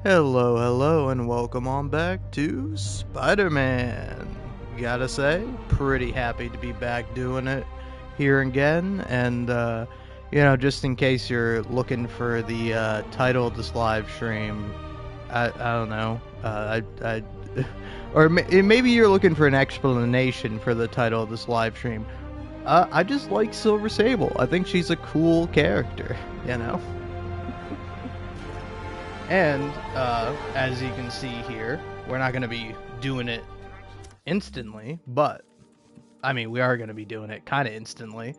Hello, hello, and welcome on back to Spider-Man. Gotta say, pretty happy to be back doing it here again. And, just in case you're looking for the title of this live stream, I don't know. Or maybe you're looking for an explanation for the title of this live stream. I just like Silver Sable. I think she's a cool character, you know? And, as you can see here, we're not going to be doing it instantly, but, I mean, we are going to be doing it kind of instantly.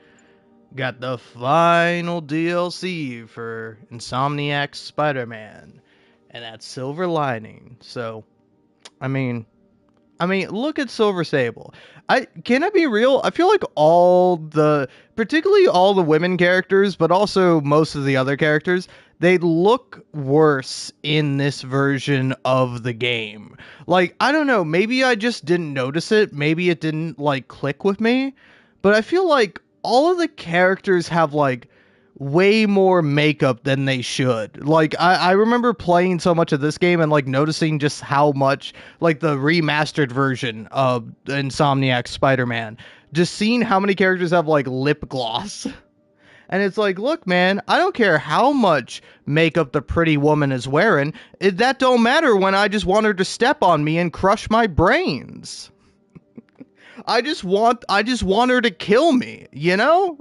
Got the final DLC for Insomniac's Spider-Man, and that's Silver Lining. So, I mean, look at Silver Sable. Can I be real? I feel like particularly all the women characters, but also most of the other characters, they look worse in this version of the game. Like, I don't know, maybe I just didn't notice it. Maybe it didn't, click with me. But I feel like all of the characters have, way more makeup than they should. Like, I remember playing so much of this game and, noticing just how much, the remastered version of Insomniac Spider-Man, just seeing how many characters have, lip gloss. And it's like, look, man, I don't care how much makeup the pretty woman is wearing. That don't matter when I just want her to step on me and crush my brains. I just want her to kill me, you know?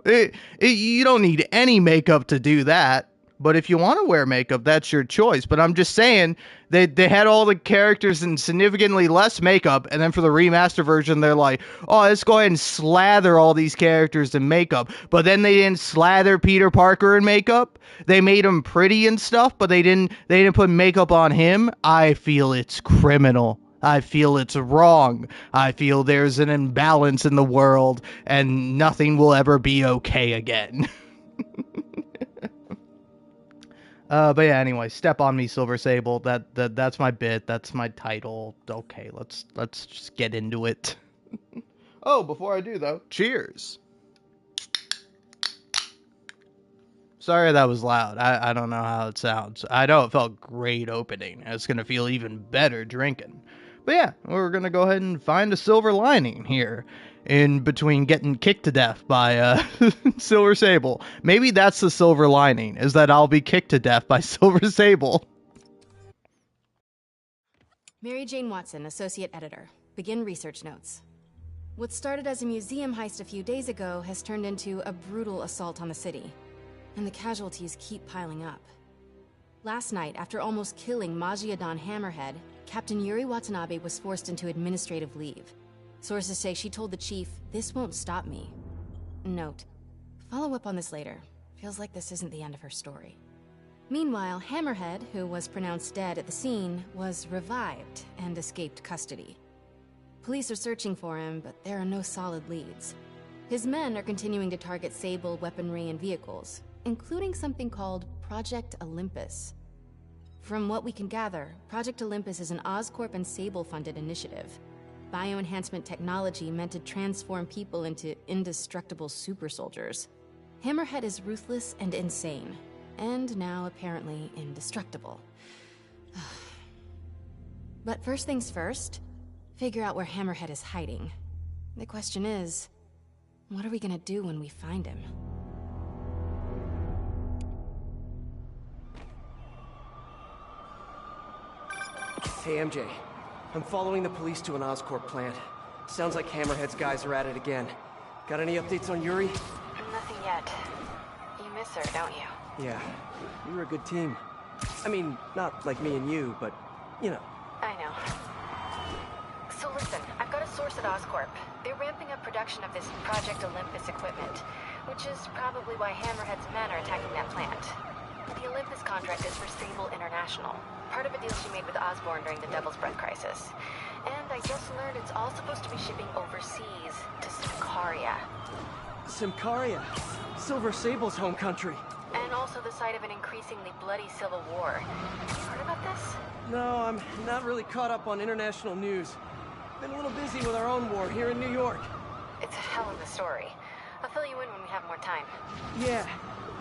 You don't need any makeup to do that. But if you want to wear makeup, that's your choice. But I'm just saying, they had all the characters in significantly less makeup, and then for the remaster version, they're like, oh, let's go ahead and slather all these characters in makeup. But then they didn't slather Peter Parker in makeup. They made him pretty and stuff, but they didn't put makeup on him. I feel it's criminal. I feel it's wrong. I feel there's an imbalance in the world, and nothing will ever be okay again. But yeah, anyway, step on me, Silver Sable. That's my bit. That's my title. Okay, let's just get into it. Oh, before I do though, cheers. Sorry that was loud. I don't know how it sounds. I know it felt great opening. It's gonna feel even better drinking. But yeah, we're gonna go ahead and find a silver lining here in between getting kicked to death by Silver Sable. Maybe that's the silver lining, is that I'll be kicked to death by Silver Sable. Mary Jane Watson, Associate Editor. Begin research notes. What started as a museum heist a few days ago has turned into a brutal assault on the city, and the casualties keep piling up. Last night, after almost killing Majidon Hammerhead, Captain Yuri Watanabe was forced into administrative leave. Sources say she told the chief, "This won't stop me." Note, follow up on this later. Feels like this isn't the end of her story. Meanwhile, Hammerhead, who was pronounced dead at the scene, was revived and escaped custody. Police are searching for him, but there are no solid leads. His men are continuing to target Sable weaponry and vehicles, including something called Project Olympus. From what we can gather, Project Olympus is an Oscorp and Sable-funded initiative. Bioenhancement technology meant to transform people into indestructible super soldiers. Hammerhead is ruthless and insane, and now apparently indestructible. But first things first, figure out where Hammerhead is hiding. The question is, what are we gonna do when we find him? Hey, MJ. I'm following the police to an Oscorp plant. Sounds like Hammerhead's guys are at it again. Got any updates on Yuri? Nothing yet. You miss her, don't you? Yeah, we were a good team. I mean, not like me and you, but, you know. I know. So listen, I've got a source at Oscorp. They're ramping up production of this Project Olympus equipment, which is probably why Hammerhead's men are attacking that plant. The Olympus contract is for Sable International, part of a deal she made with Osborn during the Devil's Breath crisis. And I just learned it's all supposed to be shipping overseas to Symkaria. Symkaria? Silver Sable's home country. And also the site of an increasingly bloody civil war. Have you heard about this? No, I'm not really caught up on international news. Been a little busy with our own war here in New York. It's a hell of a story. I'll fill you in when we have more time. Yeah,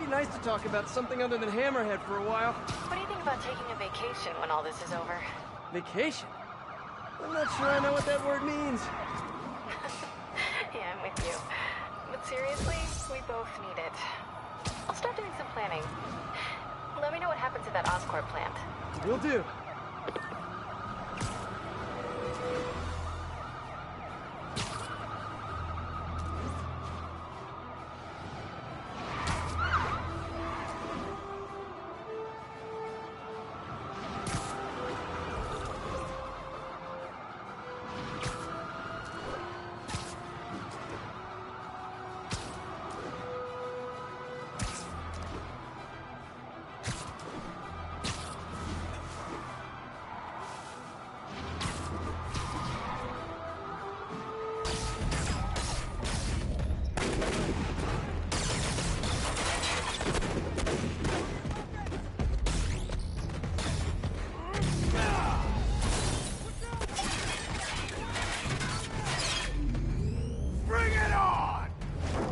Be nice to talk about something other than Hammerhead for a while. What do you think about taking a vacation when all this is over? Vacation? I'm not sure I know what that word means. Yeah, I'm with you. But seriously, we both need it. I'll start doing some planning. Let me know what happens at that Oscorp plant. Will do.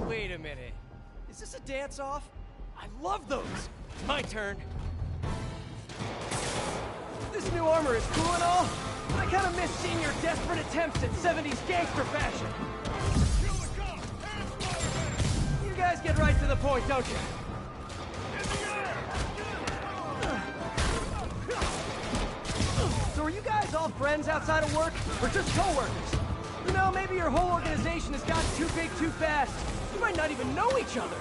Wait a minute. Is this a dance-off? I love those! My turn. This new armor is cool and all, but I kinda miss seeing your desperate attempts at 70s gangster fashion. You guys get right to the point, don't you? So are you guys all friends outside of work, or just co-workers? You know, maybe your whole organization has gotten too big too fast. You might not even know each other.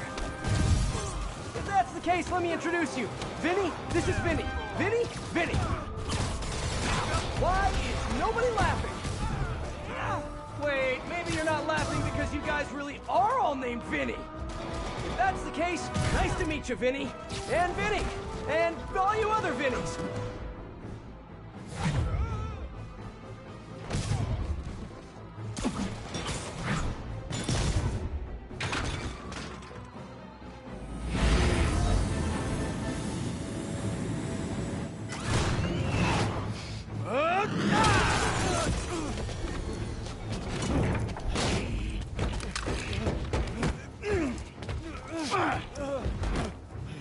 If that's the case, let me introduce you. Vinny, this is Vinny. Vinny, Vinny. Why is nobody laughing? Wait, maybe you're not laughing because you guys really are all named Vinny. If that's the case, nice to meet you, Vinny. And Vinny. And all you other Vinnies.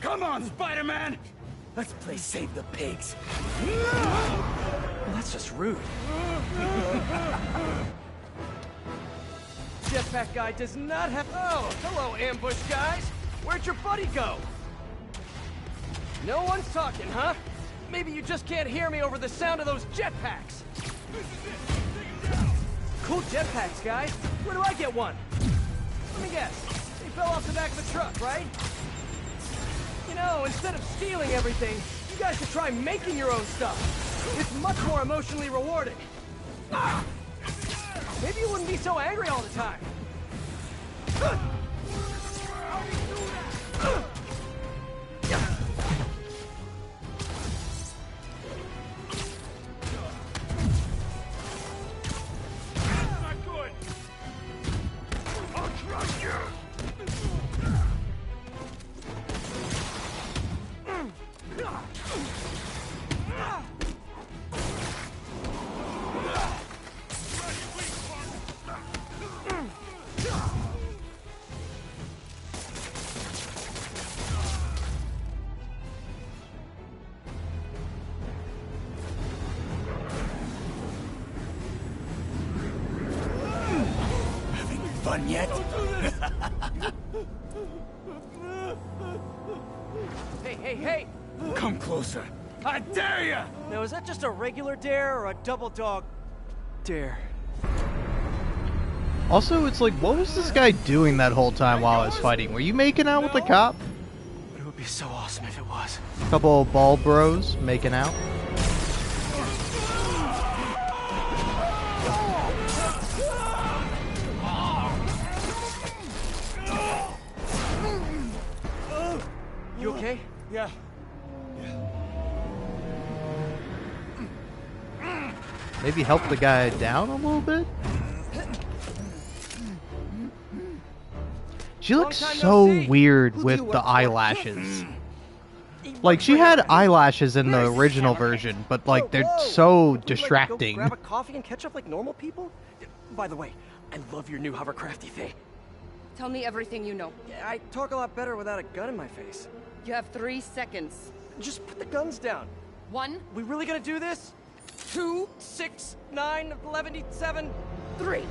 Come on, Spider-Man! Let's play Save the Pigs. Well, that's just rude. Jetpack guy does not have... Oh, hello, ambush guys. Where'd your buddy go? No one's talking, huh? Maybe you just can't hear me over the sound of those jetpacks. Cool jetpacks, guys. Where do I get one? Let me guess. They fell off the back of the truck, right? You know, instead of stealing everything, you guys should try making your own stuff. It's much more emotionally rewarding. Maybe you wouldn't be so angry all the time. Not good! I'll crush you! Having fun yet? Hey! Come closer. I dare you! Now, is that just a regular dare or a double dog dare? Also, it's like, what was this guy doing that whole time while I was fighting? Were you making out with the cop? But it would be so awesome if it was. Couple of ball bros making out. You okay? Yeah. Maybe help the guy down a little bit? She looks Long time no so see. weird Who do with you the work for? eyelashes. He Like, works she for had Hammerhead. eyelashes in the Where is this original Hammerhead? version, but, like, they're Whoa, so Would you, distracting. Like, go grab a coffee and catch up like normal people? By the way, I love your new hovercrafty thing. Tell me everything you know. Yeah, I talk a lot better without a gun in my face. You have 3 seconds. Just put the guns down. 1, We really gonna do this? 2, 6, 9, 11, 7, 3.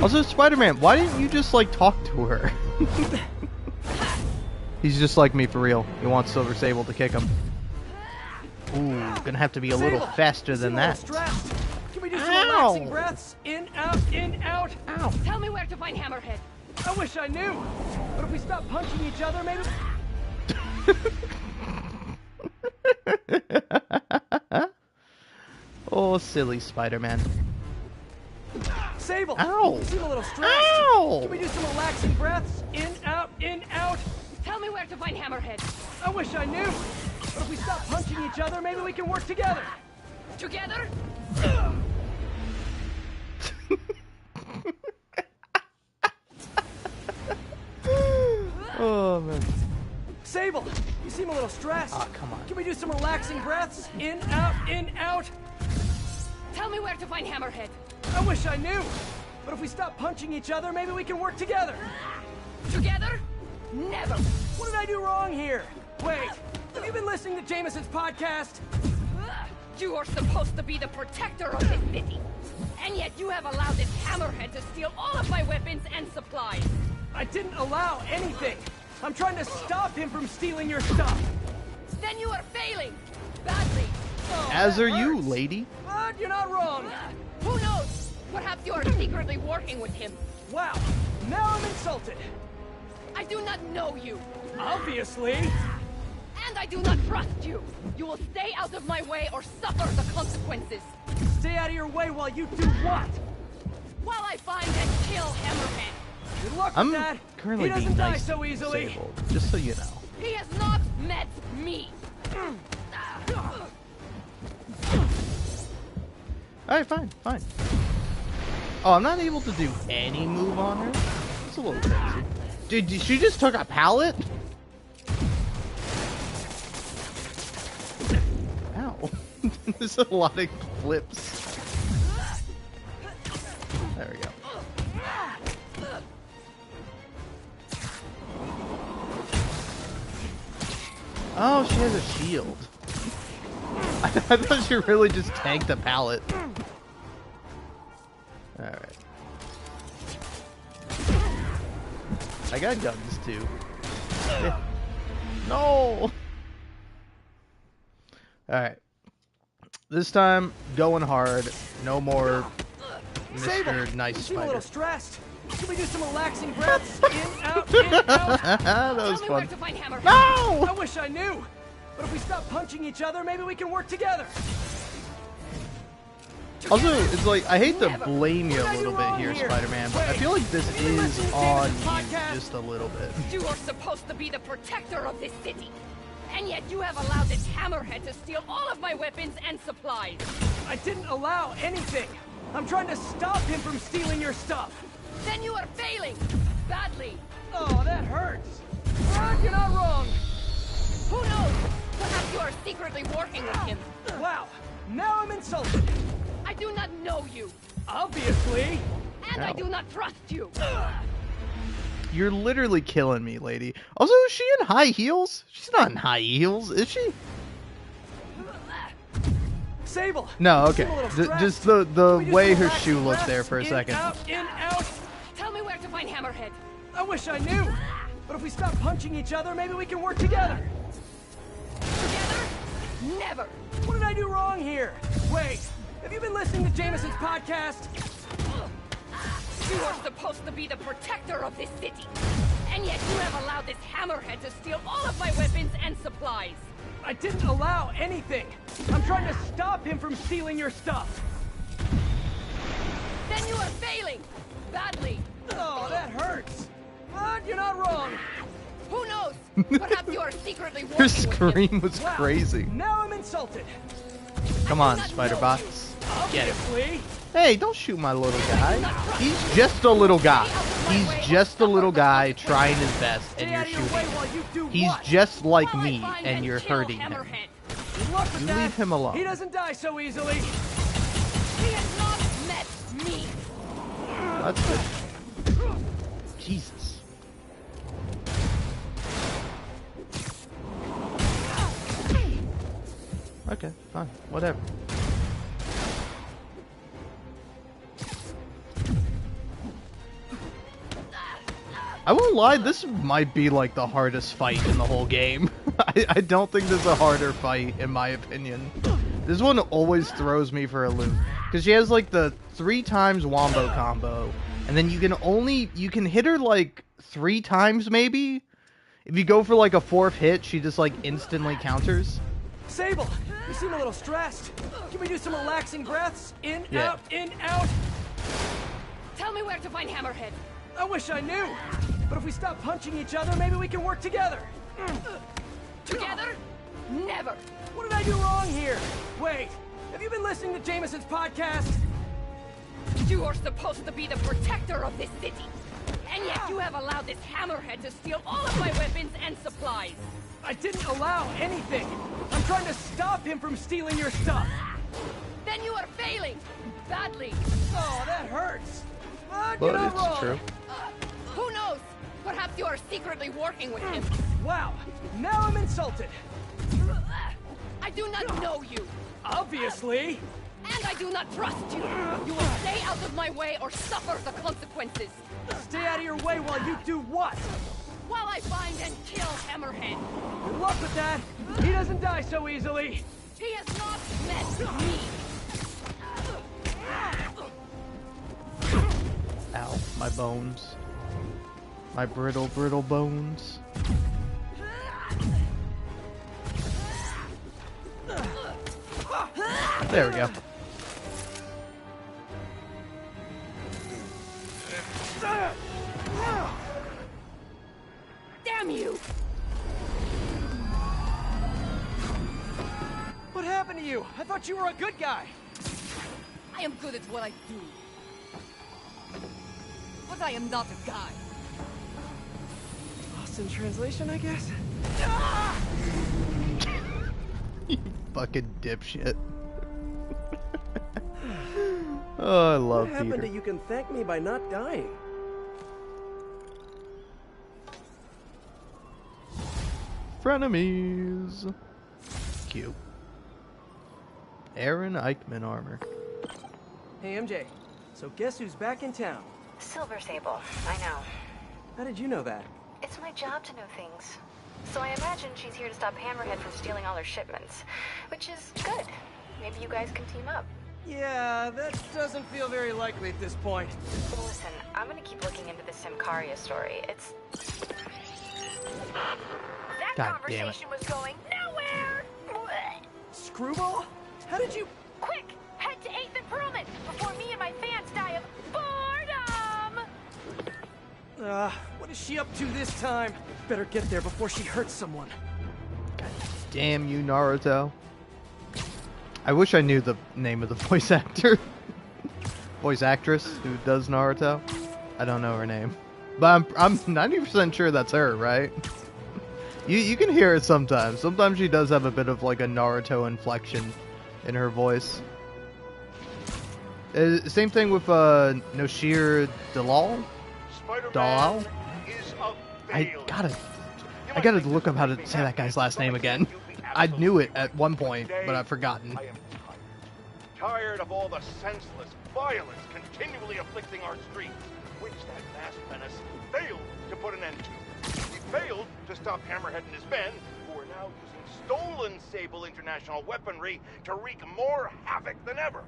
Also, Spider-Man, why didn't you just, like, talk to her? He's just like me for real. He wants Silver Sable to kick him. Ooh, gonna have to be a little Sable, faster you than seem a little that. stressed. Can we do some Ow. relaxing breaths? In, out, in, out. Ow. Tell me where to find Hammerhead. I wish I knew. But if we stop punching each other, maybe... Oh, silly Spider-Man. Sable, Ow. you seem a little stressed. Ow. Can we do some relaxing breaths? In, out, in, out. Tell me where to find Hammerhead. I wish I knew. But if we stop punching each other, maybe we can work together. Together? Oh, man. Sable, you seem a little stressed. Ah, come on. Can we do some relaxing breaths? In, out, in, out. Tell me where to find Hammerhead. I wish I knew. But if we stop punching each other, maybe we can work together. Together? Never. What did I do wrong here? Wait, have you been listening to Jameson's podcast? You are supposed to be the protector of this city. And yet you have allowed this Hammerhead to steal all of my weapons and supplies. I didn't allow anything. I'm trying to stop him from stealing your stuff. Then you are failing. Badly. Oh, As that are you, hurts. lady. But you're not wrong. Who knows? Perhaps you are secretly working with him. Wow, now I'm insulted. I do not know you. Obviously. And I do not trust you. You will stay out of my way or suffer the consequences. Stay out of your way while you do what? While I find and kill Hammerhead. Good luck with I'm that. currently He doesn't being die nice so to easily. Sable, just so you know. He has not met me. Alright, fine, fine. Oh, I'm not able to do any move on her? That's a little crazy. Dude, she just took a pallet? Ow. There's a lot of flips. There we go. Oh, she has a shield. I thought she really just tanked a pallet. Alright. I got guns too. Yeah. No! Alright. This time, going hard. No more Sable, Mr. you Nice seem a Spider. little stressed. Can we do some relaxing breaths? In, out, in, out. That was Tell me where fun. to find Hammerhead. I No! wish I knew. But if we stop punching each other, maybe we can work together. Also, it's like, I hate to blame you What a did I do little bit wrong here, here? Spider-Man, but I Wait, feel like this have you been is listening to on Jameson's you podcast? just a little bit. You are supposed to be the protector of this city. And yet you have allowed this Hammerhead to steal all of my weapons and supplies. I didn't allow anything. I'm trying to stop him from stealing your stuff. Then you are failing. Badly. Oh, that hurts. But you're not wrong. Who knows? Perhaps you are secretly working with him. Wow, now I'm insulted. I do not know you. Obviously. And I Ow. do not trust you. You're literally killing me, lady. Also, is she in high heels? She's not in high heels, is she? Sable. No, you okay. seem a little stressed. Just the Can we do way some her shoe relaxing looked there breaths? for a second. In, out. Tell me where to find Hammerhead. I wish I knew. But if we stop punching each other, maybe we can work together. Together? Never. What did I do wrong here? Wait, have you been listening to Jameson's podcast? You are supposed to be the protector of this city. And yet you have allowed this Hammerhead to steal all of my weapons and supplies. I didn't allow anything. I'm trying to stop him from stealing your stuff. Then you are failing. Badly. Oh, that hurts. But you're not wrong. Who knows? Perhaps you are secretly working Her with him. scream was Wow, crazy. Now I'm insulted. Come on, Spider-Bots. Get it. Obviously. Hey, don't shoot my little guy. He's just a little guy. He's just a little guy trying his best, and Stay you're out of your shooting way him. while you do He's what? just like While I me, find and you're kill hurting him. Hammerhead. Good luck with You that. leave him alone. He doesn't die so easily. He has not met me. That's good. Jesus. Okay, fine, whatever. I won't lie, this might be like the hardest fight in the whole game. I don't think there's a harder fight, in my opinion. This one always throws me for a loop. Because she has like the 3 times wombo combo. And then you can hit her like 3 times maybe? If you go for like a 4th hit, she just like instantly counters. Sable, you seem a little stressed. Can we do some relaxing breaths? In, out, in, out. Tell me where to find Hammerhead. I wish I knew. But if we stop punching each other, maybe we can work together. Together? Never. What did I do wrong here? Wait, have you been listening to Jameson's podcast? You are supposed to be the protector of this city. And yet you have allowed this Hammerhead to steal all of my weapons and supplies. I didn't allow anything. I'm trying to stop him from stealing your stuff. Then you are failing. Badly. Oh, that hurts. But You're not it's wrong. true. Who knows? Perhaps you are secretly working with him. Wow, now I'm insulted. I do not know you. Obviously. And I do not trust you. You will stay out of my way or suffer the consequences. Stay out of your way while you do what? While I find and kill Hammerhead. Good luck with that. He doesn't die so easily. He has not met me. Ow, my bones. My brittle, brittle bones. There we go. Damn you! What happened to you? I thought you were a good guy. I am good at what I do. But I am not a guy. Lost in translation, I guess? You fucking dipshit. Oh, I love What happened Peter. to you can thank me by not dying? Frenemies. Cute. Aaron Eichmann armor. Hey, MJ. So guess who's back in town? Silver Sable, I know. How did you know that? It's my job to know things. So I imagine she's here to stop Hammerhead from stealing all her shipments. Which is good. Maybe you guys can team up. Yeah, that doesn't feel very likely at this point. Listen, I'm gonna keep looking into the Simcaria story. It's... That God damn it. conversation was going nowhere! Screwball? How did you... Quick! Head to 8th and Perlman before me and my fans die of boredom! What is she up to this time? Better get there before she hurts someone. God damn you, Naruto. I wish I knew the name of the voice actor. Voice actress who does Naruto. I don't know her name. But I'm 90% sure that's her, right? You can hear it sometimes. Sometimes she does have a bit of like a Naruto inflection in her voice. Same thing with Noshir Dalal. Dalal? I gotta look up how to say that guy's last name again. I knew it at one point, but I've forgotten. I am tired of all the senseless violence continually afflicting our streets, which that masked menace failed to put an end to. He failed to stop Hammerhead and his men, who are now using stolen Sable International weaponry to wreak more havoc than ever.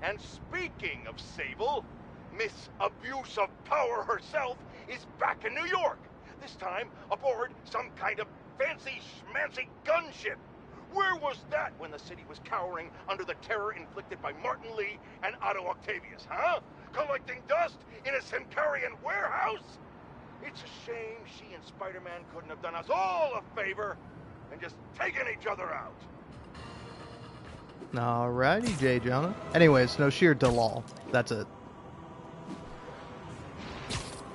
And speaking of Sable, Miss Abuse of Power herself is back in New York, this time aboard some kind of fancy schmancy gunship. Where was that when the city was cowering under the terror inflicted by Martin Lee and Otto Octavius, huh? Collecting dust in a Simcarian warehouse? It's a shame she and Spider-Man couldn't have done us all a favor and just taken each other out. Alrighty, J. Jonah. Anyways, Noshir Dalal. That's it.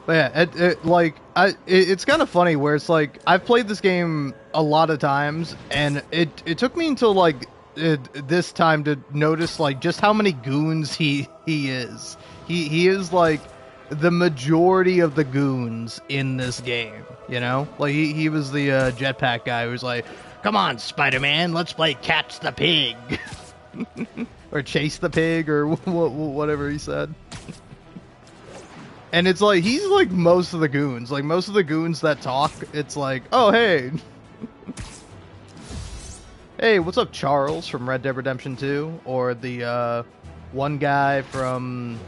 But yeah, it's kind of funny where it's like I've played this game a lot of times, and it took me until like this time to notice like just how many goons he is. He is like the majority of the goons in this game, you know? Like, he was the jetpack guy who was like, come on, Spider-Man, let's play Catch the Pig. Or Chase the Pig, or whatever he said. And it's like, he's like most of the goons. Like, most of the goons that talk, it's like, oh, hey. Hey, what's up, Charles from Red Dead Redemption 2? Or the one guy from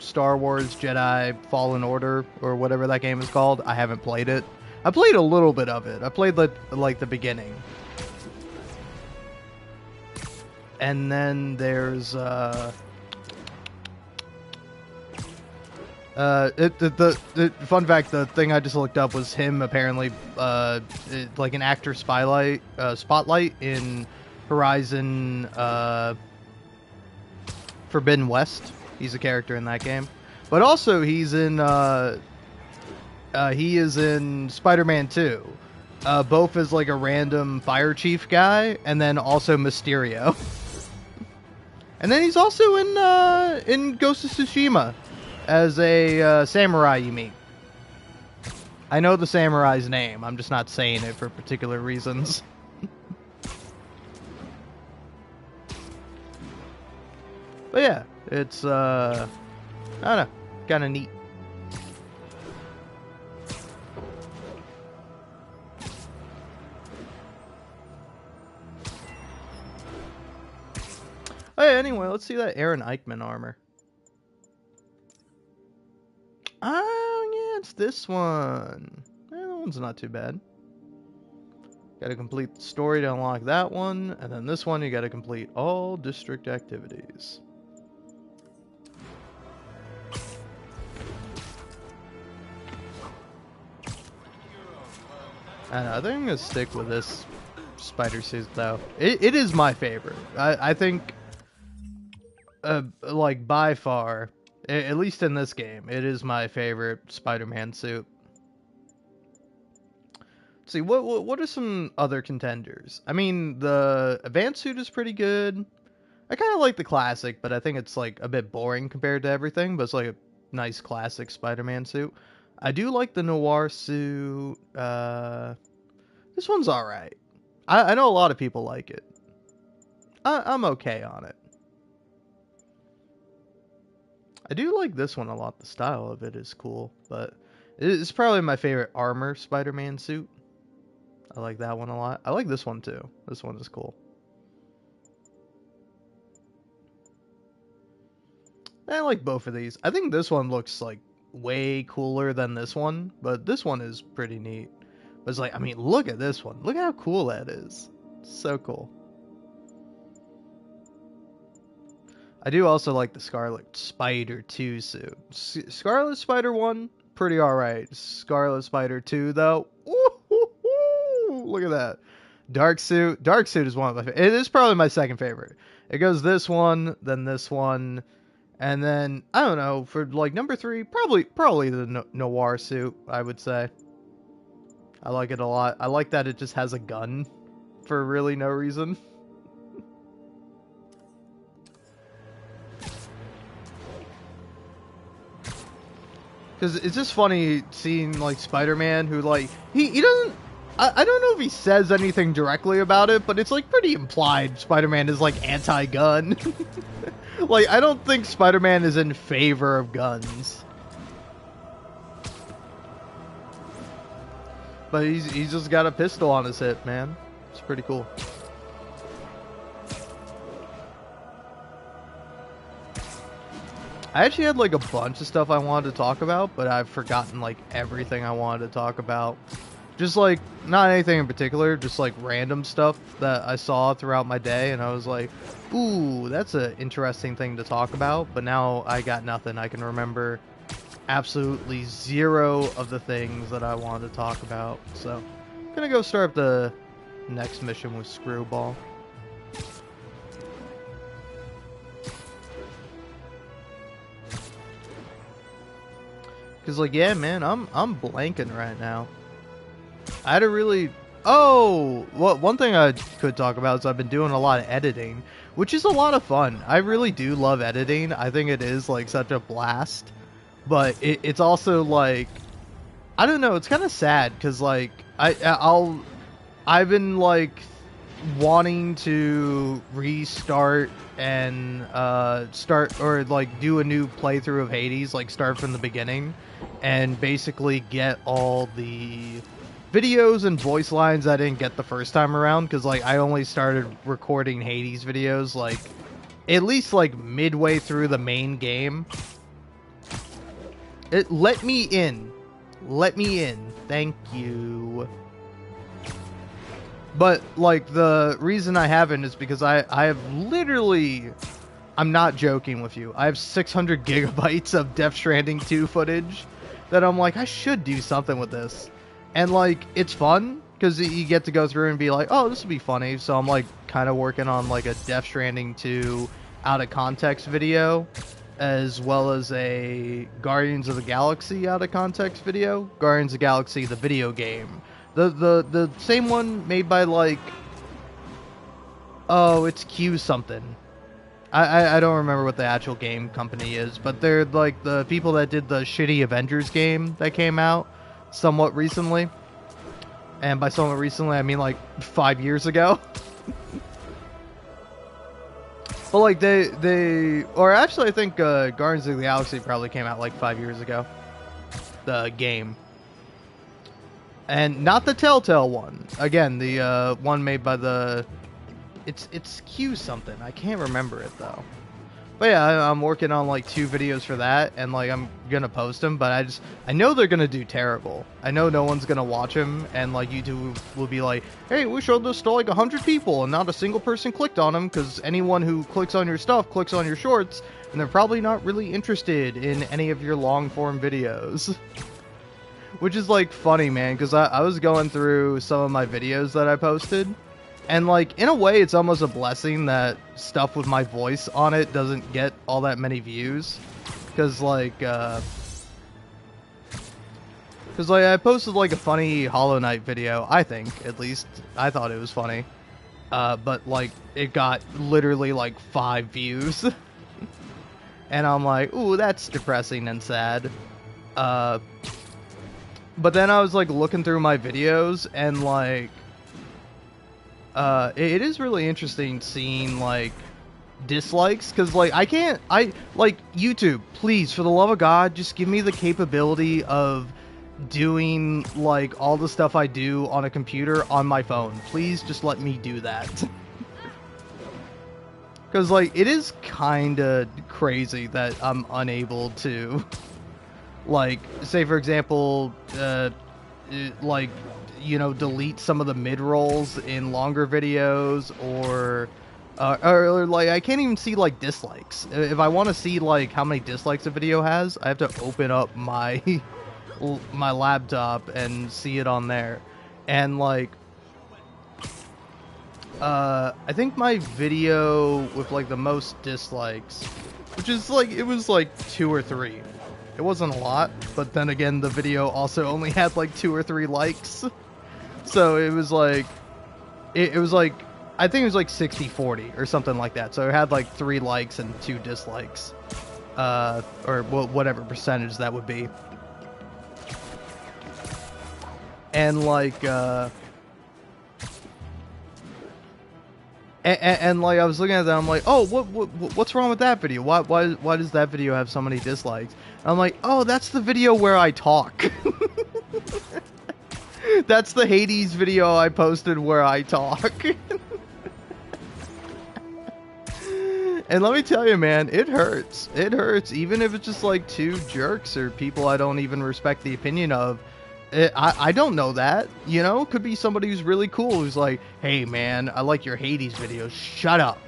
Star Wars Jedi Fallen Order, or whatever that game is called. I haven't played it. I played a little bit of it. I played like the beginning. And then there's the fun fact, the thing I just looked up was him apparently like an actor spotlight in Horizon Forbidden West. He's a character in that game. But also he's in he is in Spider-Man 2. Both as like a random fire chief guy, and then also Mysterio. And then he's also in Ghost of Tsushima as a samurai you meet. I know the samurai's name, I'm just not saying it for particular reasons. But yeah, it's I don't know, kind of neat. Hey, anyway, let's see that Aaron Eichmann armor. Oh, yeah, it's this one. That one's not too bad. Gotta complete the story to unlock that one, and then this one you gotta complete all district activities. I don't know, I think I'm gonna stick with this spider suit, though. It is my favorite. I think... like, by far, at least in this game, it is my favorite Spider-Man suit. Let's see, what are some other contenders? I mean, the advanced suit is pretty good. I kind of like the classic, but I think it's, like, a bit boring compared to everything, but it's, like, a nice classic Spider-Man suit. I do like the noir suit. This one's alright. I know a lot of people like it. I'm okay on it. I do like this one a lot. The style of it is cool, but it's probably my favorite armor Spider-Man suit. I like that one a lot. I like this one too. This one is cool. I like both of these. I think this one looks like way cooler than this one, but this one is pretty neat. But it's like, I mean, look at this one. Look how cool that is. It's so cool. I do also like the Scarlet Spider 2 suit. Scarlet Spider 1, pretty alright. Scarlet Spider 2, though, look at that. Dark suit is one of my favorites. It is probably my second favorite. It goes this one, then this one, and then, I don't know, for like number 3, probably the noir suit, I would say. I like it a lot. I like that it just has a gun for really no reason. Because it's just funny seeing, like, Spider-Man who, like, he doesn't... I don't know if he says anything directly about it, but it's, like, pretty implied Spider-Man is, like, anti-gun. Like, I don't think Spider-Man is in favor of guns. But he's just got a pistol on his hip, man. It's pretty cool. I actually had, like, a bunch of stuff I wanted to talk about, but I've forgotten, like, everything I wanted to talk about. Just, like, not anything in particular, just, like, random stuff that I saw throughout my day, and I was like, ooh, that's an interesting thing to talk about, but now I got nothing. I can remember absolutely zero of the things that I wanted to talk about, so I'm gonna go start up the next mission with Screwball. Cause like, yeah, man, I'm blanking right now. I had to really... Oh! Well, one thing I could talk about is I've been doing a lot of editing, which is a lot of fun. I really do love editing. I think it is, like, such a blast. but it's also like, I don't know, it's kind of sad because like I've been like wanting to restart and start or like do a new playthrough of Hades, like start from the beginning and basically get all the videos and voice lines I didn't get the first time around, because like I only started recording Hades videos like at least like midway through the main game. Let me in, thank you. But like the reason I haven't is because I have literally, I'm not joking with you, I have 600 gigabytes of Death Stranding 2 footage that I'm like, I should do something with this. And like it's fun because you get to go through and be like, oh, this would be funny. So I'm like kind of working on like a Death Stranding 2 out of context video, as well as a Guardians of the Galaxy out of context video. Guardians of the Galaxy, the video game. The same one made by like, oh, it's Q something. I don't remember what the actual game company is, but they're like the people that did the shitty Avengers game that came out somewhat recently. And by somewhat recently, I mean like 5 years ago. But like or actually I think Guardians of the Galaxy probably came out like 5 years ago. The game. And not the Telltale one. Again, the one made by the... It's Q something. I can't remember it though. But yeah, I'm working on like 2 videos for that, and like I'm gonna post them, but I know they're gonna do terrible. I know no one's gonna watch them, and like YouTube will be like, hey, we showed this to like 100 people, and not a single person clicked on them, because anyone who clicks on your stuff clicks on your shorts, and they're probably not really interested in any of your long form videos. Which is like funny, man, because I was going through some of my videos that I posted, and like in a way it's almost a blessing that stuff with my voice on it doesn't get all that many views, because like I posted like a funny Hollow Knight video, I think, at least I thought it was funny, but like it got literally like 5 views. And I'm like, ooh, that's depressing and sad. But then I was like looking through my videos, and like it is really interesting seeing like dislikes, because like I like, YouTube, please, for the love of God, just give me the capability of doing like all the stuff I do on a computer on my phone. Please just let me do that. Because like it is kind of crazy that I'm unable to like, say for example, like, you know, delete some of the mid-rolls in longer videos, or like I can't even see like dislikes. If I want to see like how many dislikes a video has, I have to open up my my laptop and see it on there. And like I think my video with like the most dislikes, which is like, it was like 2 or 3. It wasn't a lot, but then again, the video also only had like 2 or 3 likes. So it was like, it was like, I think it was like 60-40 or something like that. So it had like 3 likes and 2 dislikes. Or whatever percentage that would be. And like, and like I was looking at that, I'm like, oh, what's wrong with that video? Why does that video have so many dislikes? And I'm like, oh, that's the video where I talk. That's the Hades video I posted where I talk. And let me tell you, man, it hurts. It hurts, even if it's just like 2 jerks or people I don't even respect the opinion of. I don't know that, you know? Could be somebody who's really cool, who's like, hey man, I like your Hades videos, shut up,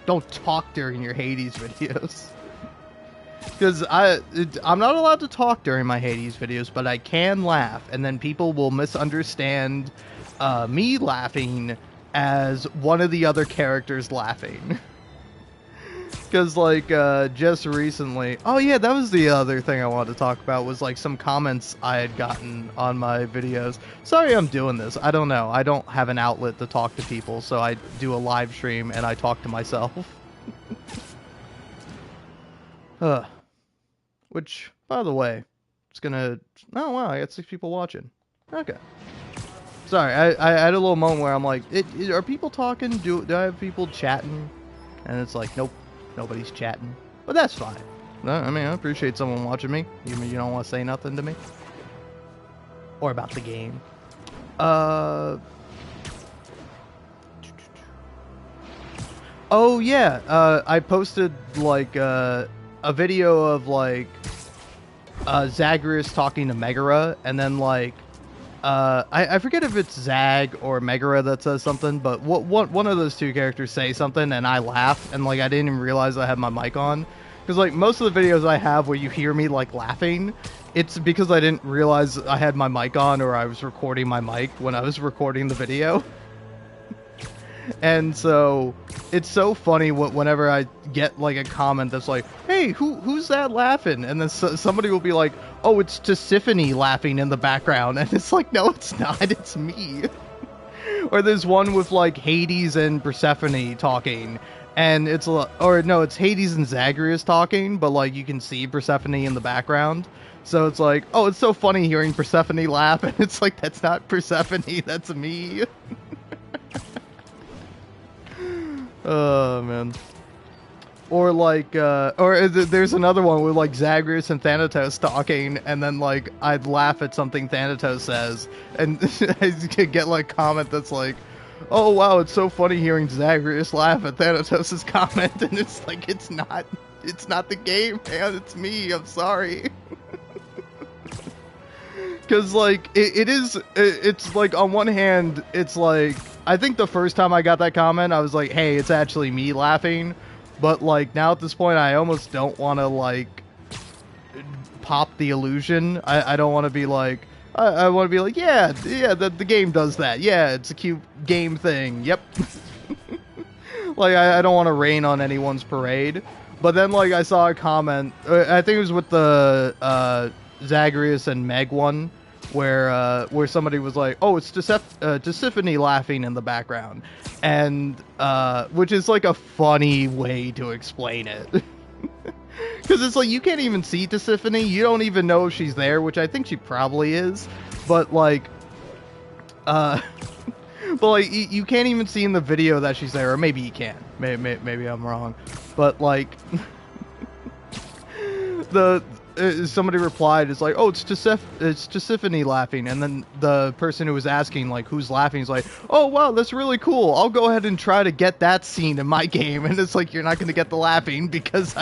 don't talk during your Hades videos. Because I'm not allowed to talk during my Hades videos, but I can laugh, and then people will misunderstand me laughing as one of the other characters laughing. Because, like, just recently... Oh, yeah, that was the other thing I wanted to talk about, was, like, some comments I had gotten on my videos. Sorry I'm doing this. I don't know. I don't have an outlet to talk to people, so I do a live stream and I talk to myself. Which, By the way, it's gonna... Oh, wow, I got 6 people watching. Okay. Sorry, I had a little moment where I'm like, are people talking? Do I have people chatting? And it's like, nope, nobody's chatting. But that's fine. I mean, I appreciate someone watching me. You don't want to say nothing to me? Or about the game. Oh, yeah. I posted, like, a video of, like, Zagreus talking to Megara, and then, like, I forget if it's Zag or Megara that says something, but one of those 2 characters say something, and I laugh, and, like, I didn't even realize I had my mic on. Because, like, most of the videos I have where you hear me, like, laughing, it's because I didn't realize I had my mic on, or I was recording my mic when I was recording the video. And so, it's so funny whenever I get, like, a comment that's like, hey, who's that laughing? And then somebody will be like, oh, it's Tisiphone laughing in the background. And it's like, no, it's not, it's me. Or there's one with, like, Hades and Persephone talking. And it's, or no, it's Hades and Zagreus talking, but, like, you can see Persephone in the background. So it's like, oh, it's so funny hearing Persephone laugh. And it's like, that's not Persephone, that's me. Oh, man. Or, like, there's another one with, like, Zagreus and Thanatos talking, and then, like, I'd laugh at something Thanatos says, and I get, like, a comment that's like, oh, wow, it's so funny hearing Zagreus laugh at Thanatos' comment, and it's like, it's not the game, man, it's me, I'm sorry. Because, like, it's, like, on one hand, it's, like, I think the first time I got that comment, I was like, hey, it's actually me laughing. But, like, now at this point, I almost don't want to, like, pop the illusion. I don't want to be like, I want to be like, yeah, the game does that. Yeah, it's a cute game thing. Yep. Like, I don't want to rain on anyone's parade. But then, like, I saw a comment, I think it was with the Zagreus and Meg one, where somebody was like, oh, it's Tisiphone laughing in the background. And, which is, like, a funny way to explain it. Because it's like, you can't even see Tisiphone, you don't even know if she's there, which I think she probably is. But, like, you can't even see in the video that she's there, or maybe you can. Maybe I'm wrong. But, like, somebody replied, it's like, oh, it's Tisiphone laughing, and then the person who was asking, like, who's laughing is like, oh, wow, that's really cool, I'll go ahead and try to get that scene in my game, and it's like, you're not going to get the laughing, because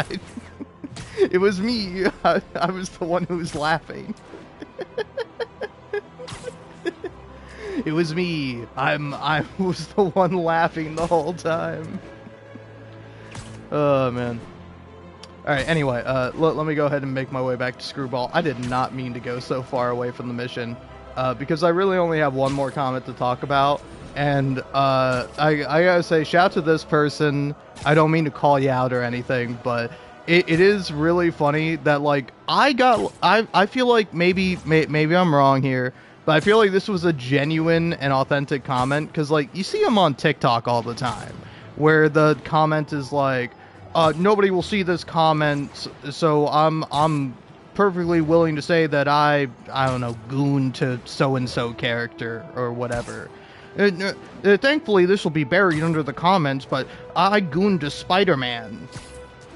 it was me, I was the one who was laughing. It was me, I was the one laughing the whole time. Oh, man. Alright, anyway, let me go ahead and make my way back to Screwball. I did not mean to go so far away from the mission, because I really only have one more comment to talk about, and I gotta say, shout out to this person. I don't mean to call you out or anything, but it is really funny that, like, I feel like maybe I'm wrong here, but I feel like this was a genuine and authentic comment, because, like, you see them on TikTok all the time, where the comment is like, nobody will see this comment, so I'm perfectly willing to say that I don't know, goon to so-and-so character, or whatever. Thankfully, this will be buried under the comments, but I gooned to Spider-Man,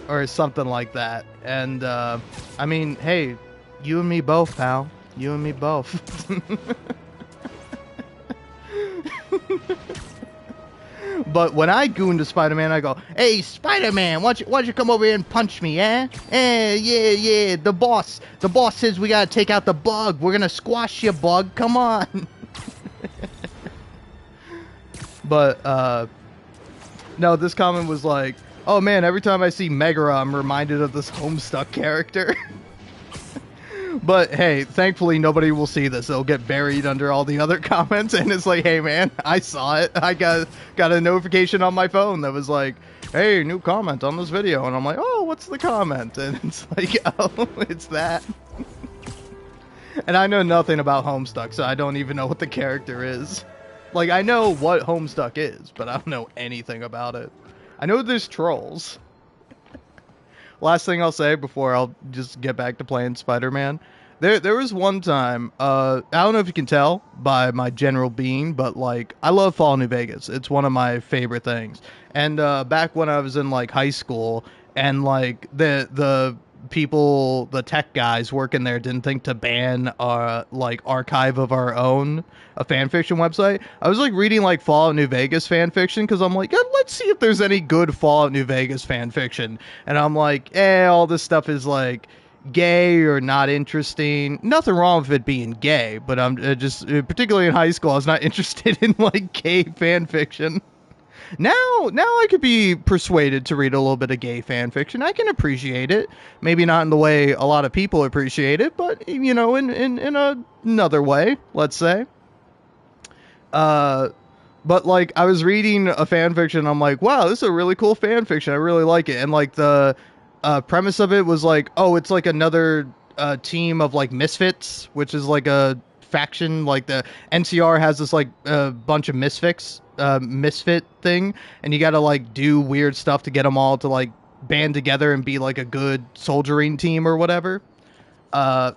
or something like that. And, I mean, hey, you and me both, pal. You and me both. But when I goon to Spider-Man, I go, hey, Spider-Man, why don't you come over here and punch me, eh? Yeah, the boss says we gotta take out the bug. We're gonna squash you, bug, come on. But, no, this comment was like, oh man, every time I see Megara, I'm reminded of this Homestuck character. But hey, thankfully nobody will see this. It'll get buried under all the other comments, and it's like, hey man, I saw it. I got a notification on my phone that was like, hey, new comment on this video, and I'm like, oh, what's the comment? And it's like, oh, it's that. And I know nothing about Homestuck, so I don't even know what the character is. Like, I know what Homestuck is, but I don't know anything about it. I know there's trolls. last thing I'll say before I'll just get back to playing Spider-Man. There was one time, I don't know if you can tell by my general being, but like I love Fallout New Vegas. It's one of my favorite things. And back when I was in like high school, and like the people, the tech guys working there didn't think to ban like Archive of Our Own, a fan fiction website. I was like reading like Fallout New Vegas fan fiction because I'm like, let's see if there's any good Fallout New Vegas fan fiction. And I'm like, all this stuff is like gay or not interesting. Nothing wrong with it being gay, but I'm just particularly in high school, I was not interested in like gay fan fiction. Now I could be persuaded to read a little bit of gay fan fiction. I can appreciate it. Maybe not in the way a lot of people appreciate it, but you know, in another way, let's say. But like I was reading a fan fiction, I'm like, wow, this is a really cool fan fiction. I really like it. And like the premise of it was like, oh, it's like another team of like misfits, which is like a faction. Like the NCR has this like bunch of misfit thing, and you gotta like do weird stuff to get them all to like band together and be like a good soldiering team or whatever. And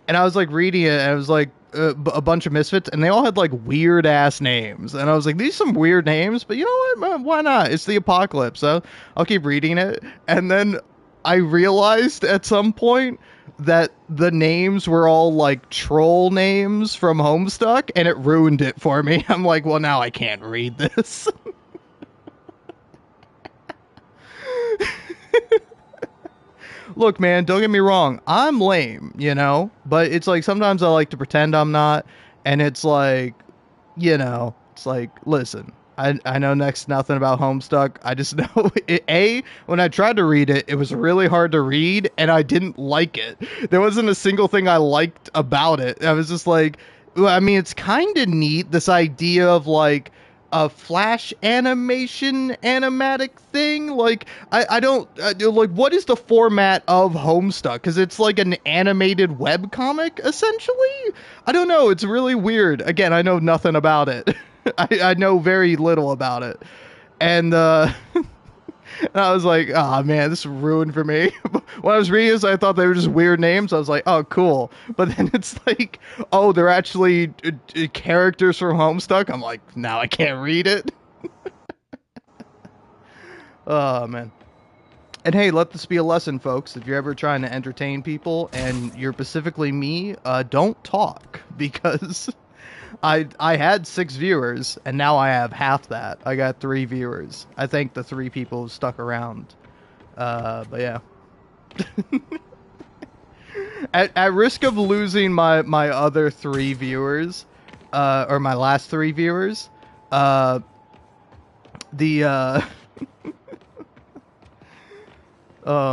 I was like reading it, and it was like a bunch of misfits, and they all had like weird ass names, and I was like, these are some weird names, but you know what, why not? It's the apocalypse, so I'll keep reading it. And then I realized at some point that the names were all like troll names from Homestuck, and it ruined it for me. I'm like, well, now I can't read this. Look, man, don't get me wrong. I'm lame, you know, but it's like sometimes I like to pretend I'm not, and it's like, you know, it's like, listen, I know next to nothing about Homestuck. I just know, when I tried to read it, it was really hard to read, and I didn't like it. There wasn't a single thing I liked about it. I was just like, well, I mean, it's kind of neat, this idea of like a flash animatic thing. Like, I don't, like, what is the format of Homestuck? Because it's like an animated webcomic, essentially? I don't know, it's really weird. Again, I know nothing about it. I know very little about it. And and I was like, oh man, this is ruined for me. When I was reading this, I thought they were just weird names. I was like, oh, cool. But then it's like, oh, they're actually characters from Homestuck. I'm like, now I can't read it. Oh, man. And hey, let this be a lesson, folks. If you're ever trying to entertain people, and you're specifically me, don't talk. Because I had 6 viewers, and now I have half that. I got 3 viewers. I think the 3 people stuck around. But yeah. at risk of losing my other 3 viewers, or my last 3 viewers, oh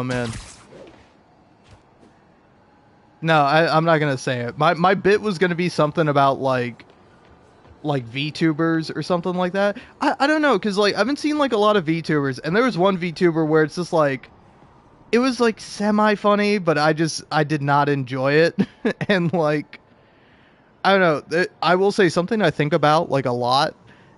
man. No, I'm not gonna say it. My bit was gonna be something about like VTubers or something like that. I don't know, because like I've been seeing like a lot of VTubers, and there was one VTuber where it's just like, it was like semi funny, but I did not enjoy it. And like, I don't know, I will say something I think about like a lot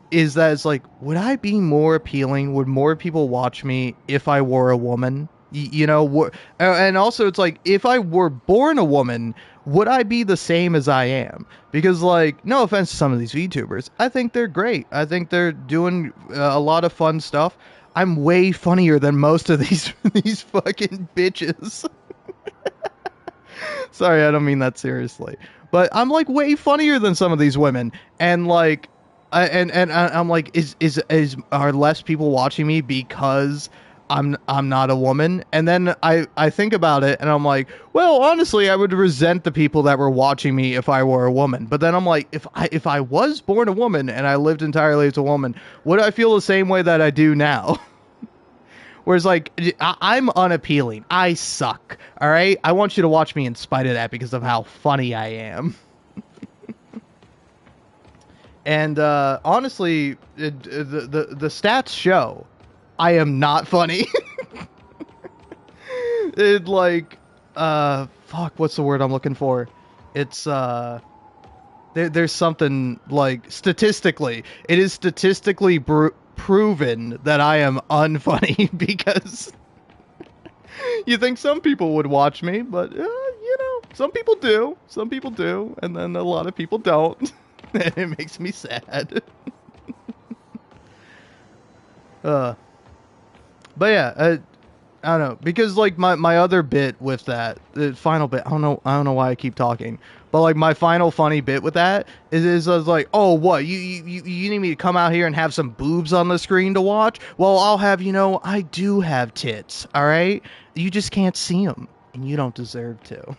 is that it's like, would I be more appealing? Would more people watch me if I were a woman? You know, and also it's like, if I were born a woman, would I be the same as I am? Because like, no offense to some of these VTubers, I think they're great. I think they're doing a lot of fun stuff. I'm way funnier than most of these fucking bitches. Sorry, I don't mean that seriously, but I'm like way funnier than some of these women, and like, I'm like, are less people watching me because I'm not a woman? And then I think about it, and I'm like, well, honestly, I would resent the people that were watching me if I were a woman. But then I'm like, if I was born a woman and I lived entirely as a woman, would I feel the same way that I do now? Whereas like, I'm unappealing. I suck. All right, I want you to watch me in spite of that because of how funny I am. And honestly, the stats show I am not funny. It like, fuck, what's the word I'm looking for? It's there's something like, statistically, it is statistically proven that I am unfunny, because You think some people would watch me, but you know, some people do. Some people do, and then a lot of people don't. And it makes me sad. But yeah, I don't know, because like my other bit with that, the final bit, I don't know why I keep talking, but like my final funny bit with that is I was like, oh, what, you need me to come out here and have some boobs on the screen to watch? Well, I'll have, you know, I do have tits, all right? You just can't see them, and you don't deserve to.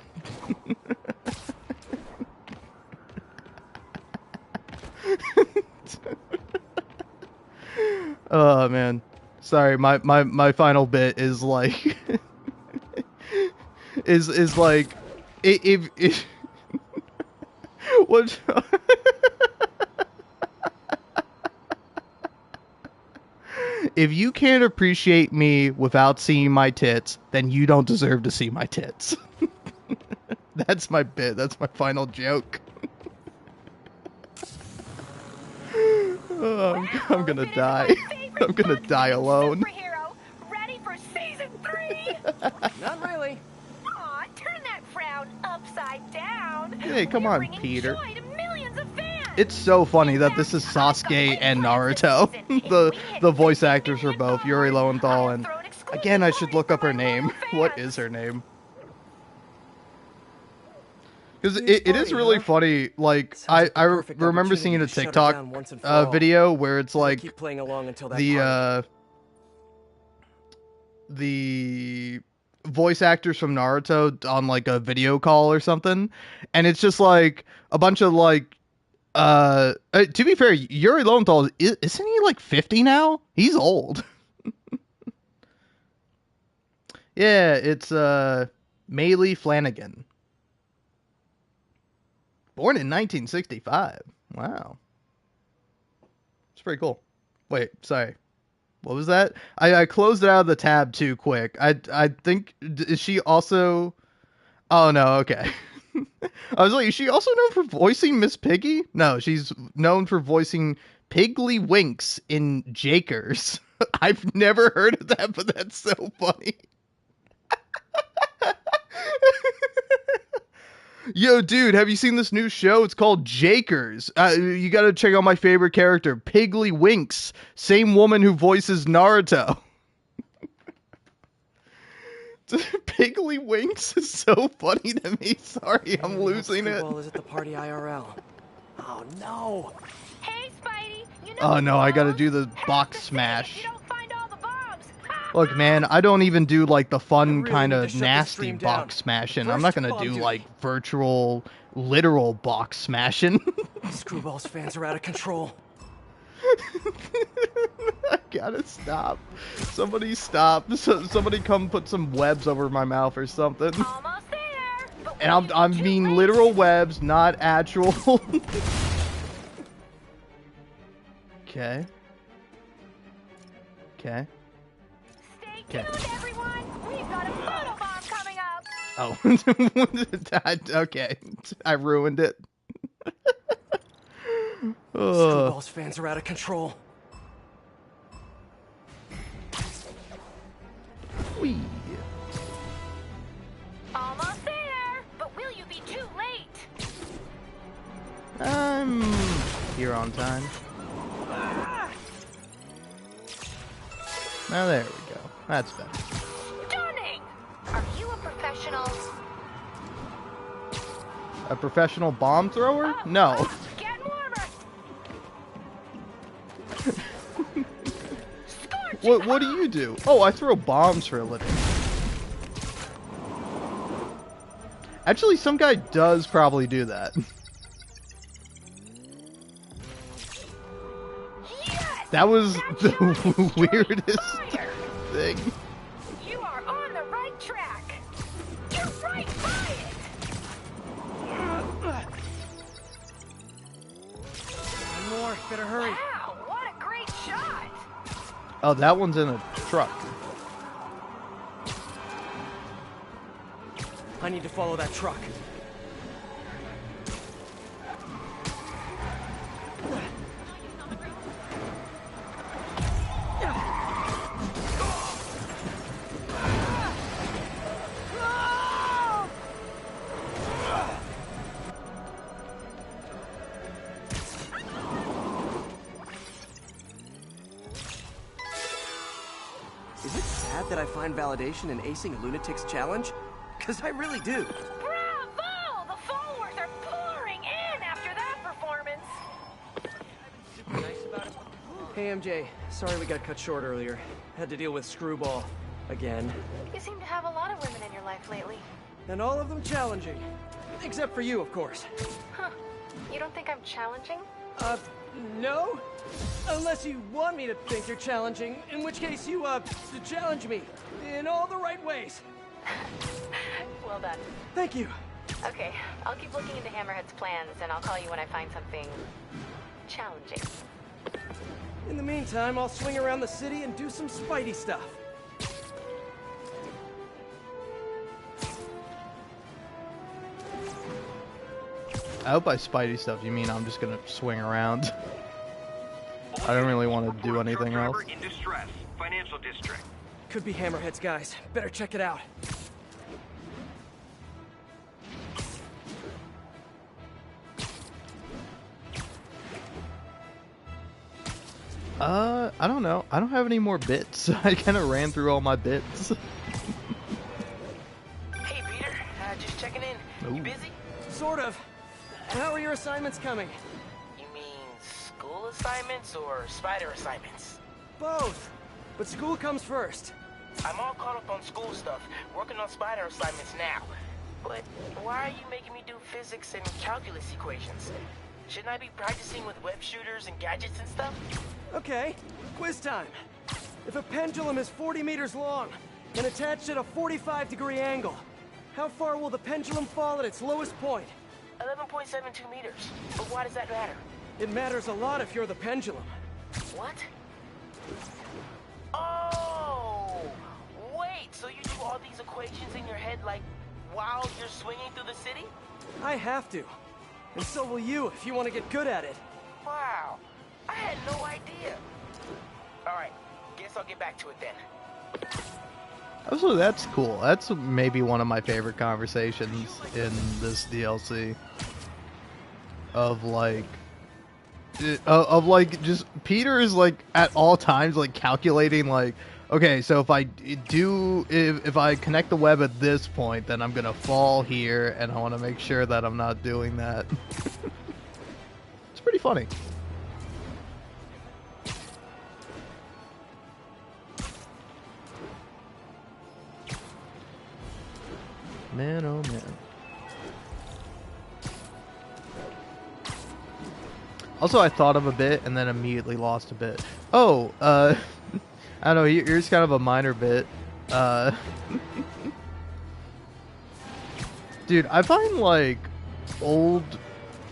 Oh man, sorry, my final bit is like is like if what. If you can't appreciate me without seeing my tits, then you don't deserve to see my tits. That's my bit. That's my final joke. Oh, I'm gonna die. I'm gonna die alone. Ready for season 3? Not really. Aw, turn that frown upside down. Hey, come We're on, bringing Peter. joy to millions of fans. It's so funny that this is Sasuke and Naruto. the voice actors are both Yuri Lowenthal, and again, I should look up her name. What is her name? Because it is really funny. Like I remember seeing a TikTok video where it's like keep playing along until that the voice actors from Naruto on like a video call or something, and it's just like a bunch of like to be fair, Yuri Lowenthal isn't he like 50 now? He's old. Yeah, it's Maylee Flanagan. Born in 1965. Wow. It's pretty cool. Wait, sorry. What was that? I closed it out of the tab too quick. I think, is she also... Oh, no, okay. I was like, is she also known for voicing Miss Piggy? No, she's known for voicing Piggly Winks in Jakers. I've never heard of that, but that's so funny. Yo, dude, have you seen this new show? It's called Jakers. You gotta check out my favorite character, Piggly Winks. Same woman who voices Naruto. Piggly Winks is so funny to me. Sorry, I'm losing it. Is at the party IRL. Oh no. Hey, Spidey. You know Oh no, I gotta do the box smash. Look, man, I don't even do like the fun kind of nasty box smashing. I'm not gonna do like virtual, literal box smashing. Screwball's fans are out of control. I gotta stop. Somebody stop. Somebody come put some webs over my mouth or something. Almost there. And I'm mean literal webs, not actual. Okay. Okay. Stay tuned, everyone. We've got a photo bomb coming up. Oh. Okay. I ruined it. Screwball's fans are out of control. Whee. Almost there. But will you be too late? I'm here on time. Now there we go. That's better. Stunning. Are you a professional? A professional bomb thrower? No. Get warmer. What do you do? Oh, I throw bombs for a living. Actually, some guy does probably do that. Yes, That was the weirdest thing. you are on the right track. You're right by it. One more, better hurry. Wow, what a great shot. Oh, that one's in a truck. I need to follow that truck. Is it sad that I find validation in acing a lunatic's challenge? Because I really do. Bravo! The followers are pouring in after that performance. Super nice about it. Hey, MJ. Sorry we got cut short earlier. Had to deal with Screwball. Again. You seem to have a lot of women in your life lately. And all of them challenging. Except for you, of course. Huh. You don't think I'm challenging? No? Unless you want me to think you're challenging, in which case you, challenge me. In all the right ways. Well done. Thank you. Okay, I'll keep looking into Hammerhead's plans, and I'll call you when I find something... challenging. In the meantime, I'll swing around the city and do some Spidey stuff. I hope by Spidey stuff you mean I'm just gonna swing around. I don't really want to do anything else. In distress. Financial district. Could be Hammerhead's guys. Better check it out. I don't know. I don't have any more bits. I kind of ran through all my bits. Hey, Peter. Just checking in. You Ooh. busy? Sort of. How are your assignments coming? You mean school assignments or spider assignments? Both. But school comes first. I'm all caught up on school stuff, working on spider assignments now. But why are you making me do physics and calculus equations? Shouldn't I be practicing with web shooters and gadgets and stuff? Okay, quiz time. If a pendulum is 40 meters long and attached at a 45-degree angle, how far will the pendulum fall at its lowest point? 11.72 meters. But why does that matter? It matters a lot if you're the pendulum. What? Oh! Wait, so you do all these equations in your head like while you're swinging through the city? I have to. And so will you if you want to get good at it. Wow, I had no idea. All right, guess I'll get back to it then. Also, that's cool. That's maybe one of my favorite conversations in this DLC. Of like, just Peter is like at all times like calculating like, okay, so if I connect the web at this point, then I'm gonna fall here, and I want to make sure that I'm not doing that. It's pretty funny. Man, oh man. Also, I thought of a bit and then immediately lost a bit. Oh, I don't know, here's kind of a minor bit. Dude, I find, like,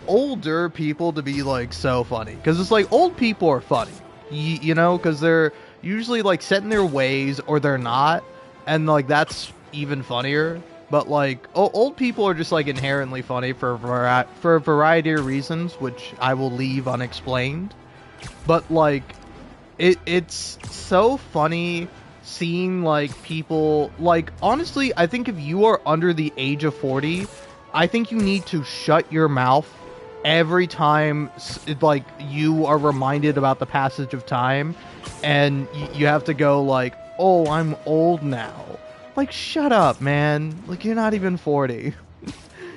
older people to be, like, so funny. Because it's like, old people are funny. You know, because they're usually, like, set in their ways, or they're not. And, like, that's even funnier. But, like, old people are just, like, inherently funny for a variety of reasons, which I will leave unexplained. But, like, it's so funny seeing, like, people... Like, honestly, I think if you are under the age of 40, I think you need to shut your mouth every time, like, you are reminded about the passage of time. And you have to go, like, oh, I'm old now. Like, shut up, man. Like, you're not even 40.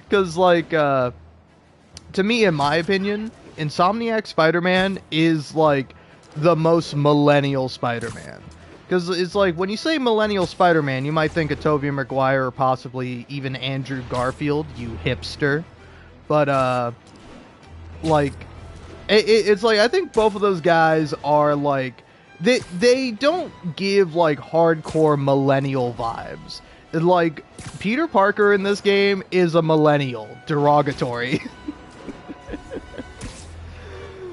Because, like, to me, in my opinion, Insomniac Spider-Man is, like, the most millennial Spider-Man. Because it's like, when you say millennial Spider-Man, you might think of Tobey Maguire or possibly even Andrew Garfield, you hipster. But, like, it's like, I think both of those guys are, like... They don't give, like, hardcore millennial vibes. Like, Peter Parker in this game is a millennial. Derogatory.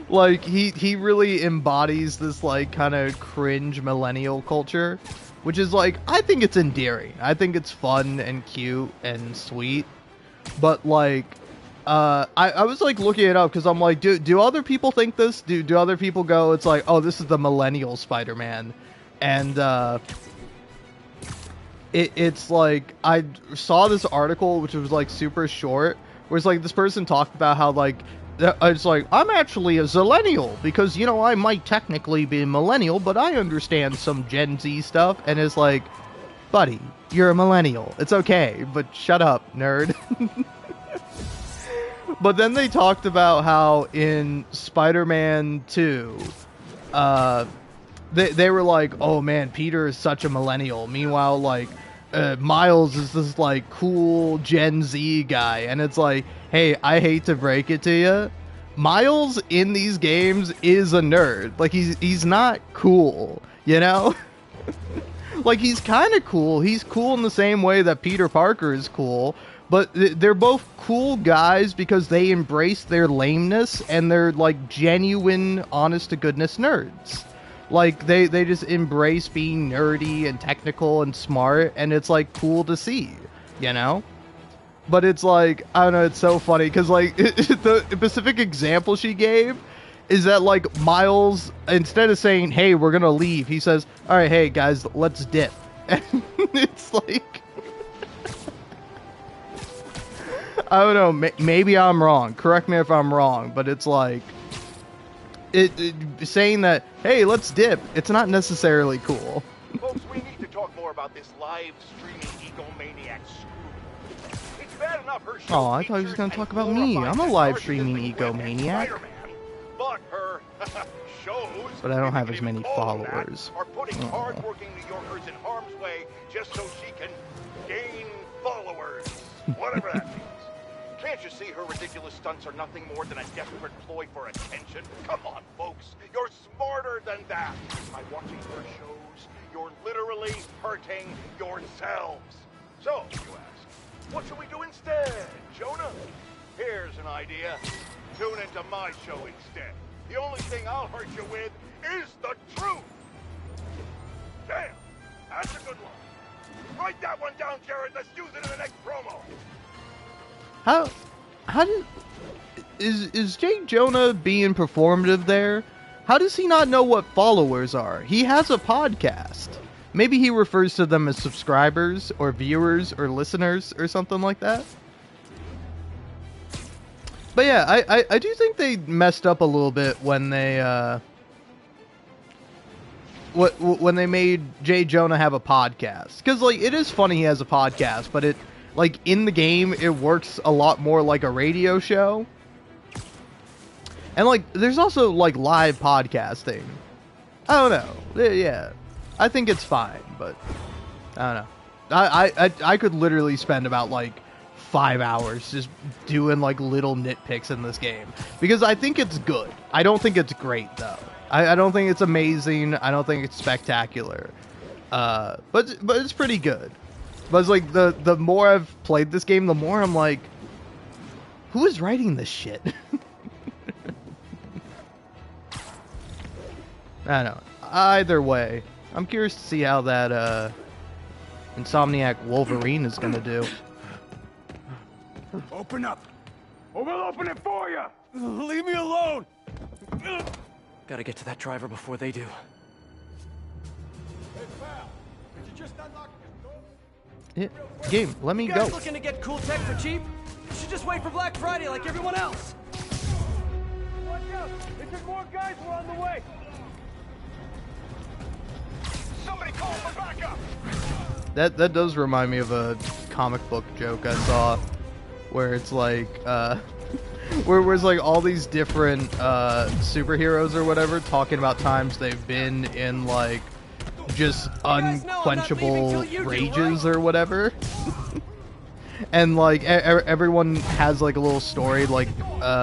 Like, he really embodies this, like, kind of cringe millennial culture. Which is, like, I think it's endearing. I think it's fun and cute and sweet. But, like... I was, like, looking it up because I'm like, do other people think this? Do other people go, it's like, oh, this is the millennial Spider-Man. And, it's like, I saw this article, which was, like, super short, where it's like, this person talked about how, like, it's like, I'm actually a Zillennial, because, you know, I might technically be a millennial, but I understand some Gen Z stuff, and it's like, buddy, you're a millennial. It's okay, but shut up, nerd. But then they talked about how in Spider-Man 2, they were like, oh man, Peter is such a millennial. Meanwhile, like, Miles is this, like, cool Gen Z guy. And it's like, hey, I hate to break it to you, Miles in these games is a nerd. Like, he's not cool, you know? Like, he's kind of cool. He's cool in the same way that Peter Parker is cool. But they're both cool guys because they embrace their lameness and they're, like, genuine, honest-to-goodness nerds. Like, they just embrace being nerdy and technical and smart, and it's, like, cool to see, you know? But it's, like, I don't know, it's so funny, because, like, the specific example she gave is that, like, Miles, instead of saying, hey, we're gonna leave, he says, alright, hey, guys, let's dip. And it's, like... I don't know, maybe I'm wrong. Correct me if I'm wrong, but it's like... saying that, hey, let's dip, it's not necessarily cool. Folks, we need to talk more about this live streaming egomaniac screw. It's bad enough her show. Oh, I thought he was going to talk about me. I'm a live streaming egomaniac. But her shows, but I don't have as many followers. Are putting hard-working New Yorkers in harm's way just so she can gain followers, whatever that means. Can't you see her ridiculous stunts are nothing more than a desperate ploy for attention? Come on, folks. You're smarter than that. By watching her shows, you're literally hurting yourselves. So, you ask, what should we do instead, Jonah? Here's an idea. Tune into my show instead. The only thing I'll hurt you with is the truth. Damn, that's a good one. Write that one down, Jared. Let's use it in the next promo. How did... Is Jake Jonah being performative there? How does he not know what followers are? He has a podcast. Maybe he refers to them as subscribers, or viewers, or listeners, or something like that. But yeah, I do think they messed up a little bit when they, when they made Jay Jonah have a podcast. Because, like, it is funny he has a podcast, but it... Like, in the game, it works a lot more like a radio show. And, like, there's also, like, live podcasting. I don't know. Yeah. I think it's fine, but... I don't know. I could literally spend about, like, 5 hours just doing, like, little nitpicks in this game. Because I think it's good. I don't think it's great, though. I don't think it's amazing. I don't think it's spectacular. But it's pretty good. But it's like, the more I've played this game, the more I'm like, who is writing this shit? I don't know. Either way, I'm curious to see how that Insomniac Wolverine is gonna do. Open up, or we'll open it for you. Leave me alone. Gotta get to that driver before they do. Hey, pal, did you just unlock your door? Game, let me you go. guys looking to get cool tech for cheap? You should just wait for Black Friday like everyone else. Watch out! If there's more guys, we're on the way. Somebody call for backup. That does remind me of a comic book joke I saw, where it's like, where it's like all these different superheroes or whatever talking about times they've been in, like, just unquenchable rages or whatever. And, like, everyone has, like, a little story. Like,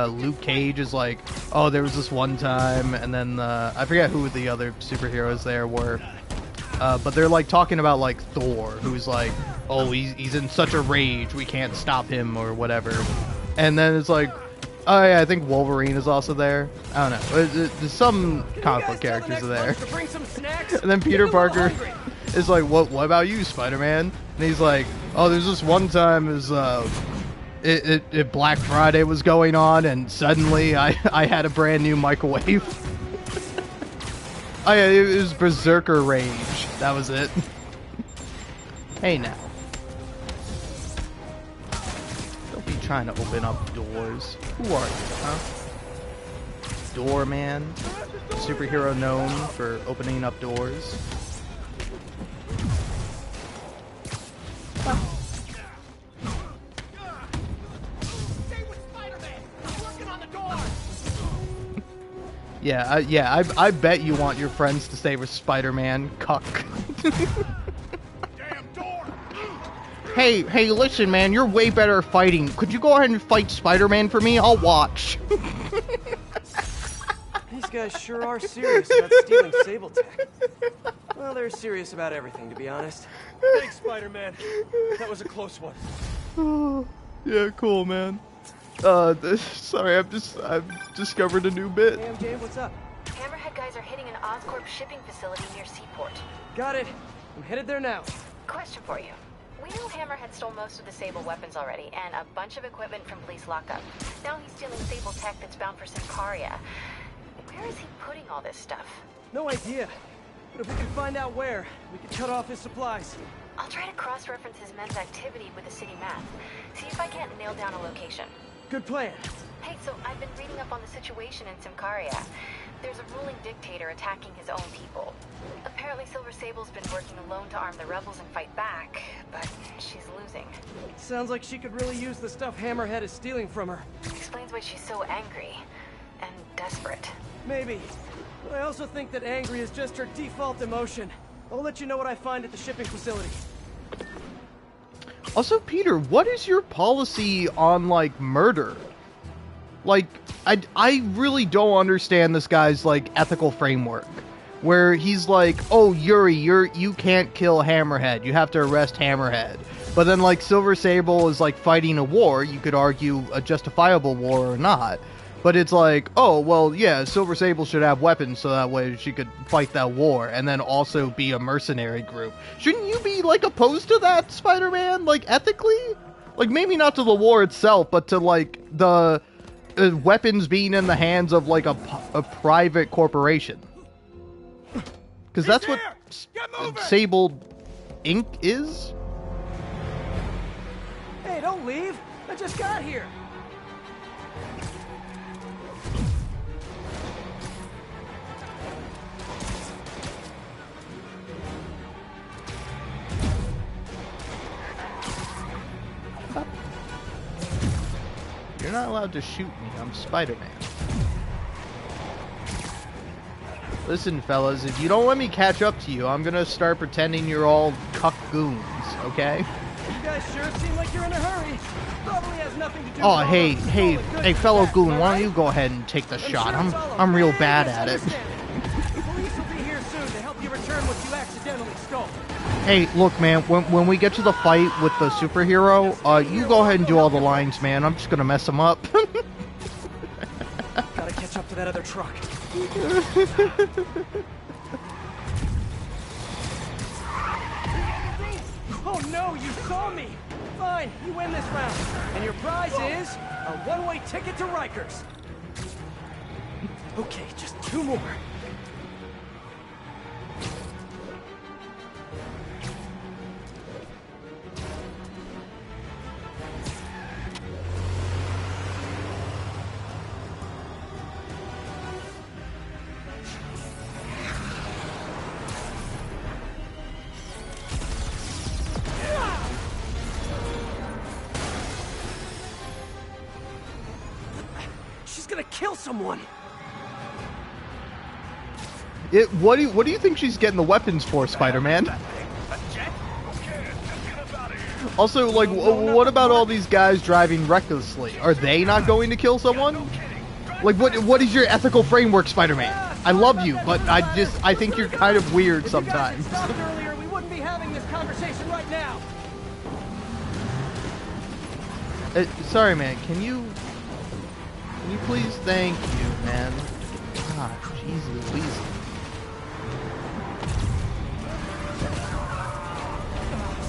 Luke Cage is like, oh, there was this one time, and then I forget who the other superheroes there were, but they're, like, talking about, like, Thor, who's like, oh, he's in such a rage, we can't stop him or whatever. And then it's like, oh yeah, I think Wolverine is also there. I don't know. There's some comic book characters are there. And then Peter Parker is like, what about you, Spider-Man? And he's like, oh, there's this one time is Black Friday was going on, and suddenly I had a brand new microwave. Oh yeah, it was Berserker Rage. That was it. Hey now. Don't be trying to open up doors. Who are you, huh? Doorman, superhero known for opening up doors. Yeah, I bet you want your friends to stay with Spider-Man, cuck. Damn door! Hey, listen, man, you're way better at fighting. Could you go ahead and fight Spider-Man for me? I'll watch. These guys sure are serious about stealing Sable tech. Well, they're serious about everything, to be honest. Thanks, Spider-Man. That was a close one. Yeah, cool, man. Sorry, I've discovered a new bit. Hey, MJ, what's up? Hammerhead guys are hitting an Oscorp shipping facility near Seaport. Got it. I'm headed there now. Question for you. We know Hammerhead stole most of the Sable weapons already, and a bunch of equipment from police lockup. Now he's stealing Sable tech that's bound for Symkaria. Where is he putting all this stuff? No idea. But if we can find out where, we can cut off his supplies. I'll try to cross-reference his men's activity with the city map. See if I can't nail down a location. Good plan. Hey, so I've been reading up on the situation in Symkaria. There's a ruling dictator attacking his own people. Apparently Silver Sable's been working alone to arm the rebels and fight back, but she's losing. Sounds like she could really use the stuff Hammerhead is stealing from her. Explains why she's so angry and desperate. Maybe. But I also think that angry is just her default emotion. I'll let you know what I find at the shipping facility. Also, Peter, what is your policy on, like, murder? Like, I really don't understand this guy's, like, ethical framework. Where he's like, oh, Yuri, you can't kill Hammerhead. You have to arrest Hammerhead. But then, like, Silver Sable is, like, fighting a war. You could argue a justifiable war or not. But it's like, oh, well, yeah, Silver Sable should have weapons so that way she could fight that war and then also be a mercenary group. Shouldn't you be, like, opposed to that, Spider-Man? Like, ethically? Like, maybe not to the war itself, but to, like, the weapons being in the hands of, like, a private corporation. Because that's what Sable Inc. is? Hey, don't leave. I just got here. You're not allowed to shoot me. I'm Spider-Man. Listen, fellas, if you don't let me catch up to you, I'm gonna start pretending you're all cuck goons, okay? You guys sure seem like you're in a hurry. Probably has nothing to do Oh, with hey, fellow goon, why don't you go ahead and take the shot? I'm real bad at it. Police will be here soon to help you return what you accidentally stole. Hey, look, man, when we get to the fight with the superhero, you go ahead and do all the lines, man. I'm just gonna mess them up. Gotta catch up to that other truck. Oh no, you saw me! Fine, you win this round. And your prize is a one-way ticket to Rikers. Okay, just 2 more. She's gonna kill someone. What do you think she's getting the weapons for, Spider-Man? Also, like, what about all these guys driving recklessly? Are they not going to kill someone? Like, what is your ethical framework, Spider-Man? I love you, but I think you're kind of weird sometimes. If you guys had stopped earlier, we wouldn't be having this conversation right now. Sorry, man. Can you please? Thank you, man. God, jeez Louise.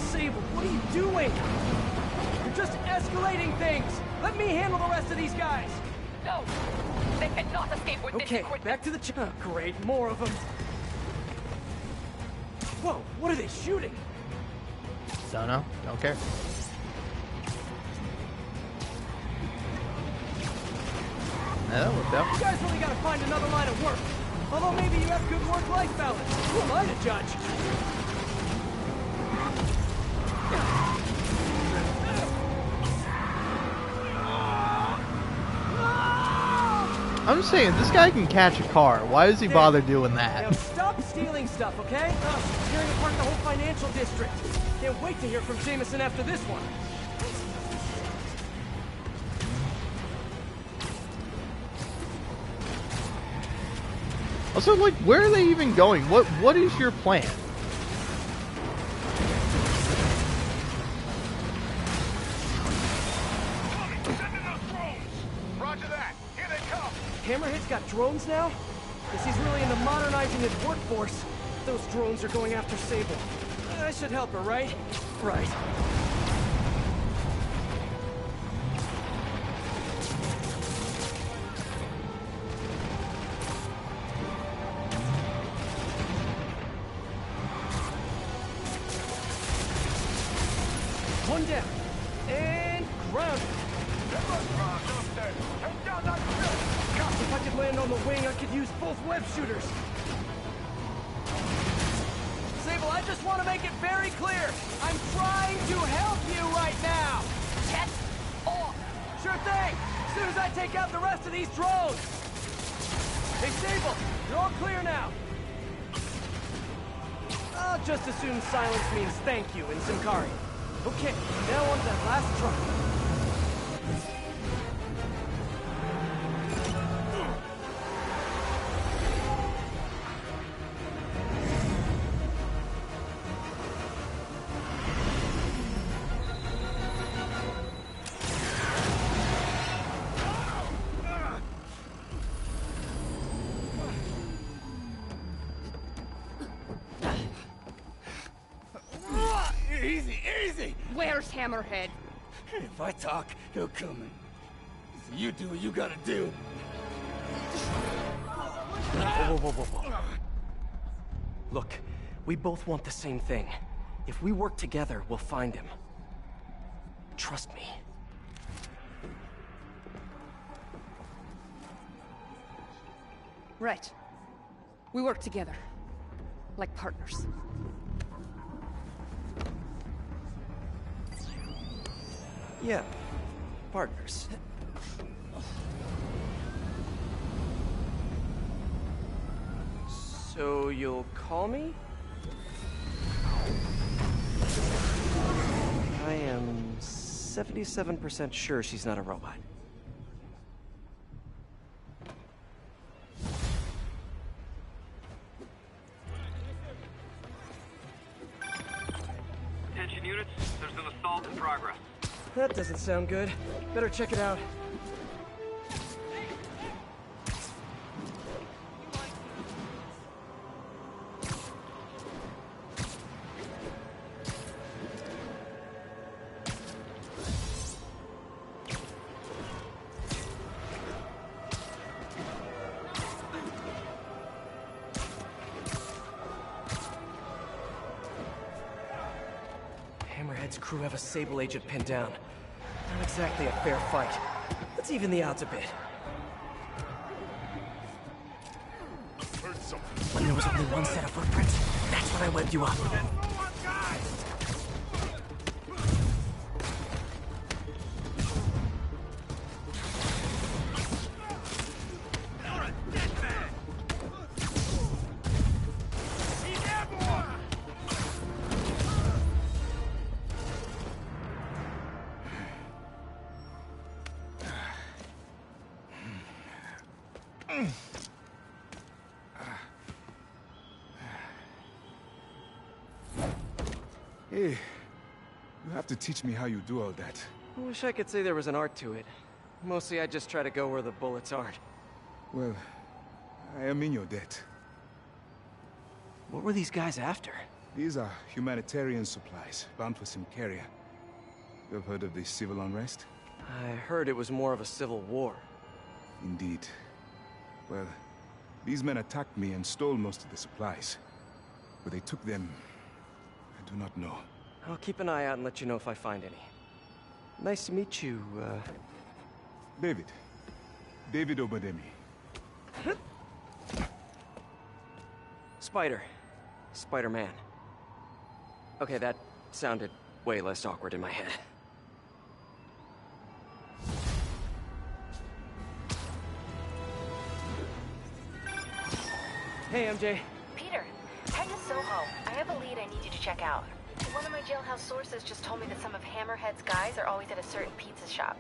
Sable, what are you doing? You're just escalating things. Let me handle the rest of these guys. No! They cannot escape with this Okay, equipment. back to the great, more of them. Whoa, what are they shooting? Don't know. Don't care. that worked out. You guys really gotta find another line of work. Although maybe you have good work-life balance. Who am I to judge? I'm saying, this guy can catch a car. Why does he bother doing Now that? stop stealing stuff, okay? Tearing apart the whole financial district. Can't wait to hear from Jameson after this one. Also, like, where are they even going? What is your plan? Roger that. Here they come. Hammerhead's got drones now? Guess he's really into modernizing his workforce. Those drones are going after Sable. I should help her, right? Right. One down. And grounded. If I could land on the wing, I could use both web shooters. Sable, I just want to make it very clear. I'm trying to help you right now. Get off! Sure thing. As soon as I take out the rest of these drones. Hey, Sable, you're all clear now. I'll just assume silence means thank you in Simkari. Okay, now on to that last truck. Easy, easy! Where's Hammerhead? If I talk, he'll come in. So you do what you gotta do. Whoa. Look, we both want the same thing. If we work together, we'll find him. Trust me. Right. We work together. Like partners. Yeah, partners. So you'll call me? I am 77% sure she's not a robot. Attention units, there's an assault in progress. That doesn't sound good. Better check it out. Hammerhead's crew have a Sable agent pinned down. Not exactly a fair fight. Let's even the odds a bit. When there was only one set of footprints, that's when I webbed you up. Hey, you have to teach me how you do all that. I wish I could say there was an art to it. Mostly I just try to go where the bullets aren't. Well, I am in your debt. What were these guys after? These are humanitarian supplies bound for Simcaria. You have heard of the civil unrest? I heard it was more of a civil war. Indeed. Well, these men attacked me and stole most of the supplies. Where they took them, I do not know. I'll keep an eye out and let you know if I find any. Nice to meet you, David. David Obademi. Spider-Man. Okay, that sounded way less awkward in my head. Hey, MJ. Peter, head to Soho. I have a lead I need you to check out. One of my jailhouse sources just told me that some of Hammerhead's guys are always at a certain pizza shop.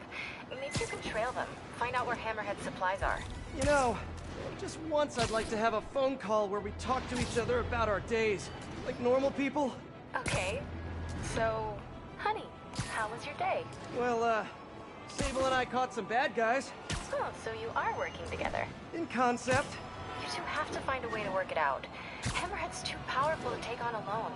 Maybe you can trail them, find out where Hammerhead's supplies are. You know, just once I'd like to have a phone call where we talk to each other about our days, like normal people. Okay. So, honey, how was your day? Well, Sable and I caught some bad guys. Oh, so you are working together. In concept. You two have to find a way to work it out. Hammerhead's too powerful to take on alone.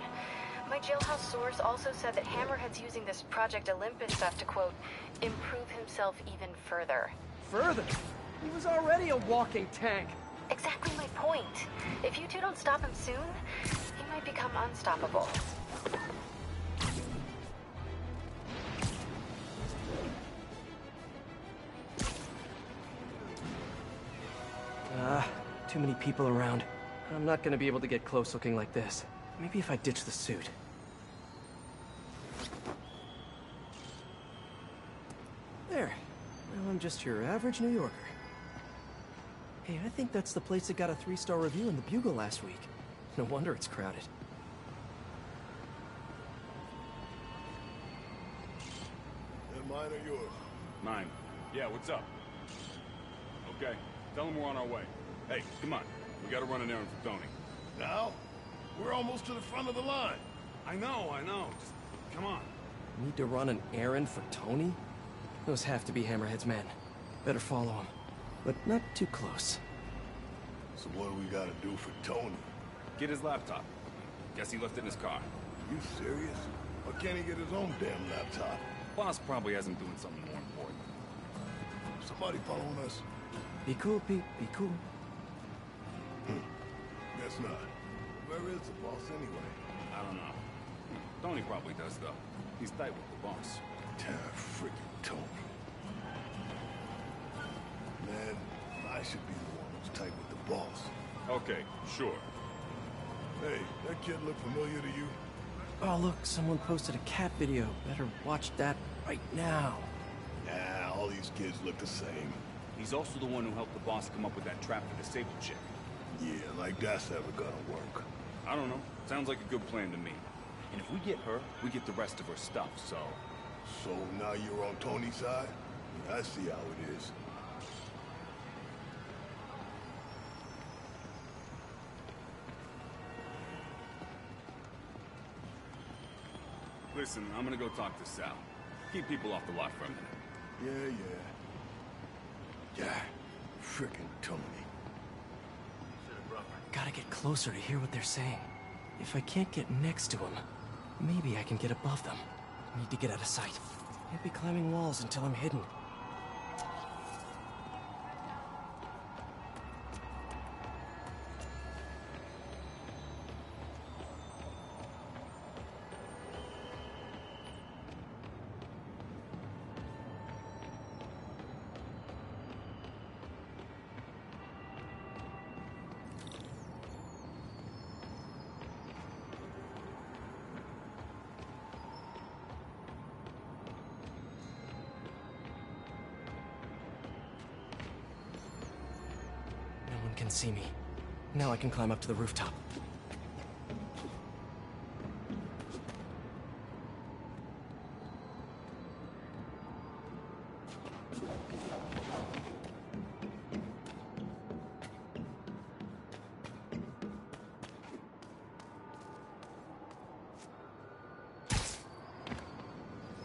My jailhouse source also said that Hammerhead's using this Project Olympus stuff to, quote, improve himself even further. Further? He was already a walking tank. Exactly my point. If you two don't stop him soon, he might become unstoppable. Too many people around. I'm not gonna be able to get close looking like this. Maybe if I ditch the suit. There. Now I'm just your average New Yorker. Hey, I think that's the place that got a 3-star review in the Bugle last week. No wonder it's crowded. That mine or yours? Mine. Yeah, what's up? Okay, tell him we're on our way. Hey, come on. We gotta run an errand for Tony. Now? We're almost to the front of the line. I know. Just come on. Need to run an errand for Tony? Those have to be Hammerhead's men. Better follow him. But not too close. So what do we gotta do for Tony? Get his laptop. Guess he left it in his car. You serious? Or can't he get his own damn laptop? Boss probably has him doing something more important. Somebody following us? Be cool, Pete. Be cool. Guess not. Where is the boss anyway? I don't know. Tony probably does, though. He's tight with the boss. Damn freaking Tony. Man, I should be the one who's tight with the boss. Okay, sure. Hey, that kid look familiar to you? Oh, look, someone posted a cat video. Better watch that right now. Nah, all these kids look the same. He's also the one who helped the boss come up with that trap for the Sable chick. Yeah, like that's ever gonna work. I don't know. Sounds like a good plan to me. And if we get her, we get the rest of her stuff, so... So now you're on Tony's side? Yeah, I see how it is. Listen, I'm gonna go talk to Sal. Keep people off the lot for a minute. Yeah. Frickin' Tony. Gotta get closer to hear what they're saying. If I can't get next to him, maybe I can get above them. Need to get out of sight. Can't be climbing walls until I'm hidden. Can see me. Now I can climb up to the rooftop.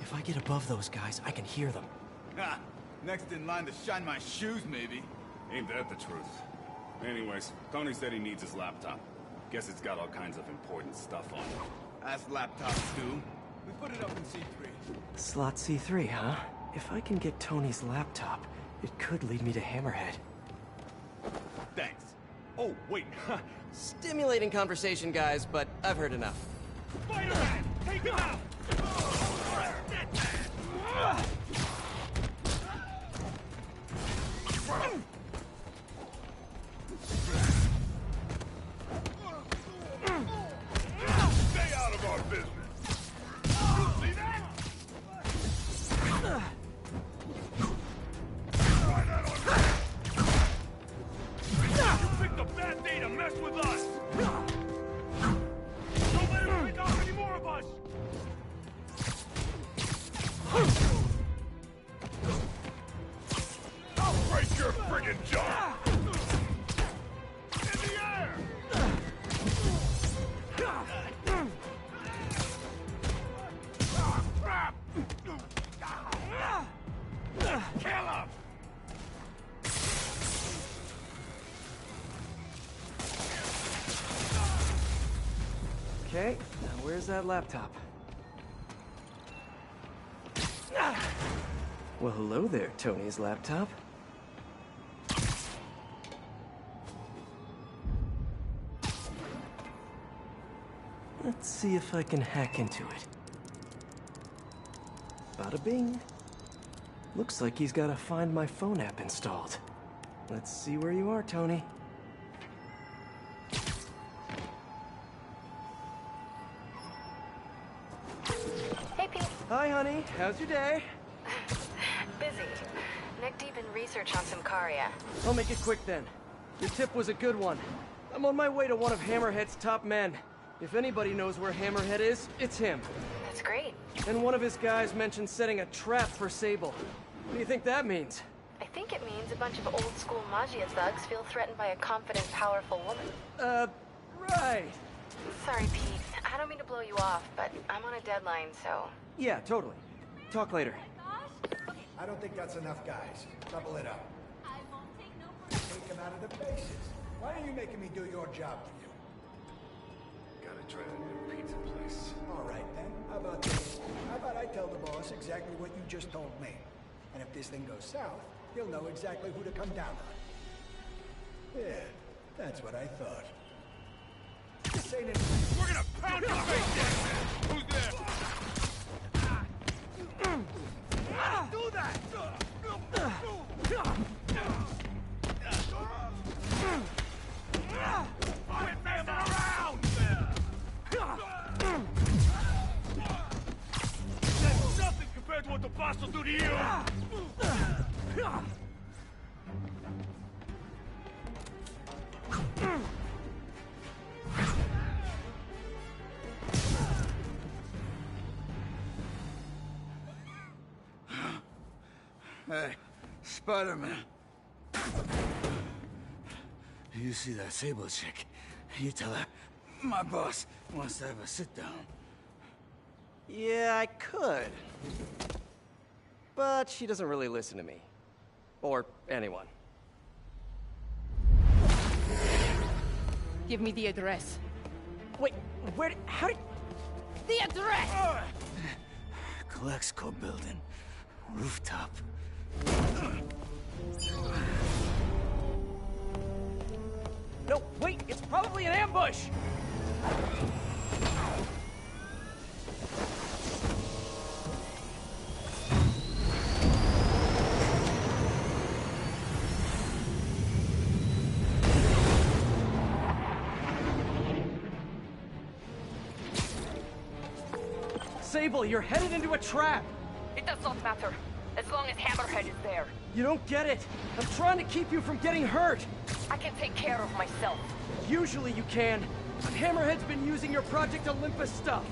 If I get above those guys, I can hear them. Ha! Next in line to shine my shoes, maybe. Ain't that the truth? Anyways, Tony said he needs his laptop. Guess it's got all kinds of important stuff on it. As laptops do. We put it up in C3. Slot C3, huh? If I can get Tony's laptop, it could lead me to Hammerhead. Thanks. Oh, wait. Stimulating conversation, guys, but I've heard enough. Spider-Man! Take him out! Okay, now where's that laptop? Well, hello there, Tony's laptop. Let's see if I can hack into it. Bada bing. Looks like he's got a Find My Phone app installed. Let's see where you are, Tony. Hey, Pete. Hi, honey. How's your day? Busy. Neck deep in research on Symkaria. I'll make it quick then. Your tip was a good one. I'm on my way to one of Hammerhead's top men. If anybody knows where Hammerhead is, it's him. That's great. And one of his guys mentioned setting a trap for Sable. What do you think that means? I think it means a bunch of old-school Magia thugs feel threatened by a confident, powerful woman. Right. Sorry, Pete. I don't mean to blow you off, but I'm on a deadline, so... Yeah, totally. Talk later. I don't think that's enough, guys. Double it up. I won't take no for take them out of the bases. Why are you making me do your job for you? Gotta try a new pizza place. All right, then. How about this? How about I tell the boss exactly what you just told me? And if this thing goes south, he'll know exactly who to come down on. Yeah, that's what I thought. This ain't it. We're gonna pound your face in! Who's there? Do that! Quit messing around! That's nothing compared to what the boss will do to you! Hey, Spider-Man. You see that Sable chick? You tell her, my boss wants to have a sit-down. Yeah, I could. But she doesn't really listen to me. Or anyone. Give me the address. Wait, how did... The address! Colexco building. Rooftop. No, wait! It's probably an ambush! Sable, you're headed into a trap! It does not matter, as long as Hammerhead is there. You don't get it! I'm trying to keep you from getting hurt! I can take care of myself. Usually you can, but Hammerhead's been using your Project Olympus stuff.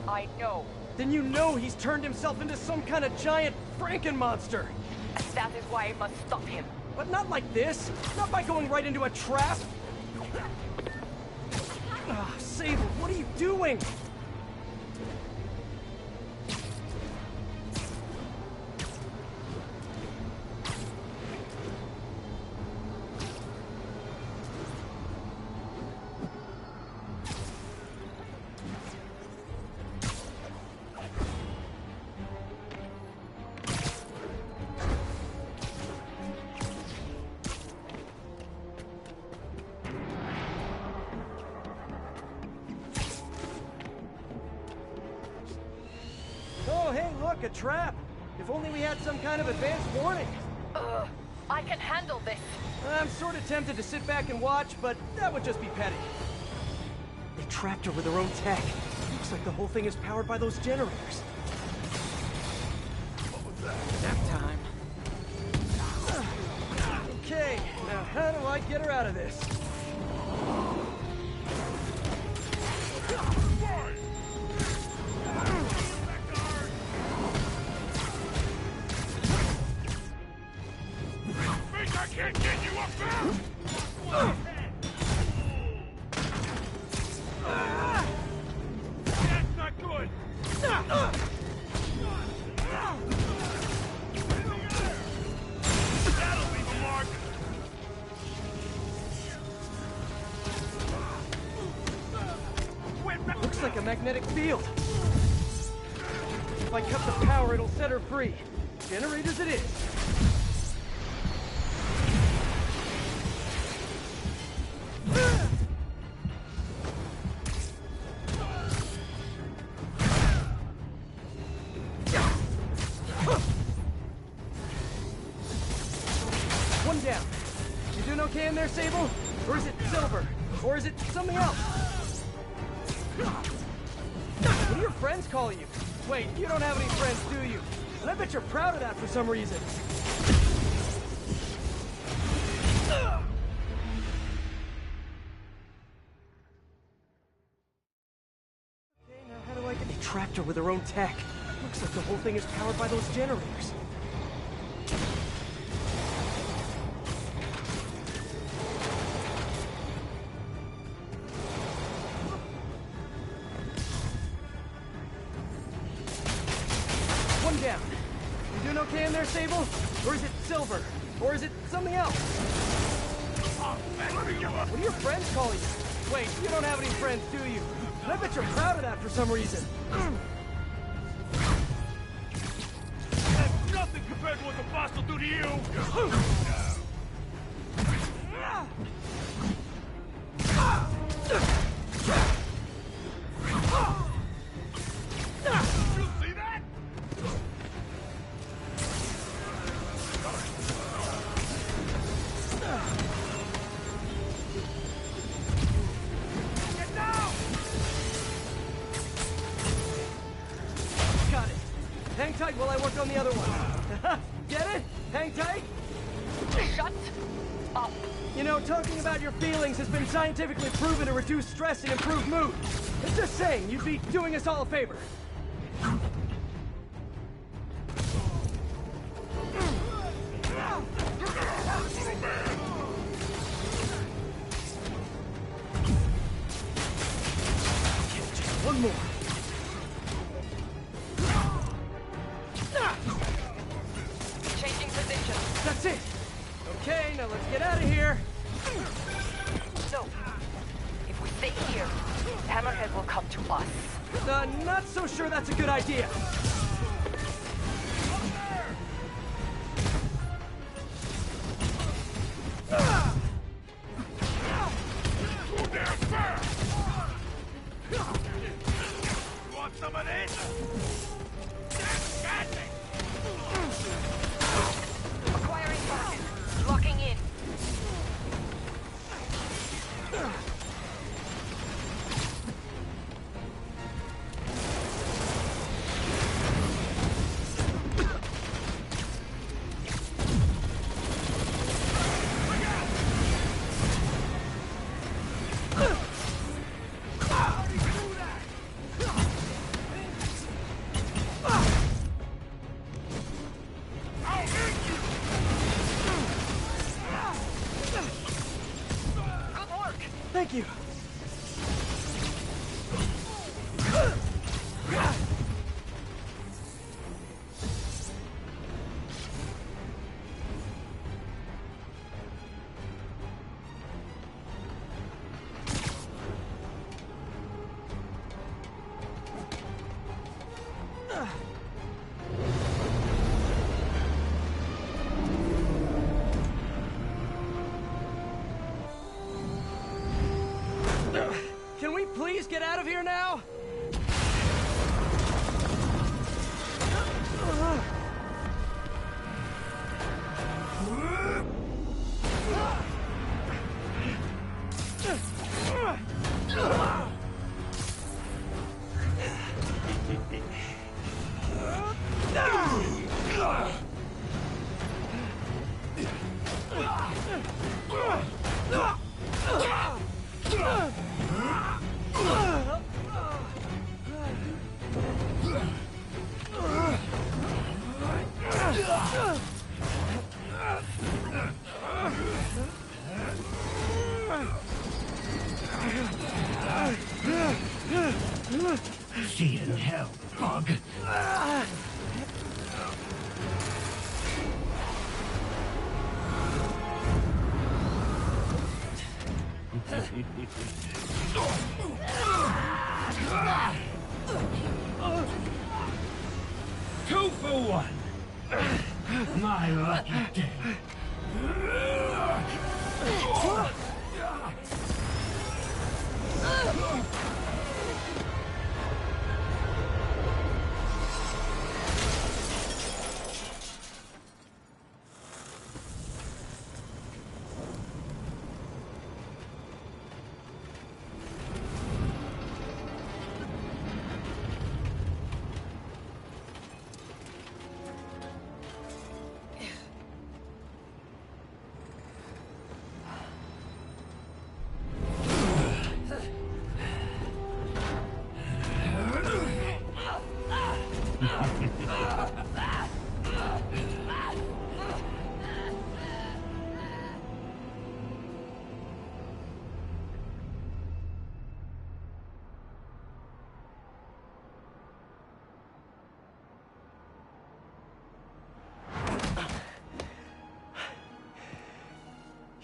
I know. Then you know he's turned himself into some kind of giant Frankenmonster. And that is why I must stop him. But not like this! Not by going right into a trap! Sable, what are you doing? Oh, hey, look, a trap! If only we had some kind of advanced warning! I can handle this. I'm sort of tempted to sit back and watch, but that would just be petty. They trapped her with their own tech. Looks like the whole thing is powered by those generators. Nap time. Okay, now how do I get her out of this? I can't get you up there! That's not good! That'll leave a mark! Looks like a magnetic field. If I cut the power, it'll set her free. Generators it is. One down. You doing okay in there, Sable? Or is it Silver? Or is it something else? What do your friends call you? Wait, you don't have any friends, do you? And I bet you're proud of that for some reason. Okay, now how do I get... They trapped her with her own tech. Looks like the whole thing is powered by those generators. One down. You doing okay in there, Sable? Or is it Silver? Or is it something else? What do your friends call you? Wait, you don't have any friends, do you? And I bet you're proud of that for some reason. That's nothing compared to what the boss will do to you! You see that? Get down! Got it. Hang tight while I work on the other one. Get it? Hang tight? Shut up. You know, talking about your feelings has been scientifically proven to reduce stress and improve mood. It's just saying, you'd be doing us all a favor. One more. Changing position. That's it. Okay, now let's get out of here. So, if we stay here, Hammerhead will come to us. Not so sure that's a good idea. Want some of this? Acquiring target. Locking in. Thank you. Can we please get out of here now? See you in hell, bug. for one. My lucky day.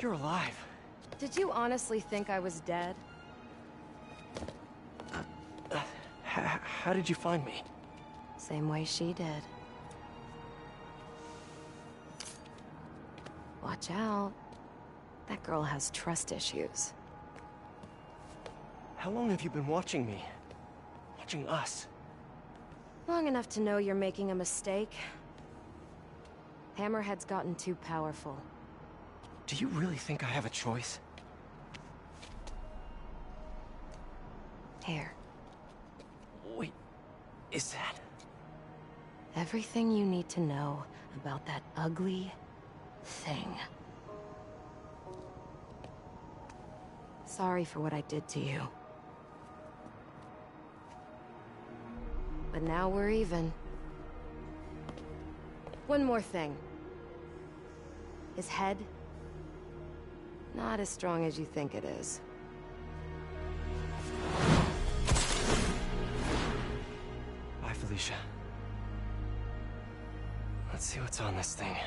You're alive. Did you honestly think I was dead? How did you find me? Same way she did. Watch out. That girl has trust issues. How long have you been watching me? Watching us? Long enough to know you're making a mistake. Hammerhead's gotten too powerful. Do you really think I have a choice? Here. Wait, is that... Everything you need to know about that ugly thing. Sorry for what I did to you. But now we're even. One more thing. His head? Not as strong as you think it is. Bye, Felicia. Let's see what's on this thing.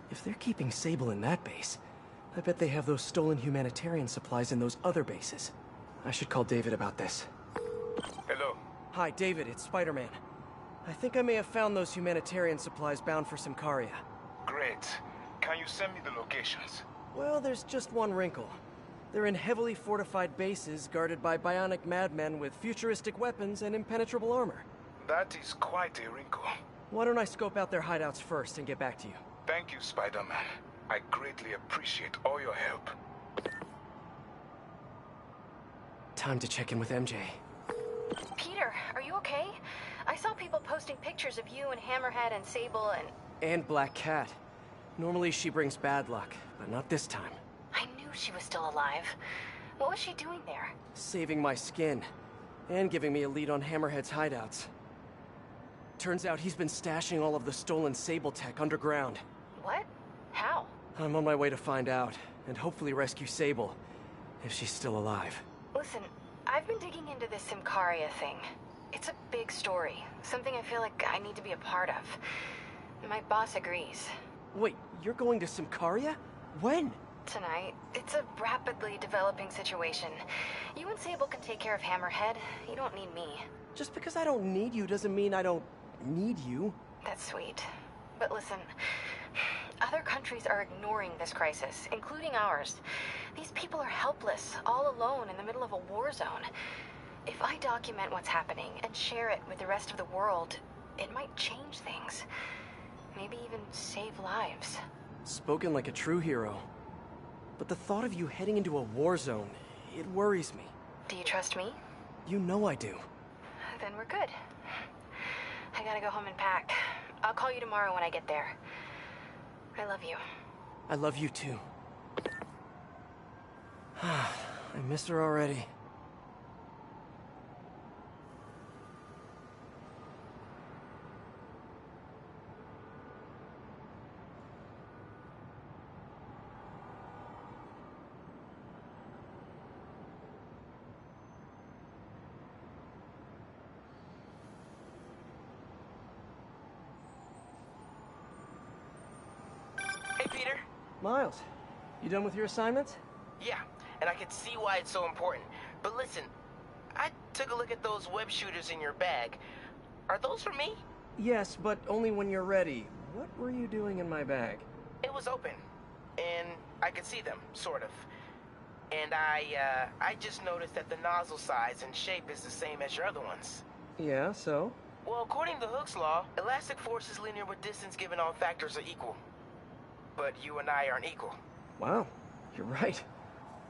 If they're keeping Sable in that base, I bet they have those stolen humanitarian supplies in those other bases. I should call David about this. Hello. Hi, David, it's Spider-Man. I think I may have found those humanitarian supplies bound for Symkaria. Great. Can you send me the locations? Well, there's just one wrinkle. They're in heavily fortified bases guarded by bionic madmen with futuristic weapons and impenetrable armor. That is quite a wrinkle. Why don't I scope out their hideouts first and get back to you? Thank you, Spider-Man. I greatly appreciate all your help. Time to check in with MJ. Peter, are you okay? I saw people posting pictures of you and Hammerhead and Sable and... And Black Cat. Normally she brings bad luck, but not this time. I knew she was still alive. What was she doing there? Saving my skin. And giving me a lead on Hammerhead's hideouts. Turns out he's been stashing all of the stolen Sable tech underground. What? How? I'm on my way to find out, and hopefully rescue Sable, if she's still alive. Listen, I've been digging into this Symkaria thing. It's a big story, something I feel like I need to be a part of. My boss agrees. Wait, you're going to Symkaria? When? Tonight. It's a rapidly developing situation. You and Sable can take care of Hammerhead. You don't need me. Just because I don't need you doesn't mean I don't need you. That's sweet. But listen, other countries are ignoring this crisis, including ours. These people are helpless, all alone in the middle of a war zone. If I document what's happening and share it with the rest of the world, it might change things. Maybe even save lives. Spoken like a true hero. But the thought of you heading into a war zone, it worries me. Do you trust me? You know I do. Then we're good. I gotta go home and pack. I'll call you tomorrow when I get there. I love you. I love you too. I miss her already. Hey, Peter. Miles, you done with your assignments? Yeah, and I can see why it's so important. But listen, I took a look at those web shooters in your bag. Are those for me? Yes, but only when you're ready. What were you doing in my bag? It was open, and I could see them, sort of. And I just noticed that the nozzle size and shape is the same as your other ones. Yeah, so? Well, according to Hooke's law, elastic force is linear with distance given all factors are equal. But you and I aren't equal. Wow, you're right.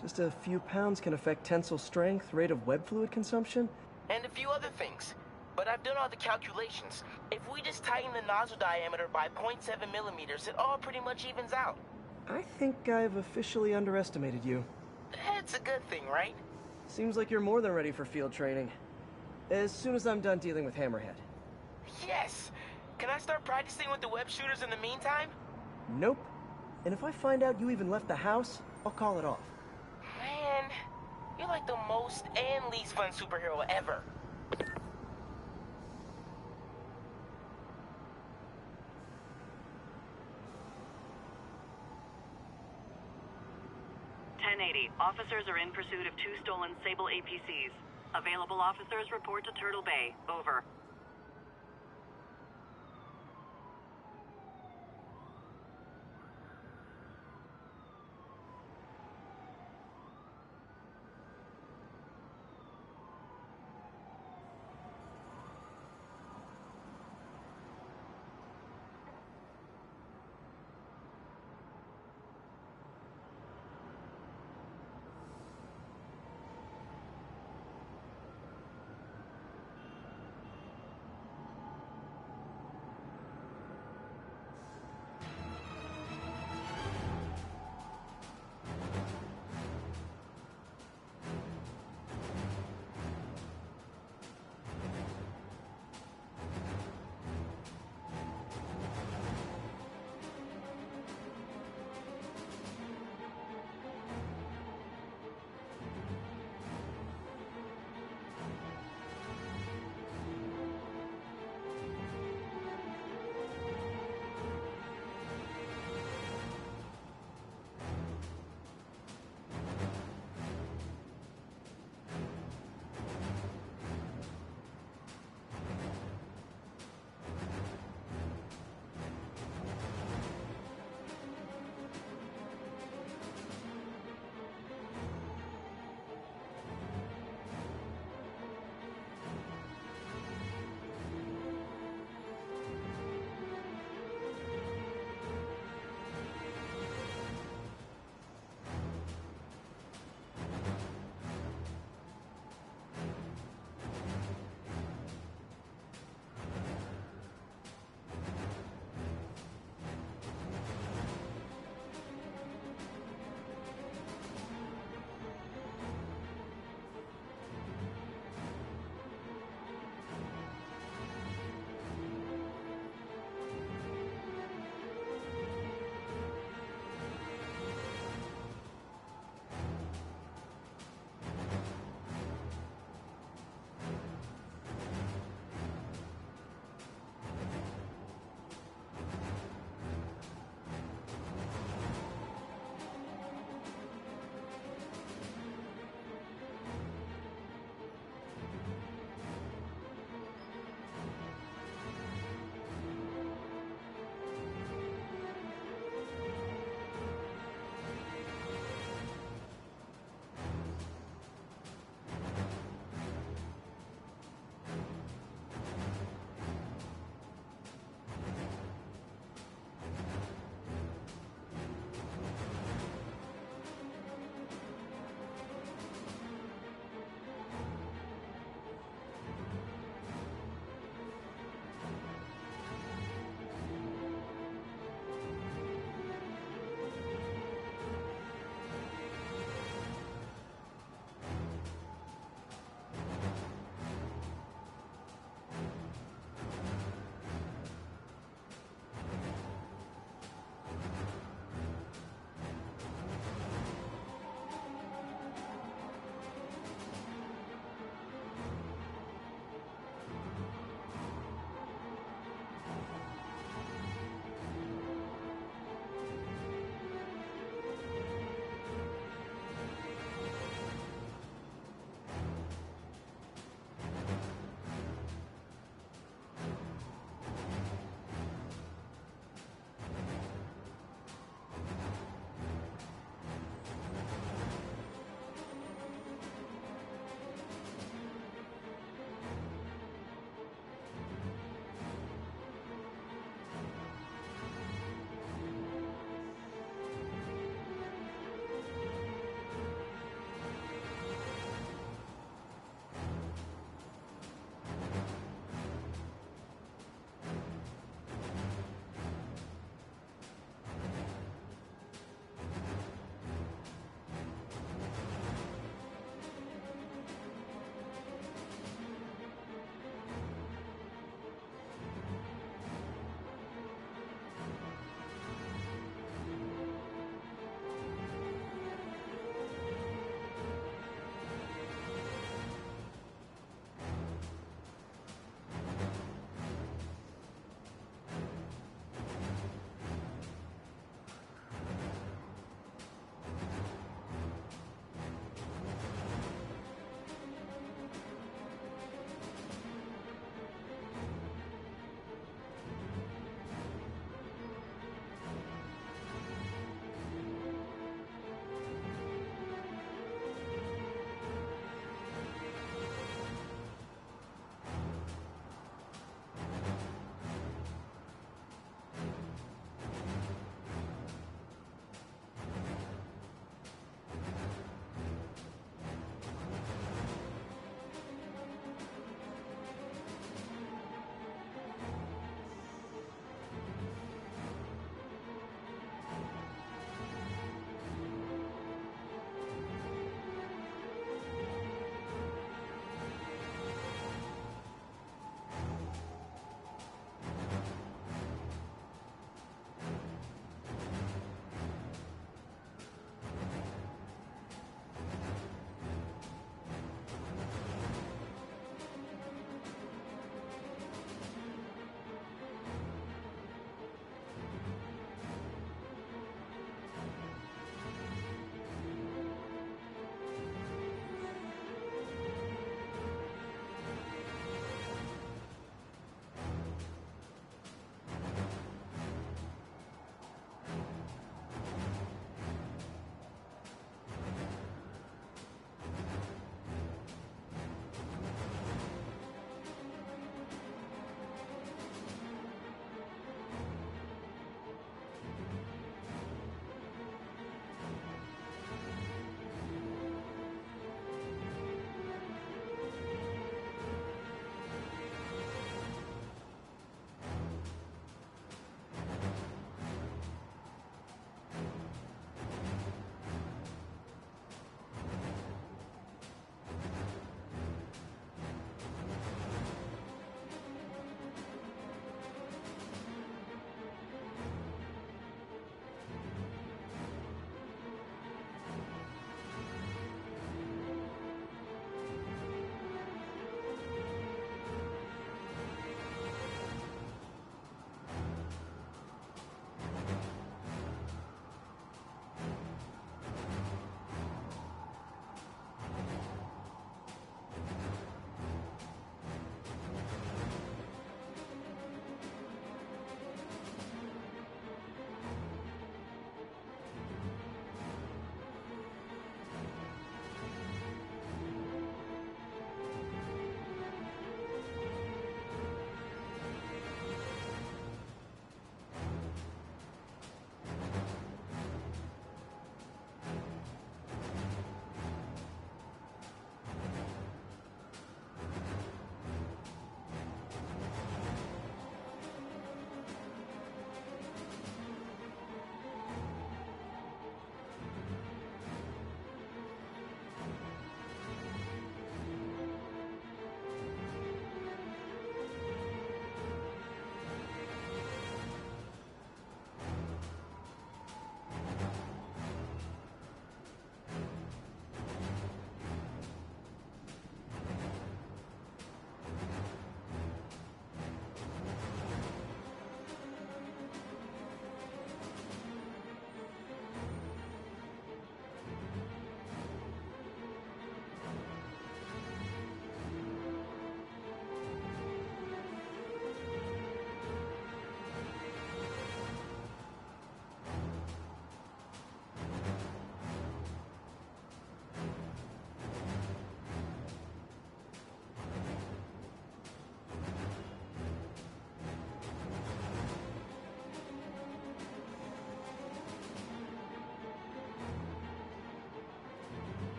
Just a few pounds can affect tensile strength, rate of web fluid consumption. And a few other things. But I've done all the calculations. If we just tighten the nozzle diameter by 0.7 millimeters, it all pretty much evens out. I think I've officially underestimated you. That's a good thing, right? Seems like you're more than ready for field training. As soon as I'm done dealing with Hammerhead. Yes! Can I start practicing with the web shooters in the meantime? Nope. And if I find out you even left the house, I'll call it off. Man, you're like the most and least fun superhero ever. Officers are in pursuit of 2 stolen Sable APCs. Available officers report to Turtle Bay. Over.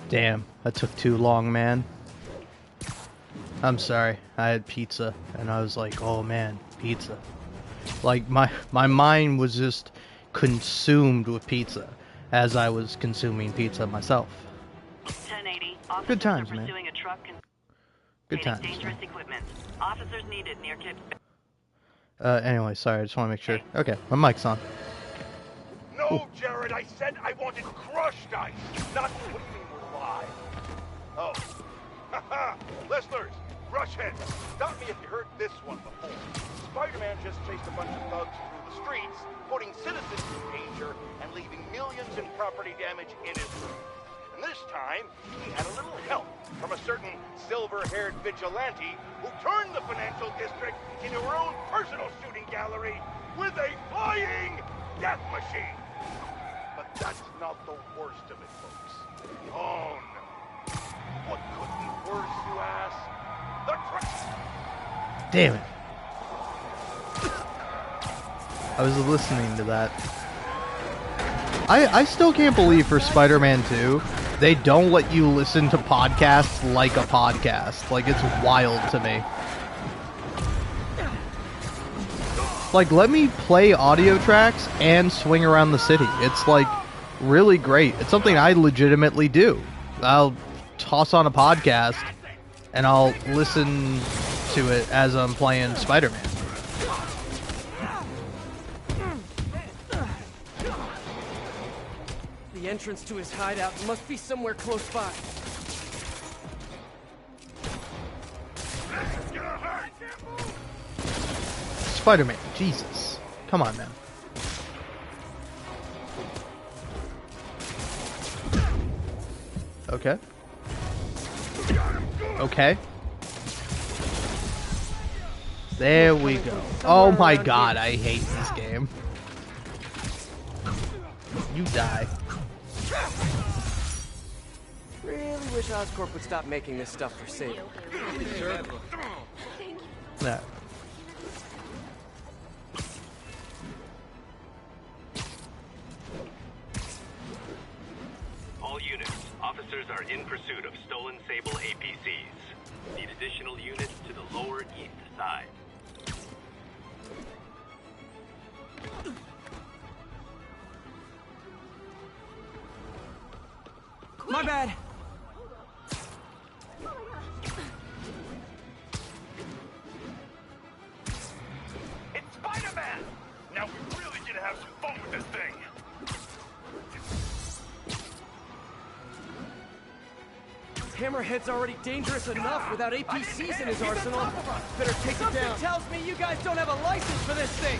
Damn, that took too long, man. I'm sorry. I had pizza, and I was like, oh man, pizza. Like, my mind was just consumed with pizza as I was consuming pizza myself. 1080. Good times, are man. pursuing a truck Good times, dangerous man. equipment. Officers needed near Kip's. Anyway, sorry, I just want to make sure. Okay, my mic's on. No, Jared, I said I wanted crushed ice, not what do you mean we're live? Oh. Haha! Listeners, rushheads, stop me if you heard this one before. Spider-Man just chased a bunch of thugs through the streets, putting citizens in danger and leaving millions in property damage in his wake. And this time, he had a little help from a certain silver-haired vigilante who turned the financial district into her own personal shooting gallery with a flying death machine. But that's not the worst of it, folks. Oh no. What could be worse, you ask? The truck. Damn it. I was listening to that. I still can't believe for Spider-Man 2, they don't let you listen to podcasts like a podcast. Like, it's wild to me. Like, let me play audio tracks and swing around the city. It's, like, really great. It's something I legitimately do. I'll toss on a podcast, and I'll listen to it as I'm playing Spider-Man. The entrance to his hideout must be somewhere close by. Spider-Man, Jesus. Come on, man. Okay. Okay. There we go. Oh my god, I hate this game. You die. Really wish Oscorp would stop making this stuff for Sable. Yeah. All units, officers are in pursuit of stolen Sable APCs. Need additional units to the lower east side. My bad. It's Spider-Man! Now we really get to have some fun with this thing. Hammerhead's already dangerous enough without APCs in his arsenal. Better take it down. Something tells me you guys don't have a license for this thing.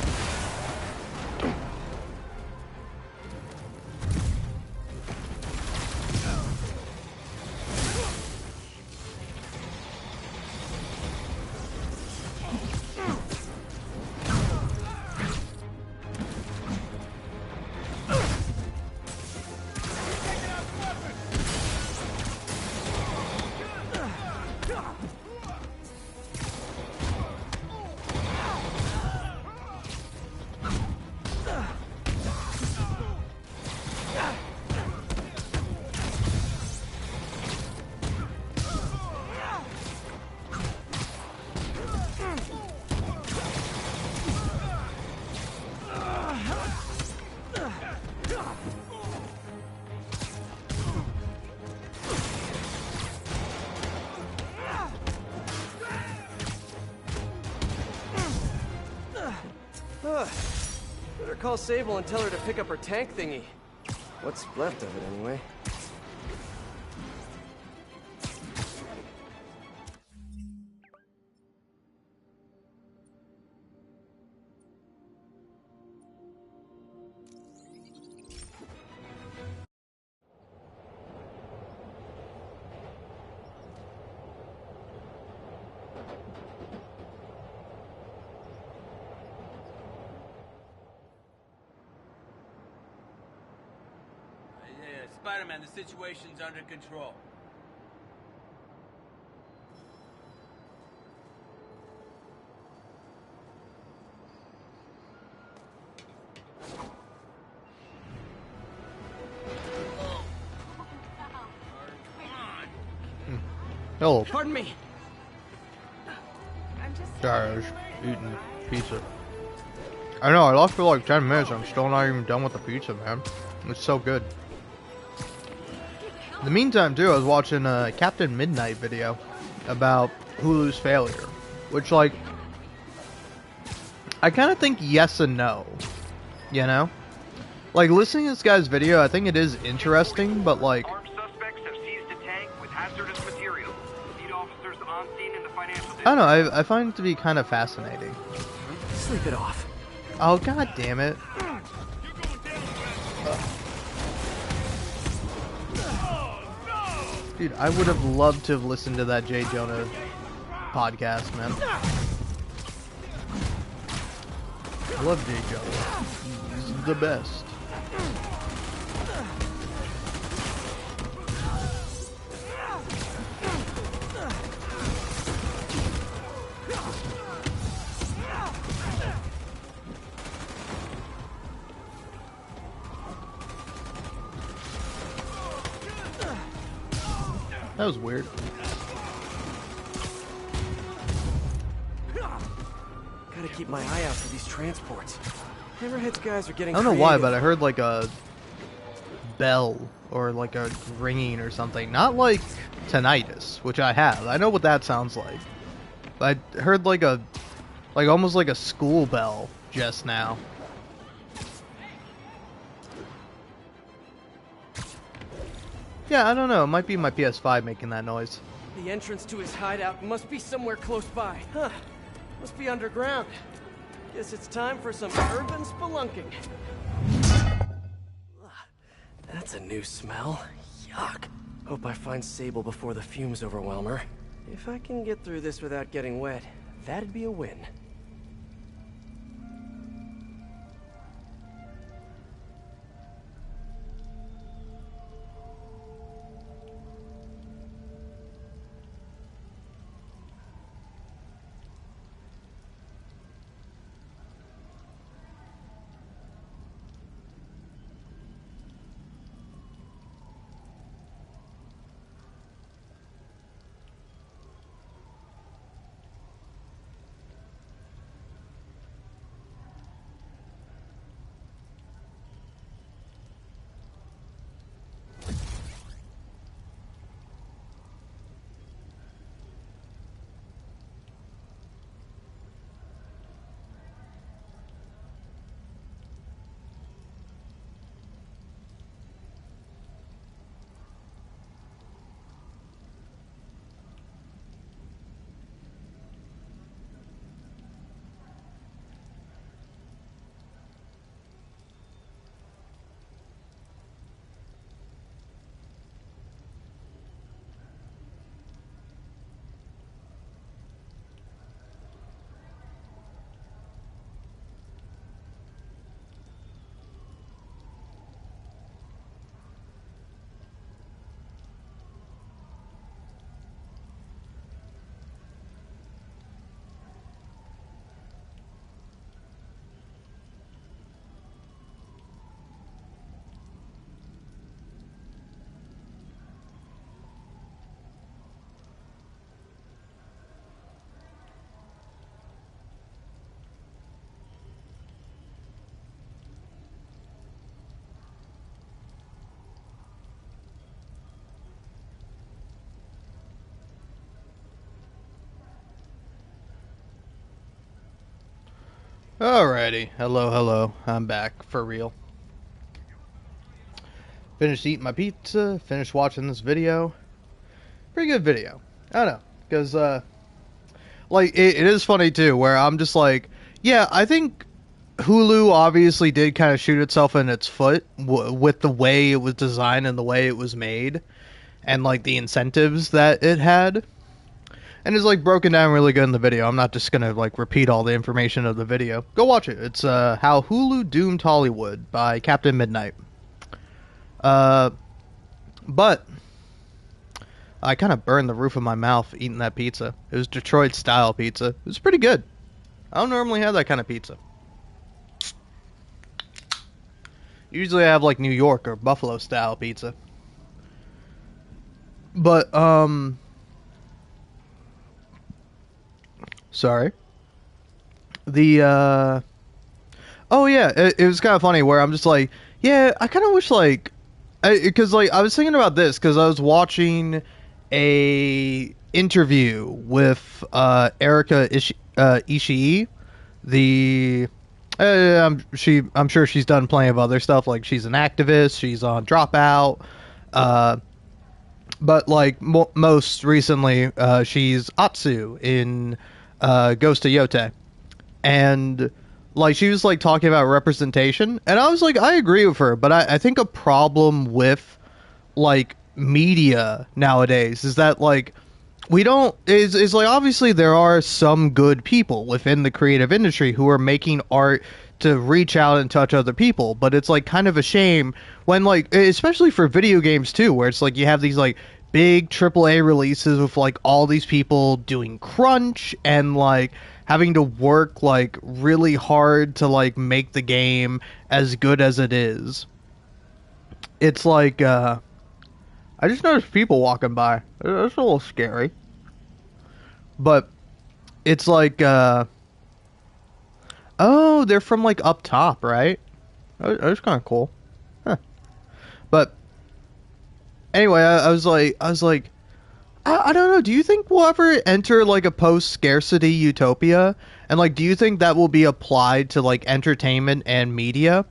Better call Sable and tell her to pick up her tank thingy. What's left of it, anyway. Spider-Man, the situation's under control. Hello. Pardon me. Sorry, I was eating pizza. I know, I lost for like 10 minutes. I'm still not even done with the pizza, man. It's so good. In the meantime, too, I was watching a Captain Midnight video about Hulu's failure. Which, like, I kind of think yes and no. You know? Like, listening to this guy's video, I think it is interesting, but, like... I don't know, I find it to be kind of fascinating. Sleep it off. Oh, god damn it. Dude, I would have loved to have listened to that J. Jonah podcast, man. I love J. Jonah. He's the best. That was weird. Gotta keep my eye out for these transports. Hammerhead's guys are getting I don't know why, but I heard like a bell or like a ringing or something. Not like tinnitus, which I have. I know what that sounds like. But I heard like almost like a school bell just now. Yeah, I don't know. It might be my PS5 making that noise. The entrance to his hideout must be somewhere close by. Huh. Must be underground. Guess it's time for some urban spelunking. That's a new smell. Yuck. Hope I find Sable before the fumes overwhelm her. If I can get through this without getting wet, that'd be a win. Alrighty, hello, I'm back, for real. Finished eating my pizza, finished watching this video. Pretty good video. I don't know, because, like, it is funny, too, where I'm just like, yeah, I think Hulu obviously did kind of shoot itself in its foot with the way it was designed and the way it was made, and, like, the incentives that it had. And it's, like, broken down really good in the video. I'm not just gonna, like, repeat all the information of the video. Go watch it. It's, How Hulu Doomed Hollywood by Captain Midnight. But I kind of burned the roof of my mouth eating that pizza. It was Detroit-style pizza. It was pretty good. I don't normally have that kind of pizza. Usually I have, like, New York or Buffalo-style pizza. But sorry. The oh yeah, it was kind of funny where I'm just like, yeah, I kind of wish like, because like I was thinking about this because I was watching a interview with Erika Ishii, the I'm sure she's done plenty of other stuff, like she's an activist, she's on Dropout, but like most recently she's Atsu in Ghost of Yote. And like she was like talking about representation, and I was like, I agree with her, but I think a problem with like media nowadays is that like we don't is like obviously there are some good people within the creative industry who are making art to reach out and touch other people, but it's like kind of a shame when like, especially for video games too, where it's like you have these like big AAA releases with like all these people doing crunch and like having to work like really hard to like make the game as good as it is. It's like I just noticed people walking by. It's a little scary. But it's like oh, they're from like up top, right? That's kind of cool. Huh. But anyway, I was like I don't know. Do you think we'll ever enter like a post-scarcity utopia? And like, do you think that will be applied to like entertainment and media?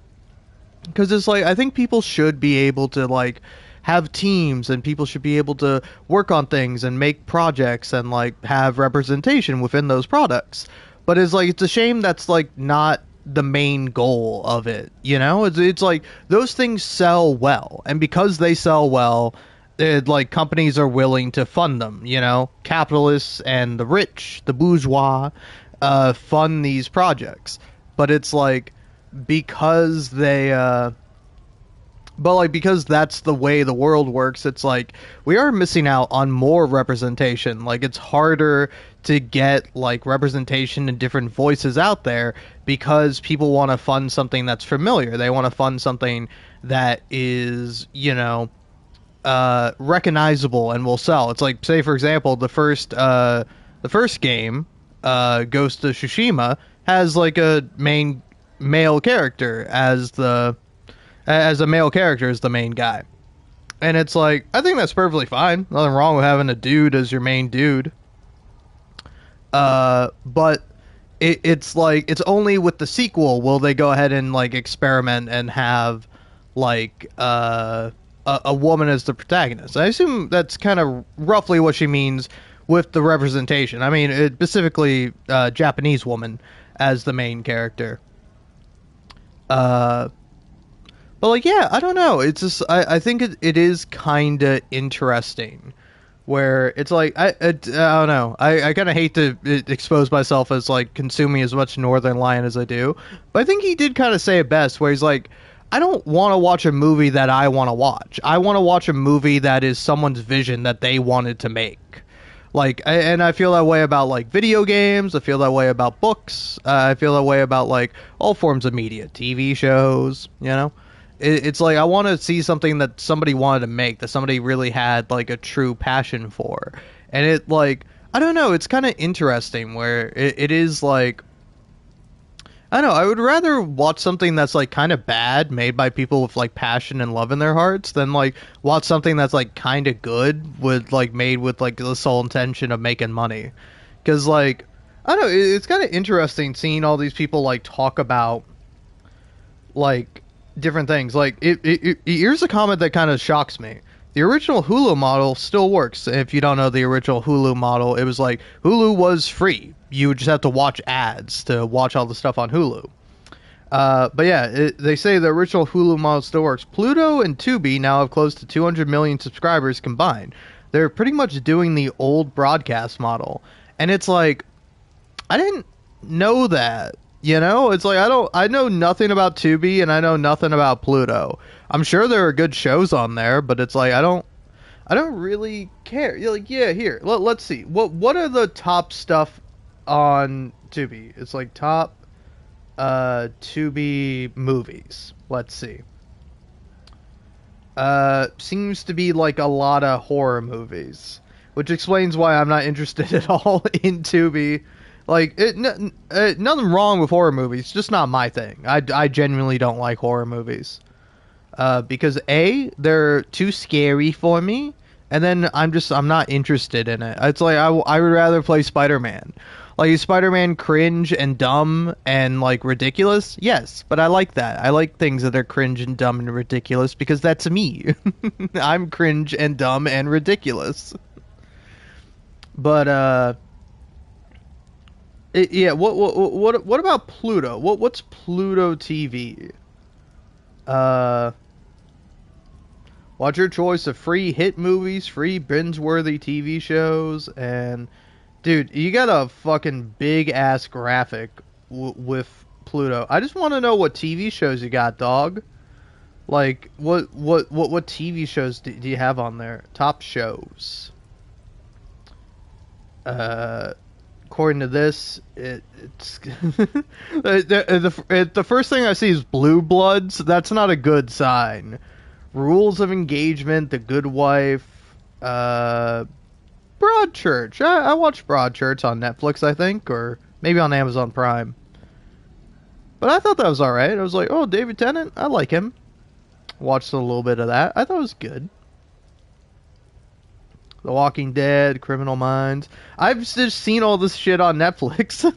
Because it's like, I think people should be able to like have teams, and people should be able to work on things and make projects and like have representation within those products. But it's like, it's a shame that's like not the main goal of it. You know, it's like those things sell well, and because they sell well, like companies are willing to fund them. You know, capitalists and the rich, the bourgeois, fund these projects. But it's like because they but like because that's the way the world works, it's like we are missing out on more representation. Like it's harder to get like representation and different voices out there because people want to fund something that's familiar. They want to fund something that is, you know, recognizable and will sell. It's like, say for example, the first game, Ghost of Tsushima, has like a main male character as a male character as the main guy. And it's like, I think that's perfectly fine. Nothing wrong with having a dude as your main dude. But it's like, it's only with the sequel will they go ahead and like experiment and have like a woman as the protagonist. I assume that's kind of roughly what she means with the representation. I mean, specifically Japanese woman as the main character. But like, yeah, I don't know. It's just I think it is kind of interesting, where it's like I don't know. I kind of hate to expose myself as like consuming as much Northern Lion as I do, but I think he did kind of say it best, where he's like, I don't want to watch a movie that I want to watch. I want to watch a movie that is someone's vision that they wanted to make. Like, and I feel that way about like video games. I feel that way about books. I feel that way about like all forms of media, TV shows. You know, it's like I want to see something that somebody wanted to make, that somebody really had like a true passion for. And it like, I don't know. It's kind of interesting where it is like, I don't know, I would rather watch something that's like kind of bad, made by people with like passion and love in their hearts, than like watch something that's like kind of good, with like made with like the sole intention of making money. Because like, I don't know, it's kind of interesting seeing all these people like talk about like different things. Like here's a comment that kind of shocks me. The original Hulu model still works. If you don't know the original Hulu model, it was like Hulu was free. You would just have to watch ads to watch all the stuff on Hulu. But yeah, they say the original Hulu model still works. Pluto and Tubi now have close to 200 million subscribers combined. They're pretty much doing the old broadcast model. And it's like, I didn't know that. You know, it's like I know nothing about Tubi and I know nothing about Pluto. I'm sure there are good shows on there, but it's like I don't really care. You're like, yeah, here. Let's see. What are the top stuff on Tubi? It's like top Tubi movies. Let's see. seems to be like a lot of horror movies, which explains why I'm not interested at all in Tubi. Like, nothing wrong with horror movies, just not my thing. I genuinely don't like horror movies. Because A, they're too scary for me, and then I'm not interested in it. It's like, I would rather play Spider-Man. Like, is Spider-Man cringe and dumb and, like, ridiculous? Yes, but I like that. I like things that are cringe and dumb and ridiculous because that's me. I'm cringe and dumb and ridiculous. But, yeah, what about Pluto? What's Pluto TV? Watch your choice of free hit movies, free binge-worthy TV shows, and... Dude, you got a fucking big-ass graphic with Pluto. I just want to know what TV shows you got, dog. Like, what TV shows do you have on there? Top shows. According to this, it's... the first thing I see is Blue Bloods. That's not a good sign. Rules of Engagement, The Good Wife, Broadchurch. I watched Broadchurch on Netflix, I think, or maybe on Amazon Prime. But I thought that was alright. I was like, oh, David Tennant, I like him. Watched a little bit of that. I thought it was good. The Walking Dead, Criminal Minds. I've just seen all this shit on Netflix.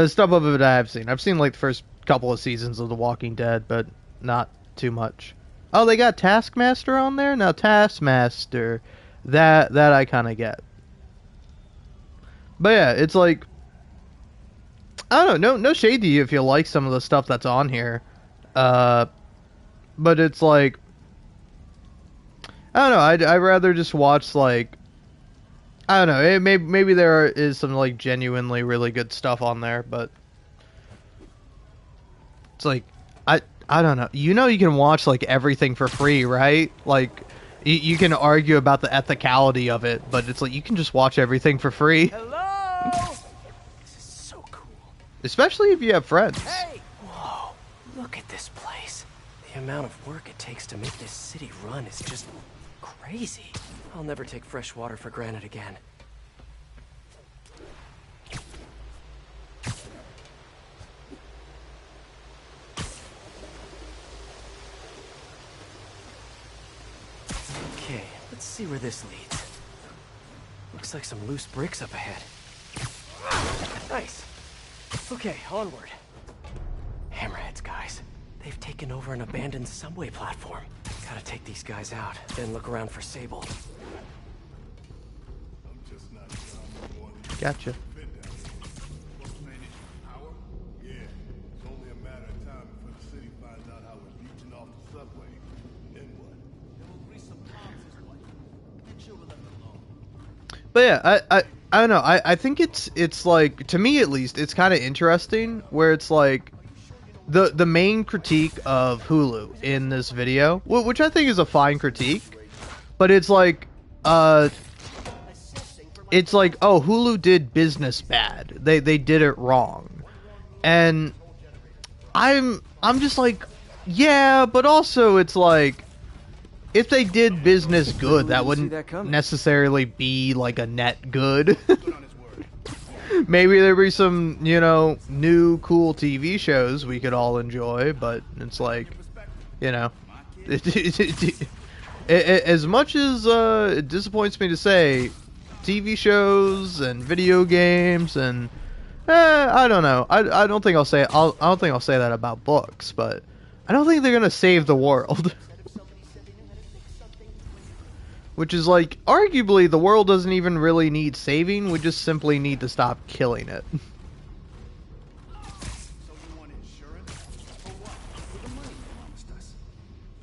Stuff of it I have seen. I've seen like the first couple of seasons of The Walking Dead, but not too much. Oh, they got Taskmaster on there? Now Taskmaster... That I kind of get. But yeah, it's like... I don't know, no shade to you if you like some of the stuff that's on here. But it's like... I don't know, I'd rather just watch, like... I don't know, maybe there is some, like, genuinely really good stuff on there, but... It's like... I don't know. You know you can watch, like, everything for free, right? Like... You can argue about the ethicality of it, but it's like you can just watch everything for free. Hello? This is so cool. Especially if you have friends. Hey! Whoa, look at this place. The amount of work it takes to make this city run is just crazy. I'll never take fresh water for granted again. Okay, let's see where this leads. Looks like some loose bricks up ahead. Nice. Okay, onward. Hammerheads, guys. They've taken over an abandoned subway platform. Gotta take these guys out, then look around for Sable. Gotcha. But yeah, I don't know. I think it's like, to me at least, it's kind of interesting where it's like the main critique of Hulu in this video, which I think is a fine critique, but it's like oh, Hulu did business bad. They did it wrong. And I'm just like, yeah, but also it's like, if they did business good, that wouldn't necessarily be like a net good. Maybe there'd be some, new cool TV shows we could all enjoy, but it's like, as much as it disappoints me to say, TV shows and video games and I don't know. I don't think I'll say I don't think I'll say that about books, but I don't think they're gonna save the world. Which is like, arguably, the world doesn't even really need saving. We just simply need to stop killing it.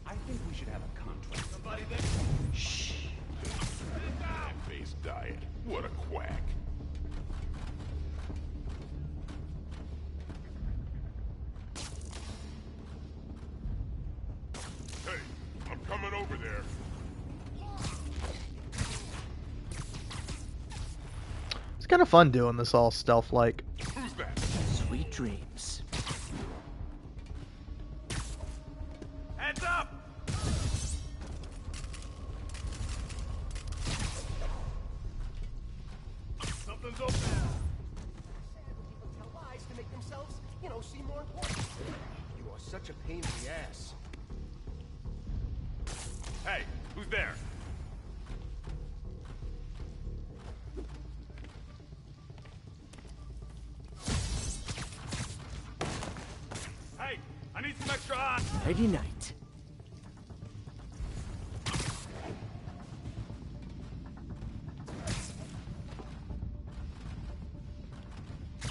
I think we should have a contract. Somebody there. Shh. Plant-based diet. What a quack. Hey, I'm coming over there. It's kind of fun doing this all stealth-like. Sweet dreams. Heads up! pain in the ass. Hey, who's there? Hey, I need some extra eyes. Nighty night.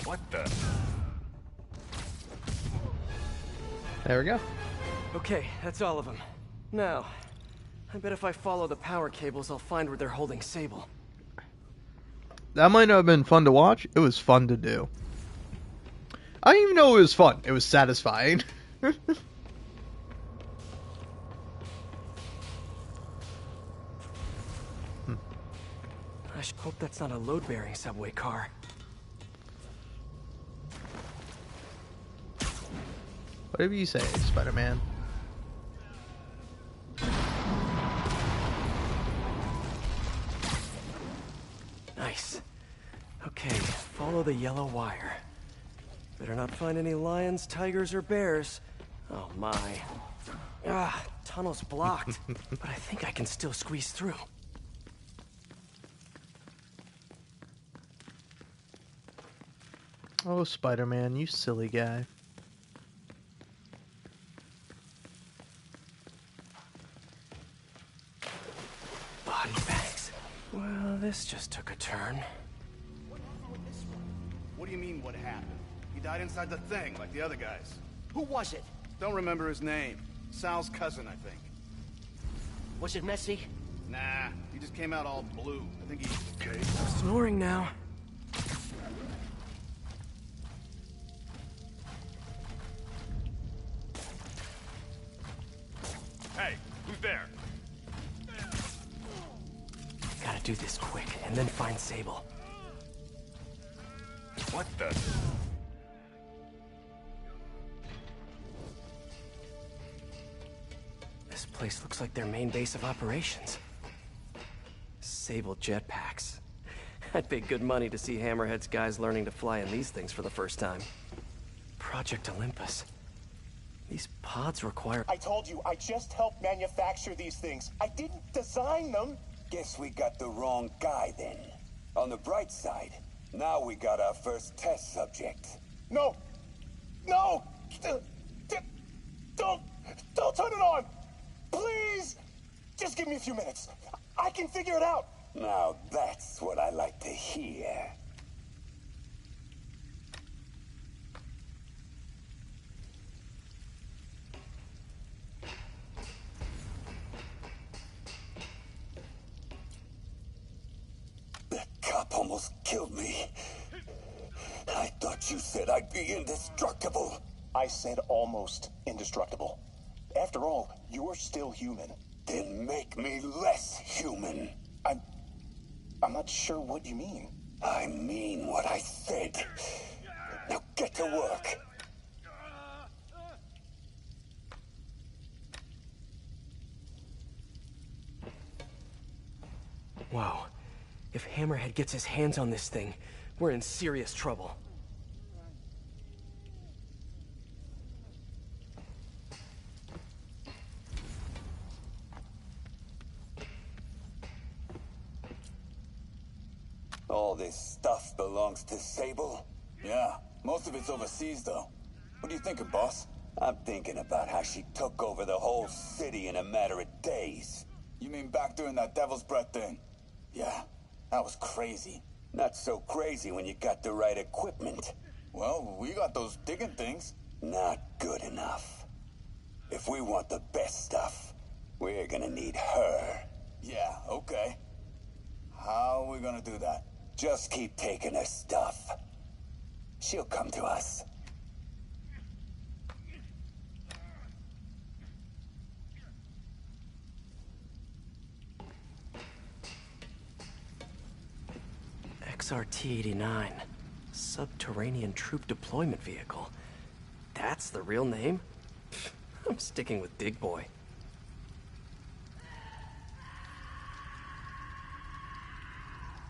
What the? There we go. Okay, that's all of them. Now, I bet if I follow the power cables, I'll find where they're holding Sable. That might not have been fun to watch. It was fun to do. I didn't even know it was fun. It was satisfying. I hope that's not a load-bearing subway car. Whatever you say, Spider-Man. Nice. Okay, follow the yellow wire. Better not find any lions, tigers, or bears. Oh my. Ah, tunnel's blocked. But I think I can still squeeze through. Oh, Spider-Man, you silly guy. Body bags. Well, this just took a turn. What do you mean, what happened? He died inside the thing, like the other guys. Who was it? Don't remember his name. Sal's cousin, I think. Was it messy? Nah, he just came out all blue. I think he's okay. Snoring now. Hey, who's there? Gotta do this quick, and then find Sable. What the? This place looks like their main base of operations. Sable jetpacks. I'd pay good money to see Hammerhead's guys learning to fly in these things for the first time. Project Olympus. These pods require... I told you, I just helped manufacture these things. I didn't design them. Guess we got the wrong guy then. On the bright side, now we got our first test subject. No! No! Don't turn it on! Please! Just give me a few minutes. I can figure it out. Now that's what I like to hear. That cop almost killed me. I thought you said I'd be indestructible. I said almost indestructible. After all, you're still human. Then make me less human. I'm not sure what you mean. I mean what I said. Now get to work. Wow. If Hammerhead gets his hands on this thing, we're in serious trouble. All this stuff belongs to Sable? Yeah, most of it's overseas, though. What are you thinking, boss? I'm thinking about how she took over the whole city in a matter of days. You mean back during that Devil's Breath thing? Yeah, that was crazy. Not so crazy when you got the right equipment. Well, we got those digging things. Not good enough. If we want the best stuff, we're gonna need her. Yeah, okay. How are we gonna do that? Just keep taking her stuff. She'll come to us. XRT-89. Subterranean Troop Deployment Vehicle. That's the real name? I'm sticking with Dig Boy.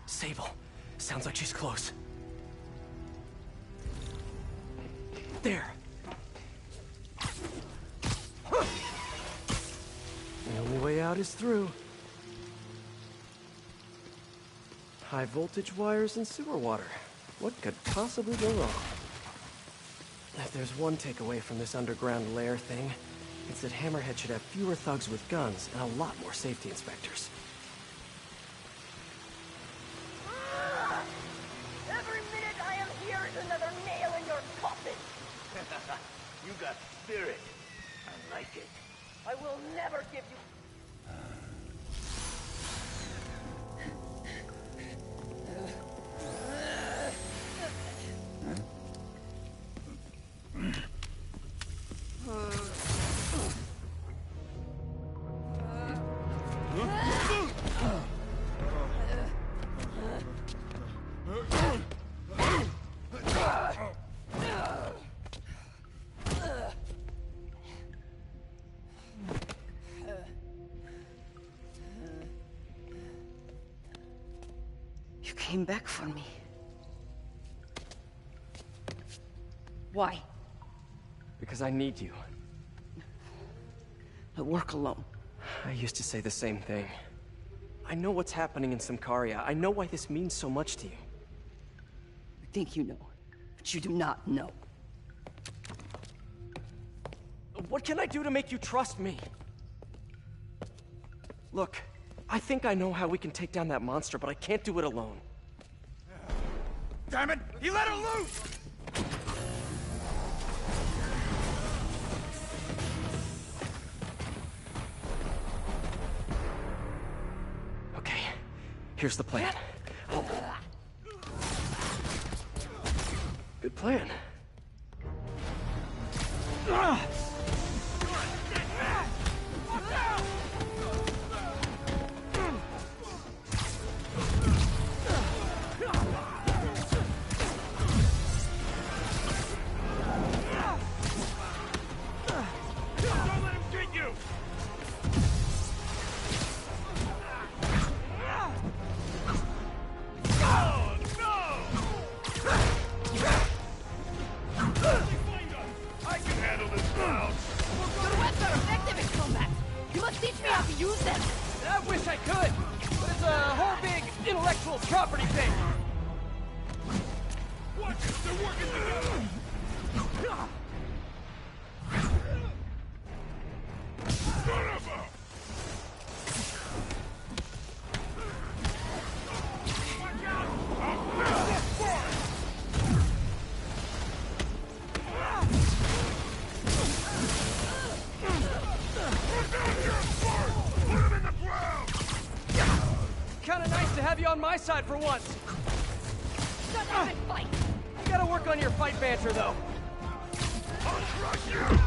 Sable. Sounds like she's close. There. is through. High voltage wires and sewer water. What could possibly go wrong? If there's one takeaway from this underground lair thing, it's that Hammerhead should have fewer thugs with guns and a lot more safety inspectors. Every minute I am here is another nail in your coffin. You got spirit. I like it. I will never give you... You came back for me. Why? Because I need you. I work alone. I used to say the same thing. I know what's happening in Symkaria. I know why this means so much to you. You think you know, but you do not know. What can I do to make you trust me? Look, I think I know how we can take down that monster, but I can't do it alone. Damn it! He let her loose! Okay, here's the plan. Good plan. On my side for once. Shut up and fight. You gotta work on your fight banter, though. I'll crush you!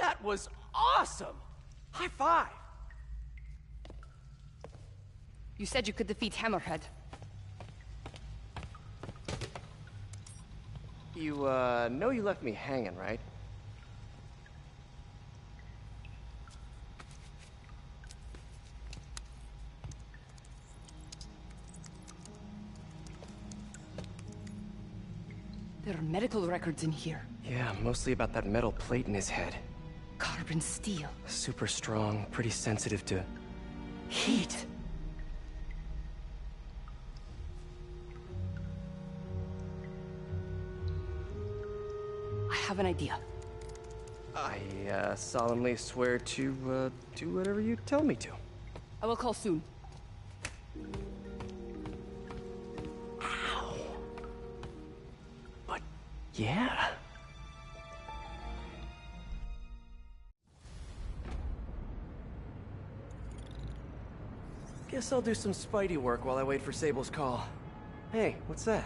That was awesome! High five! You said you could defeat Hammerhead. You, know you left me hanging, right? There are medical records in here. Yeah, mostly about that metal plate in his head. Carbon steel. Super strong, pretty sensitive to... heat. I have an idea. I, solemnly swear to, do whatever you tell me to. I will call soon. Ow. But, yeah. Guess I'll do some Spidey work while I wait for Sable's call. Hey, what's that?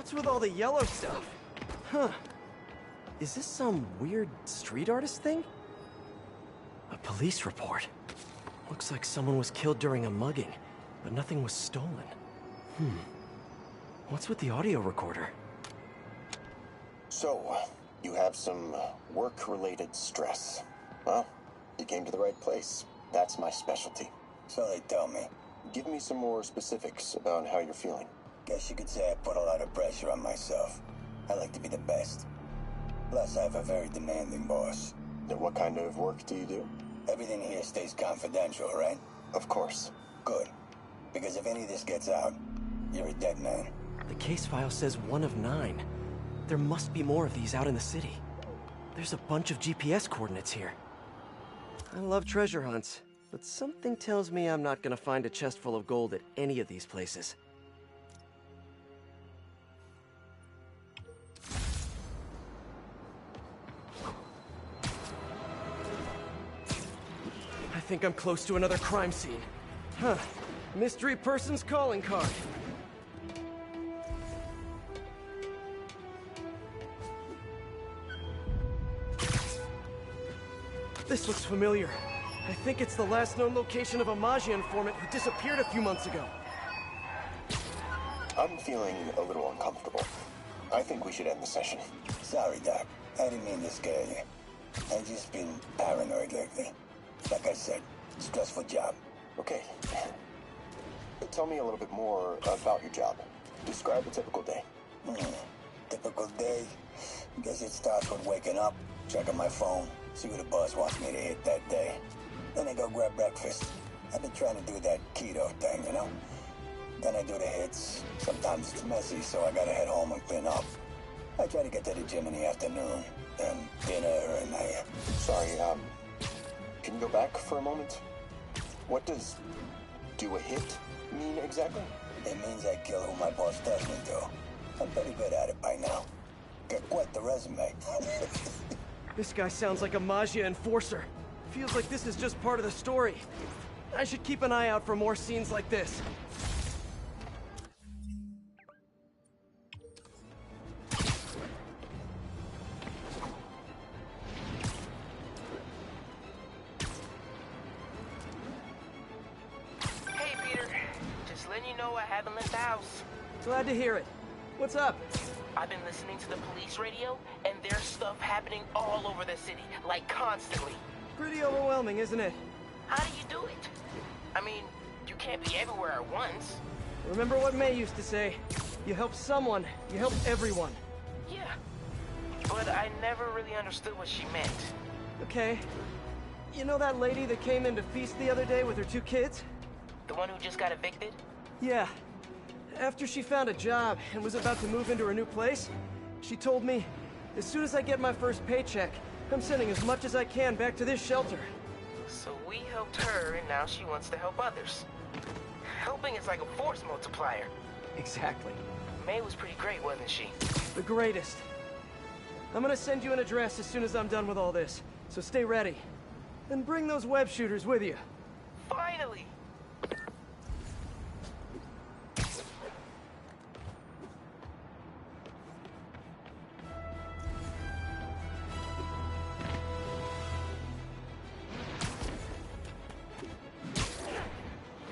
What's with all the yellow stuff? Huh. Is this some weird street artist thing? A police report. Looks like someone was killed during a mugging, but nothing was stolen. What's with the audio recorder? So, you have some work-related stress. Well, you came to the right place. That's my specialty. So they tell me. Give me some more specifics about how you're feeling. Guess you could say I put a lot of pressure on myself. I like to be the best. Plus, I have a very demanding boss. And what kind of work do you do? Everything here stays confidential, right? Of course. Good. Because if any of this gets out, you're a dead man. The case file says 1 of 9. There must be more of these out in the city. There's a bunch of GPS coordinates here. I love treasure hunts, but something tells me I'm not gonna find a chest full of gold at any of these places. I think I'm close to another crime scene. Huh. Mystery person's calling card. This looks familiar. I think it's the last known location of a Maggia informant who disappeared a few months ago. I'm feeling a little uncomfortable. I think we should end the session. Sorry, Doc. I didn't mean to scare you. I've just been paranoid lately. Like I said, stressful job. Okay. Tell me a little bit more about your job. Describe a typical day. Typical day? Guess it starts with waking up, checking my phone, see what the boss wants me to hit that day. Then I go grab breakfast. I've been trying to do that keto thing, you know? Then I do the hits. Sometimes it's messy, so I gotta head home and clean up. I try to get to the gym in the afternoon, then dinner, and I... Sorry, can you go back for a moment? What does do a hit mean exactly? It means I kill who my boss tells me to. I'm pretty good at it by now. Got quite the resume. This guy sounds like a Maggia enforcer. Feels like this is just part of the story. I should keep an eye out for more scenes like this. Hey, Peter. Just letting you know I haven't left the house. Glad to hear it. What's up? I've been listening to the police radio, and there's stuff happening all over the city, like constantly. Pretty overwhelming, isn't it? How do you do it? I mean, you can't be everywhere at once. Remember what May used to say? You help someone, you help everyone. Yeah, but I never really understood what she meant. Okay. You know that lady that came in to feast the other day with her 2 kids? The one who just got evicted? Yeah. After she found a job and was about to move into her new place, she told me, as soon as I get my first paycheck, I'm sending as much as I can back to this shelter. So we helped her, and now she wants to help others. Helping is like a force multiplier. Exactly. May was pretty great, wasn't she? The greatest. I'm gonna send you an address as soon as I'm done with all this, so stay ready. And bring those web shooters with you. Finally!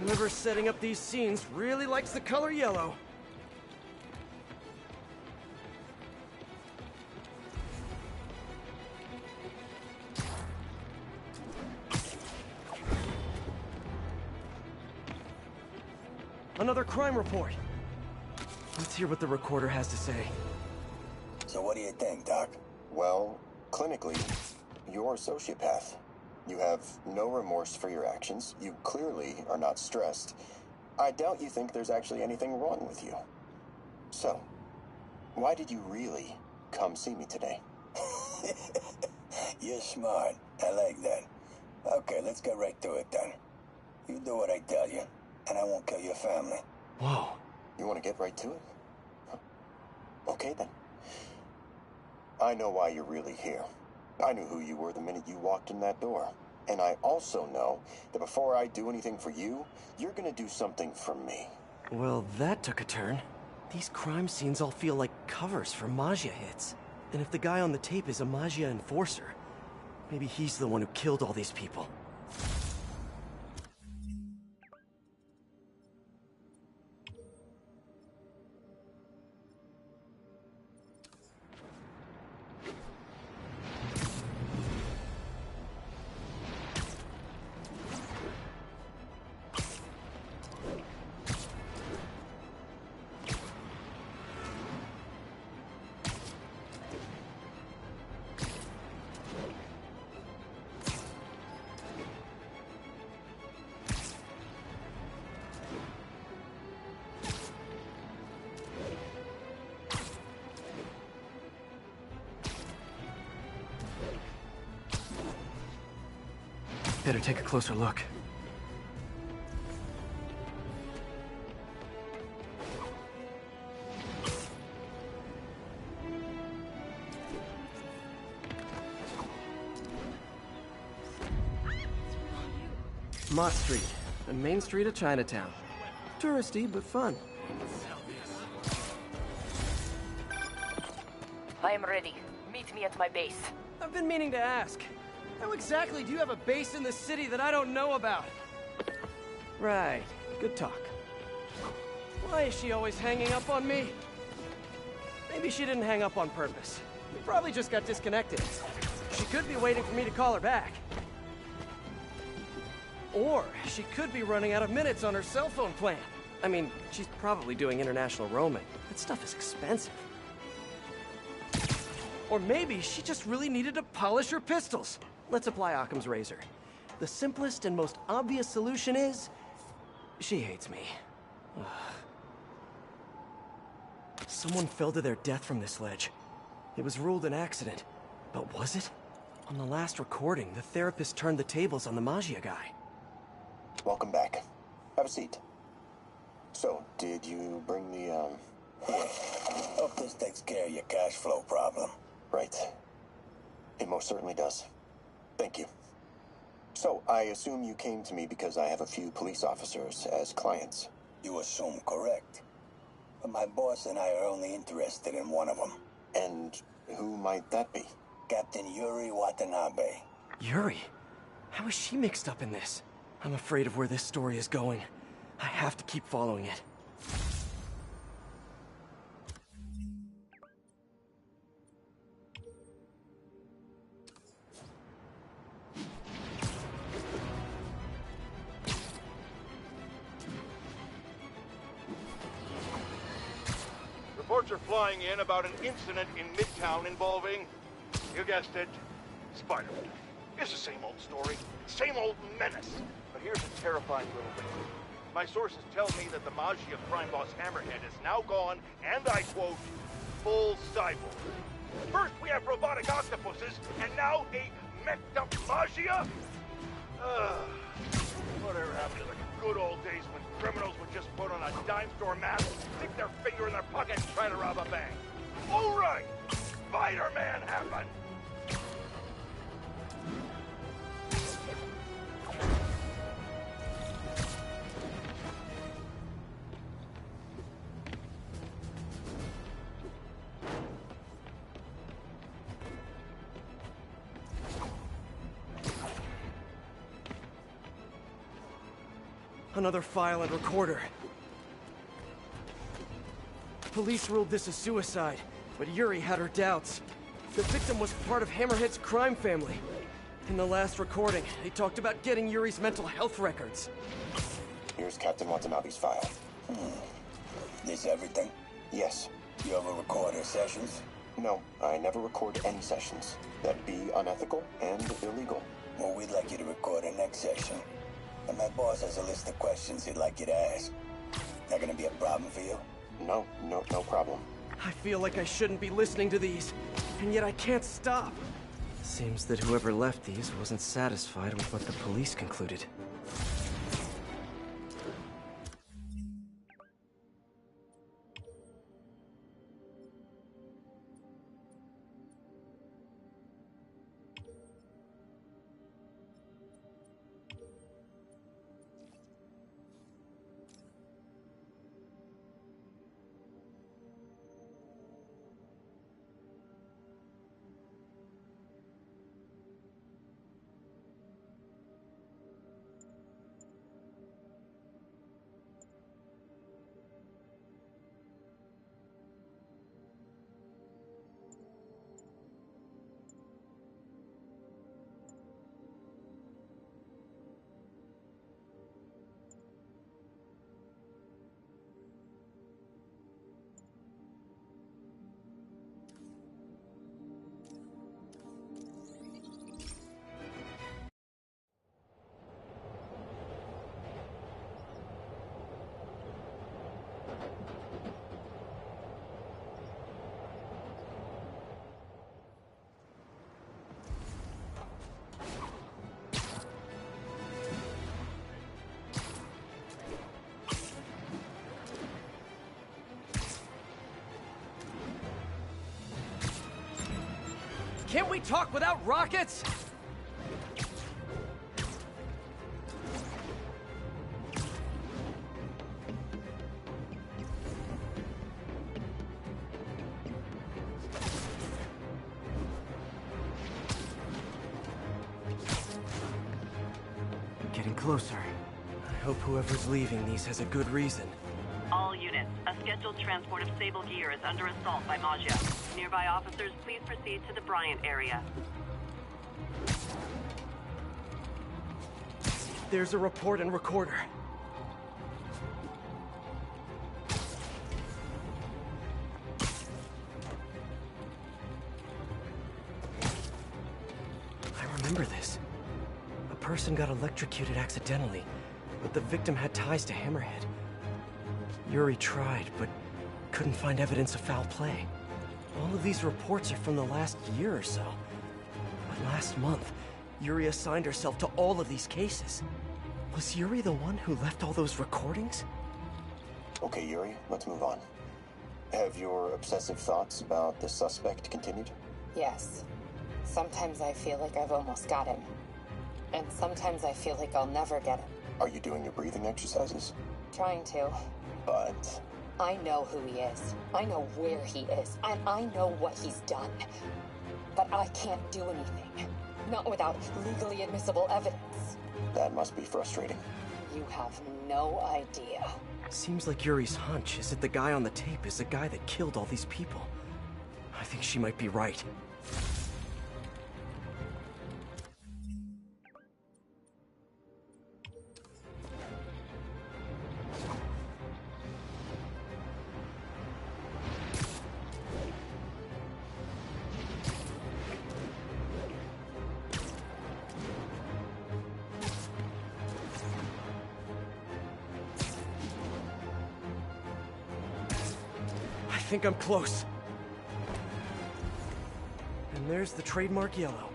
Whoever's setting up these scenes really likes the color yellow. Another crime report. Let's hear what the recorder has to say. So what do you think, Doc? Well, clinically, you're a sociopath. You have no remorse for your actions. You clearly are not stressed. I doubt you think there's actually anything wrong with you. So, why did you really come see me today? You're smart. I like that. Okay, let's get right to it then. You do what I tell you, and I won't kill your family. Whoa. You want to get right to it? Huh. Okay then. I know why you're really here. I knew who you were the minute you walked in that door. And I also know that before I do anything for you, you're gonna do something for me. Well, that took a turn. These crime scenes all feel like covers for Maggia hits. And if the guy on the tape is a Maggia enforcer, maybe he's the one who killed all these people. Better take a closer look. Mott Street, the main street of Chinatown. Touristy, but fun. I am ready. Meet me at my base. I've been meaning to ask. How exactly do you have a base in the city that I don't know about? Right. Good talk. Why is she always hanging up on me? Maybe she didn't hang up on purpose. We probably just got disconnected. She could be waiting for me to call her back. Or she could be running out of minutes on her cell phone plan. I mean, she's probably doing international roaming. That stuff is expensive. Or maybe she just really needed to polish her pistols. Let's apply Occam's razor. The simplest and most obvious solution is... she hates me. Ugh. Someone fell to their death from this ledge. It was ruled an accident. But was it? On the last recording, the therapist turned the tables on the Maggia guy. Welcome back. Have a seat. So, did you bring the, Yeah. Hope this takes care of your cash flow problem. Right. It most certainly does. Thank you. So, I assume you came to me because I have a few police officers as clients. You assume correct. But my boss and I are only interested in one of them. And who might that be? Captain Yuri Watanabe. Yuri? How is she mixed up in this? I'm afraid of where this story is going. I have to keep following it. Reports are flying in about an incident in Midtown involving, you guessed it, Spider-Man. It's the same old story, same old menace. But here's a terrifying little wrinkle. My sources tell me that the Maggia crime boss Hammerhead is now gone, and I quote, full cyborg. First we have robotic octopuses, and now a messed up Maggia? Whatever happened to the good old days when criminals would just put on a dime store mask, stick their finger in their pocket, and try to rob a bank? All right, Spider-Man happened. Another file and recorder. Police ruled this a suicide, but Yuri had her doubts. The victim was part of Hammerhead's crime family. In the last recording, they talked about getting Yuri's mental health records. Here's Captain Watanabe's file. This everything? Yes. You ever record her sessions? No, I never record any sessions. That'd be unethical and illegal. Well, we'd like you to record her next session. And my boss has a list of questions he'd like you to ask. That gonna be a problem for you? No problem. I feel like I shouldn't be listening to these, and yet I can't stop. Seems that whoever left these wasn't satisfied with what the police concluded. Can't we talk without rockets? Getting closer. I hope whoever's leaving these has a good reason. All units, a scheduled transport of Sable gear is under assault by Maggia. Nearby officers, please proceed to the Bryant area. There's a report and recorder. I remember this. A person got electrocuted accidentally, but the victim had ties to Hammerhead. Yuri tried, but couldn't find evidence of foul play. All of these reports are from the last year or so. But last month, Yuri assigned herself to all of these cases. Was Yuri the one who left all those recordings? Okay, Yuri, let's move on. Have your obsessive thoughts about the suspect continued? Yes. Sometimes I feel like I've almost got him. And sometimes I feel like I'll never get him. Are you doing your breathing exercises? Trying to. But... I know who he is. I know where he is. And I know what he's done. But I can't do anything. Not without legally admissible evidence. That must be frustrating. You have no idea. Seems like Yuri's hunch is that the guy on the tape is the guy that killed all these people. I think she might be right. I think I'm close. And there's the trademark yellow.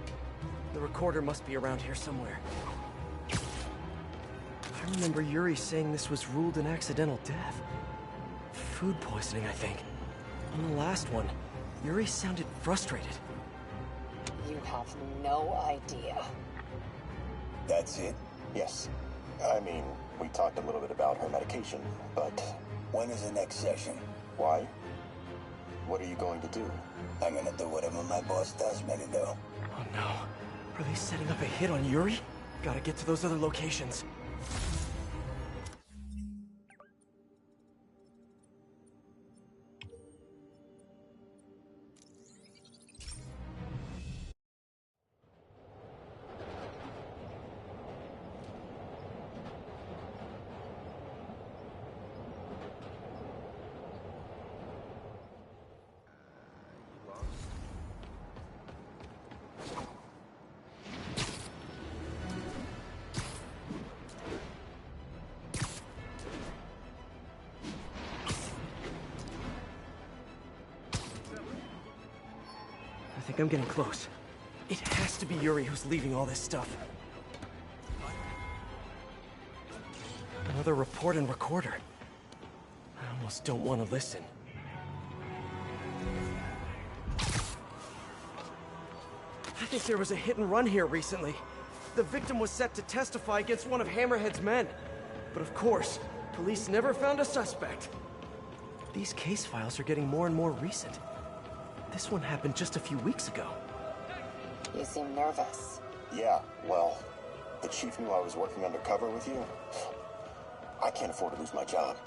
The recorder must be around here somewhere. I remember Yuri saying this was ruled an accidental death. Food poisoning, I think. On the last one, Yuri sounded frustrated. You have no idea. That's it? Yes. I mean, we talked a little bit about her medication, but... When is the next session? Why? What are you going to do? I'm gonna do whatever my boss tells me to do. Oh no. Are they setting up a hit on Yuri? Gotta get to those other locations. I think I'm getting close. It has to be Yuri who's leaving all this stuff. Another report and recorder. I almost don't want to listen. I think there was a hit and run here recently. The victim was set to testify against one of Hammerhead's men. But of course, police never found a suspect. These case files are getting more and more recent. This one happened just a few weeks ago. You seem nervous. Yeah, well, the chief knew I was working undercover with you. I can't afford to lose my job.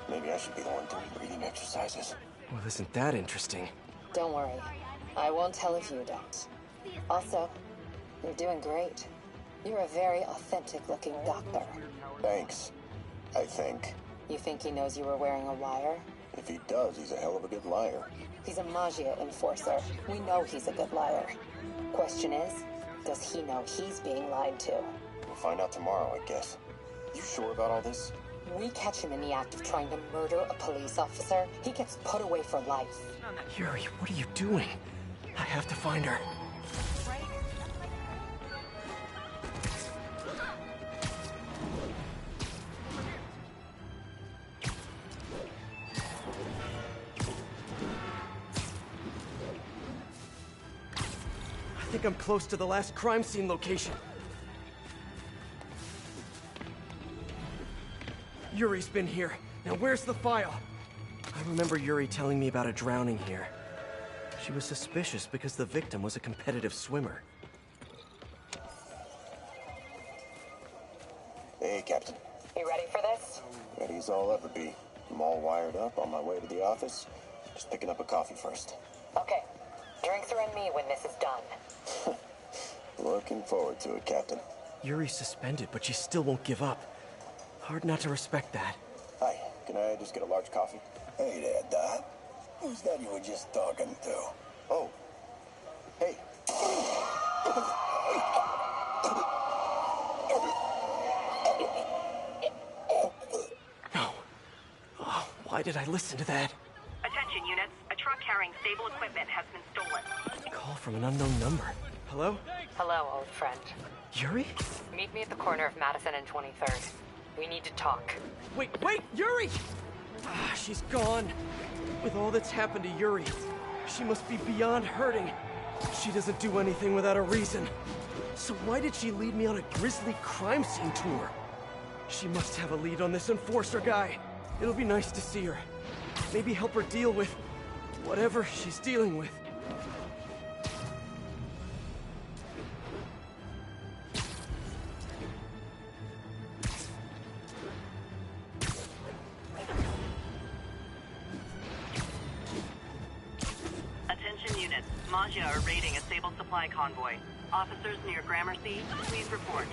Maybe I should be the one doing breathing exercises. Well, isn't that interesting? Don't worry. I won't tell if you don't. Also, you're doing great. You're a very authentic-looking doctor. Thanks. I think. You think he knows you were wearing a wire? If he does, he's a hell of a good liar. He's a Maggia enforcer. We know he's a good liar. Question is, does he know he's being lied to? We'll find out tomorrow, I guess. You sure about all this? We catch him in the act of trying to murder a police officer, he gets put away for life. Yuri, what are you doing? I have to find her. think I'm close to the last crime scene location. Yuri's been here. Now where's the file? I remember Yuri telling me about a drowning here. She was suspicious because the victim was a competitive swimmer. Hey, Captain. You ready for this? Ready as I'll ever be. I'm all wired up on my way to the office. Just picking up a coffee first. Okay. Drinks are on me when this is done. Looking forward to it, Captain. Yuri's suspended, but she still won't give up. Hard not to respect that. Hi, can I just get a large coffee? Hey there, Doc. Who's that you were just talking to? Oh. Hey. No. Oh, why did I listen to that? Attention units, a truck carrying Sable equipment has been stolen. Call from an unknown number. Hello? Hello, old friend. Yuri? Meet me at the corner of Madison and 23rd. We need to talk. Wait, Yuri! She's gone. With all that's happened to Yuri, she must be beyond hurting. She doesn't do anything without a reason. So why did she lead me on a grisly crime scene tour? She must have a lead on this enforcer guy. It'll be nice to see her. Maybe help her deal with whatever she's dealing with. Attention units, Maggia are raiding a Sable supply convoy. Officers near Gramercy, please report.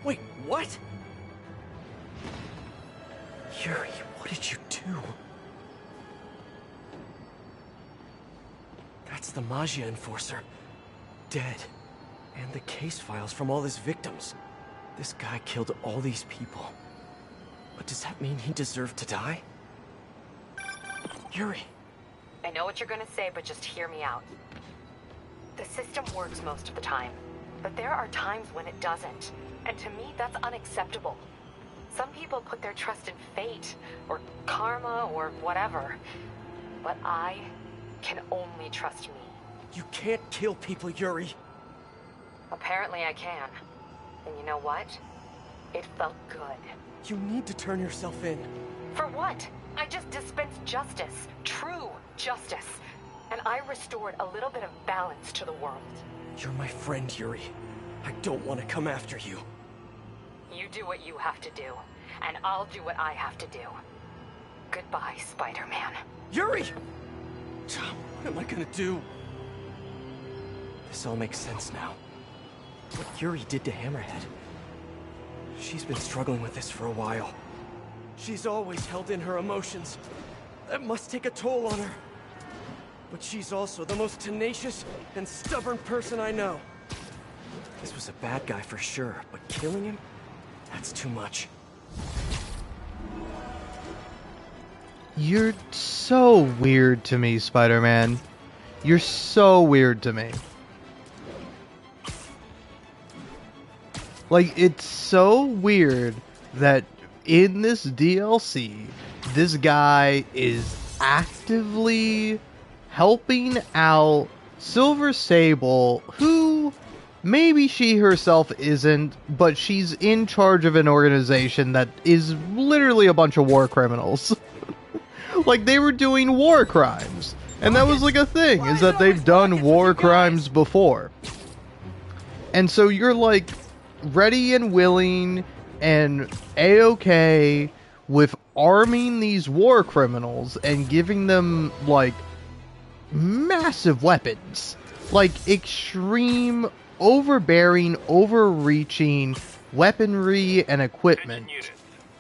Wait, what? Yuri, what did you do? That's the Maggia enforcer. Dead. And the case files from all his victims. This guy killed all these people. But does that mean he deserved to die? Yuri. I know what you're gonna say, but just hear me out. The system works most of the time, but there are times when it doesn't. And to me, that's unacceptable. Some people put their trust in fate, or karma, or whatever. But I can only trust me. You can't kill people, Yuri. Apparently I can. And you know what? It felt good. You need to turn yourself in. For what? I just dispensed justice. True justice. And I restored a little bit of balance to the world. You're my friend, Yuri. I don't want to come after you. You do what you have to do, and I'll do what I have to do. Goodbye, Spider-Man. Yuri! What am I gonna do? This all makes sense now. What Yuri did to Hammerhead. She's been struggling with this for a while. She's always held in her emotions. That must take a toll on her. But she's also the most tenacious and stubborn person I know. This was a bad guy for sure, but killing him? That's too much. You're so weird to me, Spider-Man. You're so weird to me. Like, it's so weird that in this DLC, this guy is actively helping out Silver Sable, who maybe she herself isn't, but she's in charge of an organization that is literally a bunch of war criminals. Like, they were doing war crimes. And that was like a thing, is that they've done war crimes before. And so you're like ready and willing and A-okay with arming these war criminals and giving them like massive weapons. Like extreme, overbearing, overreaching weaponry and equipment.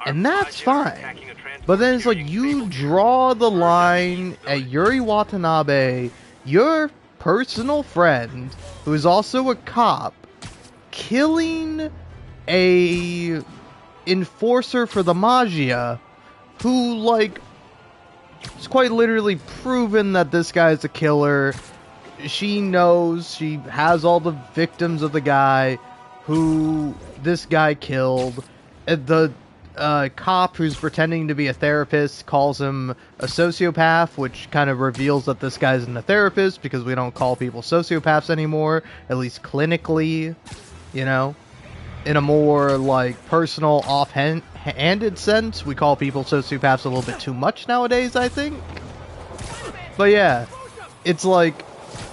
And that's fine. But then it's like you draw the line at Yuri Watanabe, your personal friend, who is also a cop, killing a enforcer for the Maggia, who, like, it's quite literally proven that this guy's a killer. She knows, she has all the victims of the guy who this guy killed. The cop who's pretending to be a therapist calls him a sociopath, which kind of reveals that this guy's a therapist, because we don't call people sociopaths anymore, at least clinically, you know? In a more, like, personal, off-handed sense, we call people sociopaths a little bit too much nowadays, I think. But yeah, it's like,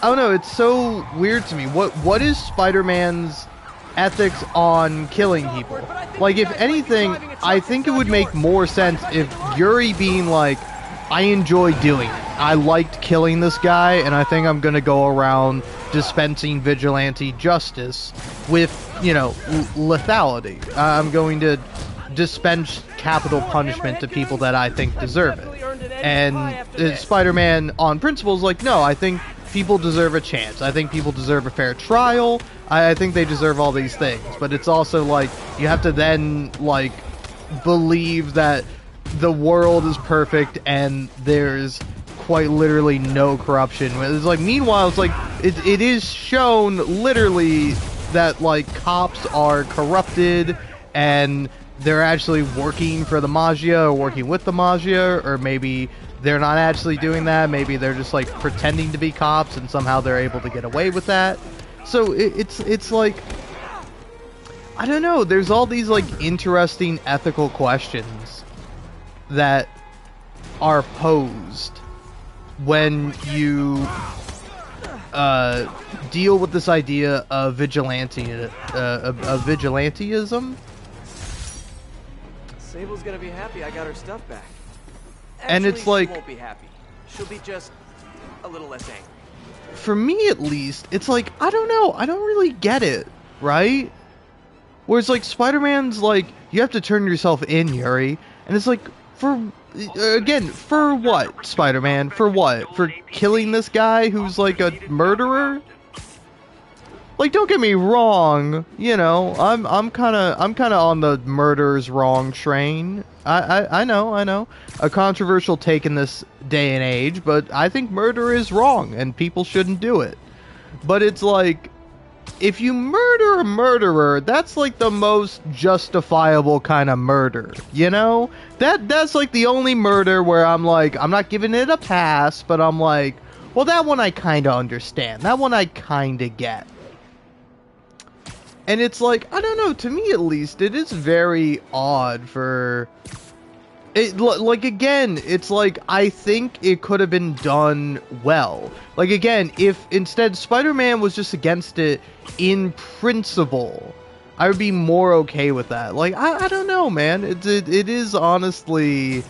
I don't know, it's so weird to me. What is Spider-Man's ethics on killing people? Like, if anything, I think it would make more sense if Yuri being like, I enjoy doing it. I liked killing this guy, and I think I'm gonna go around dispensing vigilante justice with, you know, lethality. I'm going to dispense capital punishment to people that I think deserve it. And Spider-Man, on principle, is like, no, I think people deserve a chance. I think people deserve a fair trial. I think they deserve all these things. But it's also like, you have to then, like, believe that the world is perfect and there's quite literally no corruption. It's like, meanwhile, it's like, it is shown literally that, like, cops are corrupted and they're actually working for the Magia or working with the Magia, or maybe they're not actually doing that. Maybe they're just, like, pretending to be cops and somehow they're able to get away with that. So it's like, I don't know, there's all these, like, interesting ethical questions that are posed when you deal with this idea of vigilanteism. Sable's gonna be happy I got her stuff back. Actually, And it's like, she won't be happy. She'll be just a little less angry. for me at least, it's like, I don't know, I don't really get it, right? Whereas, like, Spider-Man's like, you have to turn yourself in, Yuri, and it's like, again, for what, Spider-Man? For what? For killing this guy who's like a murderer? Like, don't get me wrong, you know, I'm kind of on the murderer's wrong train. I know, a controversial take in this day and age, but I think murder is wrong and people shouldn't do it. But it's like, if you murder a murderer, that's like the most justifiable kind of murder, you know? That's like the only murder where I'm like, I'm not giving it a pass, but I'm like, well, that one I kind of understand. That one I kind of get. And it's like, I don't know, to me at least, it is very odd for... like, again, it's like, I think it could have been done well. Like, again, if instead Spider-Man was just against it in principle, I would be more okay with that. Like, I don't know, man. It is honestly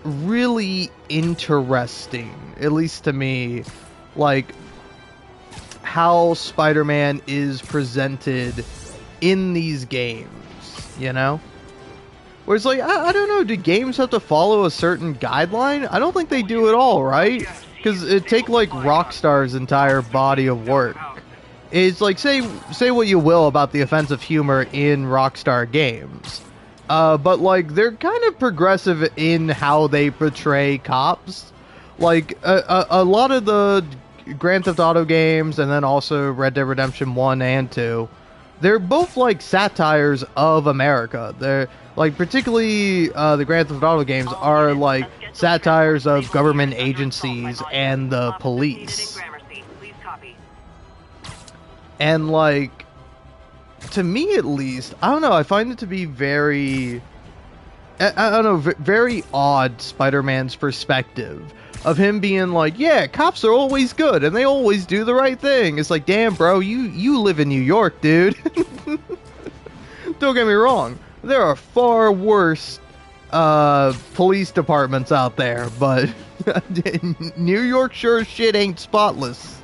really interesting, at least to me, like, how Spider-Man is presented in these games, you know? Where it's like, I don't know, do games have to follow a certain guideline? I don't think they do at all, right? Because it take, like, Rockstar's entire body of work. It's like, say what you will about the offensive humor in Rockstar games. But, like, they're kind of progressive in how they portray cops. Like, a lot of the Grand Theft Auto games, and then also Red Dead Redemption 1 and 2, they're both, like, satires of America. They're, like, particularly the Grand Theft Auto games are, like, satires of government agencies and the police. And, like, to me at least, I don't know, I find it to be very, I don't know, very odd, Spider-Man's perspective of him being like, yeah, cops are always good and they always do the right thing. It's like, damn, bro, you live in New York, dude. Don't get me wrong, there are far worse police departments out there, but New York sure as shit ain't spotless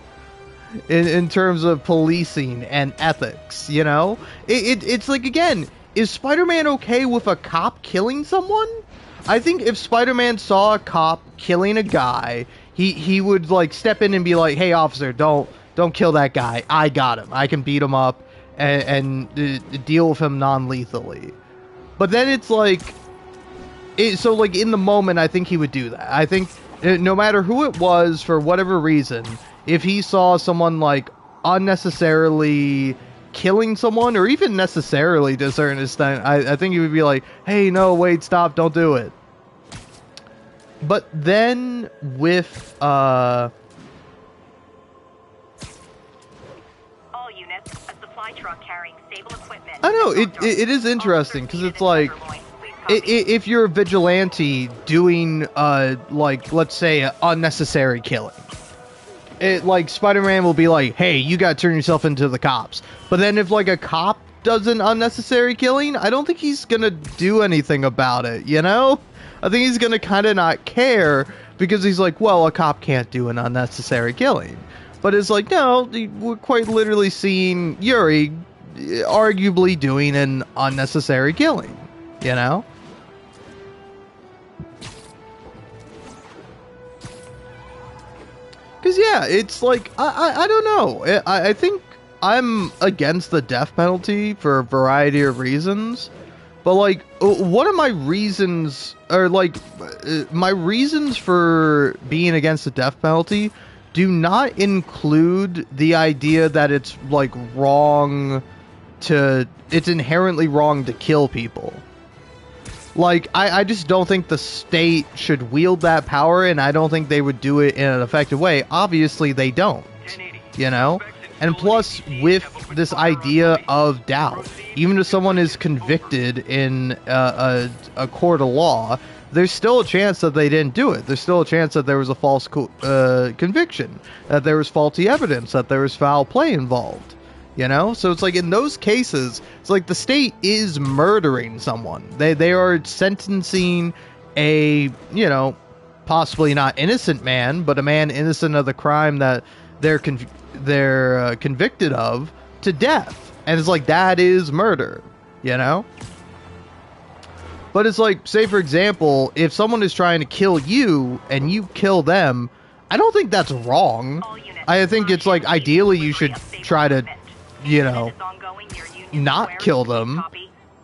in terms of policing and ethics, you know? It's like, again, is Spider-Man okay with a cop killing someone? I think if Spider-Man saw a cop killing a guy, he would, like, step in and be like, hey, officer, don't kill that guy. I got him. I can beat him up and deal with him non-lethally. But then it's like, so, like, in the moment, I think he would do that. I think no matter who it was, for whatever reason, if he saw someone, like, unnecessarily killing someone, or even necessarily to a certain extent, I think he would be like, hey, no, wait, stop, don't do it. But then with All units, a supply truck carrying Sable equipment. I know it is interesting because it's like if you're a vigilante doing like, let's say, an unnecessary killing, it like Spider-Man will be like, hey, you gotta turn yourself into the cops. But then if like a cop does an unnecessary killing, I don't think he's gonna do anything about it, you know? I think he's gonna kind of not care because he's like, well, a cop can't do an unnecessary killing. But it's like, no, we're quite literally seeing Yuri arguably doing an unnecessary killing, you know? Because, yeah, it's like, I don't know. I think I'm against the death penalty for a variety of reasons. But, like, one of my reasons, or, like, my reasons for being against the death penalty do not include the idea that it's, like, it's inherently wrong to kill people. Like, I just don't think the state should wield that power, and I don't think they would do it in an effective way. Obviously, they don't, you know? And plus, with this idea of doubt, even if someone is convicted in a court of law, there's still a chance that they didn't do it. There's still a chance that there was a false conviction, that there was faulty evidence, that there was foul play involved. You know? So it's like in those cases, it's like the state is murdering someone. They are sentencing a, you know, possibly not innocent man, but a man innocent of the crime that they're convicted of to death. And it's like, that is murder, you know? But it's like, say for example, if someone is trying to kill you and you kill them, I don't think that's wrong. I think it's like, ideally you should try to, you know, not kill them.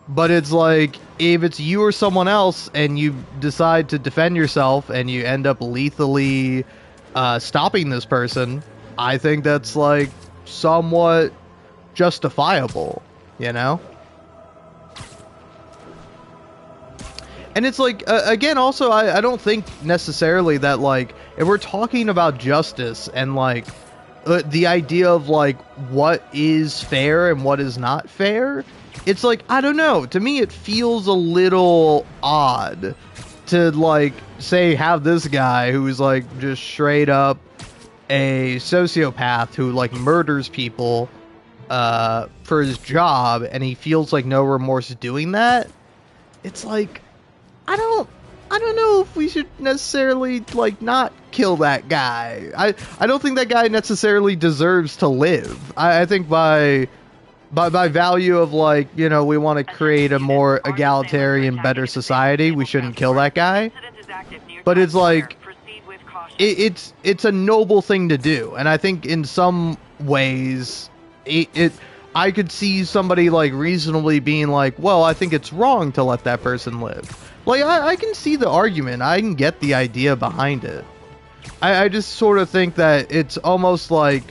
But it's like, if it's you or someone else and you decide to defend yourself and you end up lethally stopping this person, I think that's like somewhat justifiable, you know? And it's like, again, also, I don't think necessarily that, like, if we're talking about justice and, like, the idea of, like, what is fair and what is not fair, it's like, I don't know. To me, it feels a little odd to, like, say, have this guy who's, like, just straight up a sociopath who, like, murders people for his job, and he feels, like, no remorse doing that. It's like, I don't know if we should necessarily, like, not kill that guy. I don't think that guy necessarily deserves to live. I think by value of, like, you know, we want to create a more egalitarian, better society, we shouldn't kill that guy. But it's like, it's a noble thing to do, and I think in some ways I could see somebody, like, reasonably being like, well, I think it's wrong to let that person live. Like, I can see the argument. I can get the idea behind it. I just sort of think that it's almost like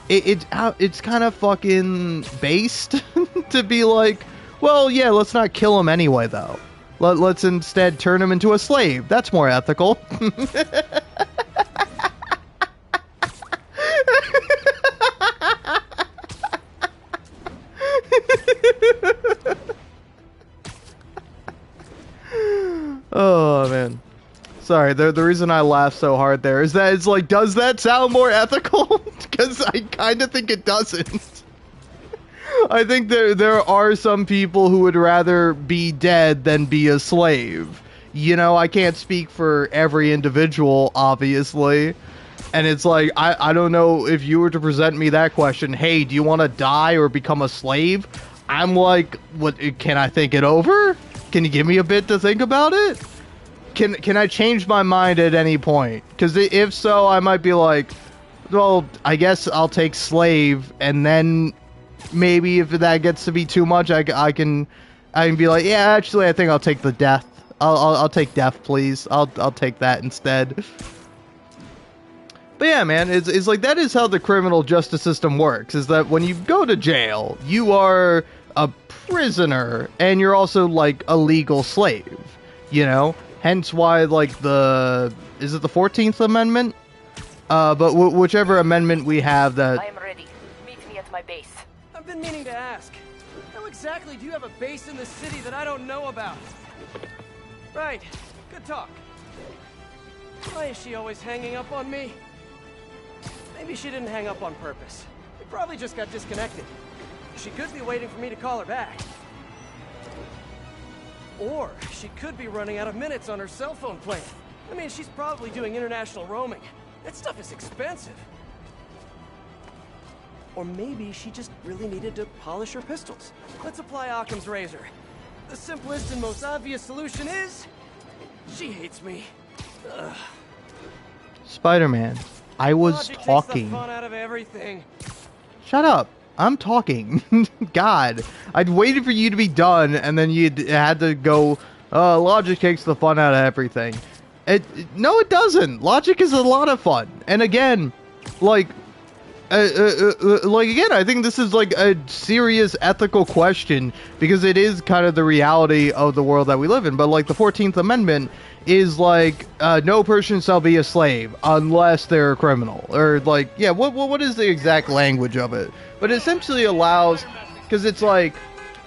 it's kind of fucking based to be like, well, yeah, let's not kill him anyway, though. Let's instead turn him into a slave. That's more ethical. Oh, man. Sorry, the reason I laughed so hard there is that it's like, does that sound more ethical? Because I kind of think it doesn't. I think there are some people who would rather be dead than be a slave. You know, I can't speak for every individual, obviously. And it's like, I don't know, if you were to present me that question, hey, do you want to die or become a slave? I'm like, what? Can I think it over? Can you give me a bit to think about it? Can I change my mind at any point? Because if so, I might be like, well, I guess I'll take slave, and then maybe if that gets to be too much, I can be like, yeah, actually, I think I'll take the death. I'll take death, please. I'll take that instead. But But yeah, man, it's like that is how the criminal justice system works, is that when you go to jail, you are a prisoner, and you're also, like, a legal slave, you know? Hence why, like, is it the 14th Amendment? But whichever amendment we have that... I am ready. Meet me at my base. I've been meaning to ask. How exactly do you have a base in the city that I don't know about? Right. Good talk. Why is she always hanging up on me? Maybe she didn't hang up on purpose. We probably just got disconnected. She could be waiting for me to call her back. Or she could be running out of minutes on her cell phone plan. I mean, she's probably doing international roaming. That stuff is expensive. Or maybe she just really needed to polish her pistols. Let's apply Occam's razor. The simplest and most obvious solution is... she hates me. Ugh. Spider-Man, I was Logic talking. takes the fun out of everything. Shut up. I'm talking. God, I'd waited for you to be done, and then you had to go, logic takes the fun out of everything. No, it doesn't. Logic is a lot of fun. And again, like again, I think this is, like, a serious ethical question, because it is kind of the reality of the world that we live in. But, like, the 14th Amendment is, like, no person shall be a slave unless they're a criminal. Or, like, yeah, what is the exact language of it? But it essentially allows, because it's like,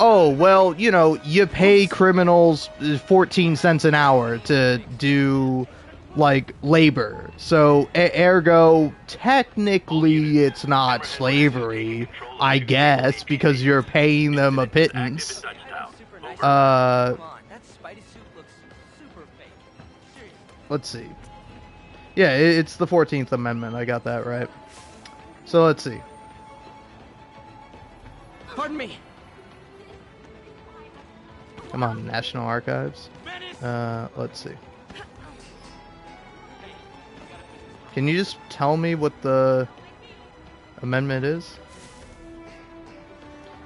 oh, well, you know, you pay criminals 14 cents an hour to do, like, labor. So, ergo, technically, it's not slavery, I guess, because you're paying them a pittance. Let's see. Yeah, it's the 14th Amendment. I got that right. So, let's see. Pardon me. Come on, National Archives. Let's see. Can you just tell me what the amendment is?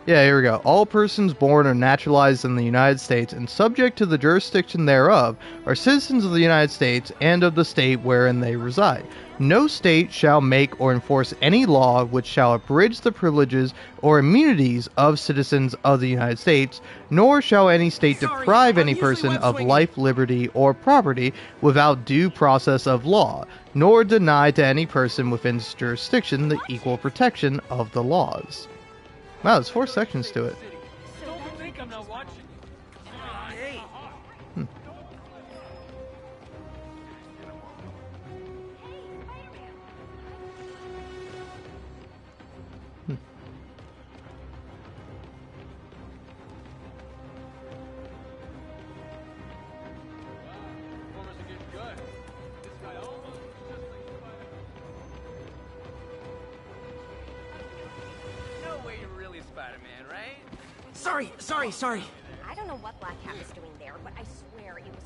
Yeah, here we go. All persons born or naturalized in the United States and subject to the jurisdiction thereof are citizens of the United States and of the state wherein they reside. No state shall make or enforce any law which shall abridge the privileges or immunities of citizens of the United States, nor shall any state deprive any person of life, liberty, or property without due process of law, nor deny to any person within its jurisdiction the equal protection of the laws. Wow, there's 4 sections to it. Sorry. I don't know what Black Cat was doing there, but I swear it was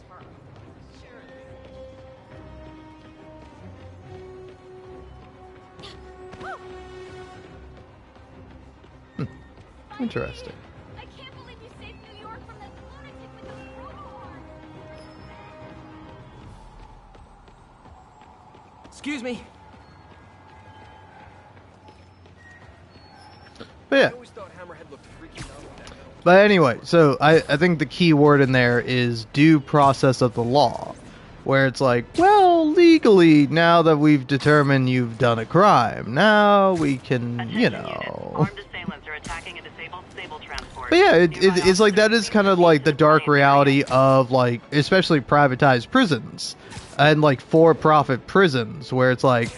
her. Interesting. I can't believe you saved New York from that lunatic with the proto-horn. Excuse me. But yeah. But anyway, so I think the key word in there is due process of the law, where it's like, well, legally, now that we've determined you've done a crime, now we can, you know. Armed assailants are attacking a disabled Sable transport. But yeah, it's like that is kind of like the dark reality of, like, especially privatized prisons and, like, for-profit prisons, where it's like,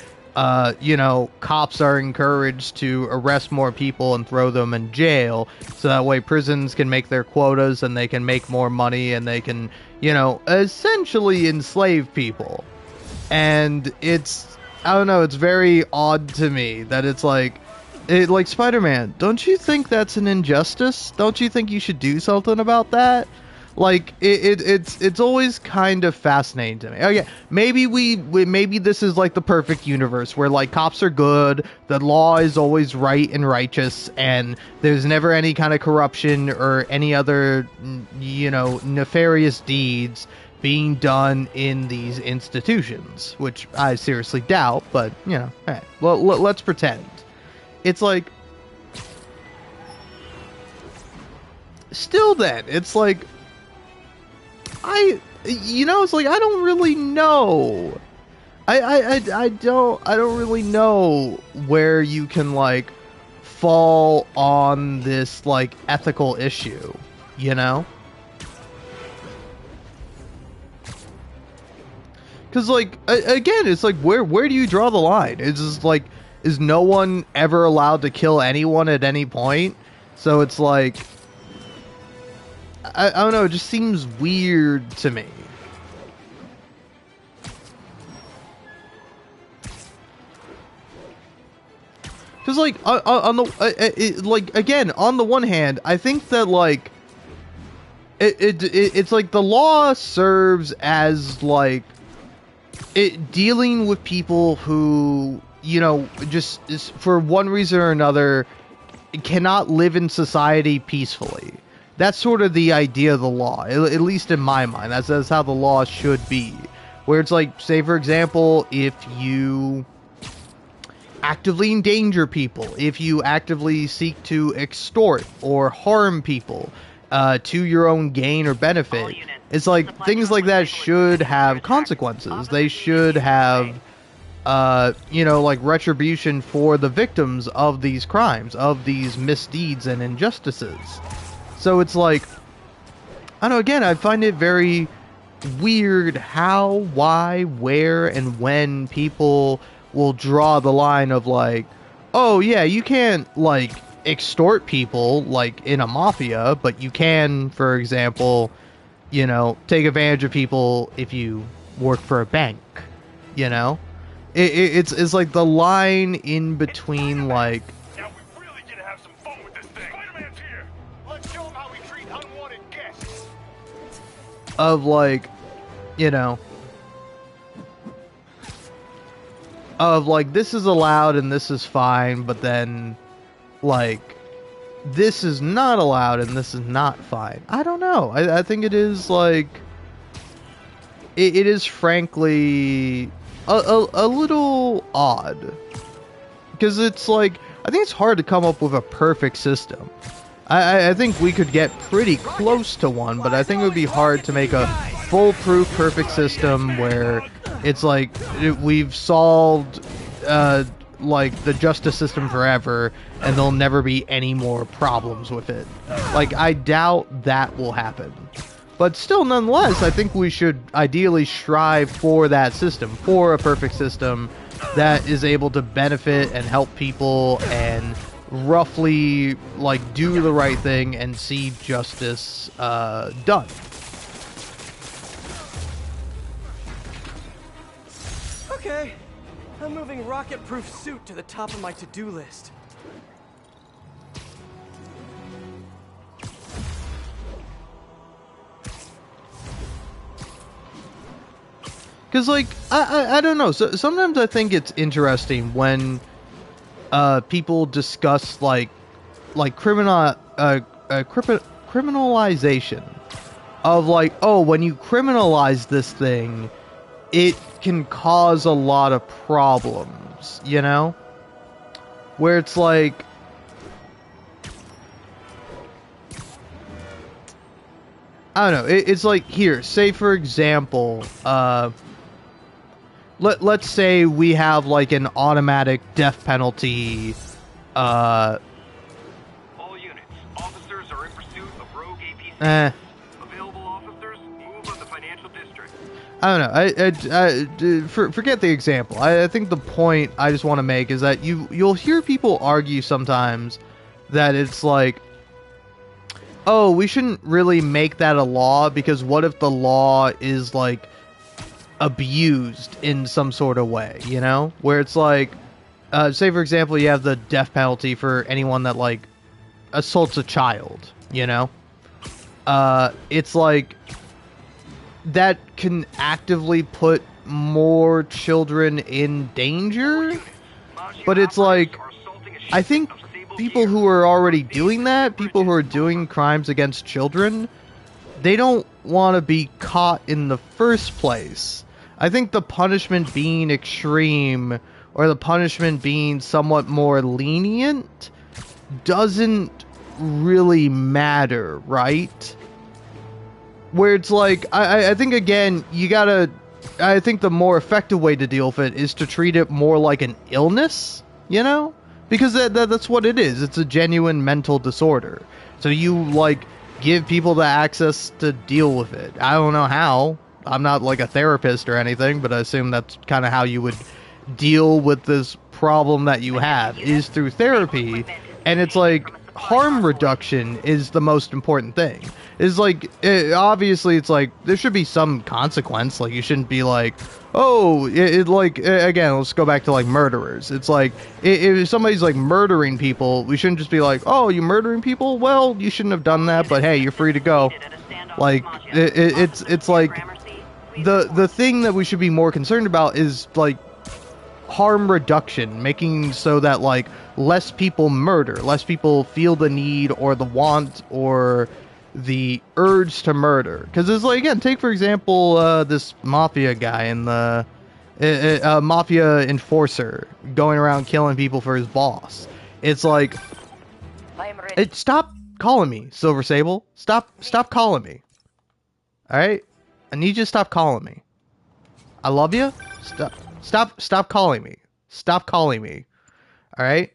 you know, cops are encouraged to arrest more people and throw them in jail, so that way prisons can make their quotas and they can make more money and they can, you know, essentially enslave people. And it's, I don't know, it's very odd to me that it's like, like Spider-Man, don't you think that's an injustice? Don't you think you should do something about that? Like, it's always kind of fascinating to me. Oh yeah, maybe maybe this is like the perfect universe where, like, cops are good, the law is always right and righteous, and there's never any kind of corruption or any other, you know, nefarious deeds, being done in these institutions, which I seriously doubt, but, you know, hey, well, let's pretend. It's like, still then, it's like, it's like, I don't really know. I don't really know where you can, like, fall on this, like, ethical issue, you know? Because, like, again, it's like, where do you draw the line? It's just like, is no one ever allowed to kill anyone at any point? So it's like, I don't know, it just seems weird to me. Because, like, on the, like, again, on the one hand, I think that, like, it's like the law serves as, like, dealing with people who, you know, just for one reason or another cannot live in society peacefully. That's sort of the idea of the law, at least in my mind. That's how the law should be. Where it's like, say for example, if you actively endanger people, if you actively seek to extort or harm people to your own gain or benefit, it's like things like that should have consequences. They should have, you know, like retribution for the victims of these crimes, of these misdeeds and injustices. So it's like, I don't know, again, I find it very weird how, why, where, and when people will draw the line of like, oh yeah, you can't like extort people like in a mafia, but you can, for example, you know, take advantage of people if you work for a bank, you know? It's like the line in between, like, Now we really get to have some fun with this thing. Spider-Man's here. Let's show him how we treat unwanted guests. of like, you know, of like, this is allowed and this is fine, but then like this is not allowed and this is not fine. I don't know. I think it is like, it is frankly a little odd, because it's like, I think it's hard to come up with a perfect system. I think we could get pretty close to one, but I think it would be hard to make a foolproof perfect system where it's like we've solved like the justice system forever and there'll never be any more problems with it. Like, I doubt that will happen. But still, nonetheless, I think we should ideally strive for that system, for a perfect system that is able to benefit and help people and roughly like do the right thing and see justice done. Okay, I'm moving rocket-proof suit to the top of my to-do list. Because, like, I don't know. So sometimes I think it's interesting when people discuss like criminalization of like, oh, when you criminalize this thing, it can cause a lot of problems, you know? Where it's like, I don't know. It's like, here, say for example, let's say we have like an automatic death penalty. All units, officers are in pursuit of rogue APCs. Available officers, move on the financial district. I don't know. Forget the example. I think the point I just want to make is that you'll hear people argue sometimes that it's like, oh, we shouldn't really make that a law because what if the law is like abused in some sort of way, you know? Where it's like, say for example, you have the death penalty for anyone that like assaults a child, you know? It's like, that can actively put more children in danger, but it's like, I think people who are already doing that, people who are doing crimes against children, they don't want to be caught in the first place. I think the punishment being extreme, or the punishment being somewhat more lenient, doesn't really matter, right? Where it's like, I think, again, you gotta... I think the more effective way to deal with it is to treat it more like an illness, you know? Because that's what it is. It's a genuine mental disorder. So you, like, give people the access to deal with it. I don't know how. I'm not, like, a therapist or anything, but I assume that's kind of how you would deal with this problem that you have, is through therapy. And it's like, harm reduction is the most important thing. Is like, obviously it's like, there should be some consequence. Like, you shouldn't be like, oh, like, again, let's go back to, like, murderers. It's like, if somebody's, like, murdering people, we shouldn't just be like, oh, you murdering people? Well, you shouldn't have done that, but hey, you're free to go. Like, it's like, the thing that we should be more concerned about is, like, harm reduction, making so that, like, less people murder, less people feel the need or the want or the urge to murder. Because it's like, again, take for example this mafia guy and the mafia enforcer going around killing people for his boss. It's like, stop calling me, Silver Sable. Stop calling me. All right, I need you to stop calling me. I love you. Stop calling me. Stop calling me. All right?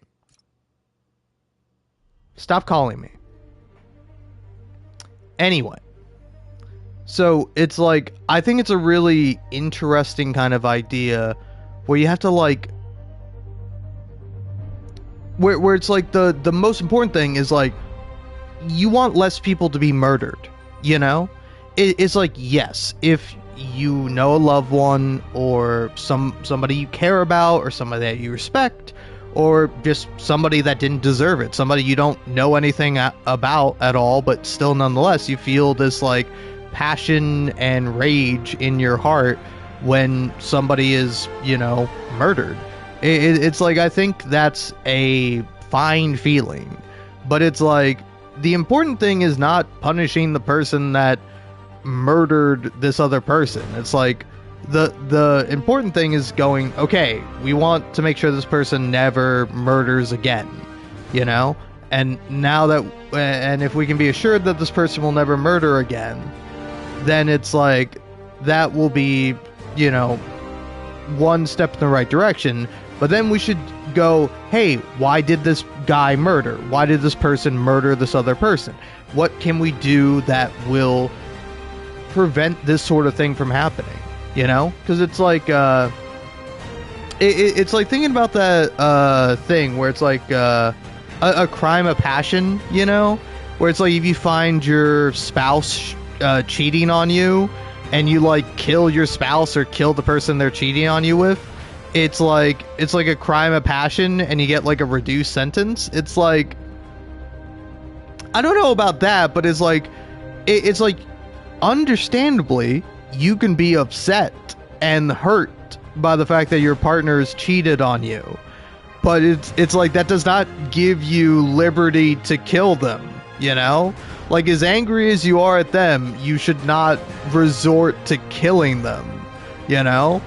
Stop calling me. Anyway. So, it's like, I think it's a really interesting kind of idea where you have to, like, where it's like the most important thing is, like, you want less people to be murdered, you know? It's like, yes, if you know a loved one or somebody you care about or somebody that you respect or just somebody that didn't deserve it, somebody you don't know anything about at all, but still nonetheless you feel this, like, passion and rage in your heart when somebody is, you know, murdered. It's like, I think that's a fine feeling, but it's like, the important thing is not punishing the person that murdered this other person. It's like, the important thing is going, okay, we want to make sure this person never murders again, you know? And now that, and if we can be assured that this person will never murder again, then it's like, that will be, you know, one step in the right direction. But then we should go, hey, why did this guy murder? Why did this person murder this other person? What can we do that will prevent this sort of thing from happening, you know? Because it's like it's like thinking about that thing where it's like a crime of passion, you know, where it's like if you find your spouse cheating on you and you, like, kill your spouse or kill the person they're cheating on you with, it's like a crime of passion and you get, like, a reduced sentence. It's like, I don't know about that, but it's like understandably, you can be upset and hurt by the fact that your partner's cheated on you. But it's like, that does not give you liberty to kill them, you know? Like, as angry as you are at them, you should not resort to killing them, you know?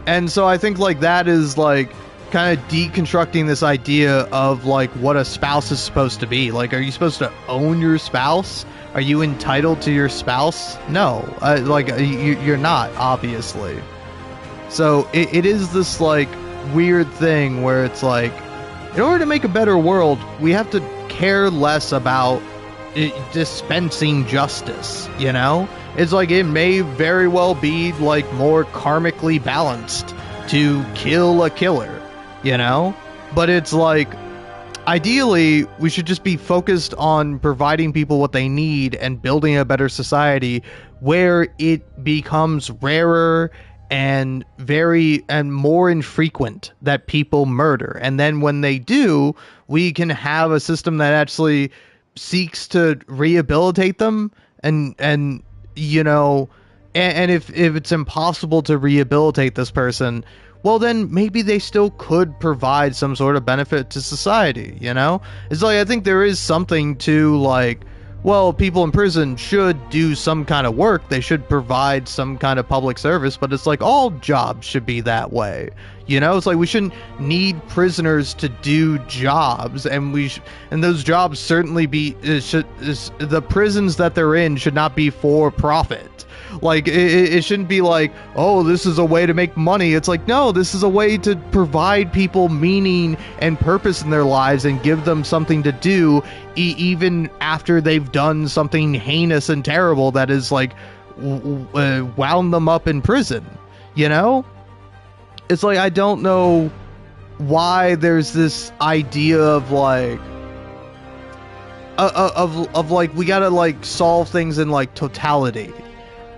And so I think, like, that is, like, kind of deconstructing this idea of, like, what a spouse is supposed to be. Like, are you supposed to own your spouse? Are you entitled to your spouse? No. You're not, obviously. So it is this, like, weird thing where it's like, in order to make a better world, we have to care less about dispensing justice, you know? It's like, it may very well be, like, more karmically balanced to kill a killer, you know? But it's like, ideally, we should just be focused on providing people what they need and building a better society where it becomes rarer and more infrequent that people murder. And then when they do, we can have a system that actually seeks to rehabilitate them and you know, and if it's impossible to rehabilitate this person, well, then maybe they still could provide some sort of benefit to society, you know? It's like, I think there is something to, like, well, people in prison should do some kind of work. They should provide some kind of public service, but it's like all jobs should be that way. You know, it's like we shouldn't need prisoners to do jobs, and and those jobs certainly the prisons that they're in should not be for profit. Like, it shouldn't be like, oh, this is a way to make money. It's like, no, this is a way to provide people meaning and purpose in their lives and give them something to do, even after they've done something heinous and terrible that is, like, wound them up in prison, you know? It's like, I don't know why there's this idea of, like, like, we gotta, like, solve things in, like, totality.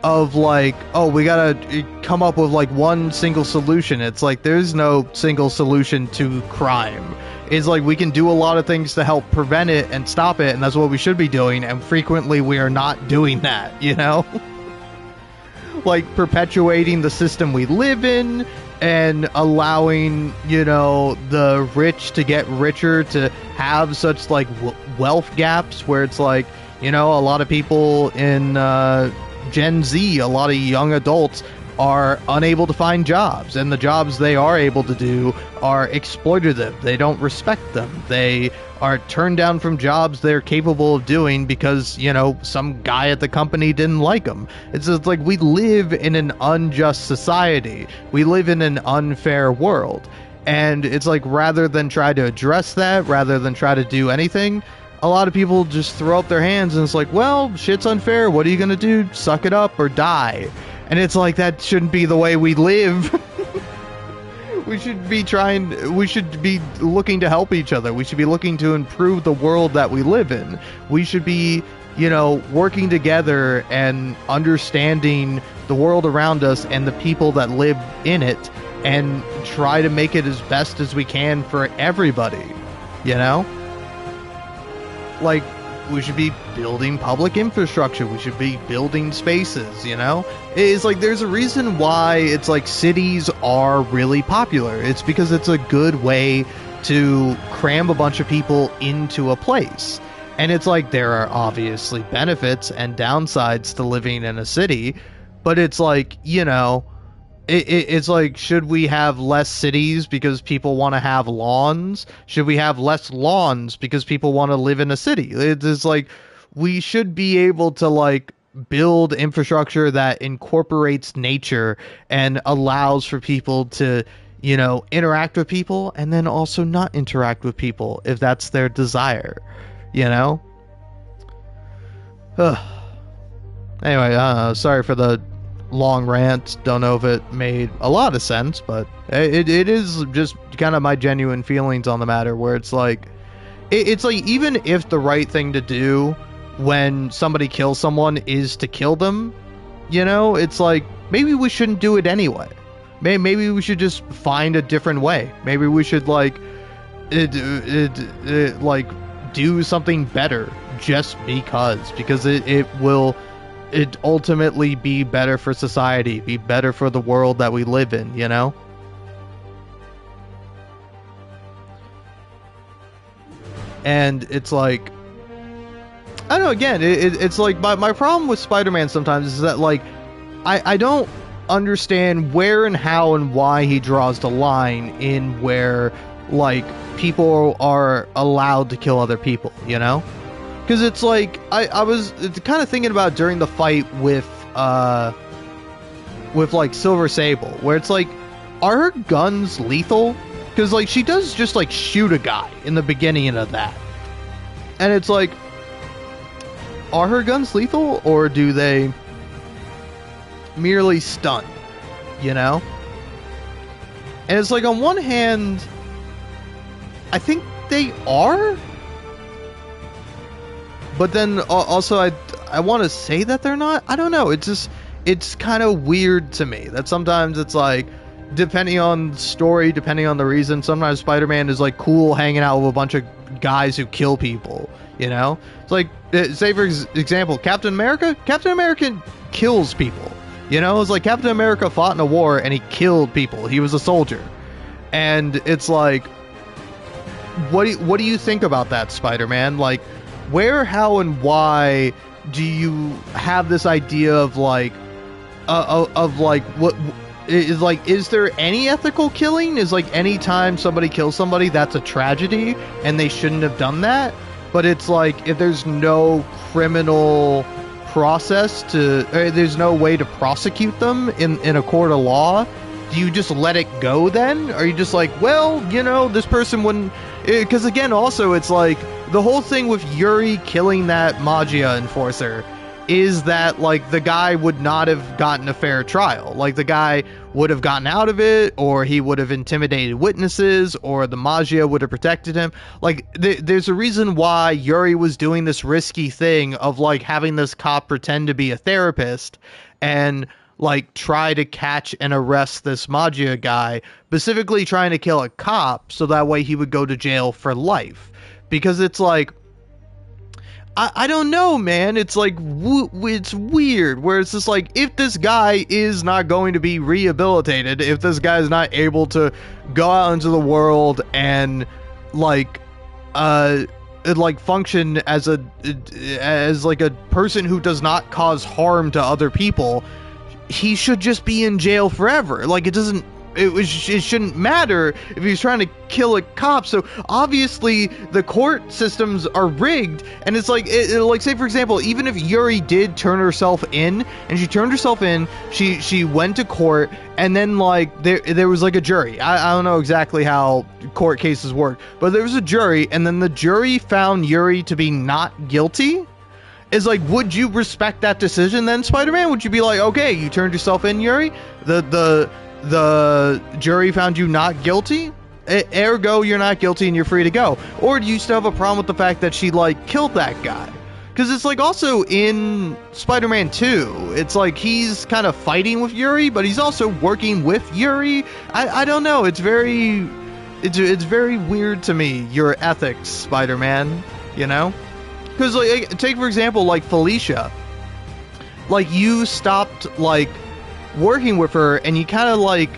Of like, oh, we gotta come up with like one single solution. It's like there's no single solution to crime. It's like we can do a lot of things to help prevent it and stop it, and that's what we should be doing, and frequently we are not doing that, you know? Like perpetuating the system we live in and allowing, you know, the rich to get richer, to have such like wealth gaps where it's like, you know, a lot of people in Gen Z, a lot of young adults are unable to find jobs, and the jobs they are able to do are exploitative. They don't respect them. They are turned down from jobs they're capable of doing because, you know, some guy at the company didn't like them. It's just like we live in an unjust society. We live in an unfair world. And it's like rather than try to address that, rather than try to do anything, a lot of people just throw up their hands and it's like, well, shit's unfair. What are you going to do? Suck it up or die. And it's like, that shouldn't be the way we live. We should be looking to help each other. We should be looking to improve the world that we live in. We should be, you know, working together and understanding the world around us and the people that live in it and try to make it as best as we can for everybody, you know? Like, we should be building public infrastructure. We should be building spaces, you know? It's like, there's a reason why it's like cities are really popular. It's because it's a good way to cram a bunch of people into a place. And it's like, there are obviously benefits and downsides to living in a city, but it's like, you know, it's like, should we have less cities because people want to have lawns? Should we have less lawns because people want to live in a city? It's like, we should be able to like build infrastructure that incorporates nature and allows for people to, you know, interact with people and then also not interact with people if that's their desire, you know? Anyway, sorry for the long rant. Don't know if it made a lot of sense, but it is just kind of my genuine feelings on the matter, where it's like, it's like, even if the right thing to do when somebody kills someone is to kill them, you know, it's like, maybe we shouldn't do it anyway. Maybe we should just find a different way. Maybe we should like like do something better just because it will ultimately be better for society, be better for the world that we live in, you know? And it's like, I don't know, again, it's like, my problem with Spider-Man sometimes is that, like, I don't understand where and how and why he draws the line in where, like, people are allowed to kill other people, you know? Because it's like, I was kind of thinking about during the fight with like Silver Sable, where it's like, are her guns lethal? Because like, she does just like shoot a guy in the beginning of that. And it's like, are her guns lethal, or do they merely stun, you know? And it's like, on one hand, I think they are, but then also I want to say that they're not. I don't know. It's kind of weird to me that sometimes it's like, depending on the story, depending on the reason, sometimes Spider-Man is like cool hanging out with a bunch of guys who kill people, you know? It's like, say for example, Captain America kills people, you know? It's like Captain America fought in a war and he killed people. He was a soldier. And it's like, what do you think about that, Spider-Man? Like, where, how, and why do you have this idea of like, what is like, is there any ethical killing? Is like any time somebody kills somebody, that's a tragedy and they shouldn't have done that? But it's like, if there's no criminal process there's no way to prosecute them in a court of law, do you just let it go then? Are you just like, well, you know, this person wouldn't... Because again, also, it's like, the whole thing with Yuri killing that Magia enforcer is that, like, the guy would not have gotten a fair trial. Like, the guy would have gotten out of it, or he would have intimidated witnesses, or the Magia would have protected him. Like, there's a reason why Yuri was doing this risky thing of, like, having this cop pretend to be a therapist and, like, try to catch and arrest this Magia guy, specifically trying to kill a cop, so that way he would go to jail for life. Because it's like, I don't know, man. It's like, it's weird, where it's just like, if this guy is not going to be rehabilitated, if this guy is not able to go out into the world and, like function as like a person who does not cause harm to other people, he should just be in jail forever. Like, it shouldn't matter if he's trying to kill a cop. So obviously the court systems are rigged, and it's like, like, say for example, even if Yuri did turn herself in, and she turned herself in, she went to court, and then, like, there was like a jury. I don't know exactly how court cases work, but there was a jury, and then the jury found Yuri to be not guilty. Is like, would you respect that decision then, Spider-Man? Would you be like, okay, you turned yourself in, Yuri? The jury found you not guilty, ergo you're not guilty and you're free to go? Or do you still have a problem with the fact that she, like, killed that guy? Because it's like, also in Spider-Man 2, it's like he's kind of fighting with Yuri, but he's also working with Yuri. I don't know, it's very weird to me, your ethics, Spider-Man, you know? Because, like, take for example, like, Felicia, like, you stopped, like, working with her, and you kind of, like,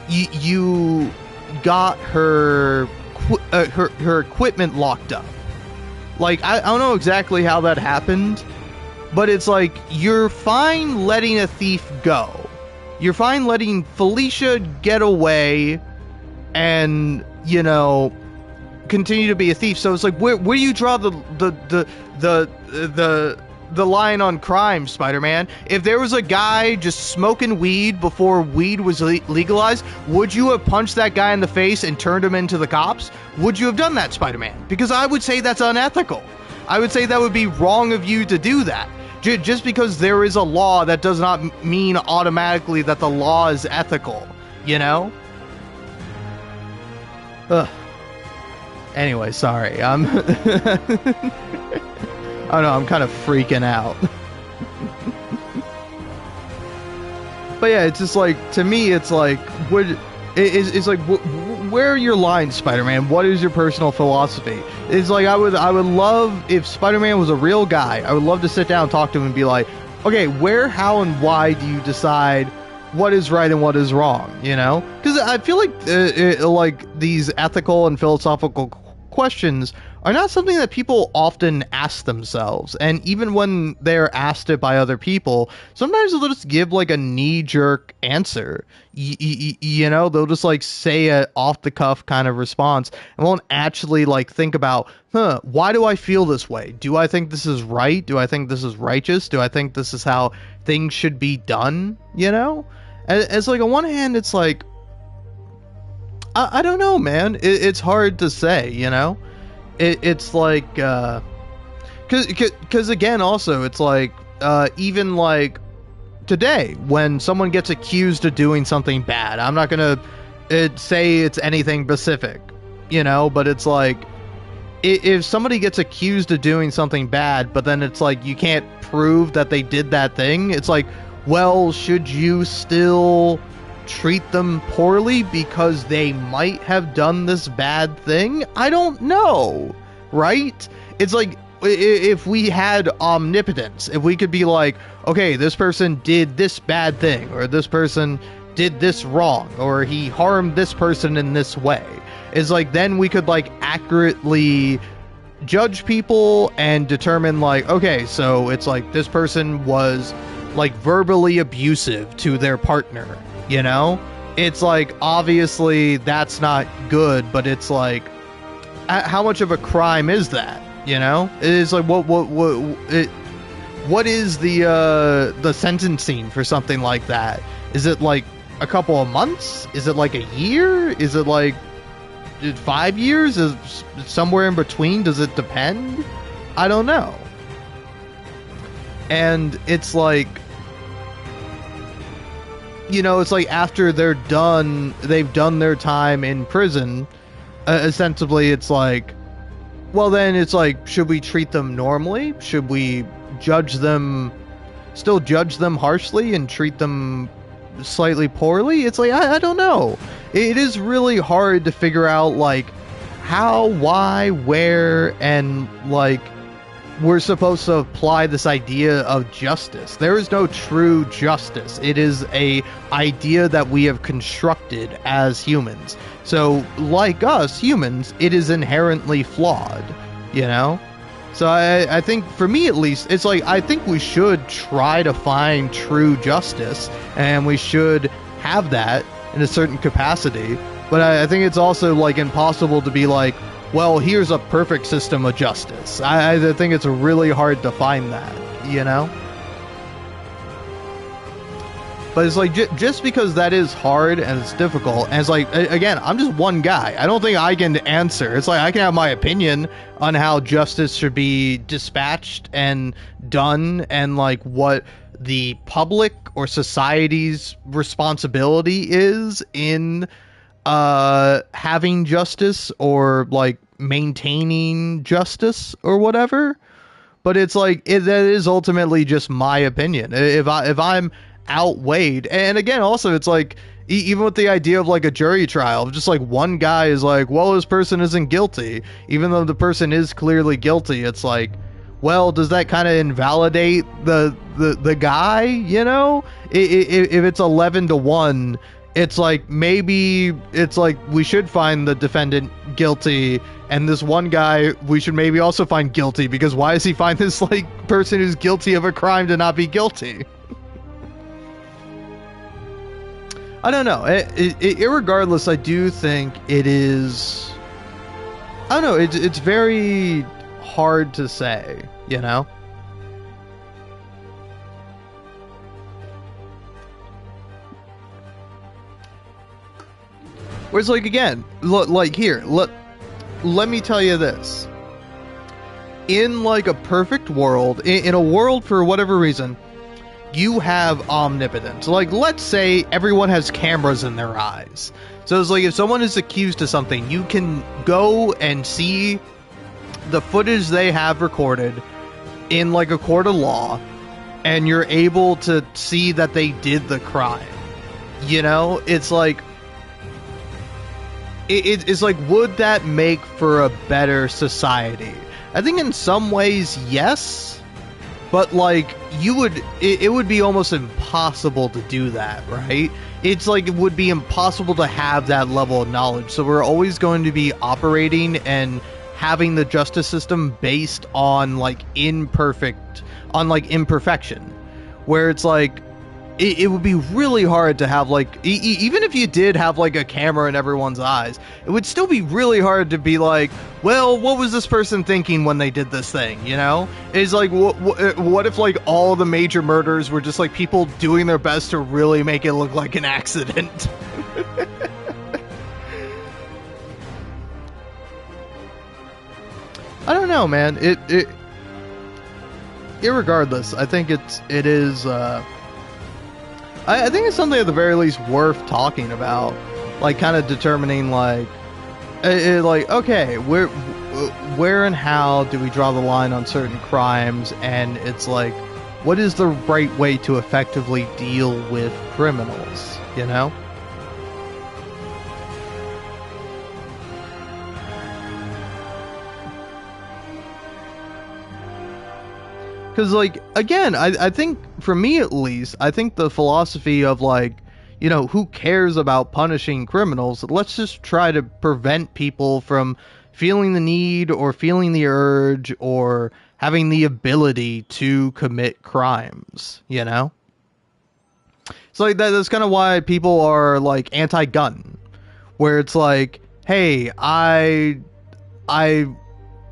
you got her equipment locked up. Like, I don't know exactly how that happened, but it's like, you're fine letting a thief go. You're fine letting Felicia get away and, you know, continue to be a thief. So it's like, where do you draw the line on crime, Spider-Man? If there was a guy just smoking weed before weed was legalized, would you have punched that guy in the face and turned him into the cops? Would you have done that, Spider-Man? Because I would say that's unethical. I would say that would be wrong of you to do that. Just because there is a law, that does not mean automatically that the law is ethical, you know? Ugh. Anyway, sorry. I don't know, I'm kind of freaking out. But yeah, it's just like, to me, it's like, it's like, where are your lines, Spider-Man? What is your personal philosophy? It's like, I would love, if Spider-Man was a real guy, I would love to sit down and talk to him and be like, okay, where, how, and why do you decide what is right and what is wrong, you know? Because I feel like these ethical and philosophical questions are not something that people often ask themselves, and even when they're asked it by other people, sometimes they'll just give like a knee-jerk answer. You know, they'll just like say a off-the-cuff kind of response and won't actually like think about, why do I feel this way? Do I think this is right? Do I think this is righteous? Do I think this is how things should be done? You know? As like, on one hand, it's like, I don't know, man. It's hard to say, you know? It's like, because again, also, it's like, even like today, when someone gets accused of doing something bad, I'm not gonna say it's anything specific, you know, but it's like, if somebody gets accused of doing something bad, but then it's like, you can't prove that they did that thing, it's like, well, should you still treat them poorly because they might have done this bad thing? I don't know, right? It's like, if we had omnipotence, if we could be like, okay, this person did this bad thing, or this person did this wrong, or he harmed this person in this way, it's like, then we could like accurately judge people and determine like, okay, so it's like this person was like verbally abusive to their partner, you know? It's like, obviously that's not good, but it's like, how much of a crime is that, you know? It's like, what is the sentencing for something like that? Is it like a couple of months? Is it like a year? Is it like 5 years? Is somewhere in between? Does it depend? I don't know. And it's like, you know, it's like after they've done their time in prison, ostensibly it's like, well then it's like, should we treat them normally? Should we still judge them harshly and treat them slightly poorly? It's like, I don't know. It is really hard to figure out like how, why, where, and like we're supposed to apply this idea of justice. There is no true justice. It is a idea that we have constructed as humans. So like us humans, it is inherently flawed, you know? So I think, for me at least, it's like, I think we should try to find true justice, and we should have that in a certain capacity. But I think it's also like impossible to be like, well, here's a perfect system of justice. I think it's really hard to find that, you know? But it's like, just because that is hard and it's difficult, and it's like, again, I'm just one guy. I don't think I can answer. It's like, I can have my opinion on how justice should be dispatched and done, and like what the public or society's responsibility is in having justice, or like maintaining justice or whatever. But it's like, that is ultimately just my opinion. If I'm outweighed, and again, also it's like, even with the idea of like a jury trial, just like one guy is like, well, this person isn't guilty, even though the person is clearly guilty. It's like, well, does that kind of invalidate the guy, you know? If it's 11-1, it's like, maybe it's like we should find the defendant guilty, and this one guy we should maybe also find guilty, because why does he find this like person who's guilty of a crime to not be guilty? I don't know. Irregardless, I do think it is, I don't know, it's very hard to say, you know? Whereas, like, again, like here, let me tell you this. In like a perfect world, in a world for whatever reason, you have omnipotence. Like, let's say everyone has cameras in their eyes. So it's like, if someone is accused of something, you can go and see the footage they have recorded in like a court of law, and you're able to see that they did the crime. You know, it's like, it's like, would that make for a better society? I think in some ways, yes. But like, it would be almost impossible to do that, right? It's like, it would be impossible to have that level of knowledge. So we're always going to be operating and having the justice system based on like imperfection, where it's like, it would be really hard to have like, even if you did have like a camera in everyone's eyes, it would still be really hard to be like, well, what was this person thinking when they did this thing, you know? It's like, what if like all the major murders were just like people doing their best to really make it look like an accident? I don't know, man. Irregardless, I think it is, I think it's something at the very least worth talking about, like kind of determining like, like, okay, where and how do we draw the line on certain crimes, and it's like, what is the right way to effectively deal with criminals, you know? Because, like, again, I think, for me at least, I think the philosophy of, like, you know, who cares about punishing criminals? Let's just try to prevent people from feeling the need or feeling the urge or having the ability to commit crimes, you know? It's like that's kind of why people are like anti-gun, where it's like, hey, I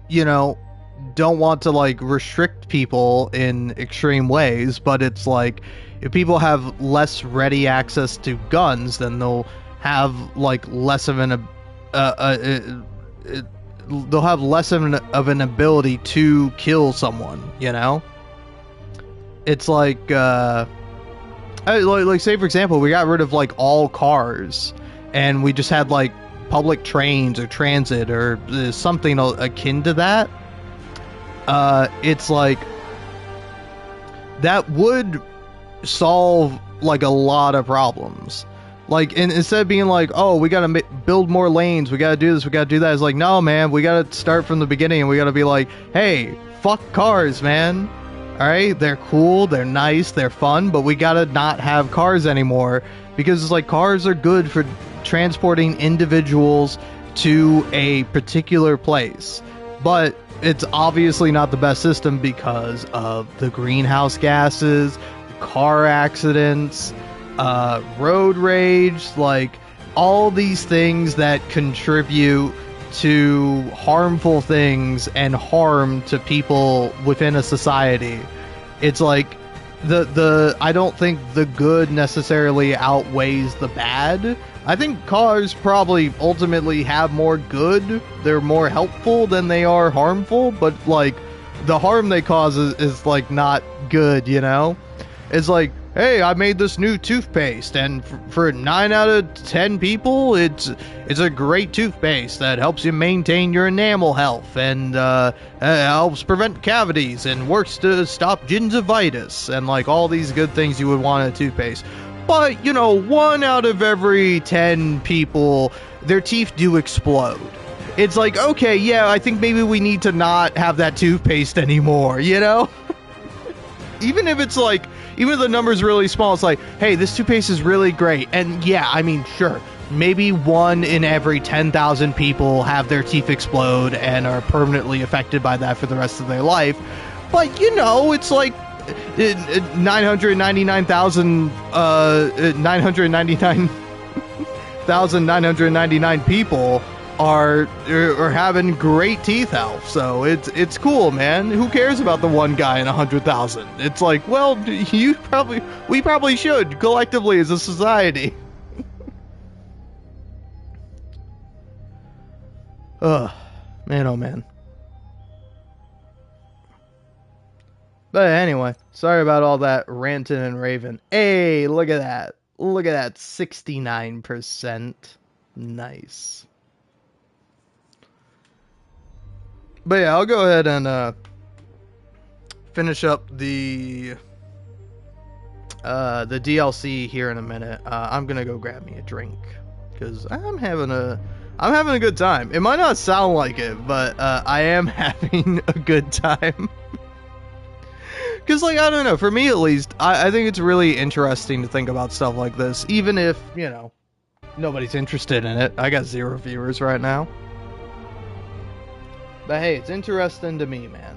you know, don't want to like restrict people in extreme ways, but it's like if people have less ready access to guns, then they'll have like less of an they'll have less of an ability to kill someone, you know? It's like say for example, we got rid of like all cars and we just had like public trains or transit or something akin to that. It's like that would solve like a lot of problems. Like, instead of being like, oh, we gotta build more lanes, we gotta do this, we gotta do that, it's like, no, man, we gotta start from the beginning and we gotta be like, hey, fuck cars, man. Alright, they're cool, they're nice, they're fun, but we gotta not have cars anymore, because it's like cars are good for transporting individuals to a particular place. But it's obviously not the best system because of the greenhouse gases, car accidents, road rage, like all these things that contribute to harmful things and harm to people within a society. It's like I don't think the good necessarily outweighs the bad. I think cars probably ultimately have more good. They're more helpful than they are harmful, but like the harm they cause is like not good, you know? It's like, hey, I made this new toothpaste, and for 9 out of 10 people, it's a great toothpaste that helps you maintain your enamel health and helps prevent cavities and works to stop gingivitis and like all these good things you would want in a toothpaste. But, you know, 1 out of every 10 people, their teeth do explode. It's like, okay, yeah, I think maybe we need to not have that toothpaste anymore, you know? Even if it's like, even if the number's really small, it's like, hey, this toothpaste is really great. And yeah, I mean, sure, maybe 1 in every 10,000 people have their teeth explode and are permanently affected by that for the rest of their life. But, you know, it's like 999,999 people are having great teeth health, so it's cool, man. Who cares about the one guy in 100,000? It's like, well, we probably should collectively as a society. Ugh, man, oh man. But anyway, sorry about all that ranting and raving. Hey, look at that. Look at that, 69%. Nice. But yeah, I'll go ahead and finish up the DLC here in a minute. I'm gonna go grab me a drink because I'm having a good time. It might not sound like it, but I am having a good time. Because, like, I don't know, for me at least, I think it's really interesting to think about stuff like this, even if, you know, nobody's interested in it. I got 0 viewers right now. But hey, it's interesting to me, man.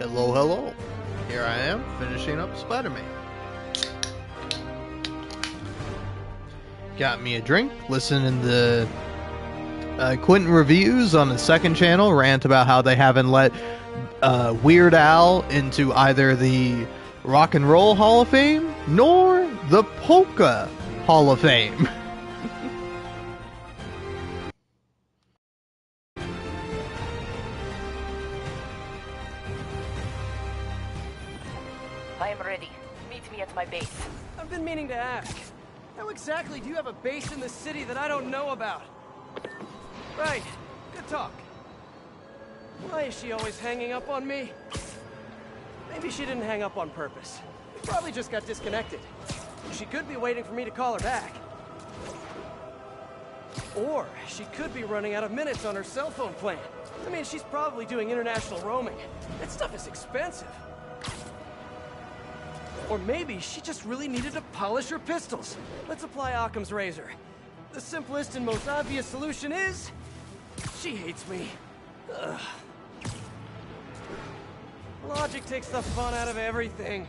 Hello, hello. Here I am, finishing up Spider-Man. Got me a drink, listening to Quentin Reviews on the second channel rant about how they haven't let Weird Al into either the Rock and Roll Hall of Fame nor the Polka Hall of Fame. I am ready. Meet me at my base. I've been meaning to ask. How exactly do you have a base in the city that I don't know about? Right. Good talk. Why is she always hanging up on me? Maybe she didn't hang up on purpose. We probably just got disconnected. She could be waiting for me to call her back. Or she could be running out of minutes on her cell phone plan. I mean, she's probably doing international roaming. That stuff is expensive. Or maybe she just really needed to polish her pistols. Let's apply Occam's razor. The simplest and most obvious solution is... she hates me. Ugh. Logic takes the fun out of everything.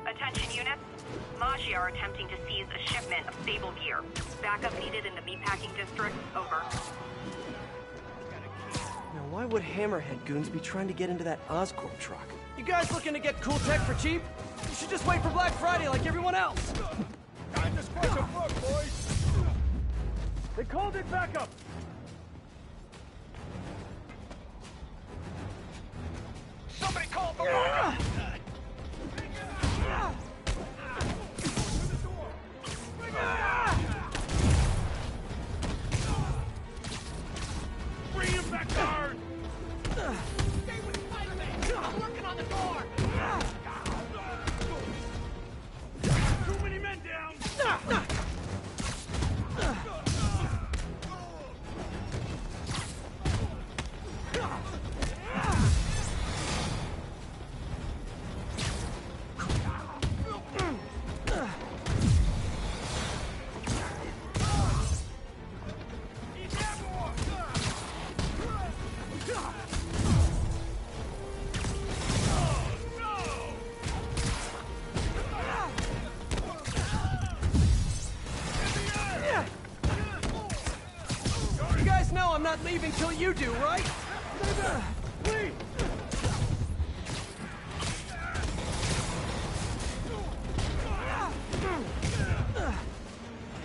Attention units. Maggia are attempting to seize a shipment of Sable gear. Backup needed in the meatpacking district. Over. Now, why would Hammerhead goons be trying to get into that Oscorp truck? You guys looking to get cool tech for cheap? You should just wait for Black Friday like everyone else. Time to squash a book, boys! They called it backup. Somebody call for backup! Bring him back guard! Stay with Spider-Man! I'm working on the door! Too many men down! You guys know I'm not leaving till you do, right? Please!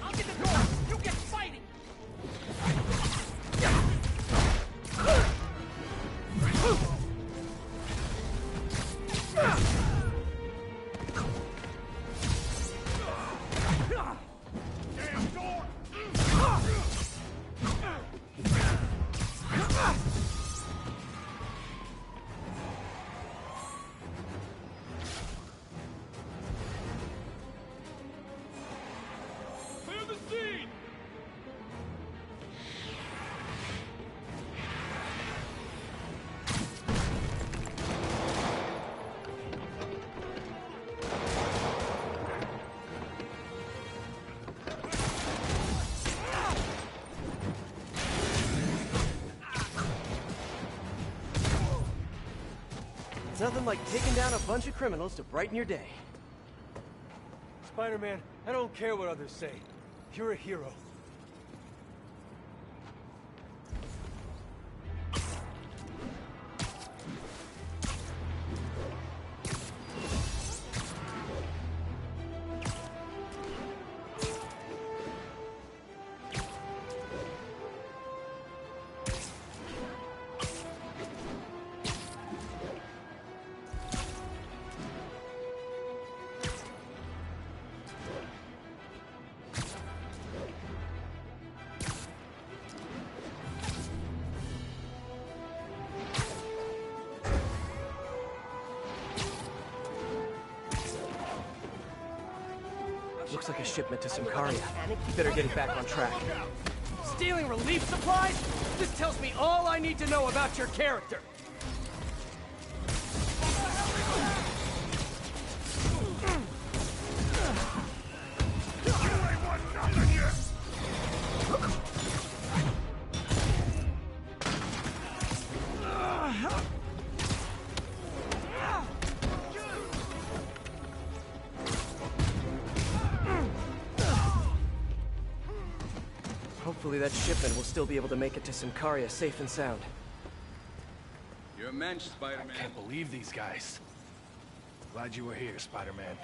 I'll get the door! You get fighting! Damn door! Clear the scene! It's nothing like taking down a bunch of criminals to brighten your day. Spider-Man, I don't care what others say. You're a hero. Looks like a shipment to Symkaria. You better get it back on track. Stealing relief supplies? This tells me all I need to know about your character. Hopefully that shipment will still be able to make it to Symkaria safe and sound. You're a mensch, Spider-Man. I can't believe these guys. Glad you were here, Spider-Man.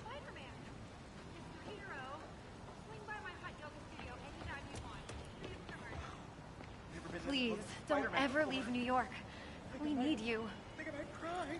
Spider-Man, Mr. Hero, swing by my hot yoga studio anytime you want. Please, don't ever leave New York. We need you. I think I might cry.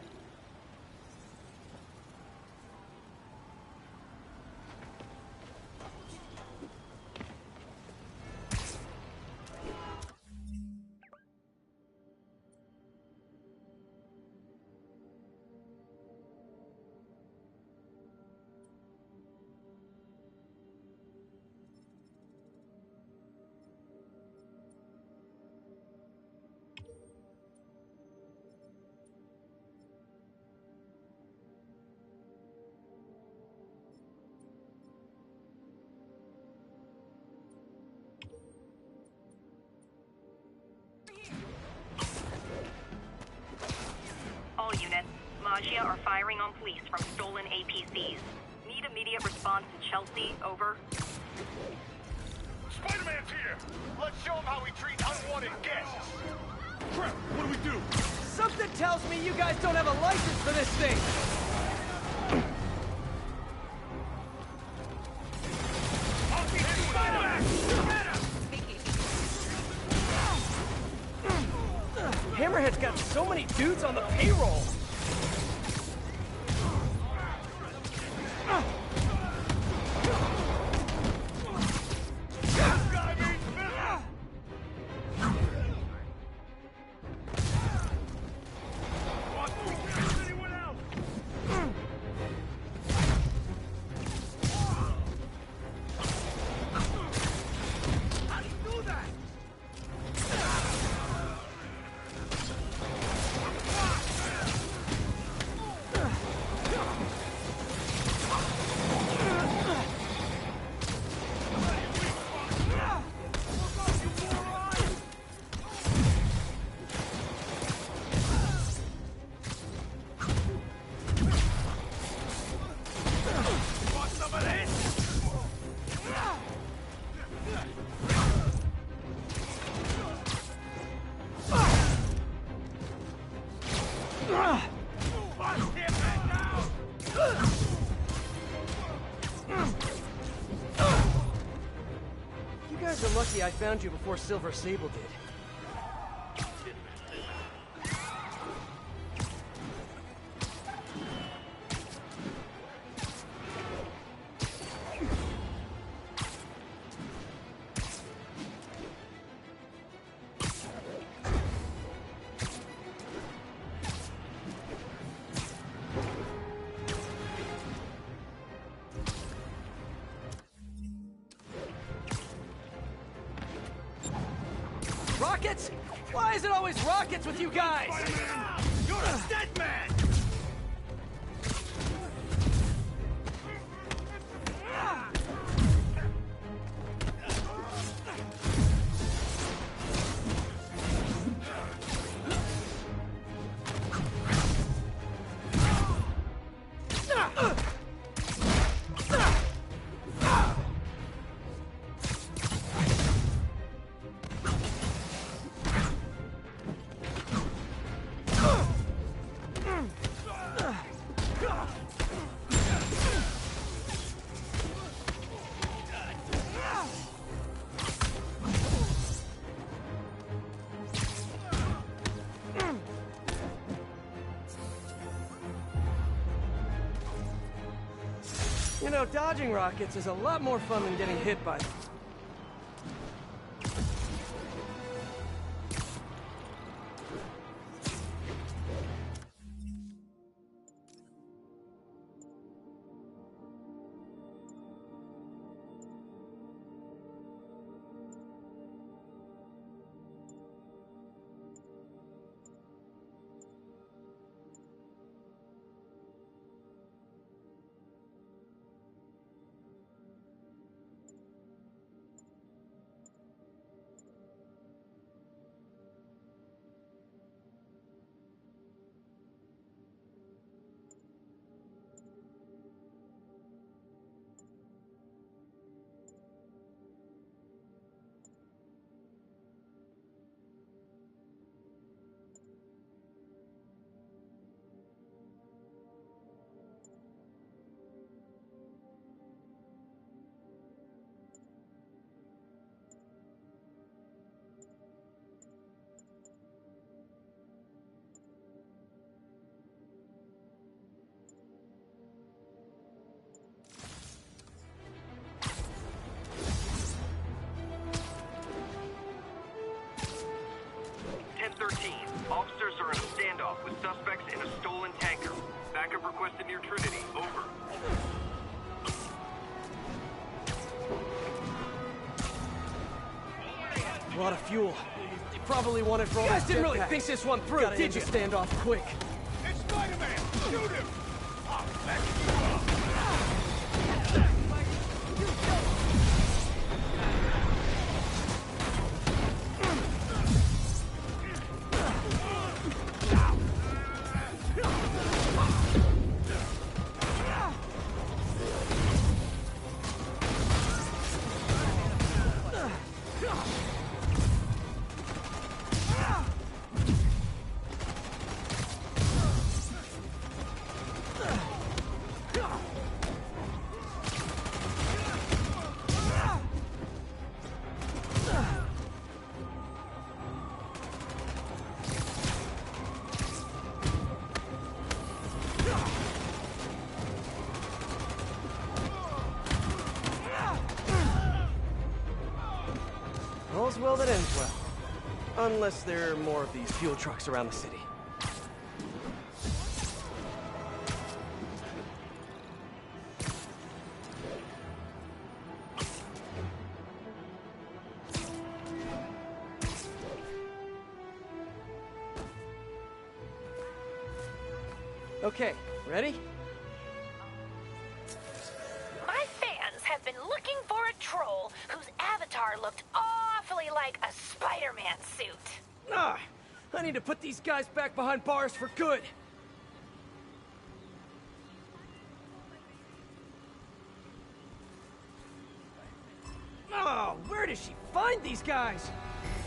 All units, Magia are firing on police from stolen APCs. Need immediate response to Chelsea, over. Spider-Man's here! Let's show him how we treat unwanted guests! Crap, what do we do? Something tells me you guys don't have a license for this thing! Hammerhead's got so many dudes on the payroll! You guys are lucky I found you before Silver Sable did. Rockets? Why is it always rockets with you guys? You're a dead man! You know, dodging rockets is a lot more fun than getting hit by them. lot of fuel. They probably wanted for all. You guys didn't really think this one through, did you? Stand off quick. It's Spider-Man! Shoot him! I'll back you up! All's well that ends well. Unless there are more of these fuel trucks around the city. Okay, ready? My fans have been looking for a troll whose avatar looked awfully like a Spider-Man suit. Ah! I need to put these guys back behind bars for good. Oh, where does she find these guys?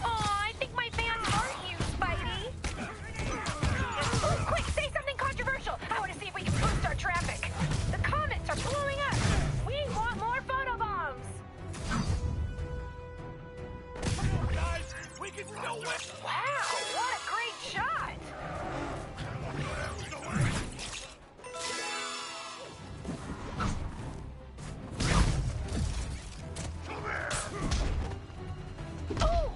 Aw, I think my fans aren't you, Spidey. Oh, quick, say something controversial. I want to see if we can boost our traffic. The comments are blowing up. We want more photobombs. Guys, we can still win! Wow, what a great shot. Ooh,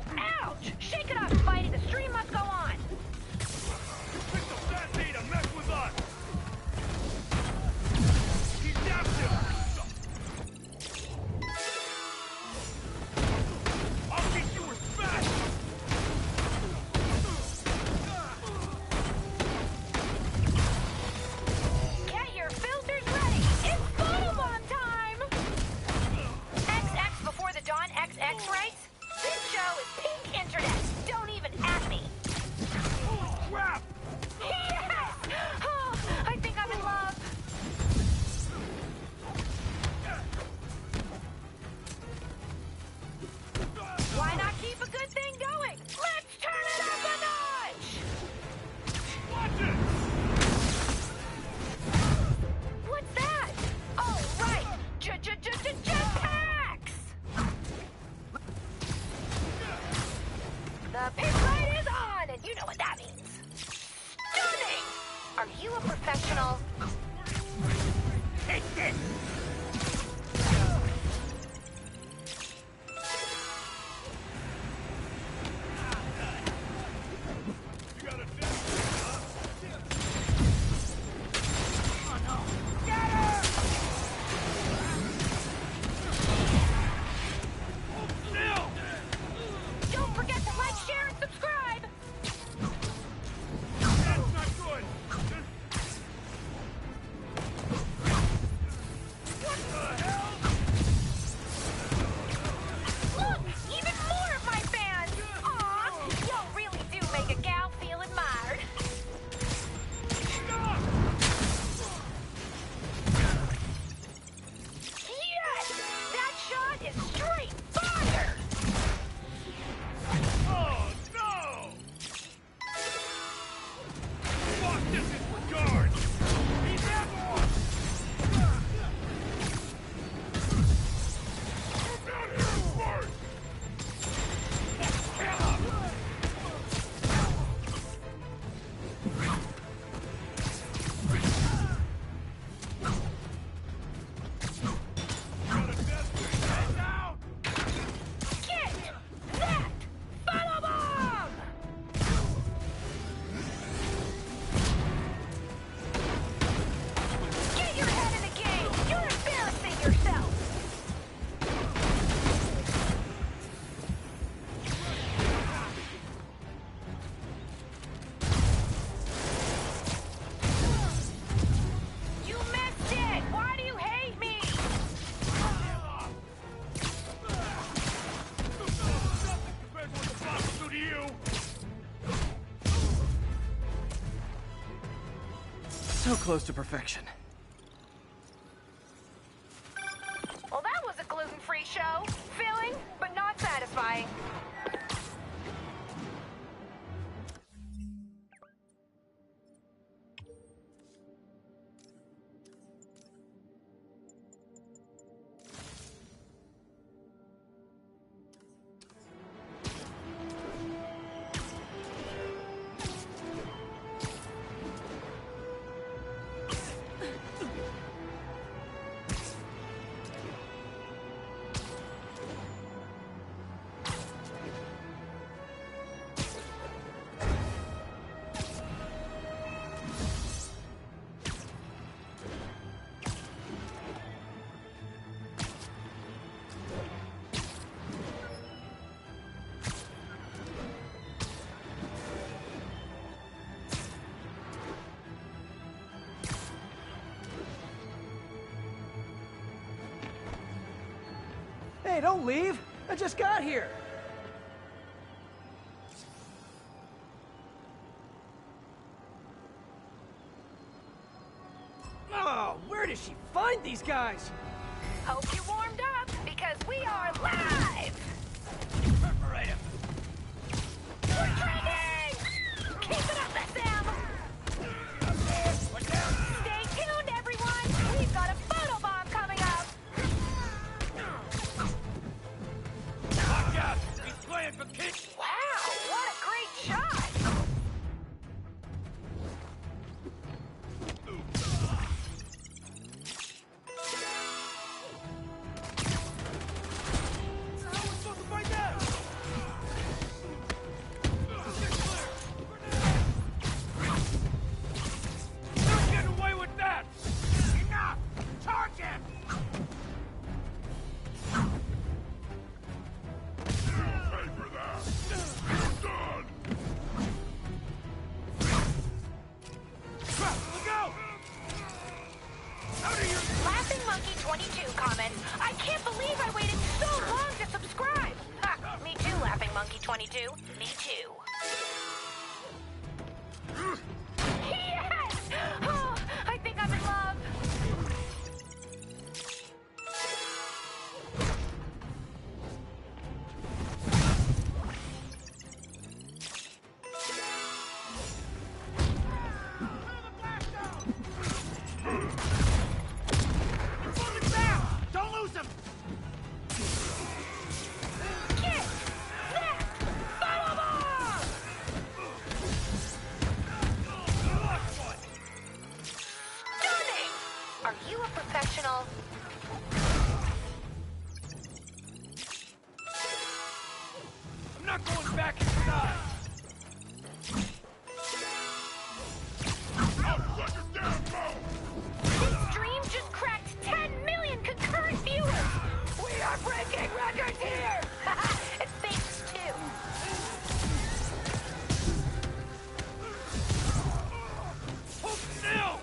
So close to perfection. Well, that was a gluten-free show. Filling, but not satisfying. Hey, don't leave! I just got here! Oh, where did she find these guys? Hope you warmed up, because we are live! Perforate him! We're trending! Keep it up, Sam! Stay tuned, everyone! We've got a photobomb coming up! Watch out! He's playing for kicks! Wow, what a great shot! Laughing Monkey 22 comments, I can't believe I waited so long to subscribe! Ha, me too, Laughing Monkey 22. Me too. Yes! Oh, I think I'm in love. Don't lose him! Kick! Snap! Photobomb! Stunning! Are you a professional? I'm not going back inside! This stream just cracked 10 million concurrent viewers! We are breaking records here! And thanks too. Hold still!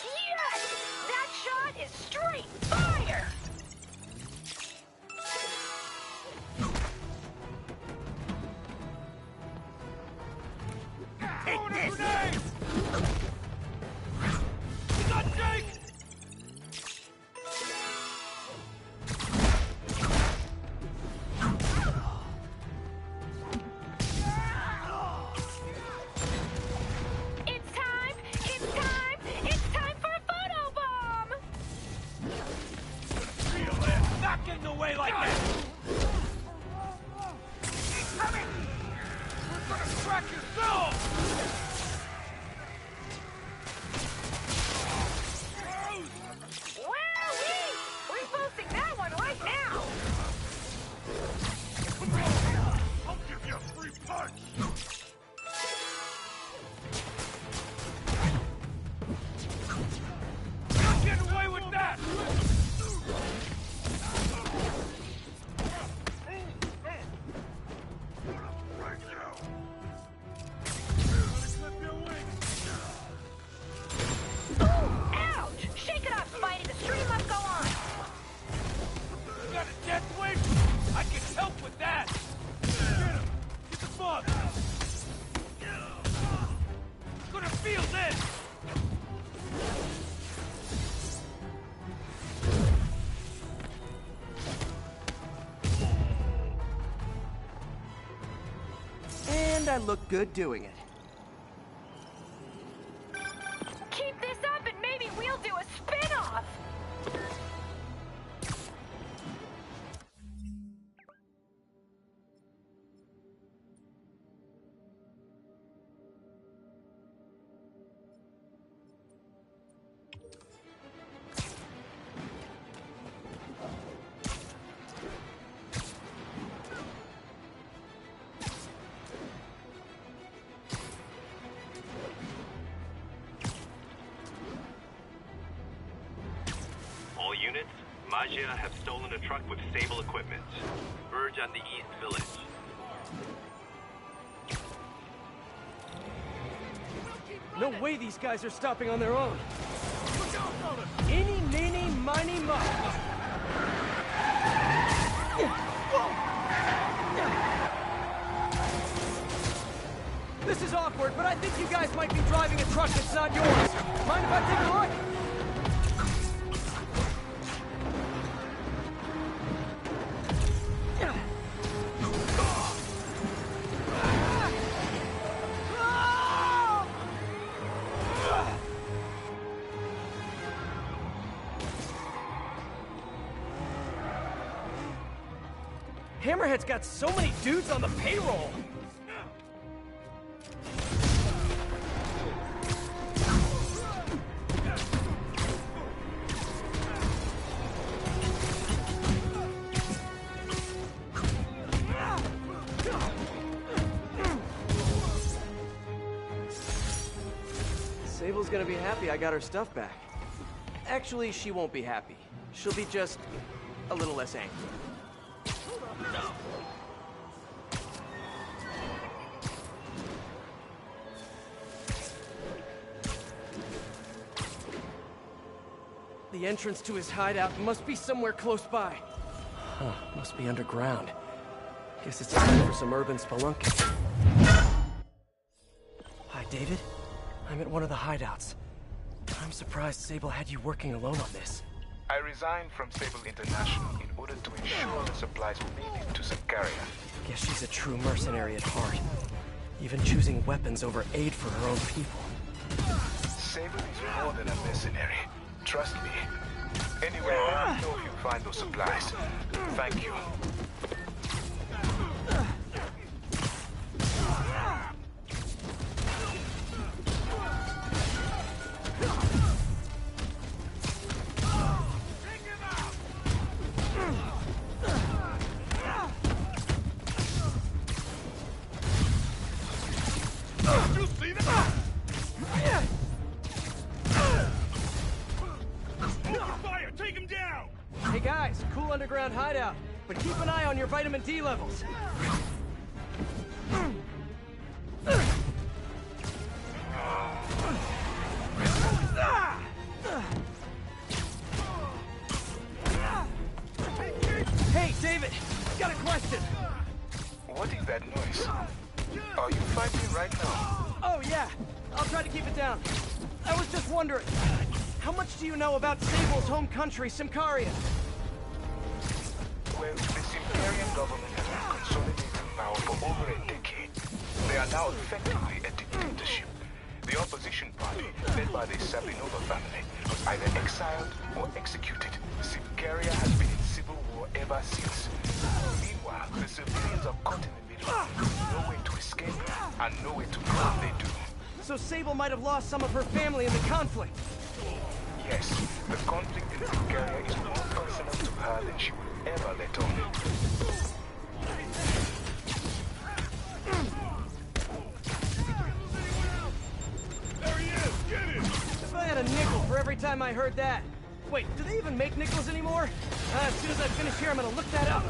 Yes! That shot is straight fire! Take this! You got Jake! It's time! It's time! It's time for a photobomb! Feel it! Not getting away like that! He's coming! We're gonna crack your soul! Wowee! We're posting that one right now! I'll give you a free punch! Not getting away with that! I look good doing it. Keep this up and maybe we'll do a spin-off! All units, Magia have stolen a truck with Sable equipment. Verge on the East Village. No way these guys are stopping on their own. Eeny, meeny, miny, mo. This is awkward, but I think you guys might be driving a truck that's not yours. Mind if I take a look? Hammerhead's got so many dudes on the payroll! Sable's gonna be happy I got her stuff back. Actually, she won't be happy. She'll be just a little less angry. The entrance to his hideout must be somewhere close by. Huh, must be underground. Guess it's time for some urban spelunking. Hi, David. I'm at one of the hideouts. I'm surprised Sable had you working alone on this. I resigned from Sable International in order to ensure the supplies made it to Symkaria. Guess she's a true mercenary at heart. Even choosing weapons over aid for her own people. Sable is more than a mercenary. Trust me. Anyway, let me know if you find those supplies. Thank you. Hey guys, cool underground hideout, but keep an eye on your vitamin D levels. Hey, David, got a question. What is that noise? Are you fighting right now? Oh yeah, I'll try to keep it down. I was just wondering, how much do you know about Sable's home country, Symkaria? Well, the Symkarian government has been consolidating power for over a decade. They are now effectively a dictatorship. The opposition party, led by the Sabinova family, was either exiled or executed. Symkaria has been in civil war ever since. Meanwhile, the civilians are caught in the middle. No way to escape, and no way to go if they do. So Sable might have lost some of her family in the conflict. Yes, the conflict in Symkaria is more personal to her than she would ever let on. There he is! Get him! If I had a nickel for every time I heard that. Wait, do they even make nickels anymore? As soon as I finish here, I'm gonna look that up.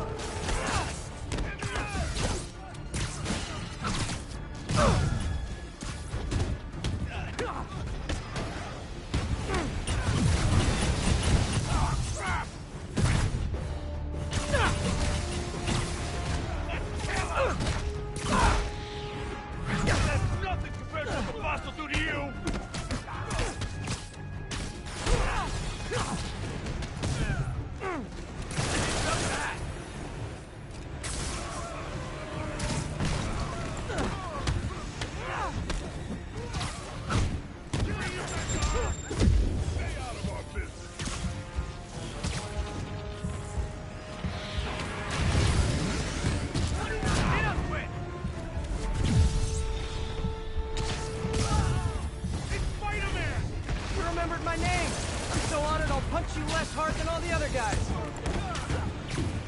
remembered my name. I'm so honored I'll punch you less hard than all the other guys.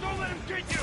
Don't let him get you!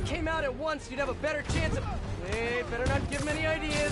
Came out at once, you'd have a better chance of... Hey, better not give him any ideas.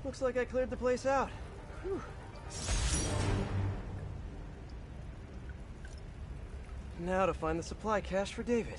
Looks like I cleared the place out. Whew. Now to find the supply cache for David.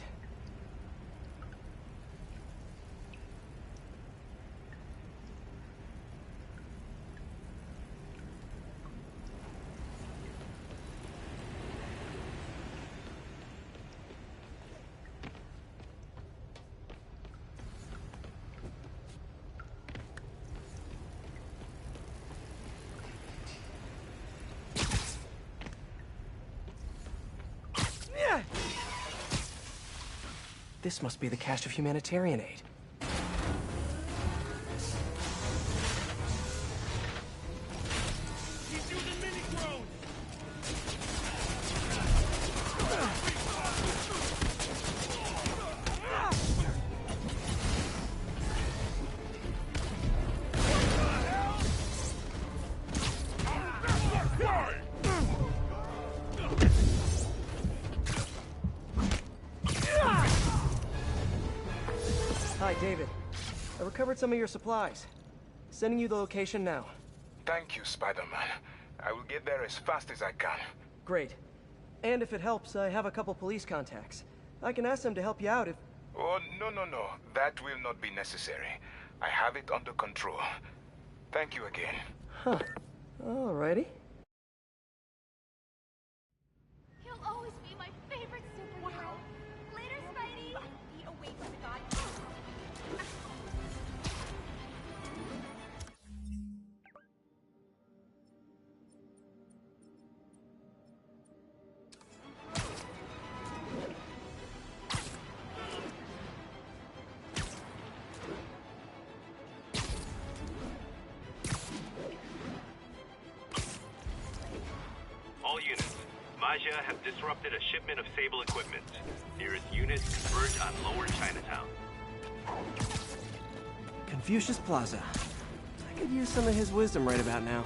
This must be the cache of humanitarian aid. Hi, David. I recovered some of your supplies. Sending you the location now. Thank you, Spider-Man. I will get there as fast as I can. Great. And if it helps, I have a couple police contacts. I can ask them to help you out if... Oh, no. That will not be necessary. I have it under control. Thank you again. Huh. Alrighty. He'll always be my favorite superhero. Later, Spidey. Be away from the god. All units, Maja have disrupted a shipment of Sable equipment. Nearest units converge on Lower Chinatown. Confucius Plaza. I could use some of his wisdom right about now.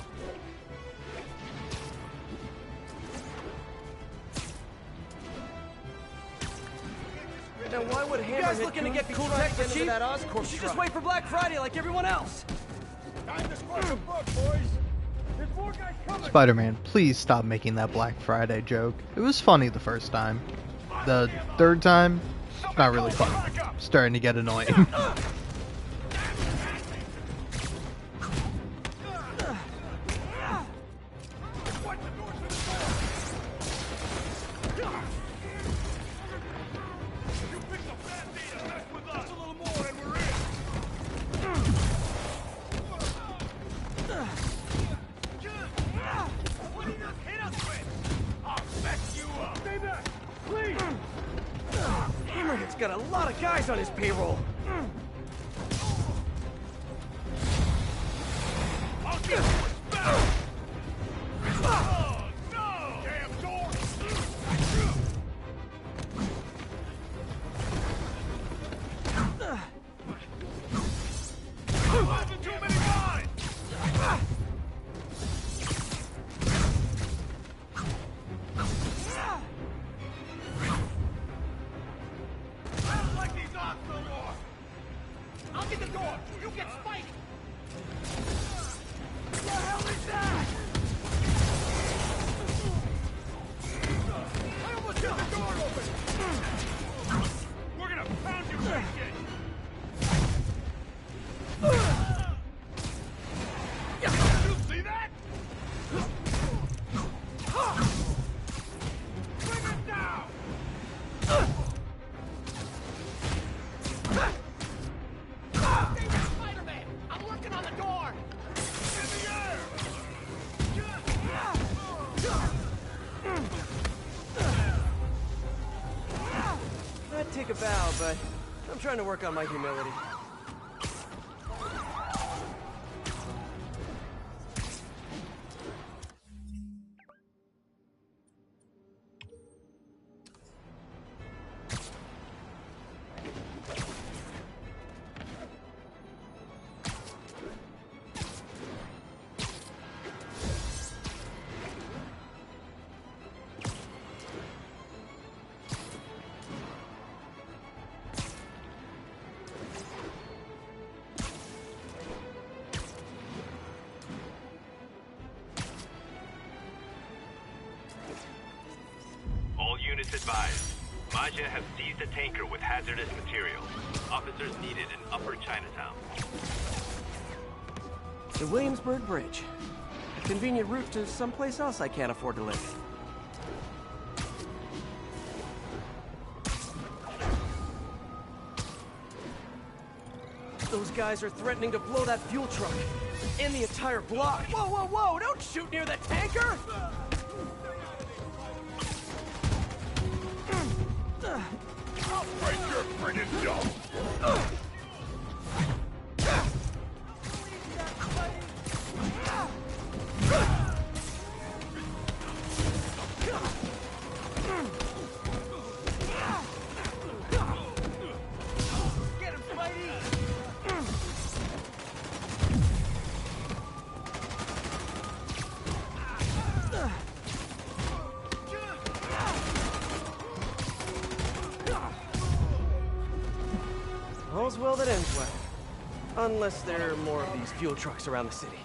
Now why would You guys looking to get cool tech for cheap? That Oscorp You should just wait for Black Friday like everyone else. Time to spark a buck, boys. There's more guys coming. Spider-Man, please stop making that Black Friday joke. It was funny the first time. The third time, not really funny. Starting to get annoying. Hammerhead's got a lot of guys on his payroll. I'll get what's back. Oh, no! Damn door! Open too many lines! I don't like these odds no more! I'll get the door! You get Spidey! What the hell is that? I almost got the door open! We're gonna pound your face in! You see that? Bring it down! Spider-Man! I'm working on the door! In the air! I'd take a bow, but I'm trying to work on my humility. All units advised. Maja have seized a tanker with hazardous material. Officers needed in Upper Chinatown. The Williamsburg Bridge. A convenient route to someplace else I can't afford to live. Those guys are threatening to blow that fuel truck. And the entire block. Whoa! Don't shoot near the tanker! I'll afraid your friend is dumb. Get him, Spidey! All's well that ends well. Unless there are more of these fuel trucks around the city.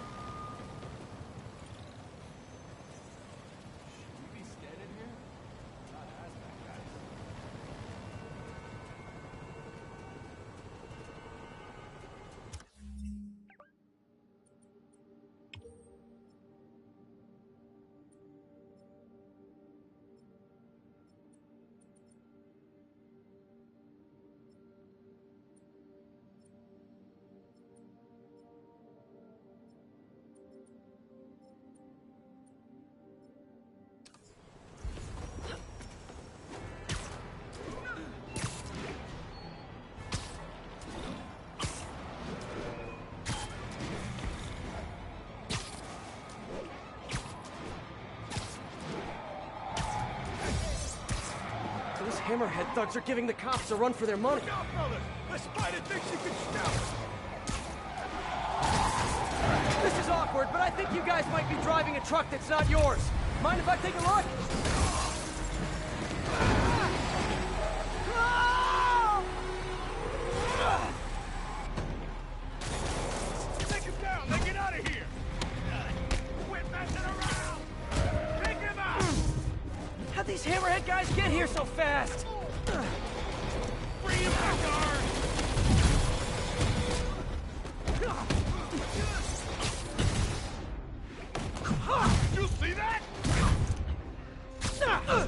Those hammerhead thugs are giving the cops a run for their money. Now, fellas, the spider thinks she can scout. This is awkward, but I think you guys might be driving a truck that's not yours. Mind if I take a look? Take him down! Then get out of here! Quit messing around! Take him out! How'd these hammerhead guys get here so fast? Bring him back, guard! You see that? Hurry!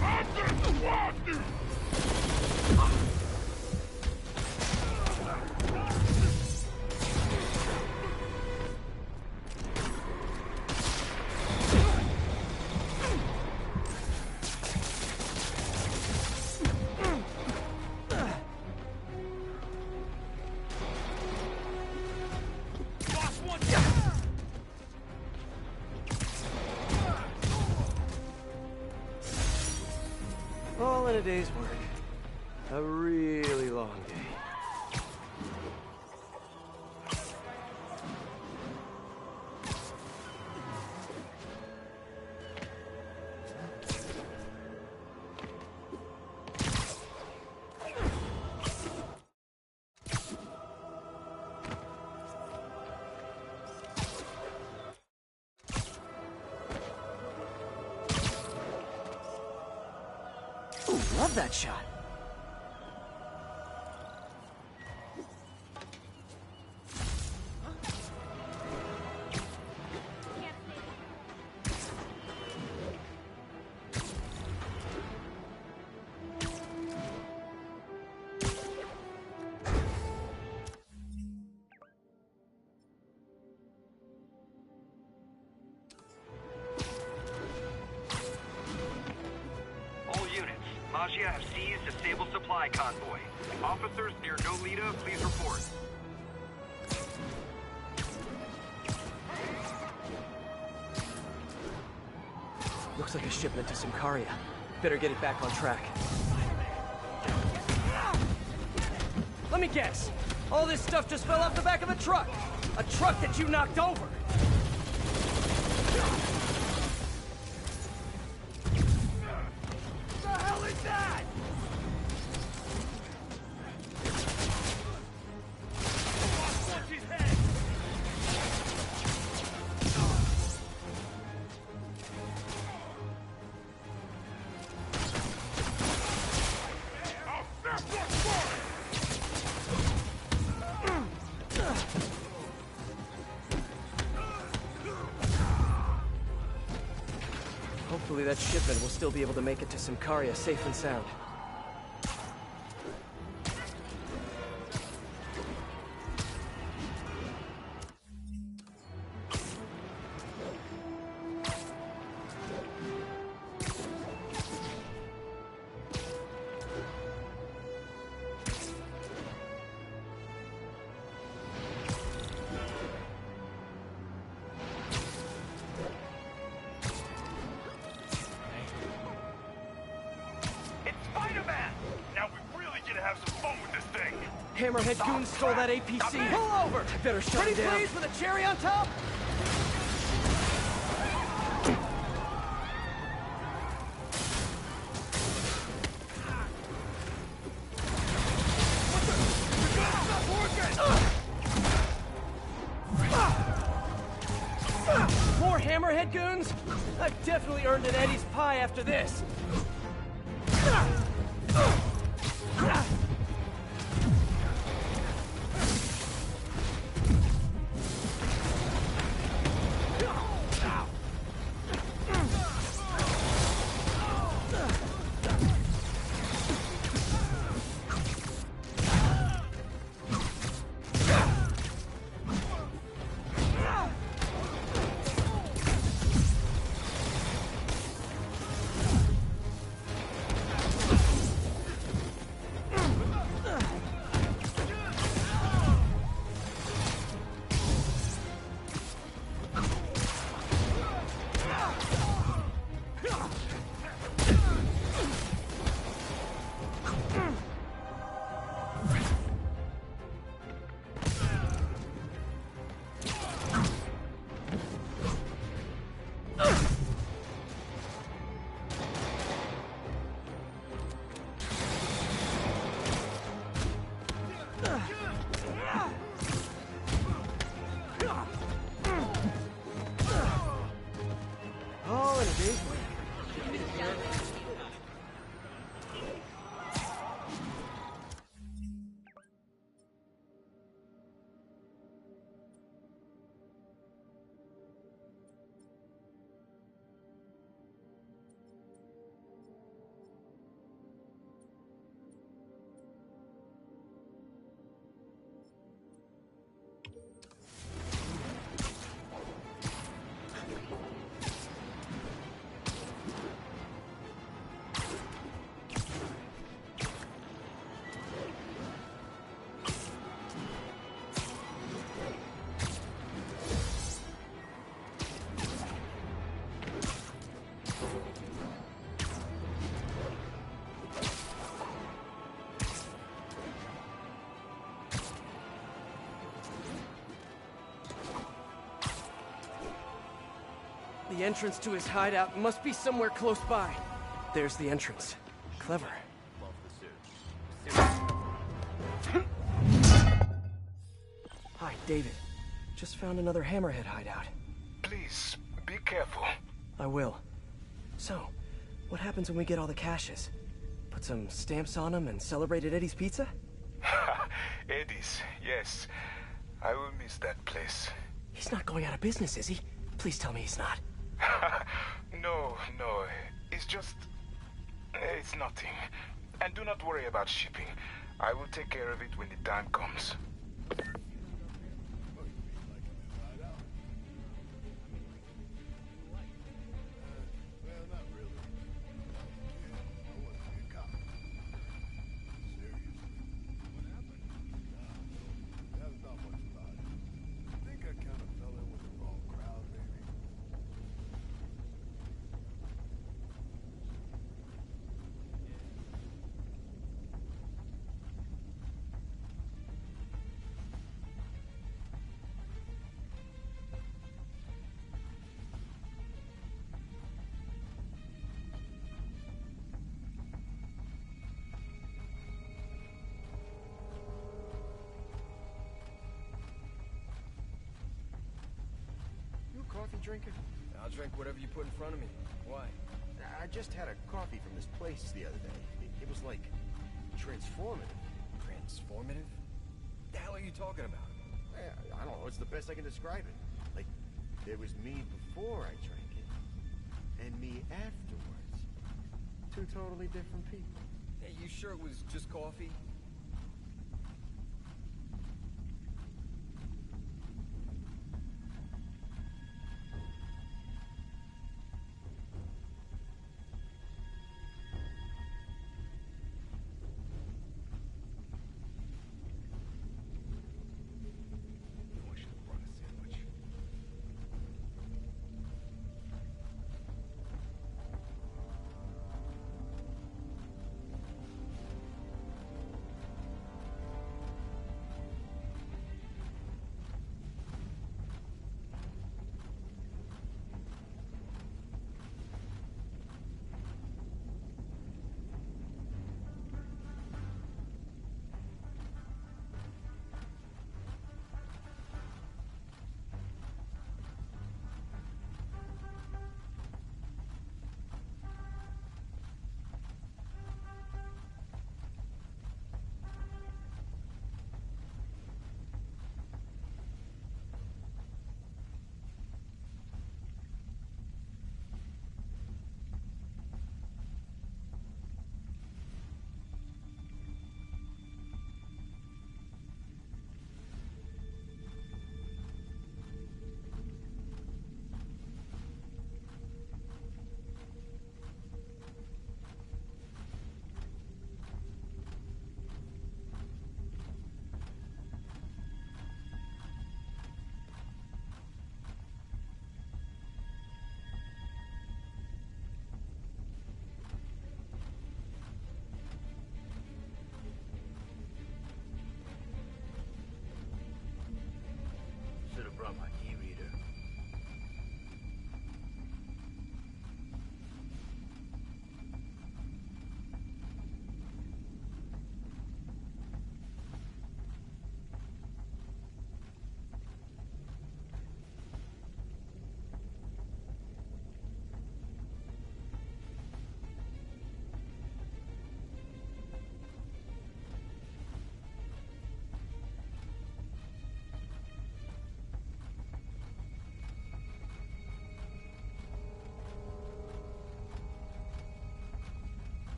I'm gonna squash you! Boss wants you! All in a day's work. A really long day. Ooh, love that shot. All units, Magia have seized a Sable supply convoy. Officers near Nolita, please report. Looks like a shipment to Symkaria. Better get it back on track. Let me guess. All this stuff just fell off the back of a truck. A truck that you knocked over. The hell is that? Boss wants his head! I'll snap what's for it! Hopefully that shipment will still be able to make it to Symkaria safe and sound. hammerhead goons stole that APC. Pull over! I better shut it down. Pretty please with a cherry on top? More hammerhead goons? I've definitely earned an Eddie's pie after this. The entrance to his hideout must be somewhere close by. There's the entrance. Clever. Hi, David. Just found another hammerhead hideout. Please, be careful. I will. So, what happens when we get all the caches? Put some stamps on them and celebrate at Eddie's Pizza? Eddie's, yes. I will miss that place. He's not going out of business, is he? Please tell me he's not. No. It's just... It's nothing. And do not worry about shipping. I will take care of it when the time comes. Coffee drinker? I'll drink whatever you put in front of me. Why? I just had a coffee from this place the other day. It was like transformative. Transformative? The hell are you talking about? I don't know. It's the best I can describe it. Like, there was me before I drank it, and me afterwards. Two totally different people. Hey, you sure it was just coffee?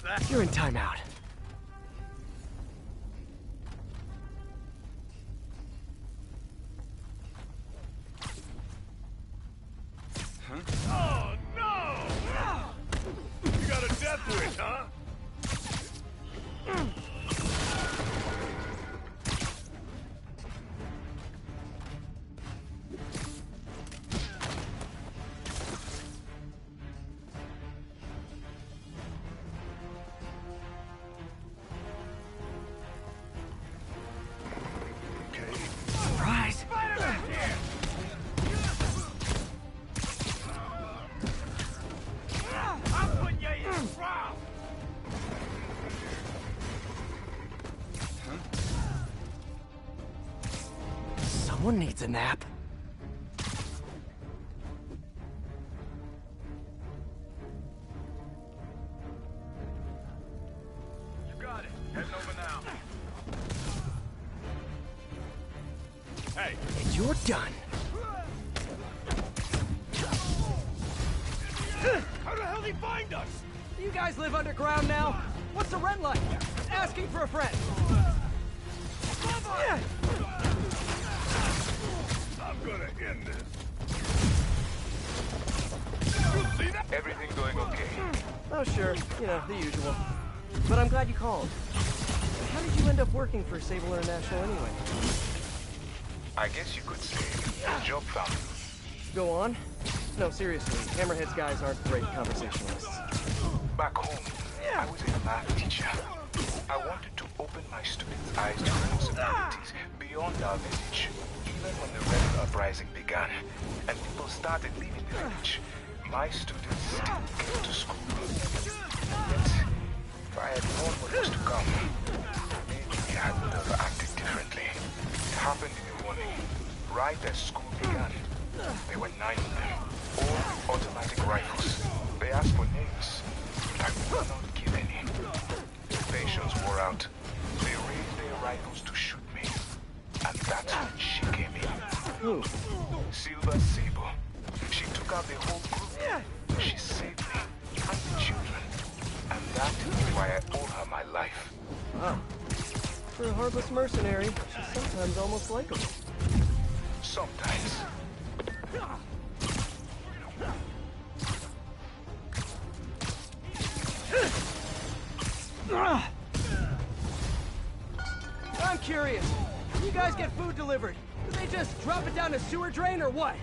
fast. You're in timeout. Oh, no! You got a death wish, huh? Surprise! I'm putting you in trial. Someone needs a nap. You got it. Heading over now. Hey. And you're done. How the hell did he find us? You guys live underground now? What's the rent like? Asking for a friend. I'm gonna end this. Everything going okay? Oh, sure. You know, the usual. But I'm glad you called. How did you end up working for Sable International anyway? I guess you could say a job found me. Go on. No, seriously, Hammerhead's guys aren't great conversationalists. Back home, I was a math teacher. I wanted to open my students' eyes to possibilities beyond our village. Even when the rebel uprising began, and people started leaving the village, my students still came to school. Yet, if I had known what was to come, maybe I would have acted differently. It happened in the morning, right as school began. There were 9 of them, all with automatic rifles. They asked for names, but I would not give any. Patience wore out. They raised their rifles to shoot me, and that's when she came in. Who? Silver Sable. She took out the whole group. She saved me and the children, and that is why I owe her my life. Wow. For a heartless mercenary, she's sometimes almost likable. Sometimes. I'm curious. When you guys get food delivered, do they just drop it down a sewer drain or what?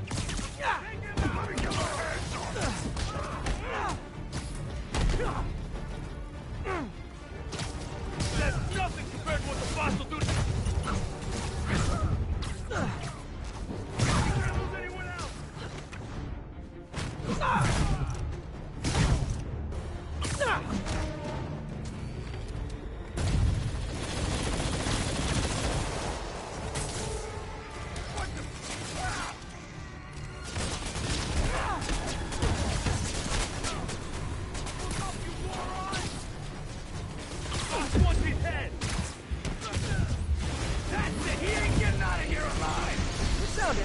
That's nothing compared to what the boss will do to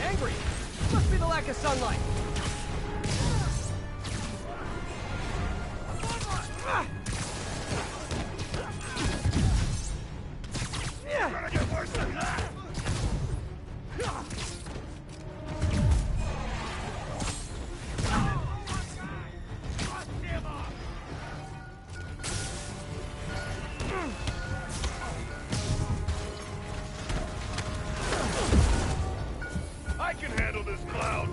Angry. Must be the lack of sunlight. It's gonna get worse than that. I can handle this cloud.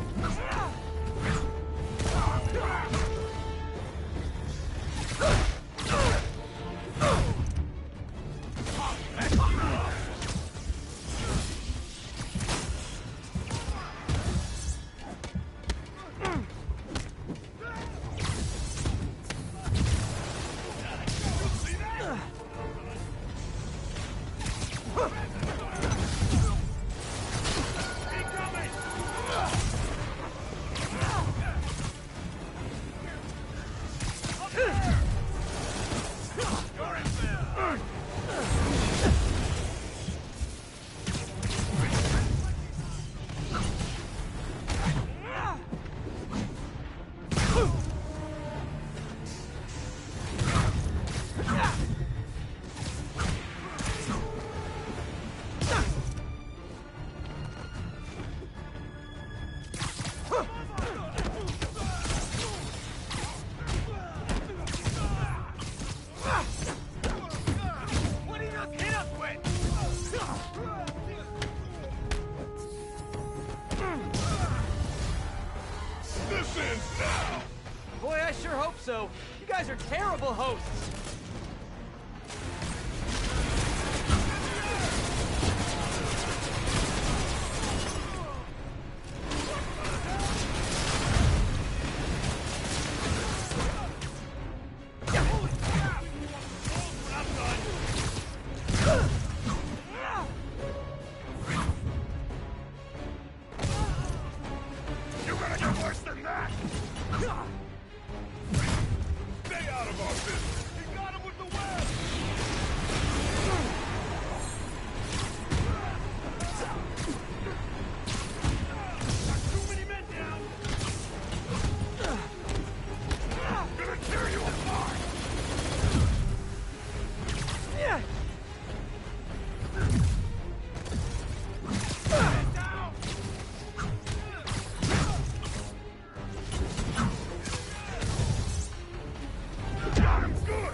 sins now! Boy, I sure hope so. You guys are terrible hosts. You're gonna get worse than that! Stay out of our business! He got him with the web! Got too many men down! Gonna tear you apart! Yeah. Got him good!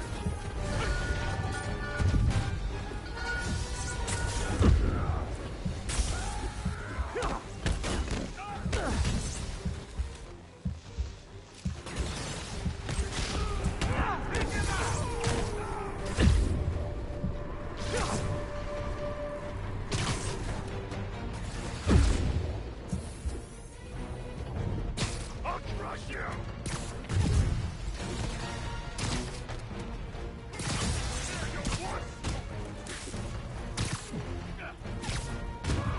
I'll crush you!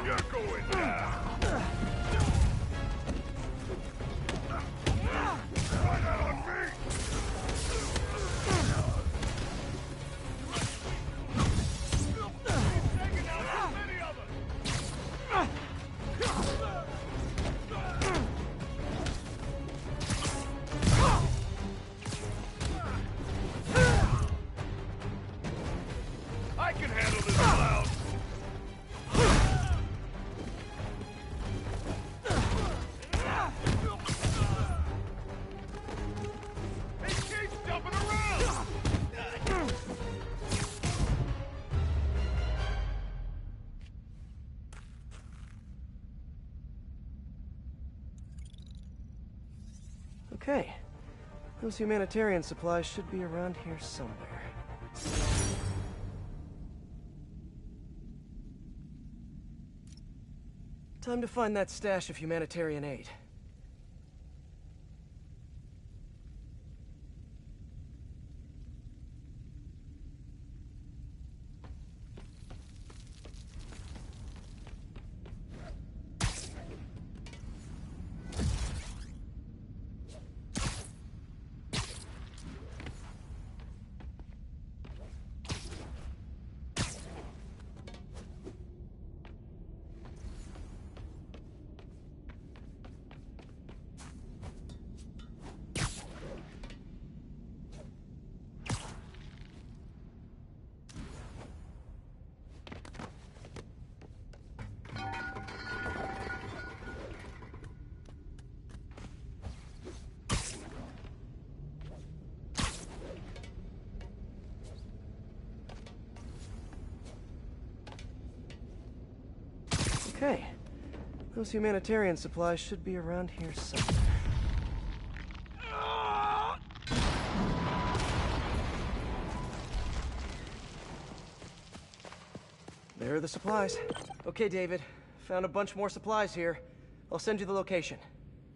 You're going down! Run out on me! He's taking out so many of them! I can handle this clown! He keeps jumping around! Okay. Those humanitarian supplies should be around here somewhere. Time to find that stash of humanitarian aid. Okay. Those humanitarian supplies should be around here somewhere. There are the supplies. Okay, David. Found a bunch more supplies here. I'll send you the location.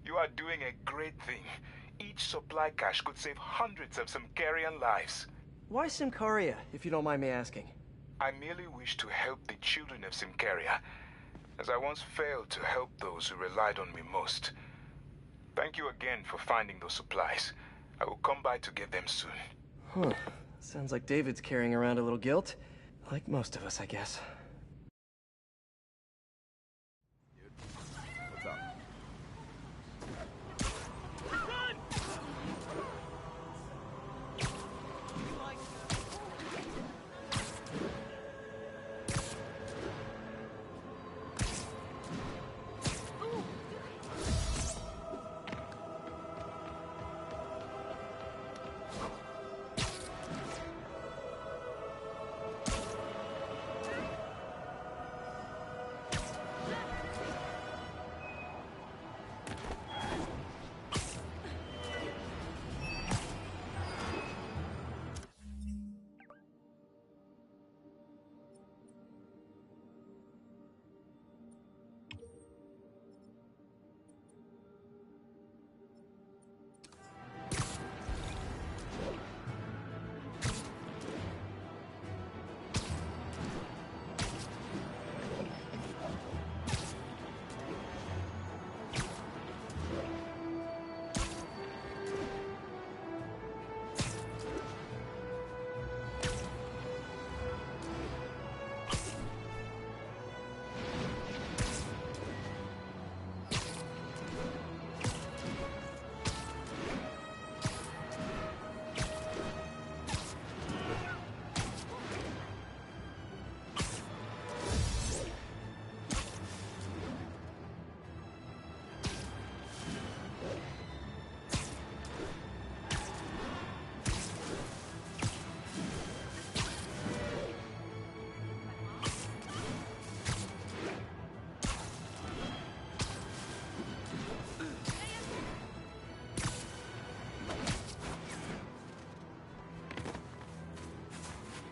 You are doing a great thing. Each supply cache could save hundreds of Simkarian lives. Why Simkaria, if you don't mind me asking? I merely wish to help the children of Simkaria, as I once failed to help those who relied on me most. Thank you again for finding those supplies. I will come by to get them soon. Huh. Sounds like David's carrying around a little guilt. Like most of us, I guess. What's up?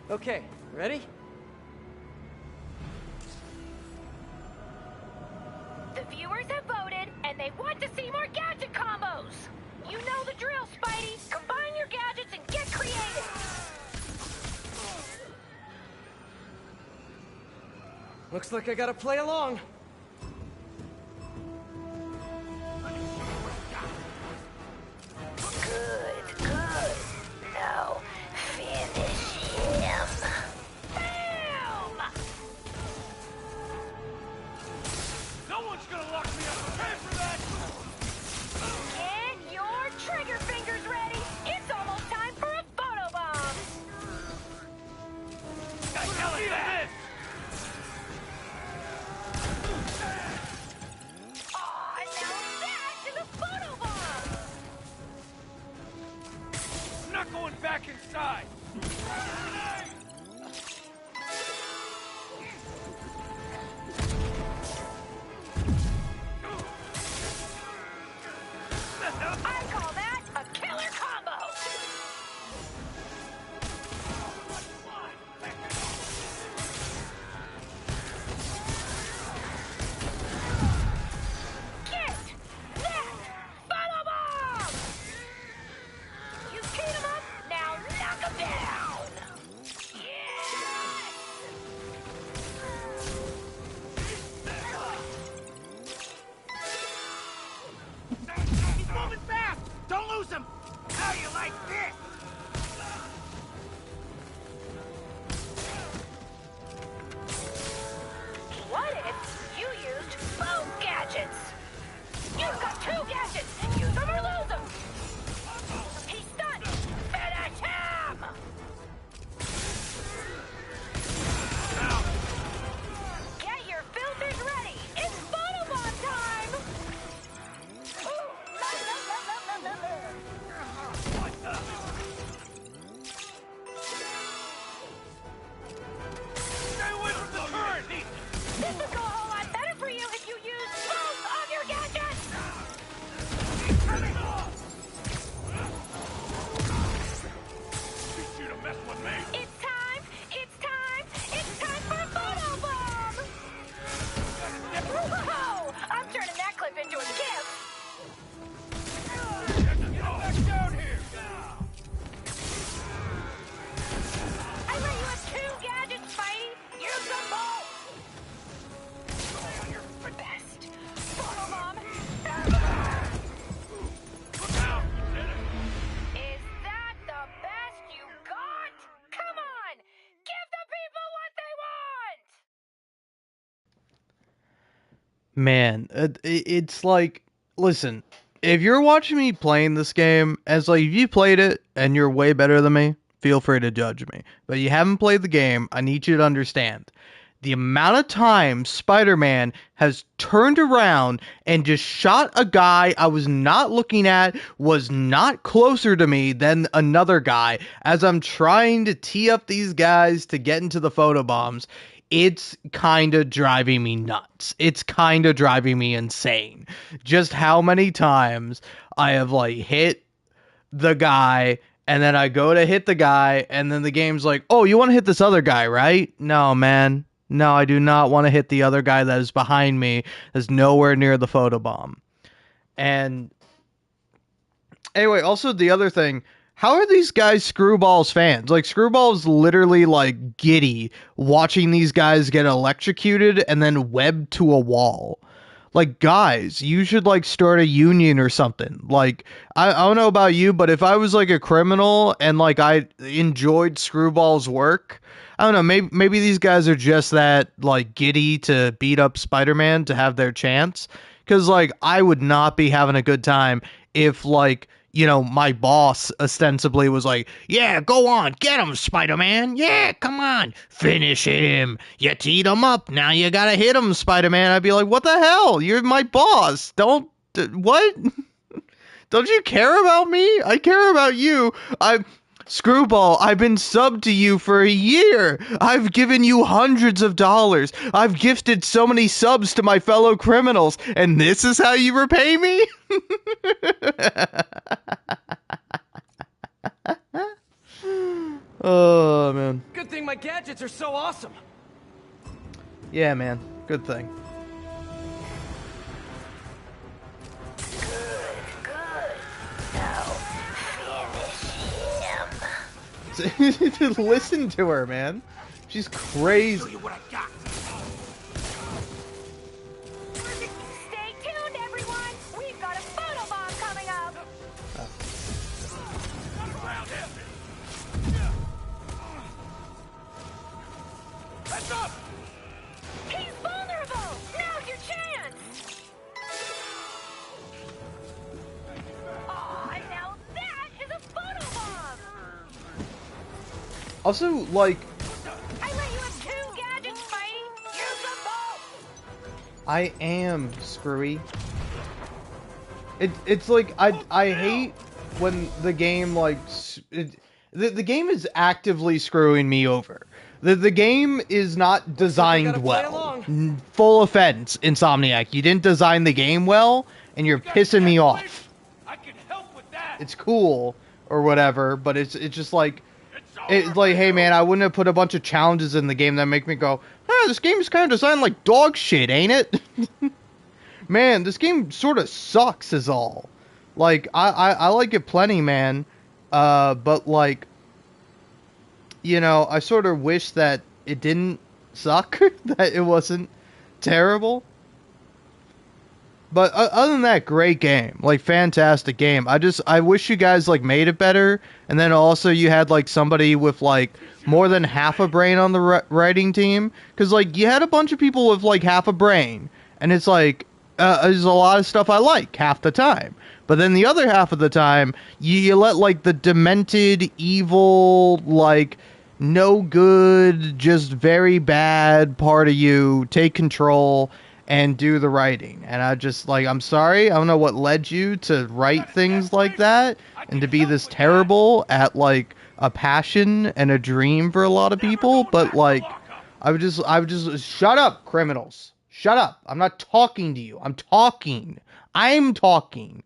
Okay, ready? The viewers have voted, and they want to see more gadget combos! You know the drill, Spidey! Combine your gadgets and get creative! Looks like I gotta play along. Good, good. Now, finish him. Bam! No one's gonna lock me up. Prepare for that! Get your trigger fingers ready. It's almost time for a photobomb. Hell is that? Aw, now that is a photobomb. I'm not going back inside. I call that a killer combo. Get that photobomb. You beat him up, now knock him down. Yes! He's moving fast! Don't lose him! How you like this? What if you used both gadgets? You've got two gadgets! Use them or lose them! He's stunned! Finish him! Get your filters ready! It's photobomb time! Ooh, What the? Stay away from the turret! this would go a whole lot better for you if you used both of your gadgets! Turning off! Teach you to mess with me! It's time! It's time! It's time for a photobomb! Whoa! I'm turning that clip into a gift! Get back down here! I let you have two gadgets, Spidey! Use them both! Best photobomb ever! Look out! Is that the best you got? Come on! Give the people what they want! Man, it's like, listen, if you're watching me playing this game, as like, if you played it and you're way better than me, feel free to judge me. But you haven't played the game, I need you to understand. The amount of times Spider-Man has turned around and just shot a guy I was not looking at, was not closer to me than another guy, as I'm trying to tee up these guys to get into the photobombs, it's kind of driving me nuts. It's kind of driving me insane. Just how many times I have like hit the guy, and then I go to hit the guy, and then the game's like, oh, you want to hit this other guy, right? No, man. No, I do not want to hit the other guy that is behind me, that's nowhere near the photobomb. And anyway, also the other thing, how are these guys Screwball's fans? Like, Screwball's literally like giddy watching these guys get electrocuted and then webbed to a wall. Like, guys, you should like start a union or something. Like, I don't know about you, but if I was like a criminal and like I enjoyed Screwball's work, I don't know, maybe these guys are just that like giddy to beat up Spider-Man to have their chance. Cause like I would not be having a good time if like, you know, my boss ostensibly was like, yeah, go on, get him, Spider-Man. Yeah, come on, finish him. You teed him up, now you gotta hit him, Spider-Man. I'd be like, what the hell? You're my boss. What? Don't you care about me? I care about you. Screwball, I've been subbed to you for a year. I've given you hundreds of dollars. I've gifted so many subs to my fellow criminals, and this is how you repay me? Oh, man. Good thing gadgets are so awesome. Yeah, man. Good thing. Listen to her, man. She's crazy. Stay tuned, everyone. We've got a photobomb coming up. Heads up! He's vulnerable. Now's your chance. Aw, now that is a photobomb. Also, like, I let you have 2 gadgets, Spidey. Use them both. I am screwy. It's like I hate when the game like the game is actively screwing me over. The game is not designed well. Full offense, Insomniac. You didn't design the game well, and you're pissing me off. It's cool or whatever, but it's just like it's like, hey man, I wouldn't have put a bunch of challenges in the game that make me go, this game is kind of designed like dog shit, ain't it? Man, this game sort of sucks is all. Like, I like it plenty, man. But like, you know, I sort of wish that it didn't suck, that it wasn't terrible. But other than that, great game. Like, fantastic game. I wish you guys, like, made it better. And then also you had, like, somebody with, like, more than half a brain on the writing team. Because, like, you had a bunch of people with, like, half a brain. And it's like, there's a lot of stuff I like half the time. But then the other half of the time, you let, like, the demented, evil, like, no good, just very bad part of you take control and do the writing. And I just, like, I'm sorry, I don't know what led you to write things like that and to be this terrible at, like, a passion and a dream for a lot of people, but, like, I would just shut up, criminals. Shut up. I'm not talking to you. I'm talking,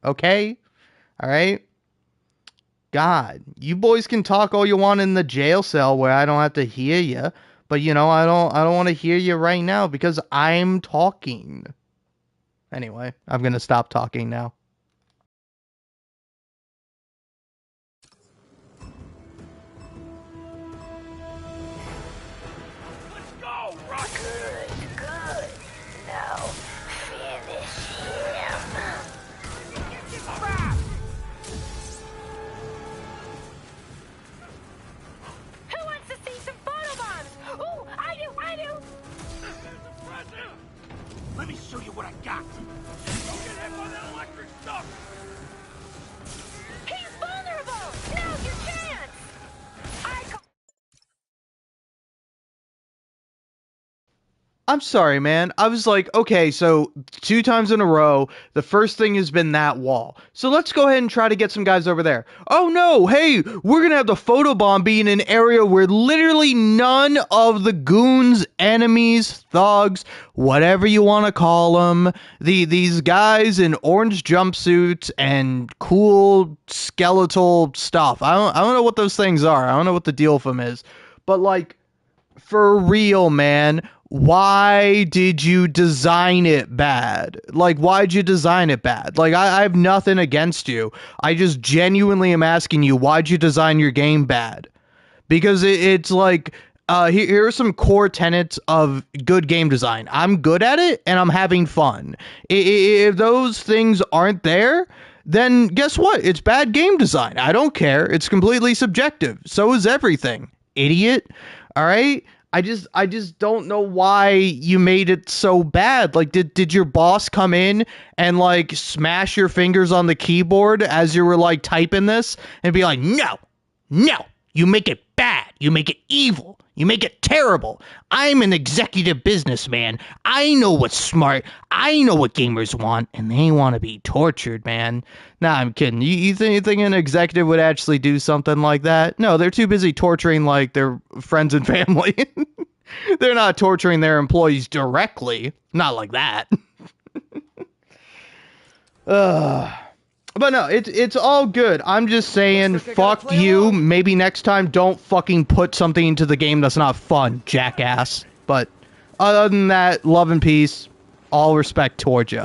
okay? Alright? God, you boys can talk all you want in the jail cell where I don't have to hear you. But, you know, I don't want to hear you right now because I'm talking. Anyway, I'm going to stop talking now. Let's go, Rock! Good. Now finish him. Who wants to see some photobombs? Ooh, I do. Let me show you what I got. Don't get hit by that electric stuff. He's vulnerable. Now's your chance. I'm sorry, man. I was like, okay, so 2 times in a row, the first thing has been that wall. So let's go ahead and try to get some guys over there. Oh no, hey, we're gonna have the photobomb be in an area where literally none of the goons, enemies, thugs, whatever you want to call them, these guys in orange jumpsuits and cool skeletal stuff. I don't know what those things are. I don't know what the deal with them is. But like, for real, man, why did you design it bad? Like, why'd you design it bad? Like, I have nothing against you. I just genuinely am asking you, why'd you design your game bad? Because it's like, here are some core tenets of good game design. I'm good at it, and I'm having fun. If those things aren't there, then guess what? It's bad game design. I don't care. It's completely subjective. So is everything. Idiot. All right? I just don't know why you made it so bad. Like, did your boss come in and, like, smash your fingers on the keyboard as you were, like, typing this and be like, no, you make it bad. You make it evil. You make it terrible. I'm an executive businessman. I know what's smart. I know what gamers want, and they want to be tortured, man. Nah, I'm kidding. You think an executive would actually do something like that? No, they're too busy torturing, like, their friends and family. They're not torturing their employees directly. Not like that. But no, it's all good. I'm just saying, fuck you. Maybe next time don't fucking put something into the game that's not fun, jackass. But other than that, love and peace. All respect towards you.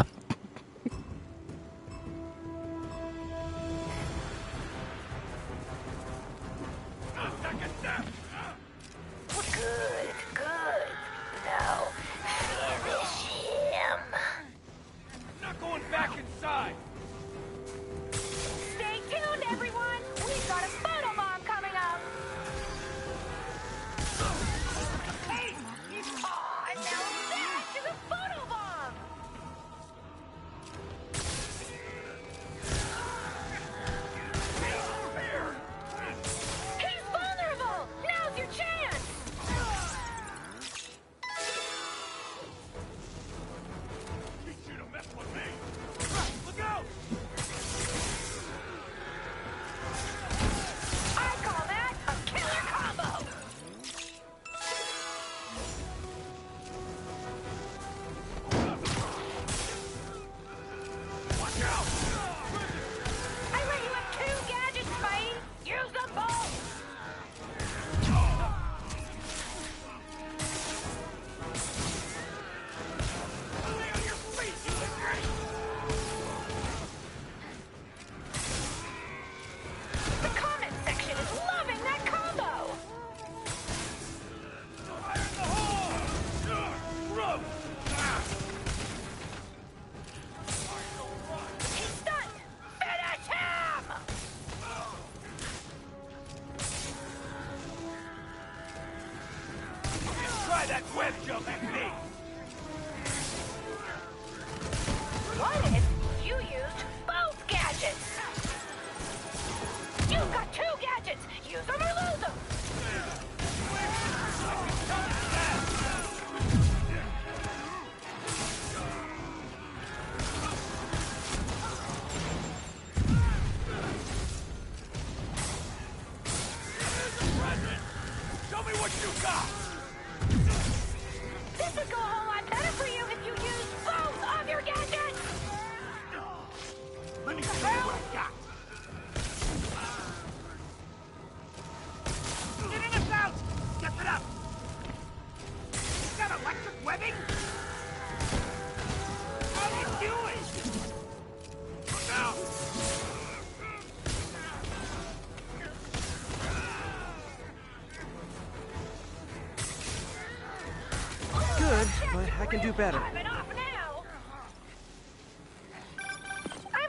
Good, but I can do better. I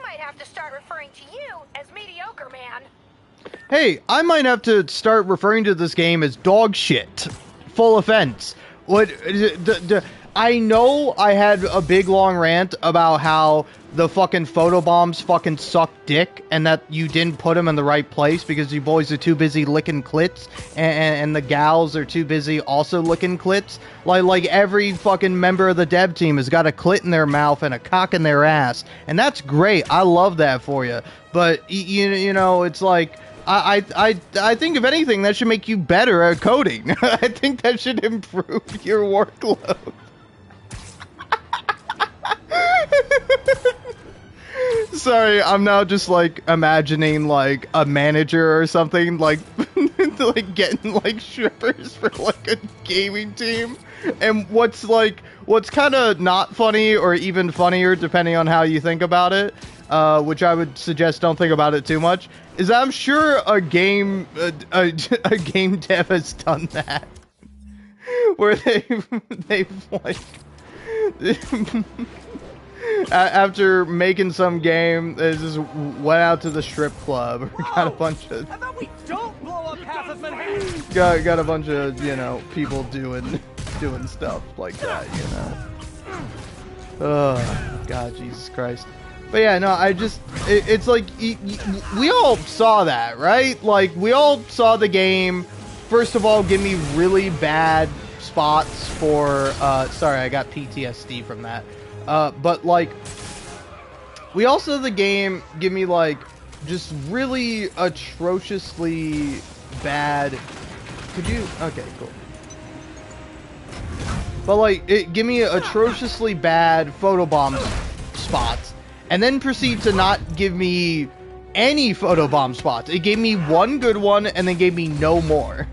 might have to start referring to you as mediocre, man. Hey, I might have to start referring to this game as dog shit. Full offense. I know I had a big long rant about how the fucking photobombs fucking suck dick and that you didn't put them in the right place because you boys are too busy licking clits and the gals are too busy also licking clits. Like every fucking member of the dev team has got a clit in their mouth and a cock in their ass. And that's great. I love that for you. But, you know, it's like... I think if anything that should make you better at coding. I think that should improve your workload. Sorry, I'm now just like imagining like a manager or something like like getting like strippers for like a gaming team. And what's kind of not funny or even funnier depending on how you think about it, which I would suggest don't think about it too much, is I'm sure a game dev has done that where they've like after making some game, they just went out to the strip club or got a bunch of don't blow up half of Manhattan. got a bunch of, you know, people doing stuff like that, you know. Oh God, Jesus Christ. But yeah, no, it's like, we all saw that, right? Like, we all saw the game, first of all, give me really bad spots for, sorry, I got PTSD from that. But, like, we all saw the game give me, like, just really atrociously bad, could you, okay, cool. But, like, it give me atrociously bad photobomb spots. and then proceed to not give me any photobomb spots. It gave me one good one, and then gave me no more.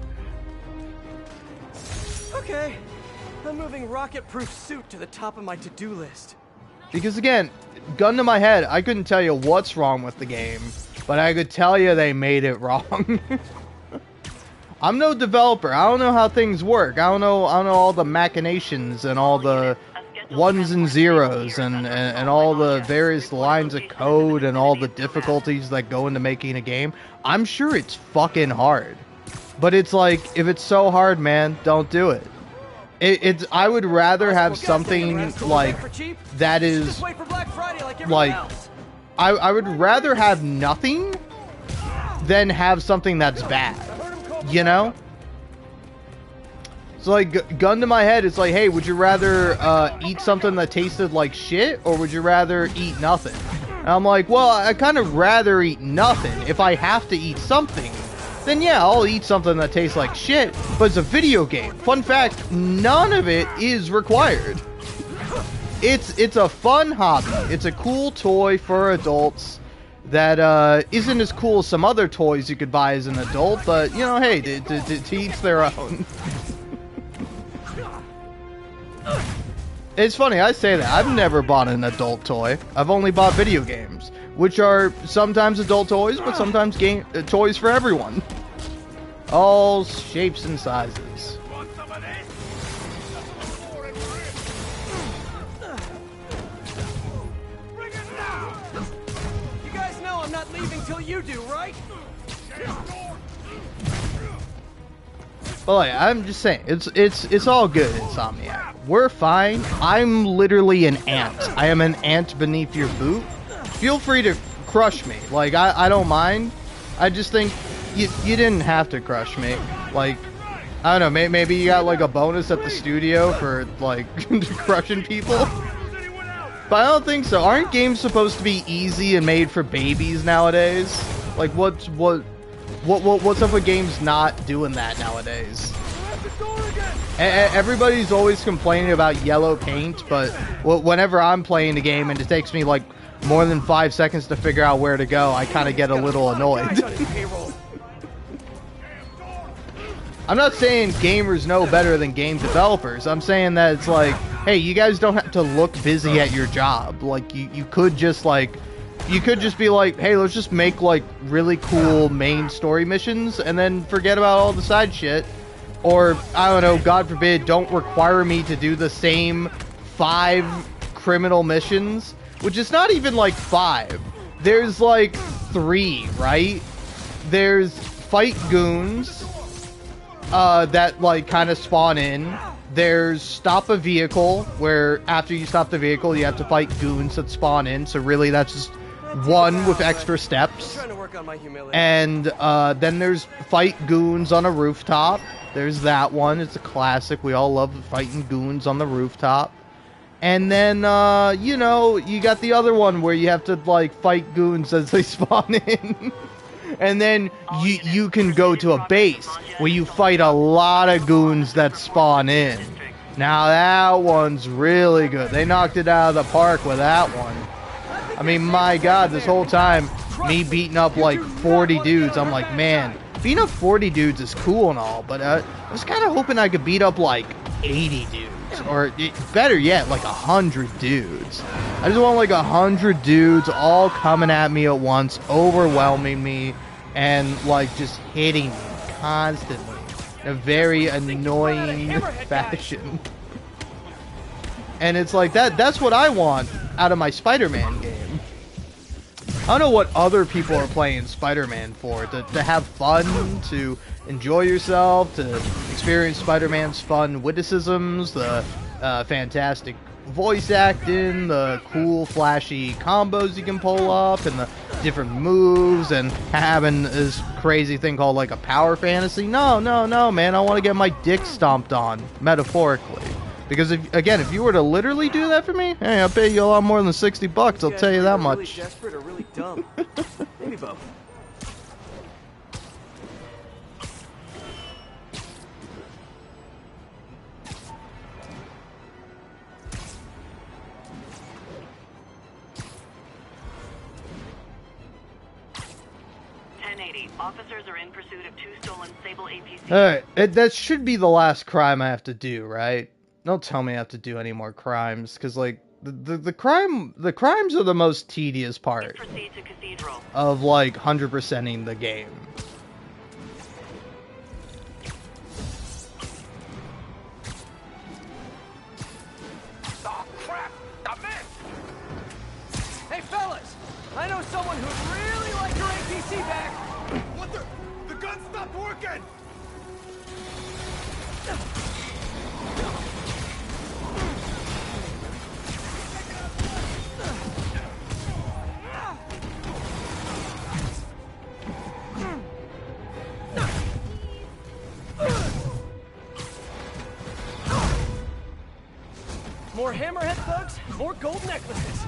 Okay, I'm moving rocket-proof suit to the top of my to-do list. Because again, gun to my head, I couldn't tell you what's wrong with the game, but I could tell you they made it wrong. I'm no developer. I don't know how things work. I don't know all the machinations and all the ones and zeros and all the various lines of code and all the difficulties that go into making a game. I'm sure it's fucking hard. But it's like, if it's so hard, man, don't do it. I would rather have something like that is like, I would rather have nothing than have something that's bad, you know? So like, gun to my head, it's like, hey, would you rather eat something that tasted like shit, or would you rather eat nothing? And I'm like, well, I kind of rather eat nothing. If I have to eat something, then yeah, I'll eat something that tastes like shit, but it's a video game. Fun fact, none of it is required. It's a fun hobby. It's a cool toy for adults that isn't as cool as some other toys you could buy as an adult, but, you know, hey, to each their own. It's funny, I say that. I've never bought an adult toy. I've only bought video games, which are sometimes adult toys, but sometimes toys for everyone. All shapes and sizes. You guys know I'm not leaving till you do, right? But like, I'm just saying, it's all good, Insomniac. We're fine. I'm literally an ant. I am an ant beneath your boot. Feel free to crush me. Like, I don't mind. I just think you didn't have to crush me. Like, I don't know, maybe you got like a bonus at the studio for like crushing people. But I don't think so. Aren't games supposed to be easy and made for babies nowadays? Like, what's up with games not doing that nowadays? Everybody's always complaining about yellow paint, but whenever I'm playing a game and it takes me like more than 5 seconds to figure out where to go, I kind of get a little annoyed. I'm not saying gamers know better than game developers. I'm saying that it's like, hey, you guys don't have to look busy at your job. Like, you could just like, you could just be like, hey, let's just make like really cool main story missions and then forget about all the side shit. Or, I don't know, God forbid, don't require me to do the same 5 criminal missions, which is not even like 5. There's like 3, right? There's fight goons that like kind of spawn in. There's stop a vehicle, where after you stop the vehicle, you have to fight goons that spawn in. So really, that's just one with extra steps. And then there's fight goons on a rooftop. There's that one. It's a classic. We all love fighting goons on the rooftop. And then, you know, you got the other one where you have to, like, fight goons as they spawn in. And then you can go to a base where you fight a lot of goons that spawn in. Now, that one's really good. They knocked it out of the park with that one. I mean, my God, this whole time, me beating up, like, 40 dudes, I'm like, man, beating up 40 dudes is cool and all, but I was kind of hoping I could beat up, like, 80 dudes. Or, better yet, like, 100 dudes. I just want, like, 100 dudes all coming at me at once, overwhelming me, and, like, just hitting me constantly in a very annoying fashion. And it's like, that's what I want out of my Spider-Man game. I don't know what other people are playing Spider-Man for. To have fun, to enjoy yourself, to experience Spider-Man's fun witticisms, the fantastic voice acting, the cool, flashy combos you can pull up, and the different moves, and having this crazy thing called like a power fantasy. No, man. I want to get my dick stomped on, metaphorically. Because if you were to literally do that for me, hey, I'll pay you a lot more than $60. I'll tell you that much. Really desperate or really dumb. Maybe both. 1080. Officers are in pursuit of 2 stolen Sable APCs. Alright, that should be the last crime I have to do, right? Don't tell me I have to do any more crimes, because, like, the crimes are the most tedious part of, like, 100%ing the game. Oh, crap! I missed! Hey, fellas! I know someone who'd really like your APC back! What the? The gun stopped working! More hammerhead thugs, more gold necklaces.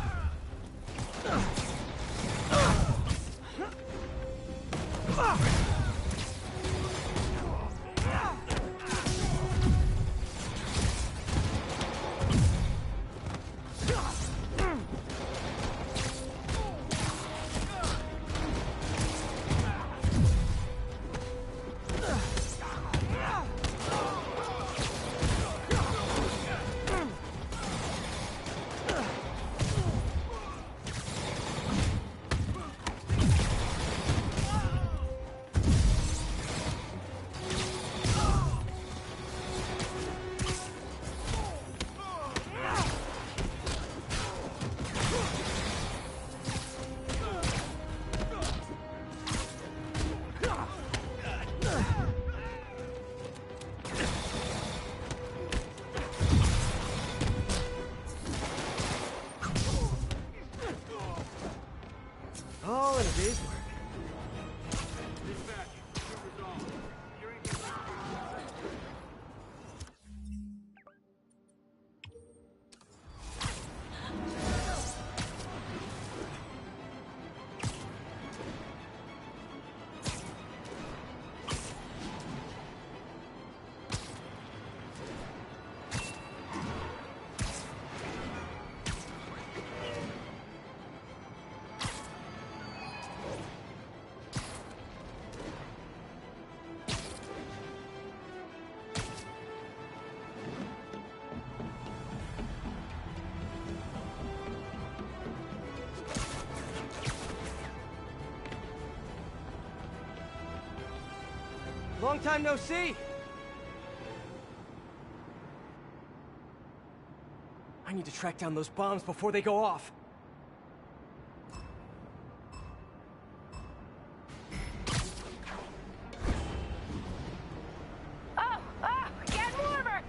All in a day's work. Long time no see. I need to track down those bombs before they go off. Oh, get warmer!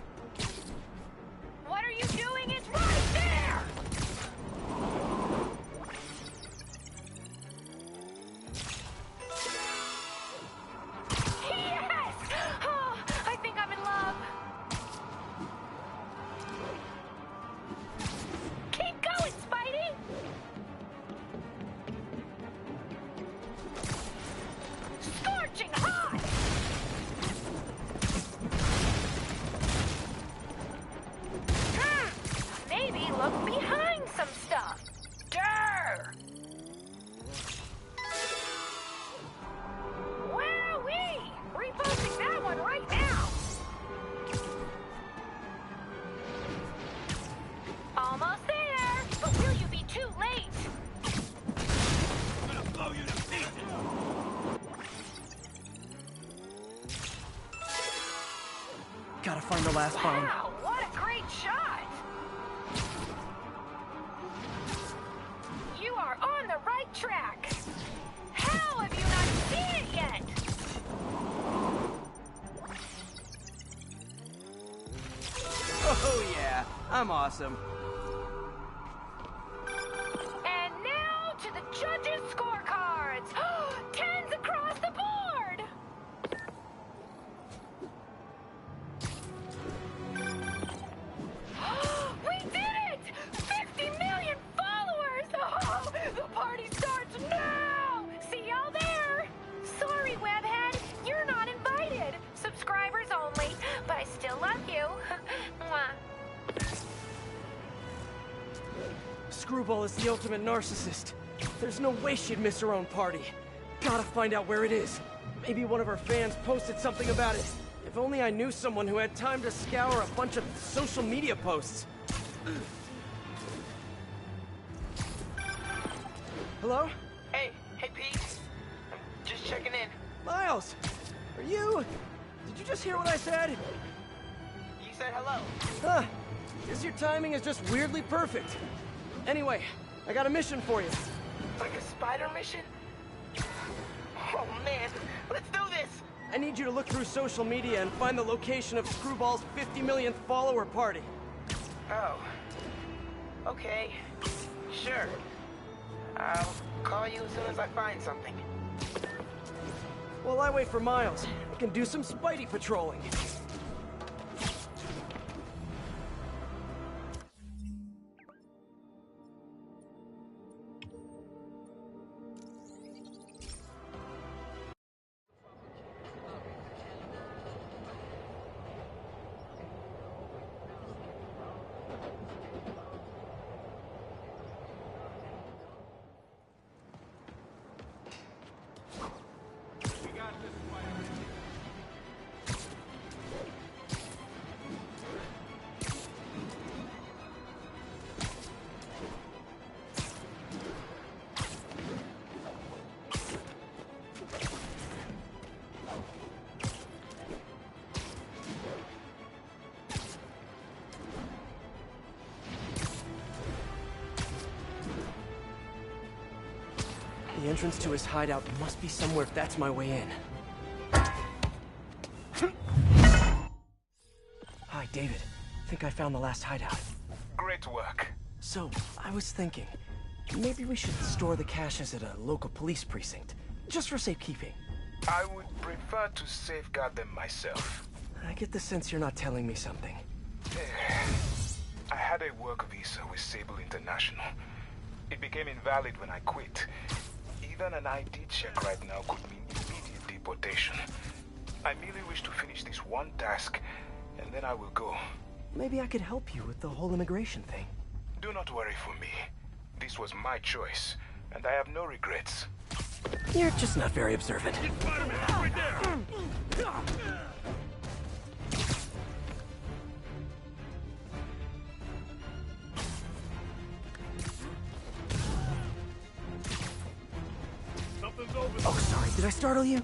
What are you doing? It's right there! Yes! Oh, I think I'm in love. Keep going, Spidey! Scorching hot! Maybe look behind some stuff. Durr! Wowee! Reposting that one right now! Almost there! But will you be too late? I'm gonna blow you to pieces! Gotta find the last bomb. Wow, what a great shot! You are on the right track! How have you not seen it yet? Oh yeah, I'm awesome. And now to the judges' scorecards! Tens across the board! We did it! 50 million followers! Oh, the party starts now! See y'all there! Sorry, Webhead, you're not invited. Subscribers only, but I still love you. Mwah. Screwball is the ultimate narcissist. There's no way she'd miss her own party. gotta find out where it is. Maybe one of our fans posted something about it. If only I knew someone who had time to scour a bunch of social media posts. Hello? Hey Pete. I'm just checking in. Miles! Are you... Did you just hear what I said? You said hello. Huh. Guess your timing is just weirdly perfect. Anyway, I got a mission for you. Like a spider mission? Oh man, let's do this! I need you to look through social media and find the location of Screwball's 50 millionth follower party. Oh. Okay. Sure. I'll call you as soon as I find something. While I wait for Miles, I can do some Spidey patrolling. The entrance to his hideout must be somewhere if that's my way in. Hi, David. Think I found the last hideout. Great work. So, I was thinking, maybe we should store the caches at a local police precinct, just for safekeeping. I would prefer to safeguard them myself. I get the sense you're not telling me something. I had a work visa with Sable International. It became invalid when I quit. Even an ID check right now could mean immediate deportation. I merely wish to finish this one task, and then I will go. Maybe I could help you with the whole immigration thing. Do not worry for me. This was my choice, and I have no regrets. You're just not very observant. Right there. Oh, sorry. Did I startle you?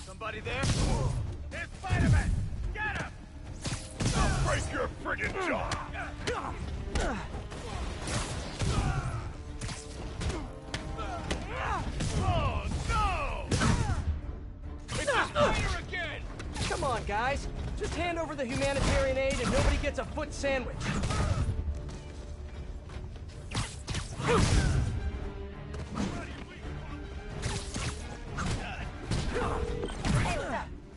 Somebody there? It's Spider-Man! Get him! I'll break your friggin' jaw! Oh, no! It's a spider again! Come on, guys. Just hand over the humanitarian aid and nobody gets a foot sandwich.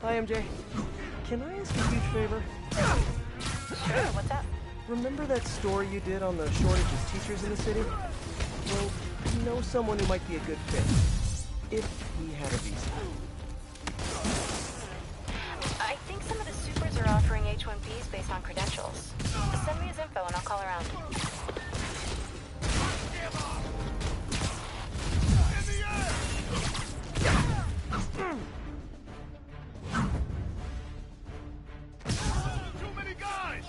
Hi, MJ. Can I ask a huge favor? Sure, what's up? Remember that story you did on the shortage of teachers in the city? Well, I know someone who might be a good fit. If he had a visa. I think some of the supers are offering H-1Bs based on credentials. Send me his info and I'll call around. Too many guys!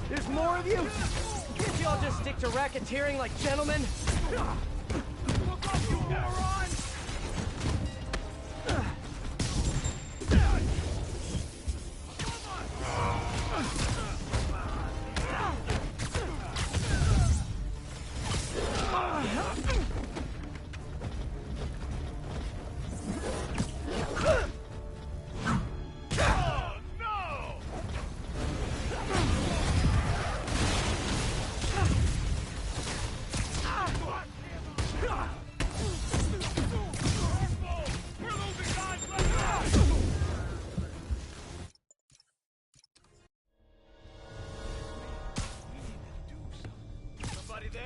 There's more of you? Can't y'all just stick to racketeering like gentlemen? Look up, you moron!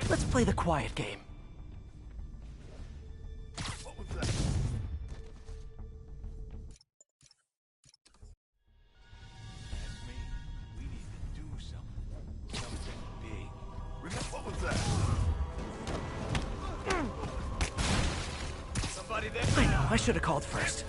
Let's play the quiet game. What was that? I know, I should have called first.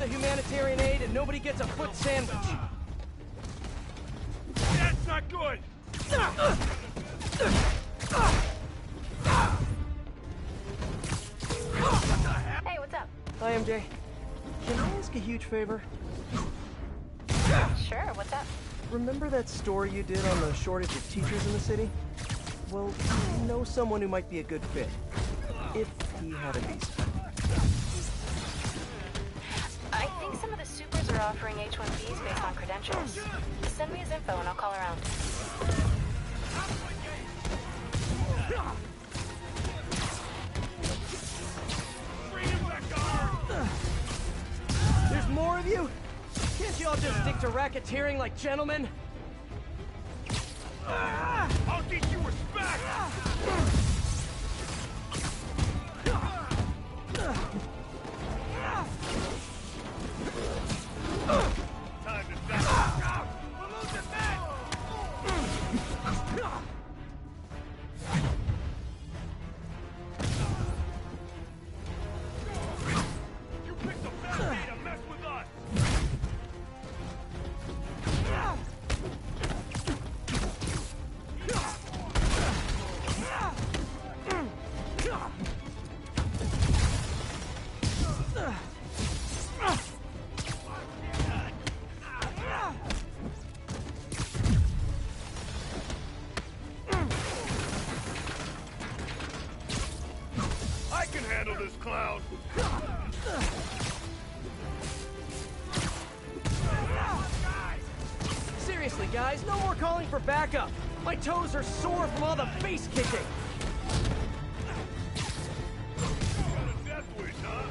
Humanitarian aid and nobody gets a foot sandwich. That's not good! Hey, what's up? Hi, MJ. Can I ask a huge favor? Sure, what's up? Remember that story you did on the shortage of teachers in the city? Well, you know someone who might be a good fit. If he had a visa. I think some of the supers are offering H-1Bs based on credentials. Send me his info and I'll call around. There's more of you? Can't you all just stick to racketeering like gentlemen? I'll teach you respect! Time to die. We're losing men! You picked a bad day to mess with us! I can handle this clown! Seriously, guys, no more calling for backup. My toes are sore from all the face kicking. Death wish, huh?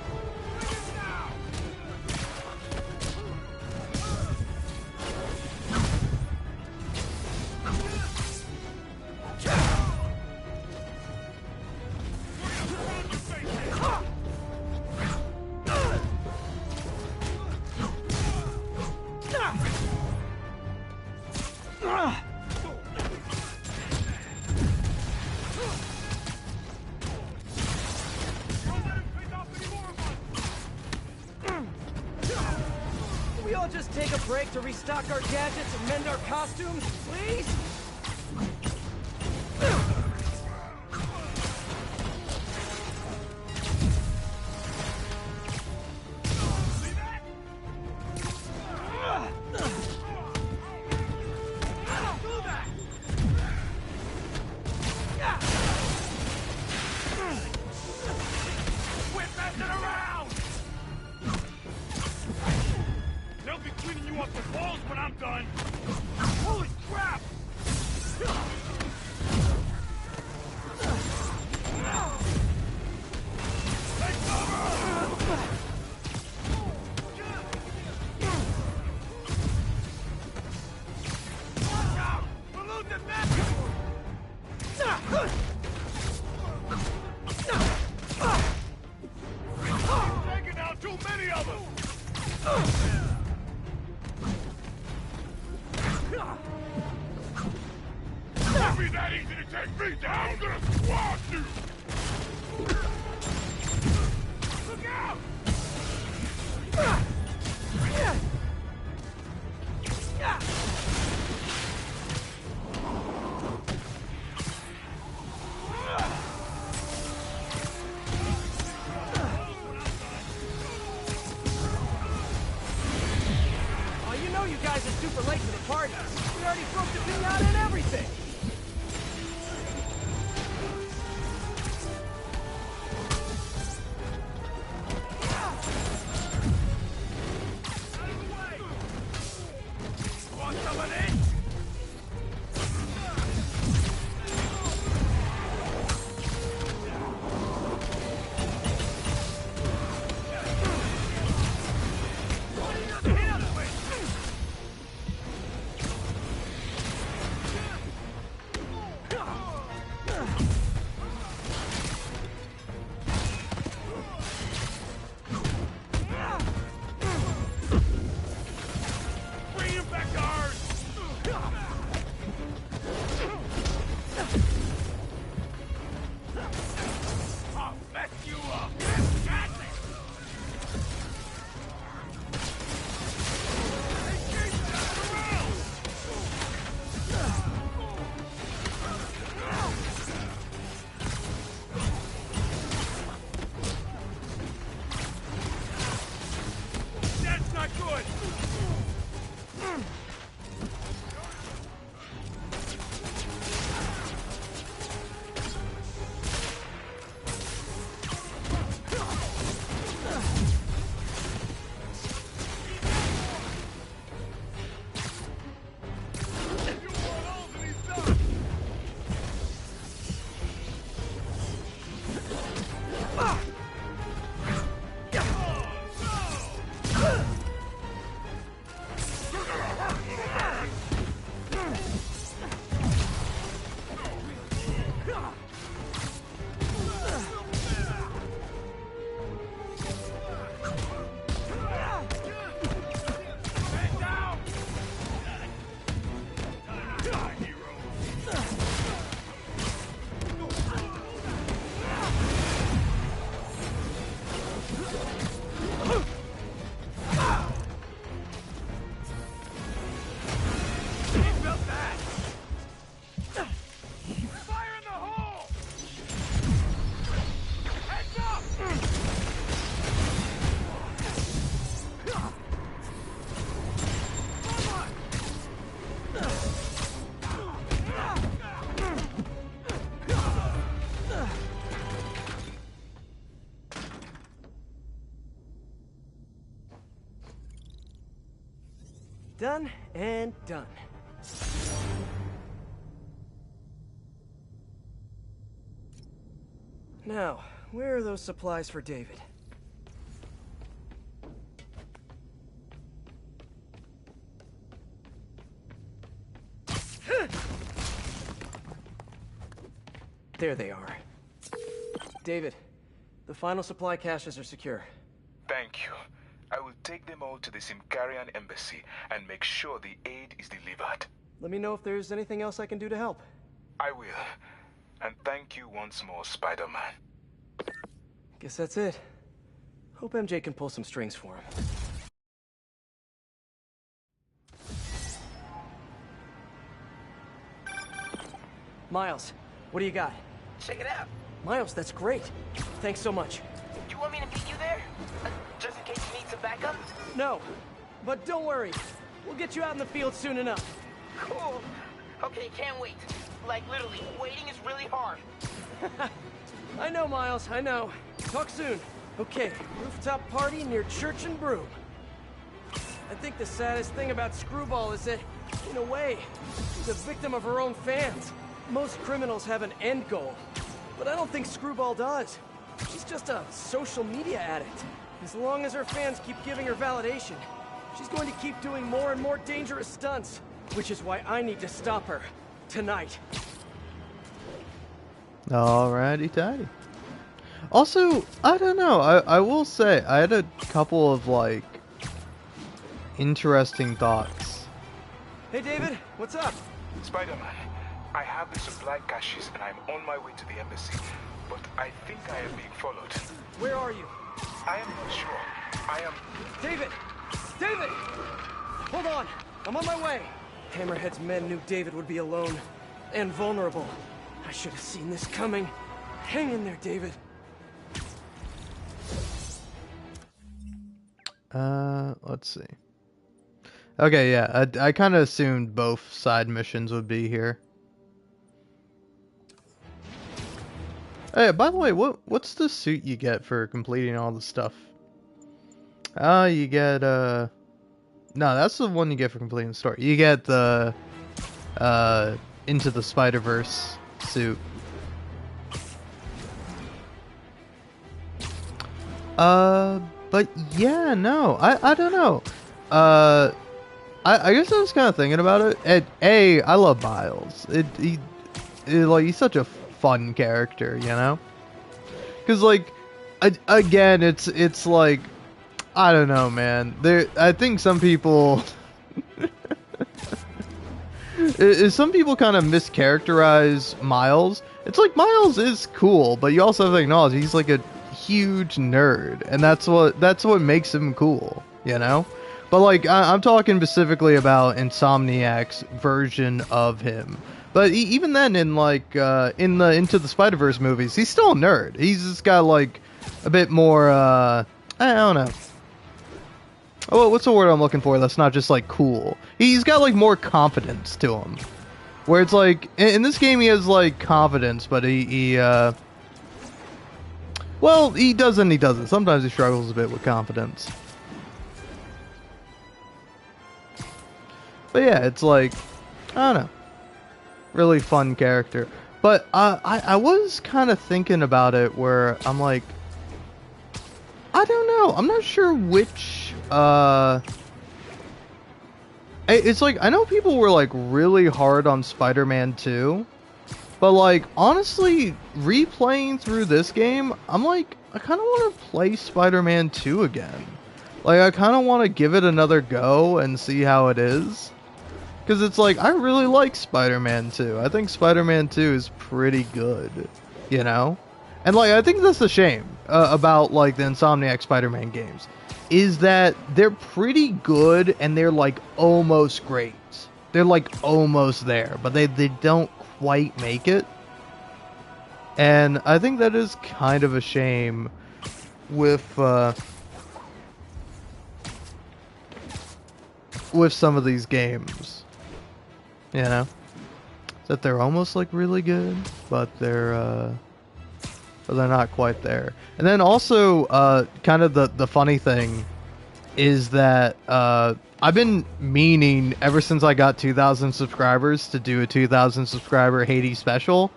Can we all just take a break to restock our gadgets and mend our costumes, please? Quit messing around! They'll be cleaning you off the walls when I'm done! Holy crap! Take cover! Watch out! We're losing men! Taking out too many of them! It'd be that easy to take me down! I'm gonna squash you! Look out! guys are super late for the party. We already broke the pinata and everything. Want some of this? Bring him back to ours! I'll mess you up! Got it! That's not good! Done and done. Now, where are those supplies for David? There they are. David, the final supply caches are secure. Thank you. I will take them all to the Symkarian embassy and make sure the aid is delivered. Let me know if there's anything else I can do to help. I will. And thank you once more, Spider-Man. Guess that's it. Hope MJ can pull some strings for him. Miles, what do you got? Check it out. Miles, that's great. Thanks so much. You want me to meet you there? Just in case you need some backup? No, but don't worry. We'll get you out in the field soon enough. Cool. Okay, can't wait. Like, literally, waiting is really hard. I know, Miles, I know. Talk soon. Okay, rooftop party near Church and Broom. I think the saddest thing about Screwball is that, in a way, she's a victim of her own fans. Most criminals have an end goal, but I don't think Screwball does. She's just a social media addict. As long as her fans keep giving her validation, she's going to keep doing more and more dangerous stunts, which is why I need to stop her. Tonight. Alrighty, tidy. Also, I don't know, I will say, I had a couple of, like, interesting thoughts. Hey, David, what's up? Spider-Man, I have the supply caches and I'm on my way to the embassy, but I think I am being followed. Where are you? I am not sure. I am... David! David! Hold on, I'm on my way. Hammerhead's men knew David would be alone and vulnerable. I should have seen this coming. Hang in there, David. Let's see. Okay, yeah, I kind of assumed both side missions would be here. Hey, by the way, what's the suit you get for completing all the stuff? You get no, that's the one you get for completing the story. You get the Into the Spider-Verse suit. But yeah, no, I don't know. I guess I was kind of thinking about it. I love Miles. Like, he's such a fun character, you know? Because, like, again, it's like, I don't know, man. I think some people, some people kind of mischaracterize Miles. It's like, Miles is cool, but you also have to acknowledge he's like a huge nerd, and that's what makes him cool, you know? But like, I'm talking specifically about Insomniac's version of him. But even then, in like in the Into the Spider-Verse movies, he's still a nerd. He's just got like a bit more I don't know. Oh, what's the word I'm looking for? That's not just like cool. He's got like more confidence to him. Where it's like in this game he has like confidence, but he well, he does and he doesn't. Sometimes he struggles a bit with confidence. But yeah, it's like, I don't know, really fun character. But I was kind of thinking about it where I'm like, I don't know, I'm not sure which, it's like, I know people were like really hard on Spider-Man 2, but like, honestly, replaying through this game, I'm like, I kind of want to play Spider-Man 2 again. Like, I kind of want to give it another go and see how it is. Because it's like, I really like Spider-Man 2. I think Spider-Man 2 is pretty good, you know? And like, I think that's the shame about like the Insomniac Spider-Man games. Is that they're pretty good and they're like almost great. They're like almost there, but they don't quite make it. And I think that is kind of a shame with some of these games. You know, that they're almost like really good, but they're not quite there. And then also, kind of the funny thing is that I've been meaning ever since I got 2,000 subscribers to do a 2,000 subscriber Hades special.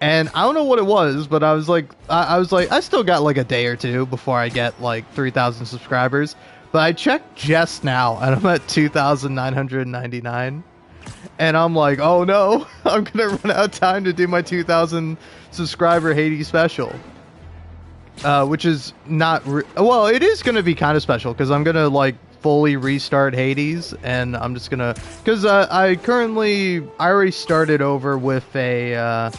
And I don't know what it was, but I was like, I still got like a day or two before I get like 3,000 subscribers. But I checked just now, and I'm at 2,999. And I'm like, oh no, I'm gonna run out of time to do my 2,000 subscriber Hades special. Which is not, well, it is gonna be kind of special, because I'm gonna like fully restart Hades, and I'm just gonna, because I already started over with a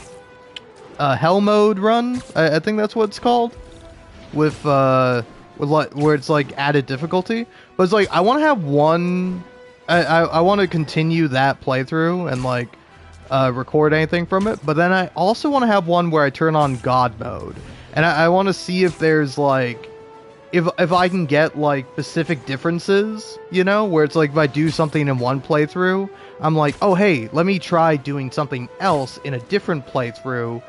hell mode run, I think that's what it's called, with where it's like added difficulty, but it's like, I want to have one, I want to continue that playthrough and like record anything from it, but then I also want to have one where I turn on God mode, and I want to see if there's like, if I can get like specific differences, you know, where it's like if I do something in one playthrough, I'm like, oh hey, let me try doing something else in a different playthrough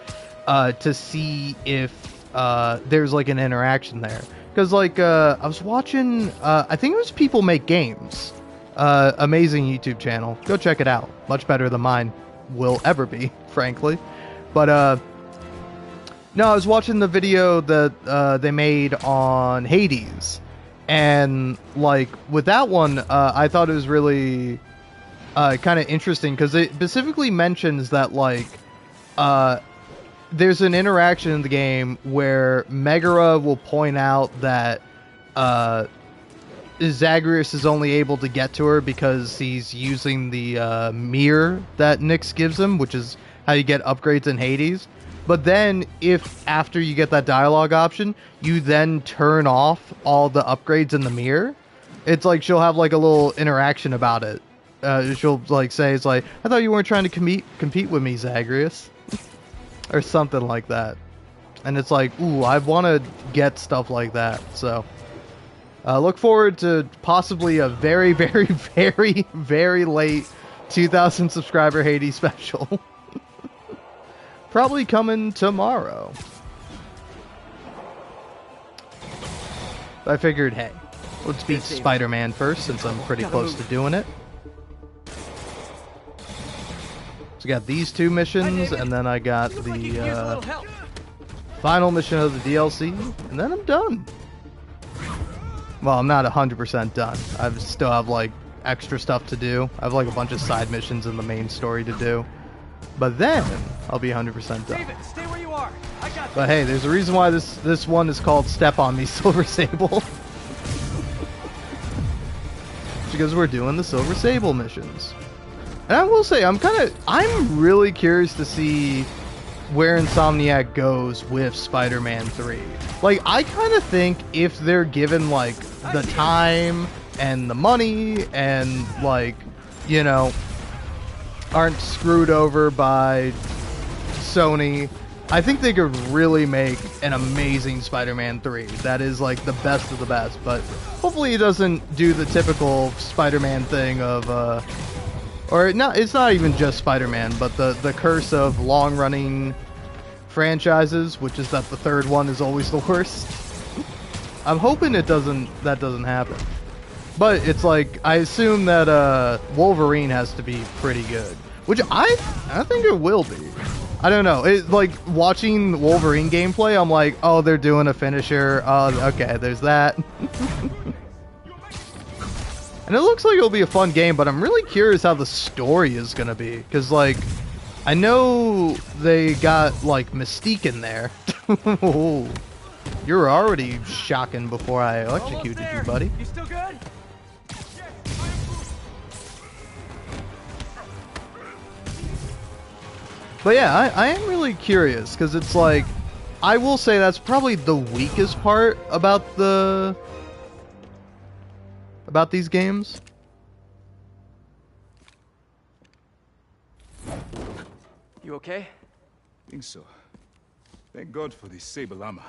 to see if there's like an interaction there. Because like I was watching, I think it was People Make Games. Amazing YouTube channel. Go check it out. Much better than mine will ever be, frankly. But no, I was watching the video that they made on Hades, and like with that one, I thought it was really kind of interesting because it specifically mentions that like there's an interaction in the game where Megara will point out that Zagreus is only able to get to her because he's using the mirror that Nyx gives him, which is how you get upgrades in Hades. But then, if after you get that dialogue option, you then turn off all the upgrades in the mirror, it's like she'll have like a little interaction about it. She'll like say, it's like, I thought you weren't trying to compete with me, Zagreus. Or something like that. And it's like, ooh, I want to get stuff like that. So, Look forward to possibly a very, very, very, very late 2,000 subscriber Hades special. Probably coming tomorrow. I figured, hey, let's beat Spider-Man first since I'm pretty close to doing it. So I got these 2 missions, and then I got the final mission of the DLC, and then I'm done. Well, I'm not 100% done. I still have, like, extra stuff to do. I have, like, a bunch of side missions in the main story to do. But then, I'll be 100% done. David, stay where you are. I got But hey, there's a reason why this one is called Step On Me, Silver Sable. Because we're doing the Silver Sable missions. And I will say, I'm really curious to see where Insomniac goes with Spider-Man 3. Like, I kind of think if they're given, like, the time and the money and, like, you know, aren't screwed over by Sony, I think they could really make an amazing Spider-Man 3 that is, like, the best of the best. But hopefully it doesn't do the typical Spider-Man thing of, or not, it's not even just Spider-Man, but the curse of long-running franchises, which is that the third one is always the worst. I'm hoping that doesn't happen. But it's like, I assume that Wolverine has to be pretty good, which I think it will be. I don't know. It, like, watching Wolverine gameplay, I'm like, oh, they're doing a finisher. Okay, there's that. And it looks like it'll be a fun game, but I'm really curious how the story is going to be. Because, like, I know they got, like, Mystique in there. You're already shocking before I electrocuted you, buddy. You still good? But yeah, I am really curious, because it's like, I will say that's probably the weakest part about these games. You okay? Think so. Thank God for this Sable armor.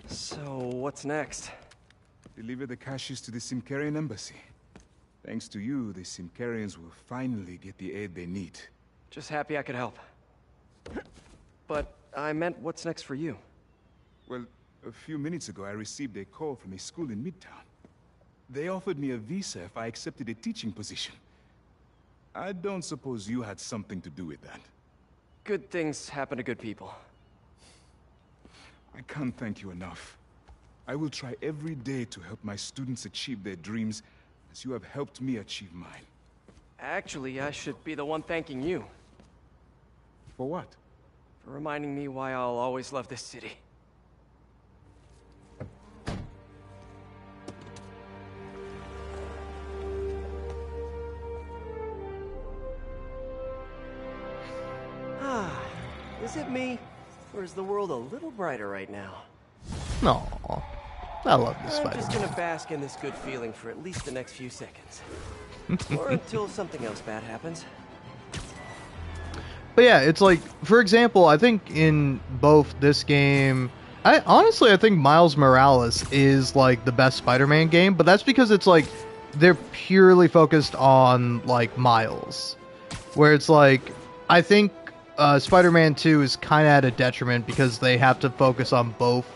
So, what's next? Deliver the caches to the Simkarian embassy. Thanks to you, the Simkarians will finally get the aid they need. Just happy I could help. But I meant, what's next for you? Well, a few minutes ago I received a call from a school in Midtown. They offered me a visa if I accepted a teaching position. I don't suppose you had something to do with that. Good things happen to good people. I can't thank you enough. I will try every day to help my students achieve their dreams as you have helped me achieve mine. Actually, I should be the one thanking you. For what? For reminding me why I'll always love this city. Is it me? Or is the world a little brighter right now? No, I love this I'm Spider-Man. just gonna bask in this good feeling for at least the next few seconds. Or until something else bad happens. But yeah, it's like, for example, I think in both this game, I think Miles Morales is like the best Spider-Man game, but that's because it's like they're purely focused on like Miles, where it's like I think Spider-Man 2 is kind of at a detriment because they have to focus on both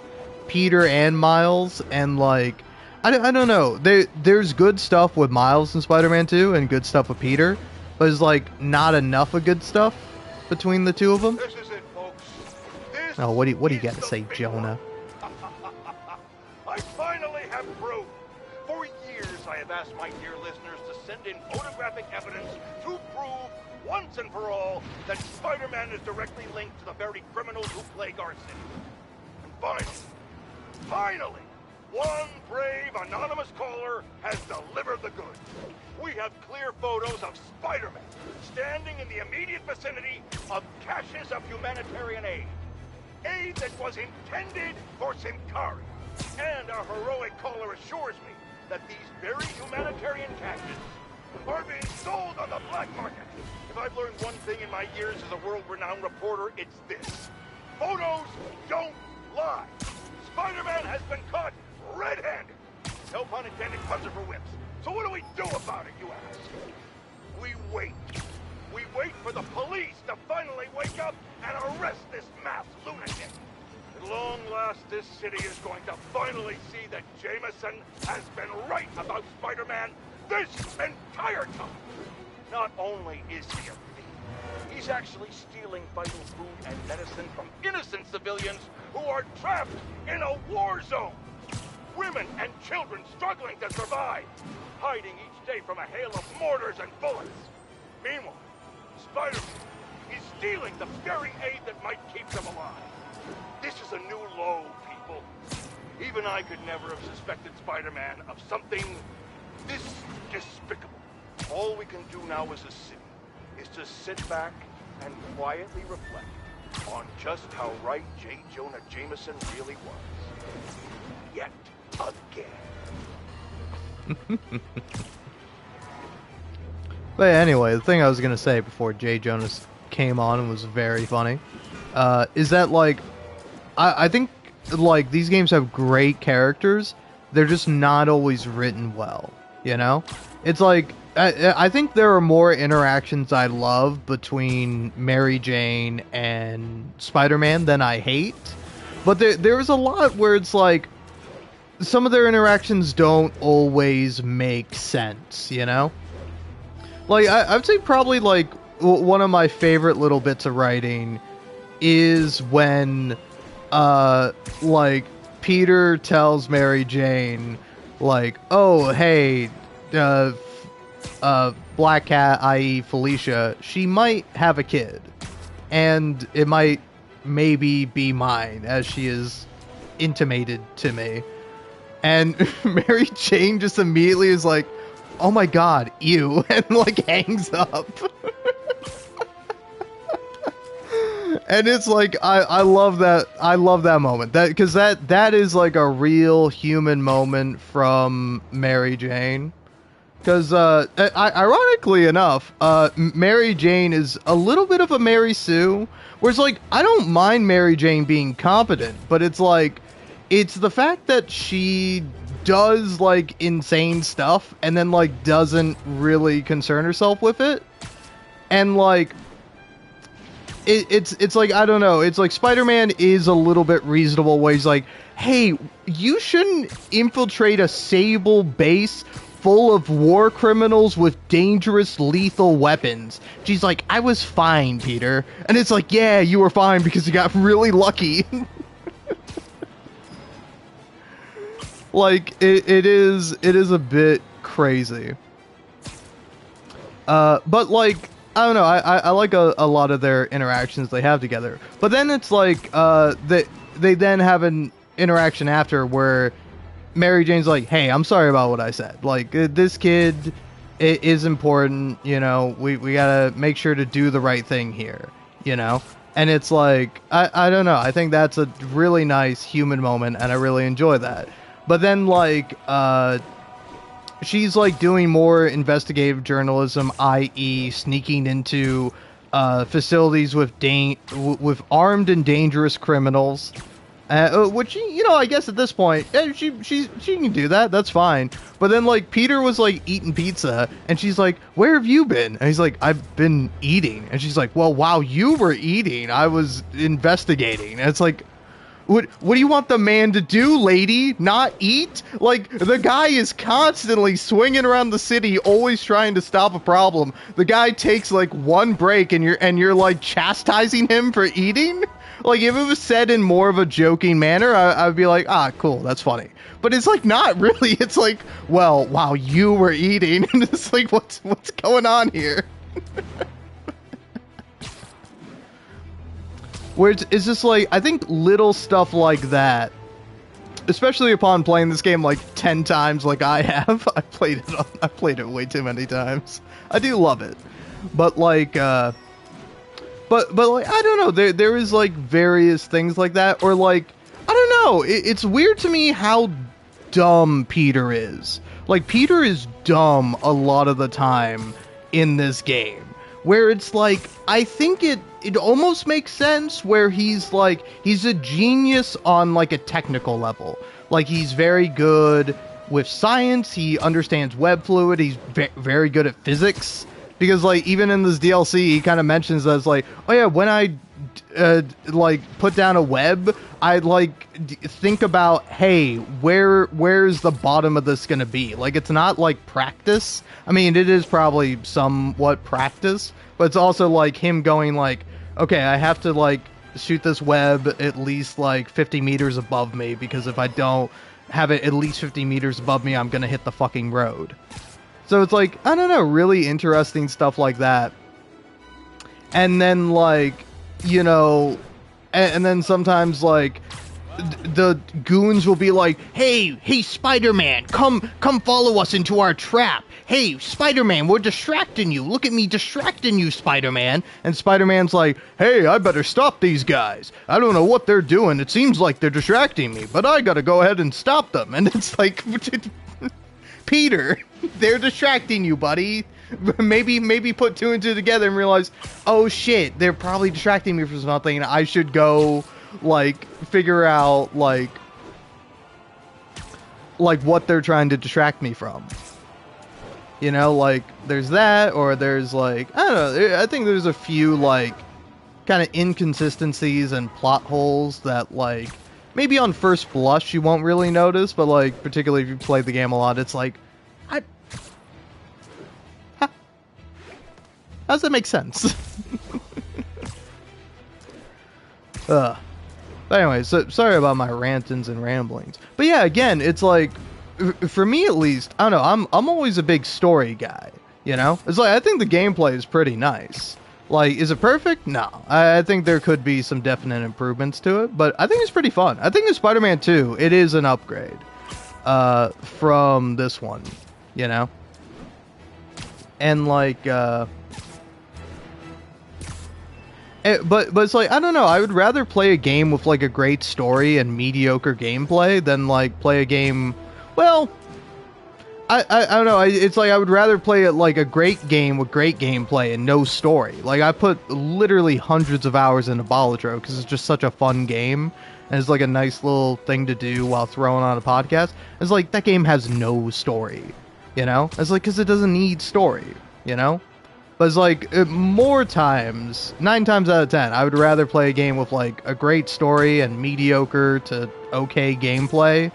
Peter and Miles, and like I don't know, there's good stuff with Miles in Spider-Man 2 and good stuff with Peter, but it's like not enough of good stuff between the two of them. This is it, folks. This Oh, what do you got to say, Jonah? I finally have proof. For years, I have asked my dear listeners to send in photographic evidence to prove, once and for all, that Spider-Man is directly linked to the very criminals who plague our city. And finally, one brave anonymous caller has delivered the goods. We have clear photos of Spider-Man standing in the immediate vicinity of caches of humanitarian aid. Aid that was intended for Simkari. And our heroic caller assures me that these very humanitarian caches are being sold on the black market. If I've learned one thing in my years as a world-renowned reporter, it's this. Photos don't lie. Spider-Man has been caught red-handed. no pun intended, comes for whips. So what do we do about it, you ask? We wait. We wait for the police to finally wake up and arrest this mass lunatic. At long last, this city is going to finally see that Jameson has been right about Spider-Man this entire time. Not only is he a thief, he's actually stealing vital food and medicine from innocent civilians who are trapped in a war zone. Women and children struggling to survive, hiding each day from a hail of mortars and bullets. Meanwhile, Spider-Man is stealing the very aid that might keep them alive. This is a new low, people. Even I could never have suspected Spider-Man of something this despicable. All we can do now as a city is to sit back and quietly reflect on just how right J. Jonah Jameson really was. Yet again. But anyway, the thing I was gonna say before J. Jonas came on and was very funny, is that like, I think like these games have great characters. They're just not always written well, you know? It's like, I think there are more interactions I love between Mary Jane and Spider-Man than I hate. But there's a lot where it's like, some of their interactions don't always make sense, you know? Like, I would say probably, like, one of my favorite little bits of writing is when, like, Peter tells Mary Jane, like, oh, hey, Black Cat, i.e. Felicia, she might have a kid. And it might maybe be mine, as she is intimated to me. And Mary Jane just immediately is like, oh my god, ew, and like hangs up. And it's like, I love that moment. Because that is like a real human moment from Mary Jane. Because, ironically enough, Mary Jane is a little bit of a Mary Sue. Whereas, like, I don't mind Mary Jane being competent, but it's like, it's the fact that she does, like, insane stuff and then, like, doesn't really concern herself with it. And, like, it's like, I don't know, it's like Spider-Man is a little bit reasonable where he's like, hey, you shouldn't infiltrate a Sable base full of war criminals with dangerous, lethal weapons. She's like, I was fine, Peter. And it's like, yeah, you were fine because you got really lucky. Like, it is a bit crazy. But, like, I don't know, I like a lot of their interactions they have together. But then it's like, they then have an interaction after where Mary Jane's like, hey, I'm sorry about what I said. Like, this kid is important, you know, we gotta make sure to do the right thing here, you know? And it's like, I don't know, I think that's a really nice human moment, and I really enjoy that. But then, like, she's, like, doing more investigative journalism, i.e. sneaking into facilities with armed and dangerous criminals. Which, you know, I guess at this point, she can do that, that's fine. But then, like, Peter was, like, eating pizza, and she's like, where have you been? And he's like, I've been eating. And she's like, well, while you were eating, I was investigating. And it's like, what do you want the man to do, lady? Not eat? Like, the guy is constantly swinging around the city, always trying to stop a problem. The guy takes, like, one break, and you're like, chastising him for eating? Like, if it was said in more of a joking manner, I would be like, ah, cool, that's funny. But it's, like, not really. It's like, well, while you were eating, and it's like, what's going on here? Where it's just like, I think little stuff like that, especially upon playing this game like 10 times like I have, I played it way too many times. I do love it. But like, but like, I don't know, there is like various things like that, or like, I don't know, it's weird to me how dumb Peter is. Like, Peter is dumb a lot of the time in this game. Where it's like, I think it almost makes sense where he's like, he's a genius on like a technical level. Like, he's very good with science. He understands web fluid. He's very good at physics. Because, like, even in this DLC, he kind of mentions that it's like, oh yeah, when I, like, put down a web, I, like, think about, hey, where's the bottom of this gonna be? Like, it's not, like, practice. I mean, it is probably somewhat practice, but it's also, like, him going, like, okay, I have to, like, shoot this web at least, like, 50 meters above me, because if I don't have it at least 50 meters above me, I'm gonna hit the fucking road. So it's like, I don't know, really interesting stuff like that. And then, like, you know, and then sometimes, like, the goons will be like, hey, Spider-Man, come follow us into our trap. Hey, Spider-Man, we're distracting you. Look at me distracting you, Spider-Man. And Spider-Man's like, hey, I better stop these guys. I don't know what they're doing. It seems like they're distracting me, but I gotta go ahead and stop them. And it's like... Peter, they're distracting you, buddy. Maybe put two and two together and realize, oh shit, they're probably distracting me for something. I should go, like, figure out, like what they're trying to distract me from. You know, like, there's that, or there's, like, I don't know, I think there's a few, like, kind of inconsistencies and plot holes that, like, maybe on first blush you won't really notice, but, like, particularly if you play the game a lot, it's like, how does that make sense? But anyway, so sorry about my rantings and ramblings. But yeah, again, it's like, for me at least, I don't know, I'm always a big story guy, you know? It's like, I think the gameplay is pretty nice. Like, is it perfect? No. I think there could be some definite improvements to it, but I think it's pretty fun. I think in Spider-Man 2, it is an upgrade from this one, you know? And, like, but it's like, I don't know, I would rather play a game with, like, a great story and mediocre gameplay than, like, play a game, well... I don't know, it's like I would rather play like a great game with great gameplay and no story. Like, I put literally hundreds of hours into Balatro because it's just such a fun game, and it's like a nice little thing to do while throwing on a podcast. It's like, that game has no story, you know? It's like, because it doesn't need story, you know? But it's like, more times, 9 times out of 10, I would rather play a game with like a great story and mediocre to okay gameplay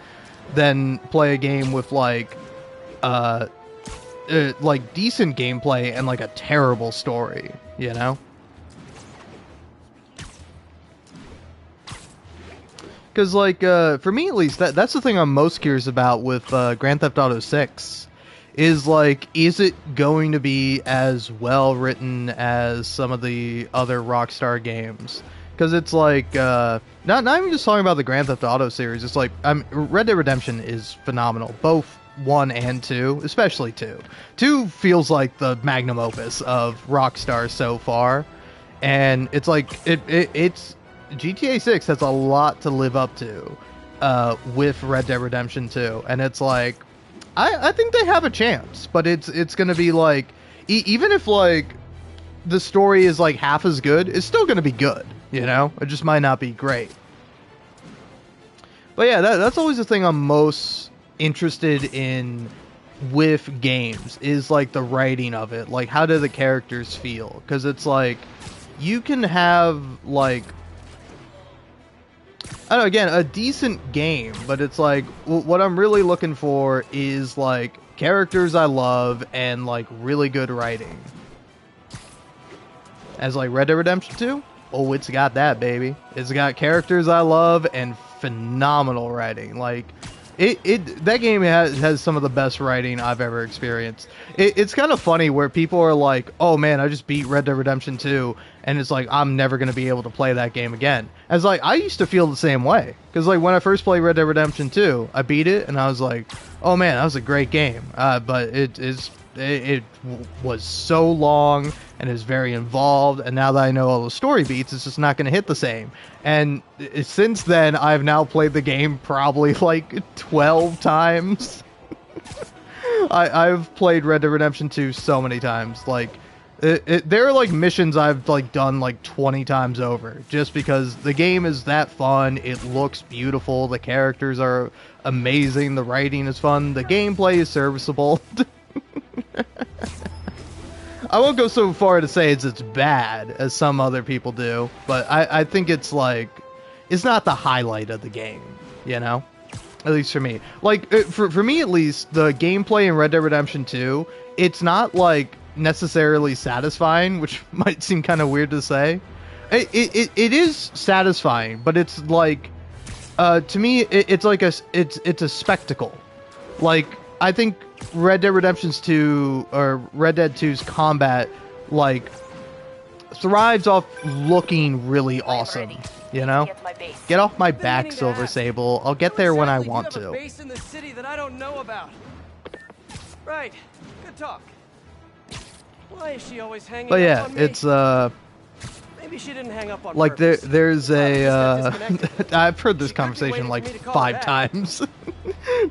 than play a game with like decent gameplay and like a terrible story, you know? Because like for me at least, that's the thing I'm most curious about with Grand Theft Auto 6 is like, is it going to be as well written as some of the other Rockstar games? Because it's like not even just talking about the Grand Theft Auto series, it's like Red Dead Redemption is phenomenal, both 1 and 2, especially 2. 2 feels like the magnum opus of Rockstar so far, and it's like it's GTA 6 has a lot to live up to with Red Dead Redemption 2, and it's like I think they have a chance, but it's gonna be like even if like the story is like half as good, it's still gonna be good, you know? It just might not be great. But yeah, that's always the thing I'm most interested in with games, is like the writing of it. Like, how do the characters feel? Because it's like, you can have like, I don't know, again, a decent game, but it's like, what I'm really looking for is like characters I love and like really good writing. As like Red Dead Redemption 2, oh, it's got that, baby. It's got characters I love and phenomenal writing. Like, that game has some of the best writing I've ever experienced. It's kind of funny where people are like, oh man, I just beat Red Dead Redemption 2, and it's like, I'm never going to be able to play that game again. As like, I used to feel the same way. Because like, when I first played Red Dead Redemption 2, I beat it, and I was like, oh man, that was a great game. But it was so long, and is very involved, and now that I know all the story beats, it's just not going to hit the same. And since then, I've now played the game probably like 12 times. I've played Red Dead Redemption 2 so many times. Like, There are like missions I've like done like 20 times over, just because the game is that fun. It looks beautiful. The characters are amazing. The writing is fun. The gameplay is serviceable. I won't go so far to say it's bad as some other people do, but I think it's like, it's not the highlight of the game, you know? At least for me. Like, for me at least, the gameplay in Red Dead Redemption 2, it's not like necessarily satisfying, which might seem kind of weird to say. It is satisfying, but it's like, to me, it's like it's a spectacle. Like, I think Red Dead Redemption's 2 or Red Dead 2's combat like thrives off looking really awesome, you know? Get off my back, Silver Sable. I'll get there when I want to. Base in the city that I don't know about. Right. Good talk. Why is she always hanging But up yeah, on me? it's Maybe she didn't hang up on like purpose. there's a I've heard this conversation like 5 times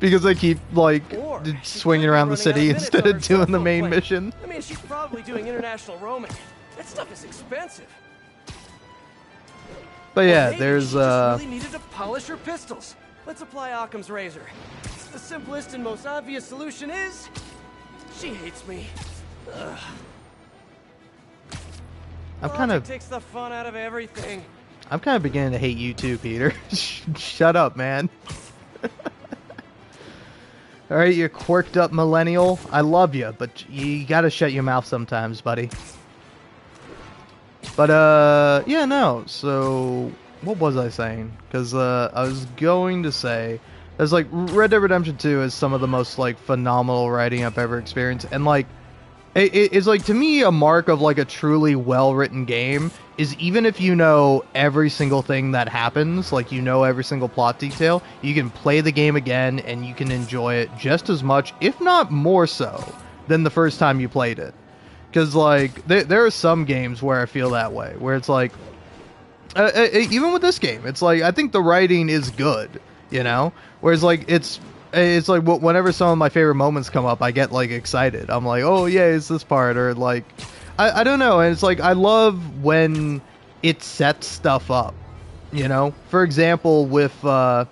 because I keep like swinging around the city instead of doing the main mission. I mean, she's probably doing international roaming. That stuff is expensive. But yeah, Maybe there's she just really needed to polish her pistols. Let's apply Occam's razor. The simplest and most obvious solution is she hates me. Ugh. I'm kind of takes the fun out of everything. I'm kind of beginning to hate you too, Peter. Shut up, man. All right, you quirked up millennial. I love you, but you gotta shut your mouth sometimes, buddy. But yeah, no. So what was I saying? Because I was going to say, there's like Red Dead Redemption 2 is some of the most like phenomenal writing I've ever experienced, and like it's like, to me, a mark of like a truly well-written game is even if you know every single thing that happens, like you know every single plot detail, you can play the game again and you can enjoy it just as much, if not more so, than the first time you played it. Because like there are some games where I feel that way, where it's like even with this game, it's like I think the writing is good, you know, whereas like it's like whenever some of my favorite moments come up, I get like excited. I'm like, oh yeah, it's this part, or like I don't know. And it's like I love when it sets stuff up, you know. For example, with like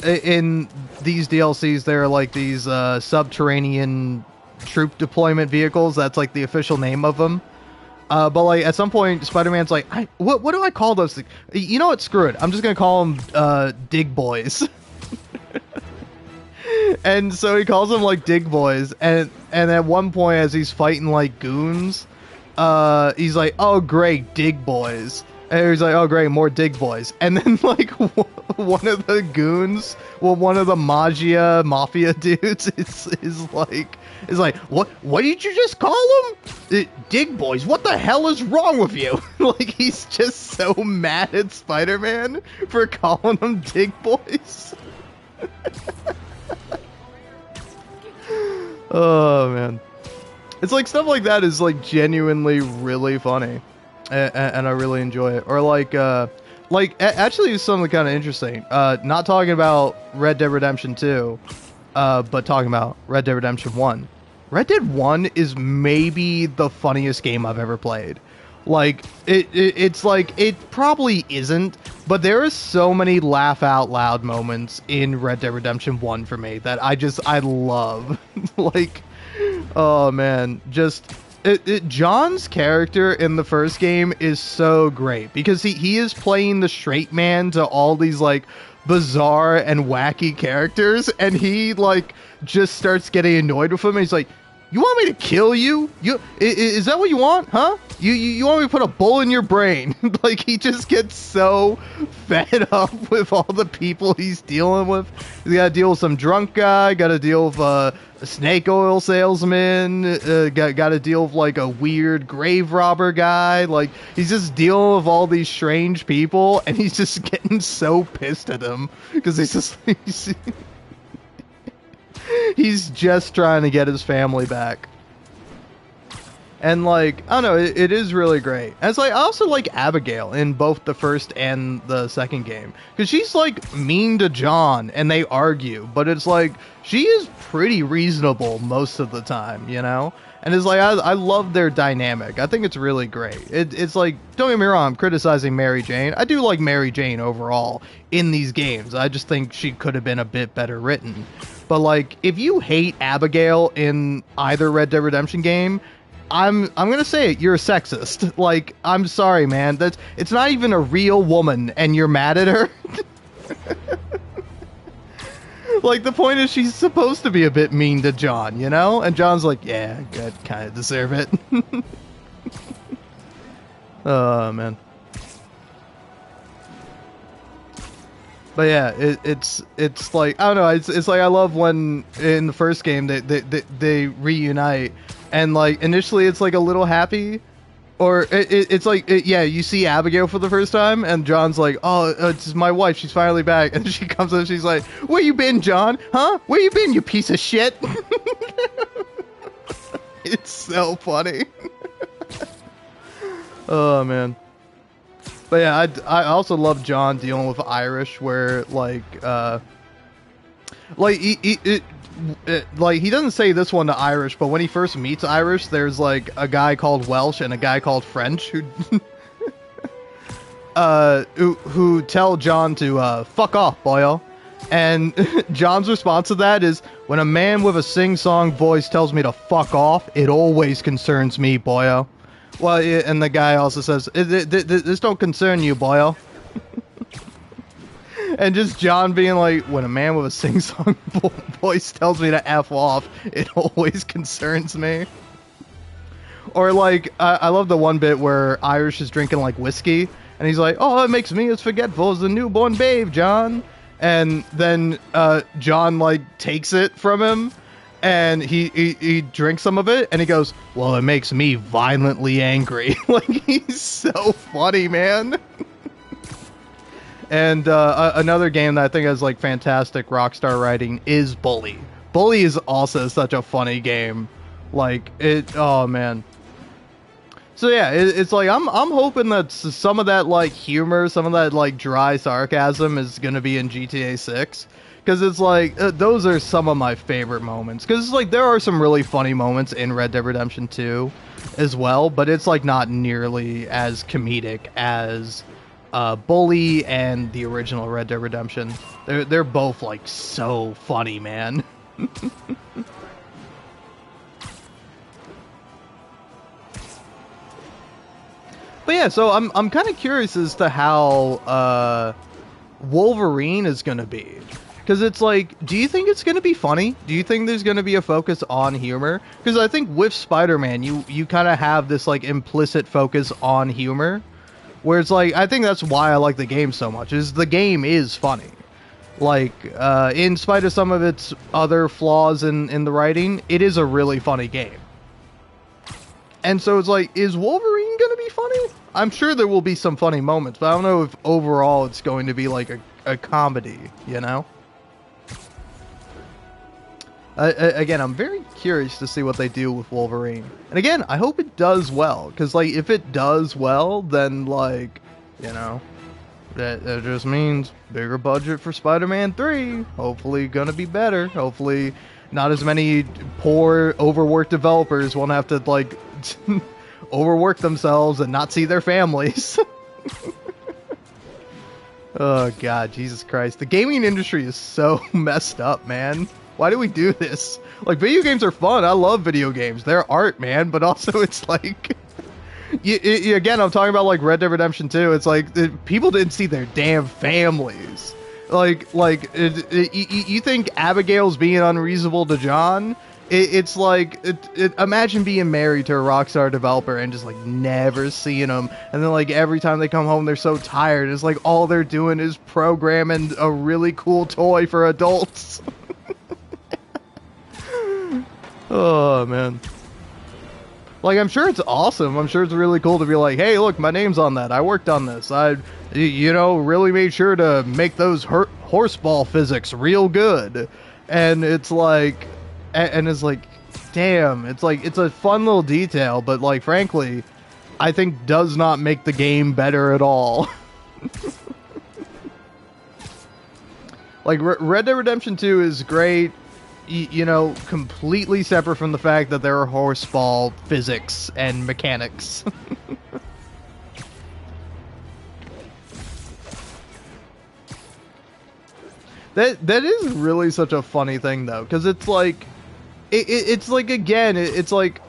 in these DLCs, there are like these subterranean troop deployment vehicles. That's like the official name of them. But like at some point, Spider-Man's like, what do I call those things? You know what? Screw it. I'm just gonna call them Dig Boys. And so he calls them like Dig Boys, and at one point as he's fighting like goons, he's like, oh great, Dig Boys. And he's like, oh great, more Dig Boys. And then like one of the goons, well, one of the mafia dudes is like, what did you just call them? Dig Boys, what the hell is wrong with you? Like, he's just so mad at Spider-Man for calling them Dig Boys. Oh man, it's like stuff like that is like genuinely really funny, and I really enjoy it. Or like actually something kind of interesting. Not talking about Red Dead Redemption 2, but talking about Red Dead Redemption 1. Red Dead 1 is maybe the funniest game I've ever played. Like, it's like, it probably isn't, but there are so many laugh out loud moments in Red Dead Redemption 1 for me that I love. Like, oh man, just, John's character in the first game is so great, because he is playing the straight man to all these, like, bizarre and wacky characters, and he, like, just starts getting annoyed with him, and he's like, you want me to kill you? Is that what you want, huh? You want me to put a bullet in your brain? Like, he just gets so fed up with all the people he's dealing with. He's got to deal with some drunk guy, got to deal with a snake oil salesman, got to deal with, like, a weird grave robber guy. Like, he's just dealing with all these strange people, and he's just getting so pissed at them, because he's just trying to get his family back. And like, I don't know, it is really great. And it's like, I also like Abigail in both the first and the second game, because she's like mean to John and they argue, but it's like she is pretty reasonable most of the time, you know? And it's like, I love their dynamic. I think it's really great. It's like, don't get me wrong, I'm criticizing Mary Jane. I do like Mary Jane overall in these games. I just think she could have been a bit better written. But like, if you hate Abigail in either Red Dead Redemption game, I'm gonna say it, you're a sexist. Like, I'm sorry, man. It's not even a real woman and you're mad at her. Like, the point is she's supposed to be a bit mean to John, you know? And John's like, yeah, I kind of deserve it. Oh, man. But yeah, it's like, I don't know, it's like, I love when in the first game they reunite, and like initially it's like a little happy, or it's like, yeah, you see Abigail for the first time, and John's like, oh, it's my wife, she's finally back, and she comes in, she's like, where you been, John? Huh? Where you been, you piece of shit? It's so funny. Oh, man. But yeah, I also love John dealing with Irish, where like he doesn't say this one to Irish, but when he first meets Irish, there's like a guy called Welsh and a guy called French who tell John to fuck off, boyo. And John's response to that is, when a man with a sing-song voice tells me to fuck off, it always concerns me, boyo. Well, yeah, and the guy also says, this don't concern you, boyo. And just John being like, when a man with a sing-song voice tells me to F off, it always concerns me. Or like, I love the one bit where Irish is drinking like whiskey, and he's like, oh, it makes me as forgetful as a newborn babe, John. And then John like takes it from him, and he drinks some of it, and he goes, well, it makes me violently angry. Like, he's so funny, man. And another game that I think has like fantastic Rockstar writing is Bully. Bully is also such a funny game. Like, oh man. So yeah, it's like, I'm hoping that some of that like humor, some of that like dry sarcasm is gonna be in GTA 6. Because it's like, those are some of my favorite moments. Because it's like, there are some really funny moments in Red Dead Redemption 2 as well, but it's like not nearly as comedic as Bully and the original Red Dead Redemption. They're both like so funny, man. But yeah, so I'm kind of curious as to how Wolverine is gonna be. Because it's like, do you think it's going to be funny? Do you think there's going to be a focus on humor? Because I think with Spider-Man, you kind of have this like implicit focus on humor. Where it's like, I think that's why I like the game so much, is the game is funny. Like, in spite of some of its other flaws in the writing, it is a really funny game. And so it's like, is Wolverine going to be funny? I'm sure there will be some funny moments, but I don't know if overall it's going to be like a comedy, you know? Again, I'm very curious to see what they do with Wolverine. And again, I hope it does well. Because, like, if it does well, then, like, you know, that just means bigger budget for Spider-Man 3. Hopefully gonna be better. Hopefully not as many poor, overworked developers won't have to, like, overwork themselves and not see their families. Oh, God, Jesus Christ. The gaming industry is so messed up, man. Why do we do this? Like, video games are fun. I love video games. They're art, man. But also, it's like... again, I'm talking about, like, Red Dead Redemption 2. It's like, people didn't see their damn families. You think Abigail's being unreasonable to John? It's like, imagine being married to a Rockstar developer and just, like, never seeing them. And then, like, every time they come home, they're so tired. It's like, all they're doing is programming a really cool toy for adults. Oh, man. Like, I'm sure it's awesome. I'm sure it's really cool to be like, hey, look, my name's on that. I worked on this. I, you know, really made sure to make those horseball physics real good. And it's like, damn, it's like, it's a fun little detail, but like, frankly, I think does not make the game better at all. Like, Red Dead Redemption 2 is great, you know, completely separate from the fact that there are horseball physics and mechanics. That is really such a funny thing, though, because it's like, it's like, again, it's like,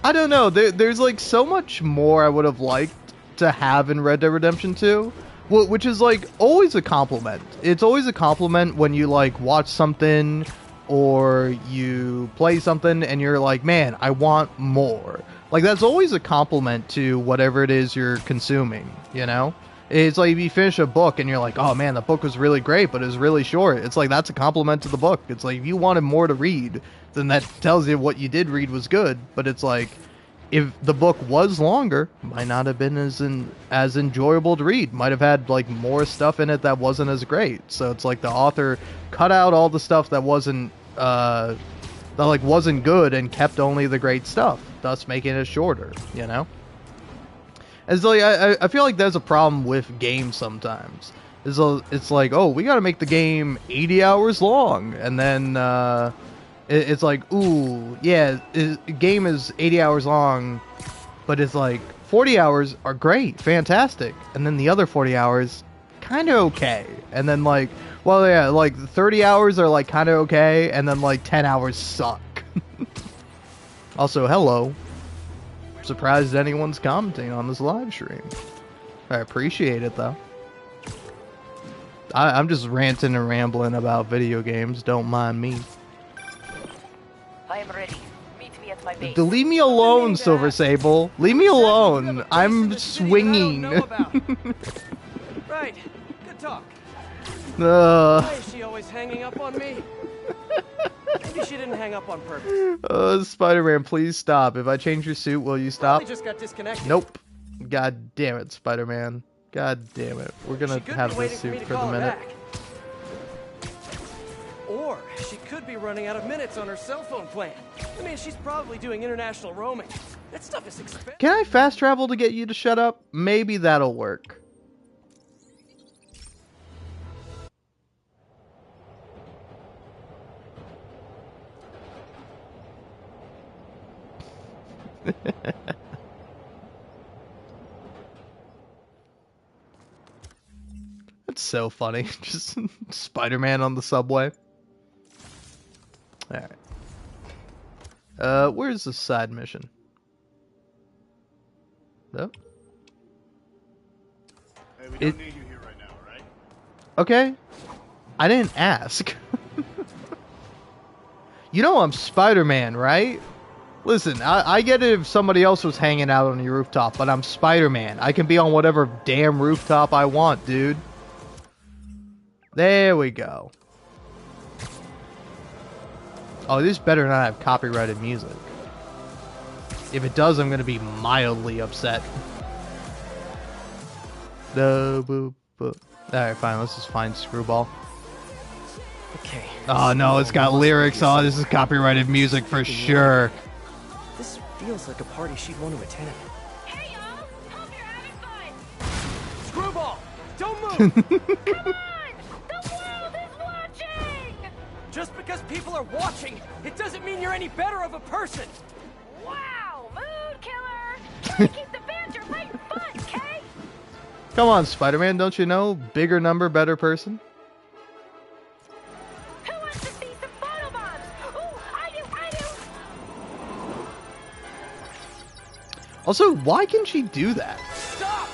I don't know, there's like so much more I would have liked to have in Red Dead Redemption 2, which is like always a compliment. It's always a compliment when you like watch something or you play something and you're like, man, I want more. Like, that's always a compliment to whatever it is you're consuming, you know? It's like if you finish a book and you're like, oh man, the book was really great, but it was really short. It's like, that's a compliment to the book. It's like, if you wanted more to read, then that tells you what you did read was good. But it's like, if the book was longer, might not have been as enjoyable to read. Might have had like more stuff in it that wasn't as great. So it's like the author cut out all the stuff that wasn't good and kept only the great stuff, thus making it shorter, you know? It's like, I feel like there's a problem with games sometimes. It's like, oh, we gotta make the game 80 hours long, and then it's like, ooh, yeah, the game is 80 hours long, but it's like 40 hours are great, fantastic, and then the other 40 hours, kind of okay, and then like, well, yeah, like 30 hours are like kind of okay, and then like 10 hours suck. Also, hello. Surprised anyone's commenting on this live stream. I appreciate it, though. I'm just ranting and rambling about video games. Don't mind me. I am ready. Meet me at my base. Leave me alone, Silver Sable. Leave me alone. I'm swinging. Right. Good talk. Why is she always hanging up on me? Maybe she didn't hang up on purpose. Spider-Man, please stop. If I change your suit, will you stop? Probably just got disconnected. Nope. God damn it, Spider-Man. God damn it. We're gonna have this suit for the minute. Or she could be running out of minutes on her cell phone plan. I mean, she's probably doing international roaming. That stuff is expensive. Can I fast travel to get you to shut up? Maybe that'll work. That's so funny. Just Spider-Man on the subway. Alright. Where's the side mission? No? Hey, we don't need you here right now, right? Okay. I didn't ask. You know I'm Spider-Man, right? Listen, I get it if somebody else was hanging out on your rooftop, but I'm Spider-Man. I can be on whatever damn rooftop I want, dude. There we go. Oh, this better not have copyrighted music. If it does, I'm going to be mildly upset. Alright, fine. Let's just find Screwball. Okay. Oh, no, it's got lyrics. Oh, this is copyrighted music for sure. This feels like a party she'd want to attend. Hey, y'all! Hope you're having fun! Screwball! Don't move! Come on! The world is watching! Just because people are watching, it doesn't mean you're any better of a person! Wow! Mood killer! Gotta keep the banter light and fun, okay? Come on, Spider-Man, don't you know? Bigger number, better person. Who wants to see some photobombs? Ooh, I do! Also, why can she do that? Stop!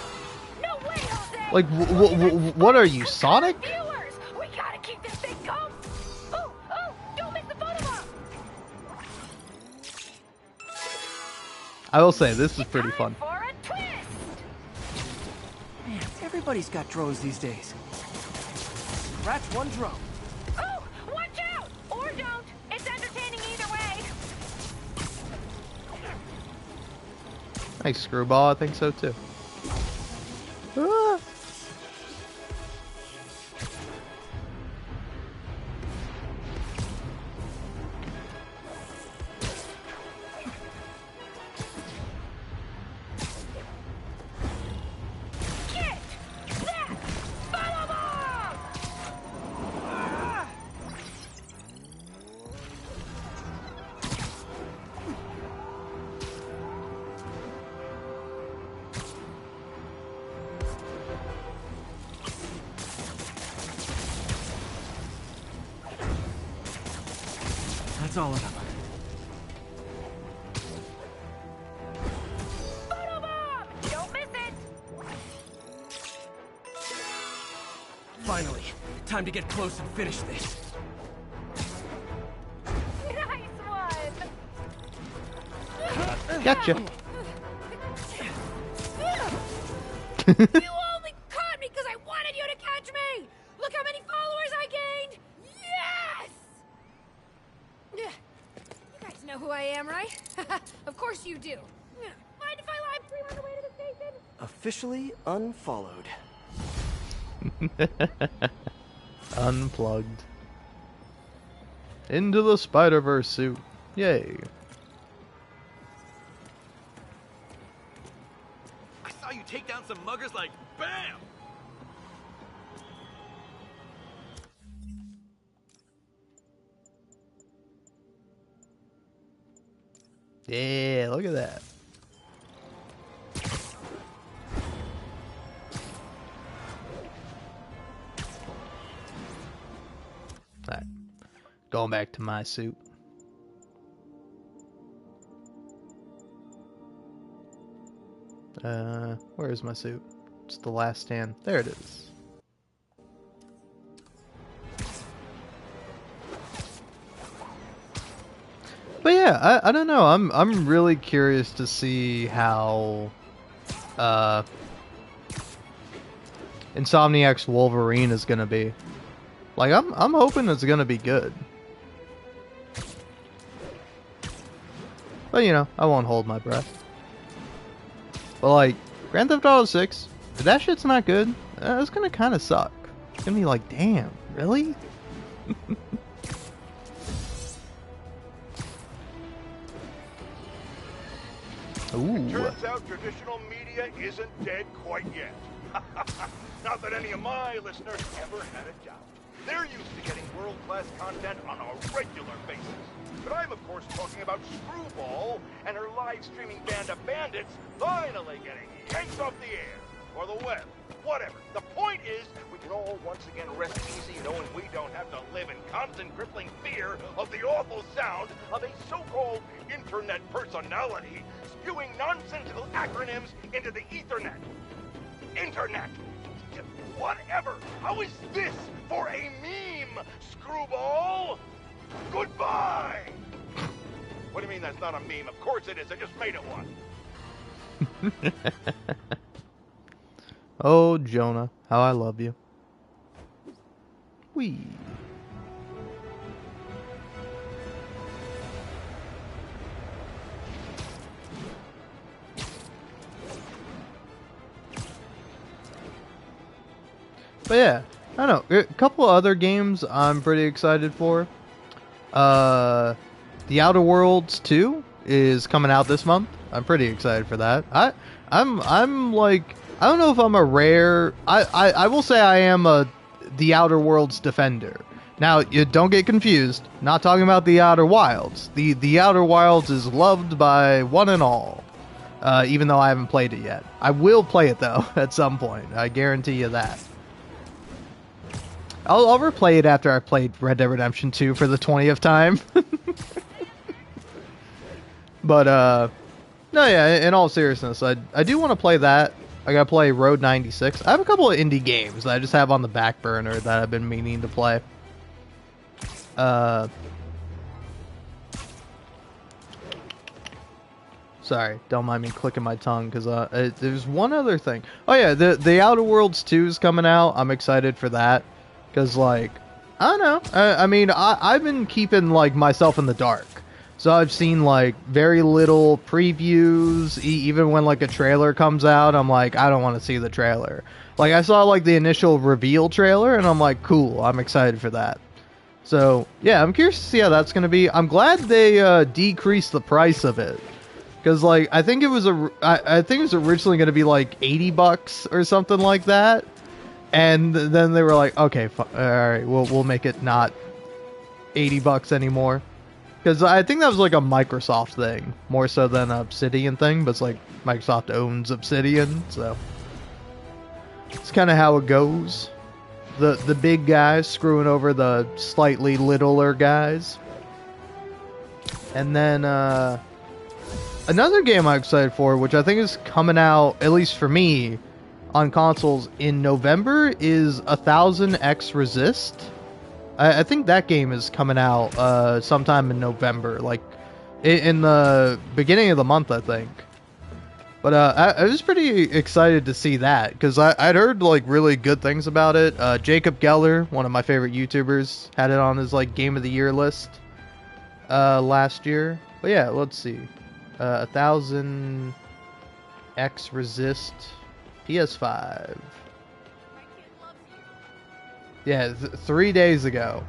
No way, Jose! Like, what are you, Sonic? Viewers, we gotta keep this thing going! Ooh, don't miss the photobomb! I will say, this is pretty fun. Man, everybody's got drones these days. Scratch one drone. Oh, watch out! Or don't. It's entertaining either way. Nice, Screwball. I think so, too. Ah. That's all of them. Photobomb! Don't miss it! Finally, time to get close and finish this. Nice one! Gotcha. You only caught me because I wanted you to catch me! Look how many followers I gained! Yes! You guys know who I am, right? Of course you do. Mind if I live stream on the way to the station? Officially unfollowed. Unplugged. Into the Spider-Verse suit. Yay. I saw you take down some muggers like BAM! Yeah, look at that. Alright. Going back to my suit. Where is my suit? It's the last stand. There it is. But yeah, I don't know. I'm really curious to see how Insomniac's Wolverine is gonna be. Like I'm hoping it's gonna be good. But you know, I won't hold my breath. But like Grand Theft Auto 6, if that shit's not good, it's gonna kind of suck. It's gonna be like, damn, really? Ooh. It turns out traditional media isn't dead quite yet. Not that any of my listeners ever had a doubt. They're used to getting world-class content on a regular basis. But I'm, of course, talking about Screwball and her live-streaming band of bandits finally getting yanked off the air, or the web, whatever. The point is, we can all once again rest easy knowing we don't have to live in constant crippling fear of the awful sound of a so-called internet personality spewing nonsensical acronyms into the Ethernet. Internet. Whatever. How is this for a meme, Screwball? Goodbye! What do you mean that's not a meme? Of course it is. I just made it one. Oh, Jonah, how I love you. Whee. But yeah, I don't know. A couple other games I'm pretty excited for. The Outer Worlds 2 is coming out this month. I'm pretty excited for that. I'm like, I don't know if I'm a rare. I will say I am a The Outer Worlds defender. Now, you don't get confused. Not talking about The Outer Wilds. The Outer Wilds is loved by one and all. Even though I haven't played it yet. I will play it though at some point. I guarantee you that. I'll replay it after I've played Red Dead Redemption 2 for the 20th time. But, no, yeah, in all seriousness, I do want to play that. I gotta play Road 96. I have a couple of indie games that I just have on the back burner that I've been meaning to play. Sorry, don't mind me clicking my tongue, because there's one other thing. Oh yeah, the Outer Worlds 2 is coming out. I'm excited for that. Because, like, I don't know. I mean, I've been keeping, like, myself in the dark. So I've seen, like, very little previews. Even when, like, a trailer comes out, I'm like, I don't want to see the trailer. Like, I saw, like, the initial reveal trailer, and I'm like, cool, I'm excited for that. So, yeah, I'm curious to see how that's going to be. I'm glad they decreased the price of it. Because, like, I think it was originally going to be, like, $80 or something like that. And then they were like, okay, alright, we'll make it not $80 anymore. Because I think that was like a Microsoft thing, more so than an Obsidian thing, but it's like Microsoft owns Obsidian, so it's kind of how it goes. The big guys screwing over the slightly littler guys. And then another game I'm excited for, which I think is coming out, at least for me, on consoles in November, is 1000X Resist. I think that game is coming out sometime in November, like in the beginning of the month, I think. But I was pretty excited to see that, because I'd heard like really good things about it. Jacob Geller, one of my favorite YouTubers, had it on his like Game of the Year list last year. But yeah, let's see. 1000X Resist PS5. Yeah, 3 days ago.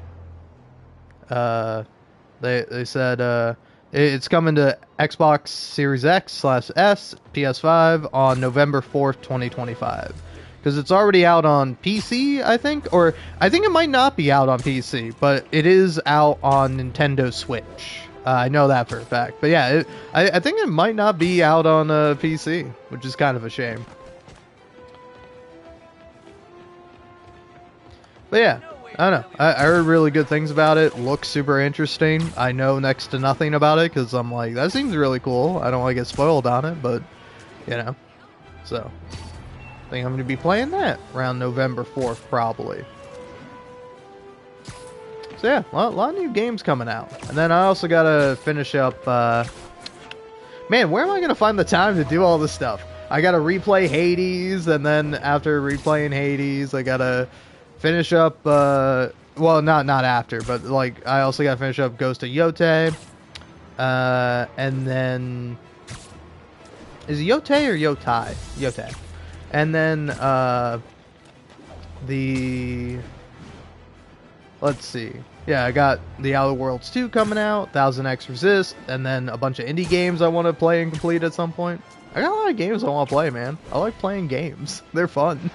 They said it's coming to Xbox Series X/S, PS5 on November 4th, 2025. Because it's already out on PC, I think, or I think it might not be out on PC, but it is out on Nintendo Switch. I know that for a fact. But yeah, I think it might not be out on PC, which is kind of a shame. But yeah, I don't know. I heard really good things about it. Looks super interesting. I know next to nothing about it because I'm like, that seems really cool. I don't want to get spoiled on it, but, you know. So, I think I'm going to be playing that around November 4th, probably. So yeah, a lot of new games coming out. And then I also got to finish up... man, where am I going to find the time to do all this stuff? I got to replay Hades, and then after replaying Hades, I got to... finish up, well, not after, but, like, I also gotta finish up Ghost of Yotei, and then, is it Yotei or Yotai? Yotei. And then, let's see, yeah, I got The Outer Worlds 2 coming out, 1000X Resist, and then a bunch of indie games I want to play and complete at some point. I got a lot of games I want to play, man. I like playing games. They're fun.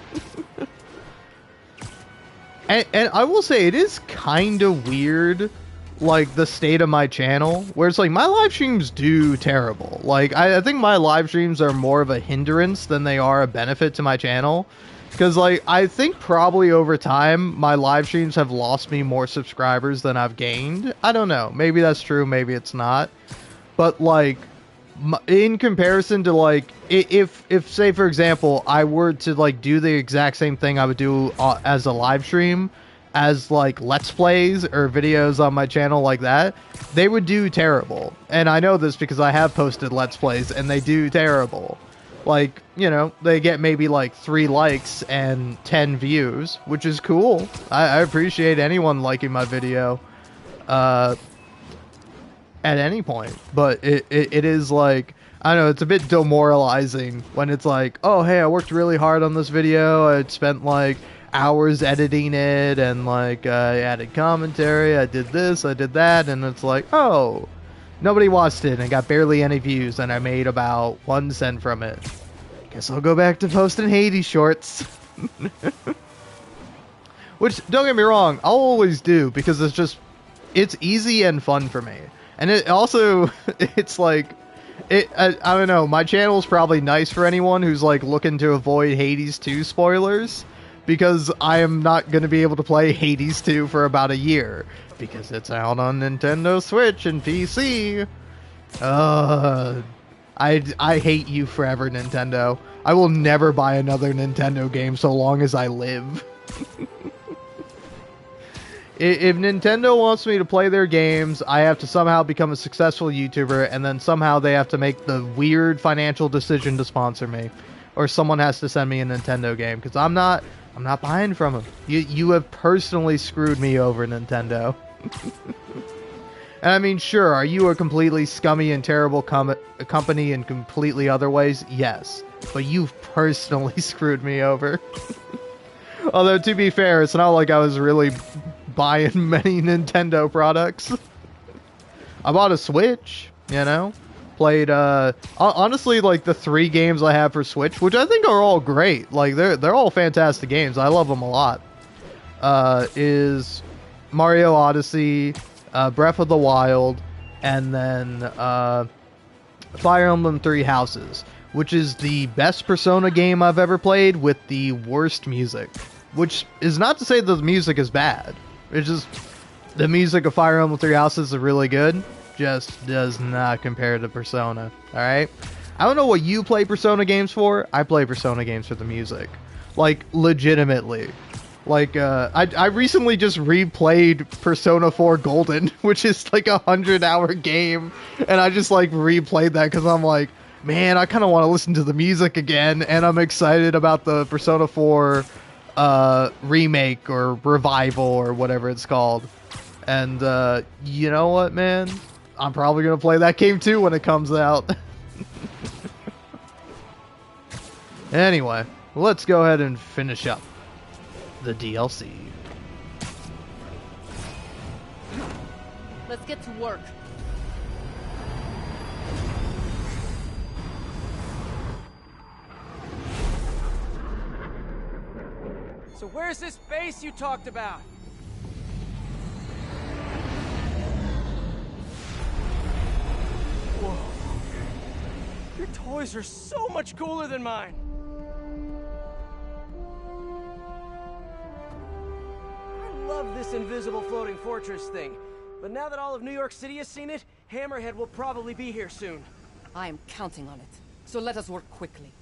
And I will say, it is kind of weird, like, the state of my channel, where it's like, my live streams do terrible. Like, I think my live streams are more of a hindrance than they are a benefit to my channel. Because, like, I think probably over time, my live streams have lost me more subscribers than I've gained. I don't know. Maybe that's true, maybe it's not. But, like... in comparison to, like, if say for example I were to like do the exact same thing I would do as a live stream as like let's plays or videos on my channel like that, they would do terrible. And I know this because I have posted let's plays and they do terrible. Like, you know, they get maybe like 3 likes and 10 views, which is cool. I appreciate anyone liking my video at any point, but it is like, I don't know, it's a bit demoralizing when it's like, oh hey, I worked really hard on this video, I spent like hours editing it, and like I added commentary, I did this, I did that, and it's like, oh, nobody watched it and got barely any views, and I made about 1 cent from it. Guess I'll go back to posting Hades shorts. Which, don't get me wrong, I'll always do, because it's easy and fun for me. And it also, it's like, I don't know, my channel is probably nice for anyone who's like looking to avoid Hades 2 spoilers, because I am not going to be able to play Hades 2 for about a year, because it's out on Nintendo Switch and PC. I hate you forever, Nintendo. I will never buy another Nintendo game so long as I live. If Nintendo wants me to play their games, I have to somehow become a successful YouTuber, and then somehow they have to make the weird financial decision to sponsor me, or someone has to send me a Nintendo game, because I'm not buying from them. You have personally screwed me over, Nintendo. And I mean, sure, are you a completely scummy and terrible company in completely other ways? Yes, but you've personally screwed me over. Although, to be fair, it's not like I was really buying many Nintendo products. I bought a Switch, you know, played, honestly, like, the 3 games I have for Switch, which I think are all great, like, they're all fantastic games, I love them a lot, is Mario Odyssey, Breath of the Wild, and then, Fire Emblem 3 Houses, which is the best Persona game I've ever played with the worst music, which is not to say that the music is bad. It's just, the music of Fire Emblem 3 Houses is really good, just does not compare to Persona. Alright? I don't know what you play Persona games for. I play Persona games for the music. Like, legitimately. Like, I recently just replayed Persona 4 Golden, which is like a 100-hour game, and I just like replayed that because I'm like, man, I kind of want to listen to the music again, and I'm excited about the Persona 4 remake or revival or whatever it's called. And you know what, man? I'm probably gonna play that game too when it comes out. Anyway, let's go ahead and finish up the DLC. Let's get to work. So where's this base you talked about? Whoa. Your toys are so much cooler than mine. I love this invisible floating fortress thing. But now that all of New York City has seen it, Hammerhead will probably be here soon. I am counting on it. So let us work quickly.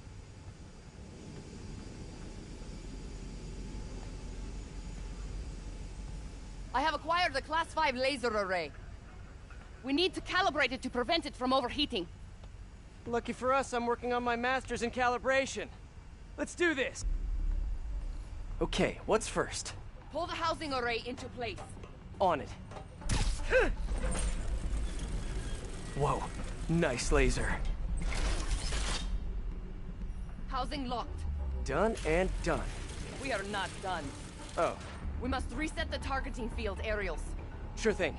I have acquired a Class 5 laser array. We need to calibrate it to prevent it from overheating. Lucky for us, I'm working on my master's in calibration. Let's do this. Okay, what's first? Pull the housing array into place. On it. Whoa, nice laser. Housing locked. Done and done. We are not done. Oh. We must reset the targeting field aerials. Sure thing.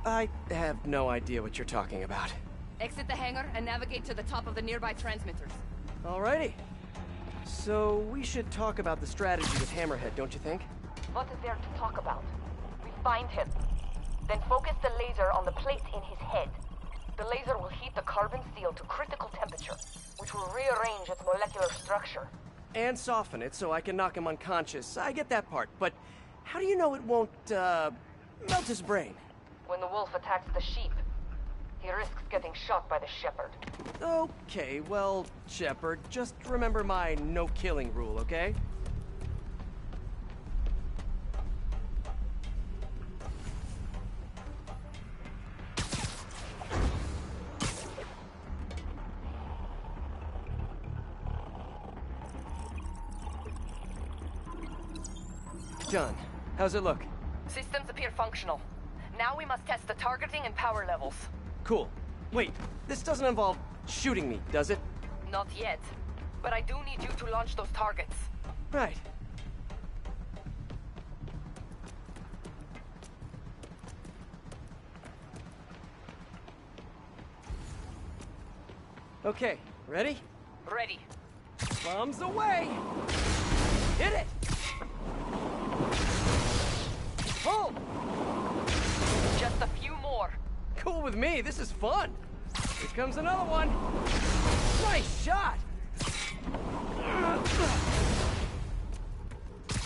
I have no idea what you're talking about. Exit the hangar and navigate to the top of the nearby transmitters. Alrighty. So, we should talk about the strategy with Hammerhead, don't you think? What is there to talk about? We find him. Then focus the laser on the plate in his head. The laser will heat the carbon steel to critical temperature, which will rearrange its molecular structure. And soften it so I can knock him unconscious. I get that part, but how do you know it won't, melt his brain? When the wolf attacks the sheep, he risks getting shot by the shepherd. Okay, well, Shepherd, just remember my no-killing rule, okay? Done. How's it look? Systems appear functional. Now we must test the targeting and power levels. Cool. Wait, this doesn't involve shooting me, does it? Not yet. But I do need you to launch those targets. Right. Okay, ready? Ready. Bombs away! Hit it! Pull! Just a few more. Cool with me, this is fun. Here comes another one. Nice shot!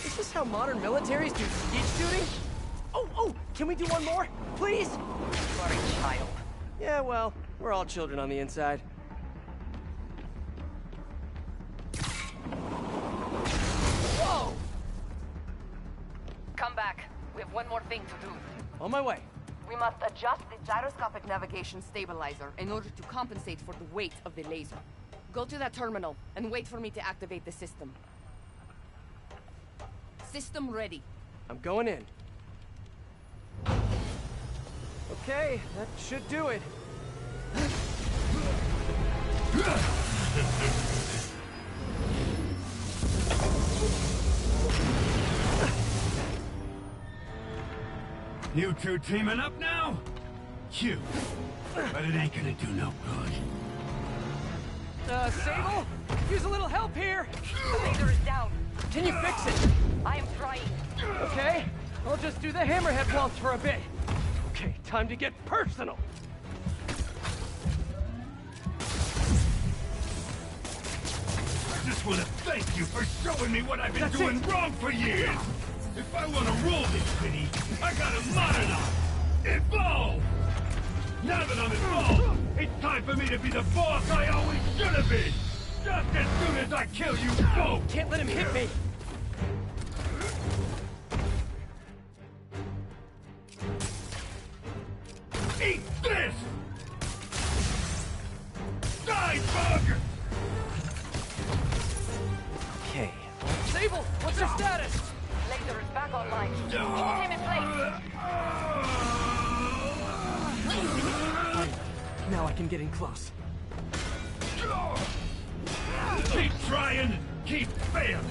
Is this how modern militaries do skeet shooting? Oh, can we do one more? Please? You are a child. Yeah, well, we're all children on the inside. Whoa! Come back. We have one more thing to do. On my way. We must adjust the gyroscopic navigation stabilizer in order to compensate for the weight of the laser. Go to that terminal and wait for me to activate the system. System ready. I'm going in. Okay, that should do it. You two teaming up now? Cute. But it ain't gonna do no good. Sable? Use a little help here! The laser is down. Can you fix it? I am trying. Okay, I'll just do the hammerhead waltz for a bit. Okay, time to get personal. I just want to thank you for showing me what I've been doing wrong for years. If I want to rule this city, I gotta modernize, evolve. Now that I'm involved, it's time for me to be the boss I always should have been! Just as soon as I kill you both! Can't let him hit me! Eat this! Die, bug! Okay. Sable, what's your status? Laser is back online. Hold him in place. Now I can get in close. Keep trying, keep failing.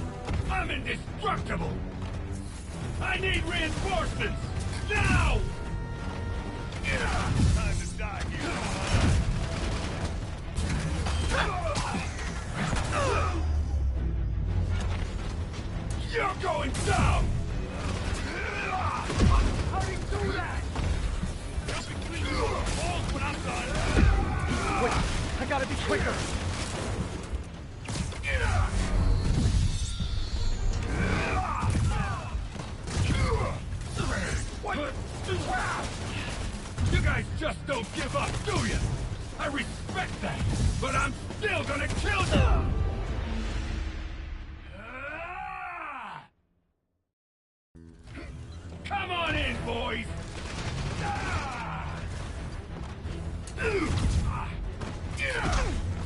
I'm indestructible. I need reinforcements now. Time to die here. You're going down. How do you do that? Between your balls when I'm done. Wait, I gotta be quicker. What? You guys just don't give up, do you? I respect that, but I'm still gonna kill you! Come on in, boys!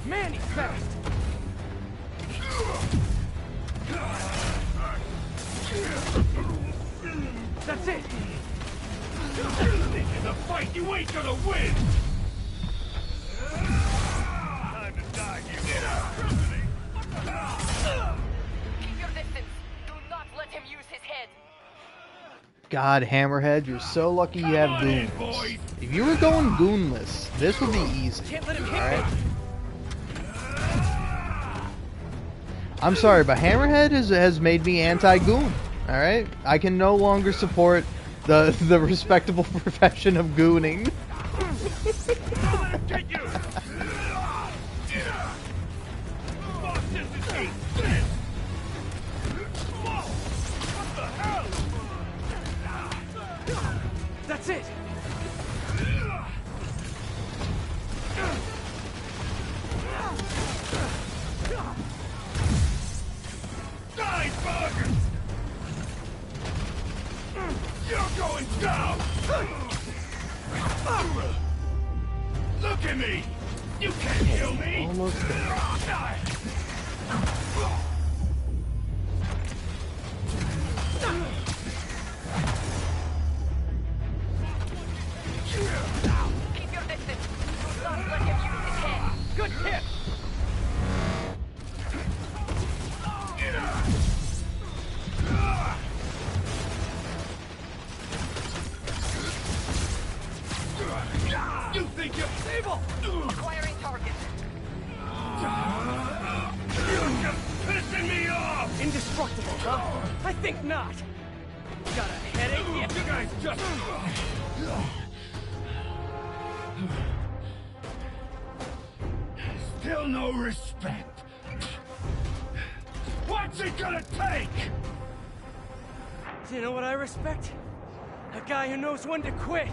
Man, he's fast! That's it! This is a fight you ain't gonna win! Time to die, you Keep your distance. Do not let him use his head. God, Hammerhead, you're so lucky you have goons. If you were going goonless, this would be easy. Can't let him hit Alright? I'm sorry, but Hammerhead has made me anti-goon. Alright? I can no longer support the respectable profession of gooning. That's it! Die, bug! You're going down! Look at me! You can't kill me! Almost there. Keep your distance. Do not let him use his head. Good hit! You think you're Sable! Acquiring target. You're just pissing me off! Indestructible, huh? I think not. Got a headache yet? You guys just... Still no respect. What's it gonna take? Do you know what I respect? A guy who knows when to quit.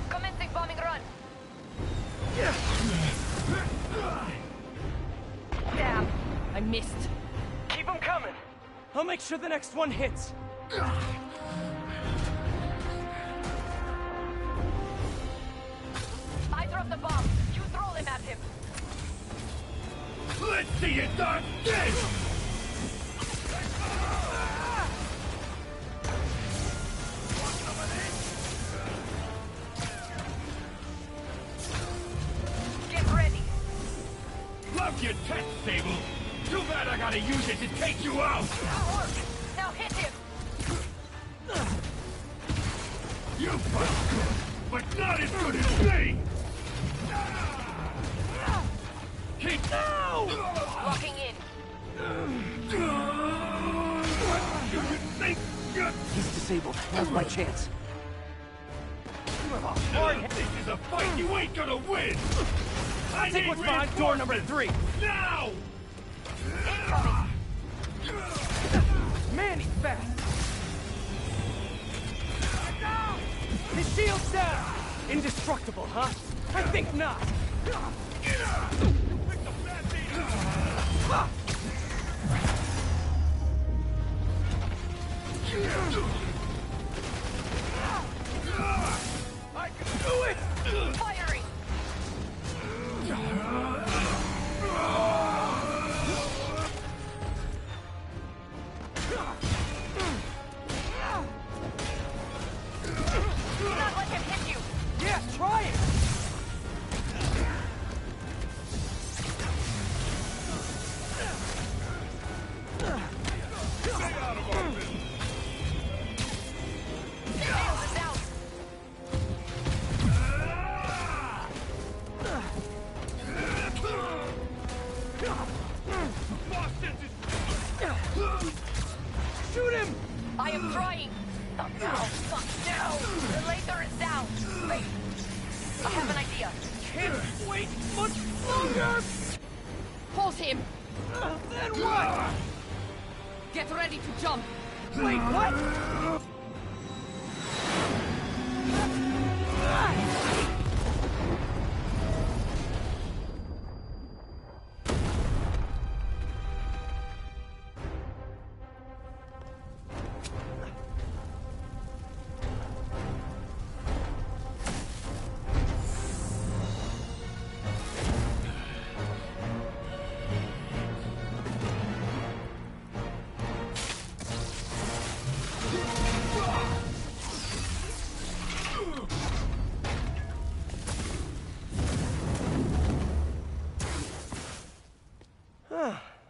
Commencing bombing run. Damn, I missed. Keep them coming. I'll make sure the next one hits. I dropped the bomb. You throw them at him. Let's see you dodge this! Get ready. Love your tech, Sable. Too bad I gotta use it to take you out. That worked. Now hit him. You fight good, but not as good as me. Keep Locking in. You think you're... He's disabled. Now's my chance. This is a fight you ain't gonna win. I Take need what's behind door number 3. now. Man, he's fast. His shield's down! Indestructible, huh? I think not! I can do it! Firing! Do not let him hit you! Yeah, try it! Nails is out! Shoot him! I am trying! Oh, no! Fuck, no! The laser is down! Wait! I have an idea. Can't wait much longer! Pulse him! Then what? Get ready to jump! Wait, what?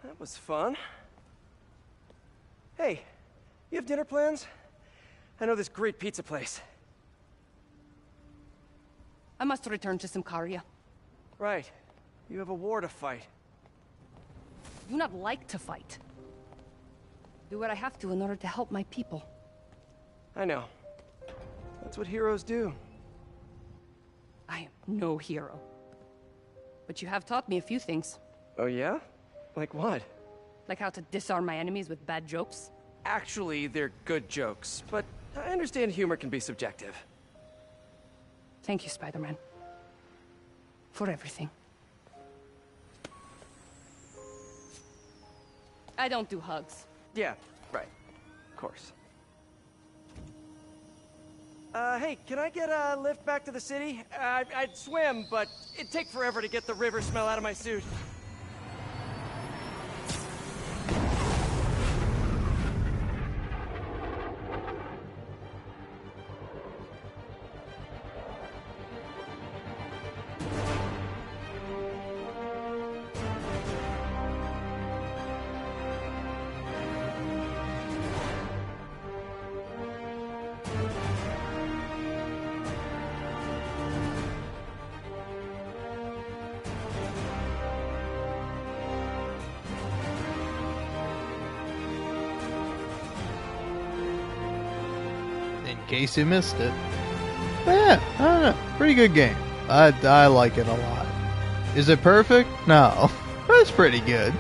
That was fun. Hey, you have dinner plans? I know this great pizza place. I must return to Symkaria. Right. You have a war to fight. I do not like to fight. Do what I have to in order to help my people. I know. That's what heroes do. I am no hero. But you have taught me a few things. Oh yeah? Like what? Like how to disarm my enemies with bad jokes. Actually, they're good jokes, but I understand humor can be subjective. Thank you, Spider-Man. For everything. I don't do hugs. Yeah, right. Of course. Hey, can I get a lift back to the city? I'd swim, but it'd take forever to get the river smell out of my suit. In case you missed it. But yeah, I don't know. Pretty good game. I like it a lot. Is it perfect? No. It's pretty good.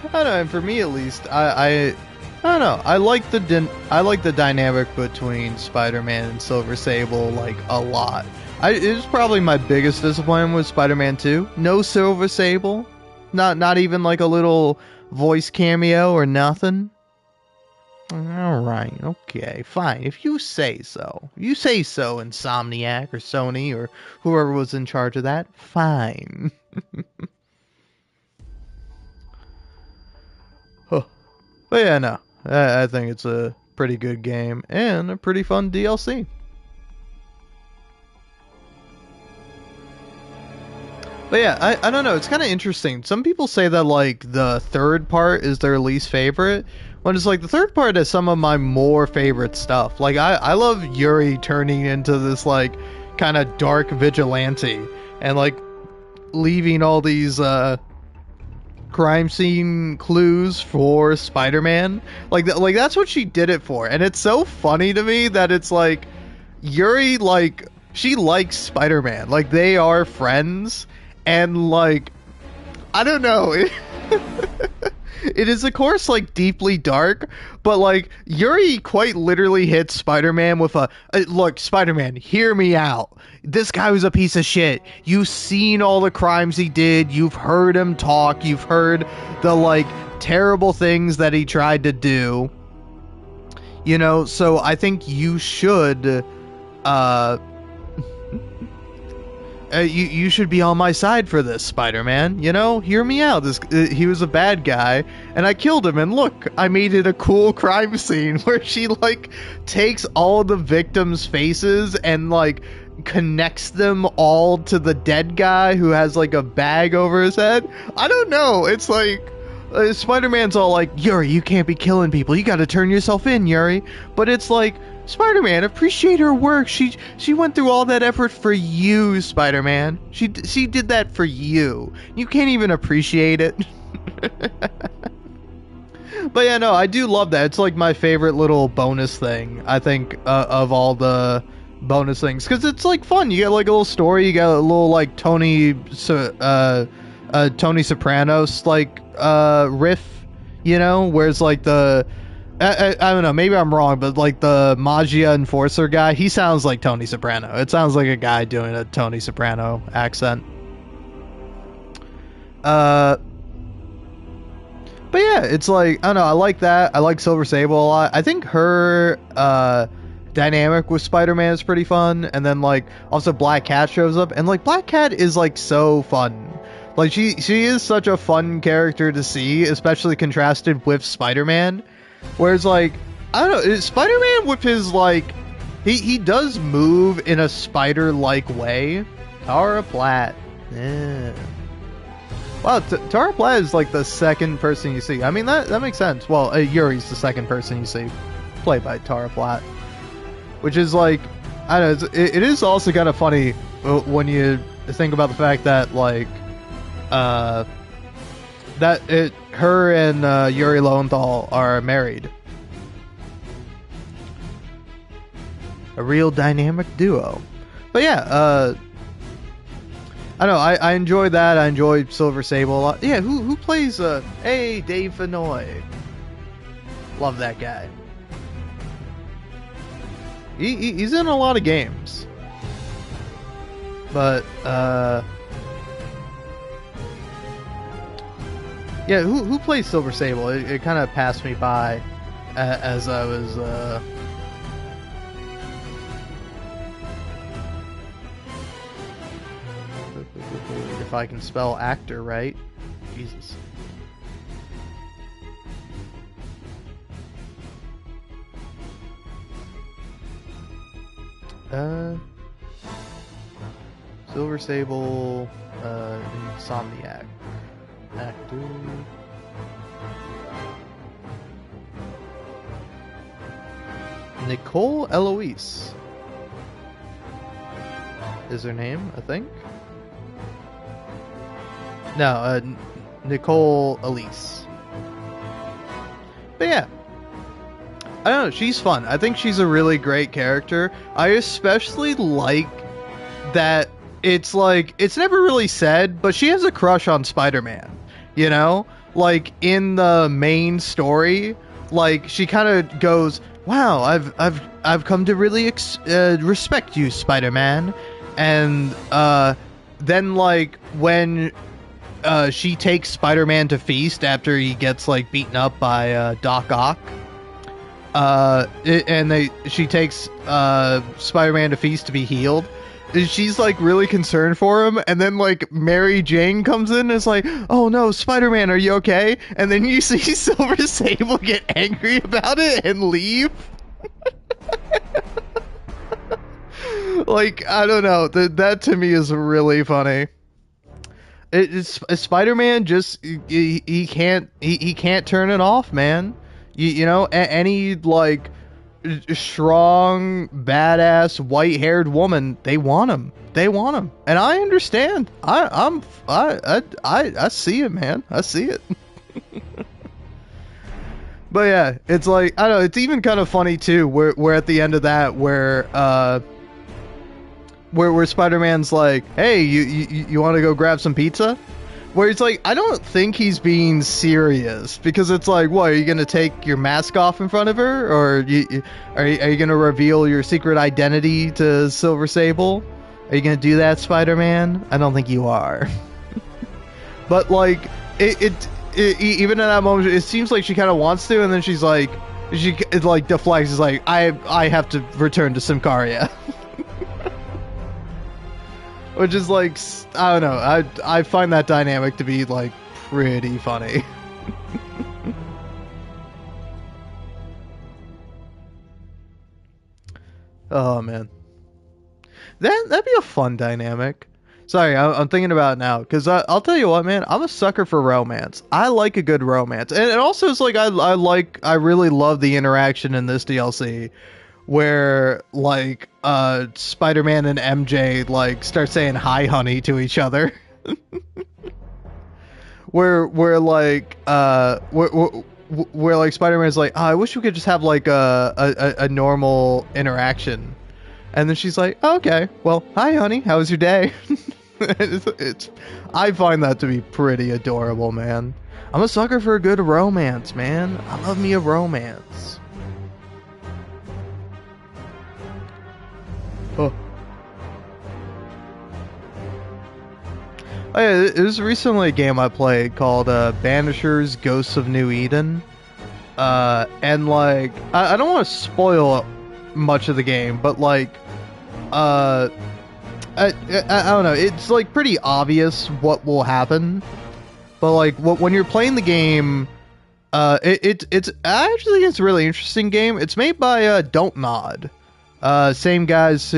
I don't know, and for me at least, I don't know. I like the dynamic between Spider-Man and Silver Sable like a lot. It was probably my biggest disappointment with Spider-Man 2. No Silver Sable. Not even like a little voice cameo or nothing. Alright, okay, fine. If you say so. You say so, Insomniac or Sony or whoever was in charge of that. Fine. Huh. But yeah, no. I think it's a pretty good game and a pretty fun DLC. But yeah, I don't know. It's kind of interesting. Some people say that like the third part is their least favorite. When it's like the third part is some of my more favorite stuff. Like I love Yuri turning into this like kind of dark vigilante and like leaving all these crime scene clues for Spider-Man. Like that's what she did it for. And it's so funny to me that it's like Yuri, like she likes Spider-Man. Like they are friends and like I don't know. It is, of course, like, deeply dark, but, like, Yuri quite literally hits Spider-Man with a, look, Spider-Man, hear me out. This guy was a piece of shit. You've seen all the crimes he did. You've heard him talk. You've heard the, like, terrible things that he tried to do. You know, so I think you should, you should be on my side for this, Spider-Man. You know, hear me out. He was a bad guy, and I killed him. And look, I made it a cool crime scene where she like takes all the victims' faces and like connects them all to the dead guy who has like a bag over his head. I don't know. It's like Spider-Man's all like, Yuri, you can't be killing people. You got to turn yourself in, Yuri. But it's like, Spider-Man, appreciate her work. She went through all that effort for you, Spider-Man. She did that for you. You can't even appreciate it. But yeah, no, I do love that. It's like my favorite little bonus thing, I think, of all the bonus things. Because it's like fun. You get like a little story. You get a little like Tony Sopranos like riff, you know, where's like the... I don't know, maybe I'm wrong, but like the Magia Enforcer guy, he sounds like Tony Soprano. It sounds like a guy doing a Tony Soprano accent. But yeah, it's like, I don't know, I like that. I like Silver Sable a lot. I think her dynamic with Spider-Man is pretty fun. And then like also Black Cat shows up, and like Black Cat is like so fun. Like she is such a fun character to see, especially contrasted with Spider-Man. Whereas, like, I don't know, Spider-Man with his, like, he does move in a spider-like way. Tara Platt. Yeah. Wow, Tara Platt is, like, the second person you see. I mean, that makes sense. Well, Yuri's the second person you see, played by Tara Platt. Which is, like, I don't know, it is also kind of funny when you think about the fact that, like, her and Yuri Lowenthal are married. A real dynamic duo. But yeah, I know, I enjoy that. I enjoy Silver Sable a lot. Yeah, who plays, hey, Dave Fennoy. Love that guy. He's in a lot of games. But, yeah, who plays Silver Sable? It kind of passed me by as I was, if I can spell actor right. Jesus. Silver Sable, Insomniac. Actor. Nicole Eloise is her name, I think. No, Nicole Elise. But yeah, I don't know, she's fun. I think she's a really great character. I especially like that it's like, it's never really said, but she has a crush on Spider-Man. You know, like in the main story, like she kind of goes, "Wow, I've come to really respect you, Spider-Man," and then like when she takes Spider-Man to feast after he gets like beaten up by Doc Ock, she takes Spider-Man to feast to be healed. She's like really concerned for him, and then like Mary Jane comes in and is like, "Oh no, Spider-Man, are you okay?" And then you see Silver Sable get angry about it and leave. Like, I don't know, that to me is really funny. Spider-Man just he can't turn it off, man. You know, any like strong, badass, white-haired woman, they want him, and I understand. I see it, man. I see it. But yeah, it's like, I don't know, it's even kind of funny too, where at the end of that, where Spider-Man's like, "Hey, you want to go grab some pizza?" Where it's like, I don't think he's being serious, because it's like, what, are you gonna take your mask off in front of her, or are you gonna reveal your secret identity to Silver Sable? Are you gonna do that, Spider-Man? I don't think you are. But like, even in that moment, it seems like she kind of wants to, and then she's like, it like deflects. Is like, I have to return to Symkaria. Which is like, I don't know. I find that dynamic to be like pretty funny. Oh man, that'd be a fun dynamic. Sorry, I'm thinking about it now, because I'll tell you what, man, I'm a sucker for romance. I like a good romance, and it also is like I really love the interaction in this DLC, where like Spider-Man and MJ like start saying "Hi, honey" to each other. where like where like Spider-Man's like, oh, I wish we could just have like a normal interaction. And then she's like, oh, okay, well, hi, honey, how was your day? I find that to be pretty adorable, man. I'm a sucker for a good romance, man. I love me a romance. Oh. Oh yeah, there's recently a game I played called Banishers Ghosts of New Eden. And like, I don't want to spoil much of the game, but like, I don't know. It's like pretty obvious what will happen, but like when you're playing the game, it's I actually think it's a really interesting game. It's made by Don't Nod, same folks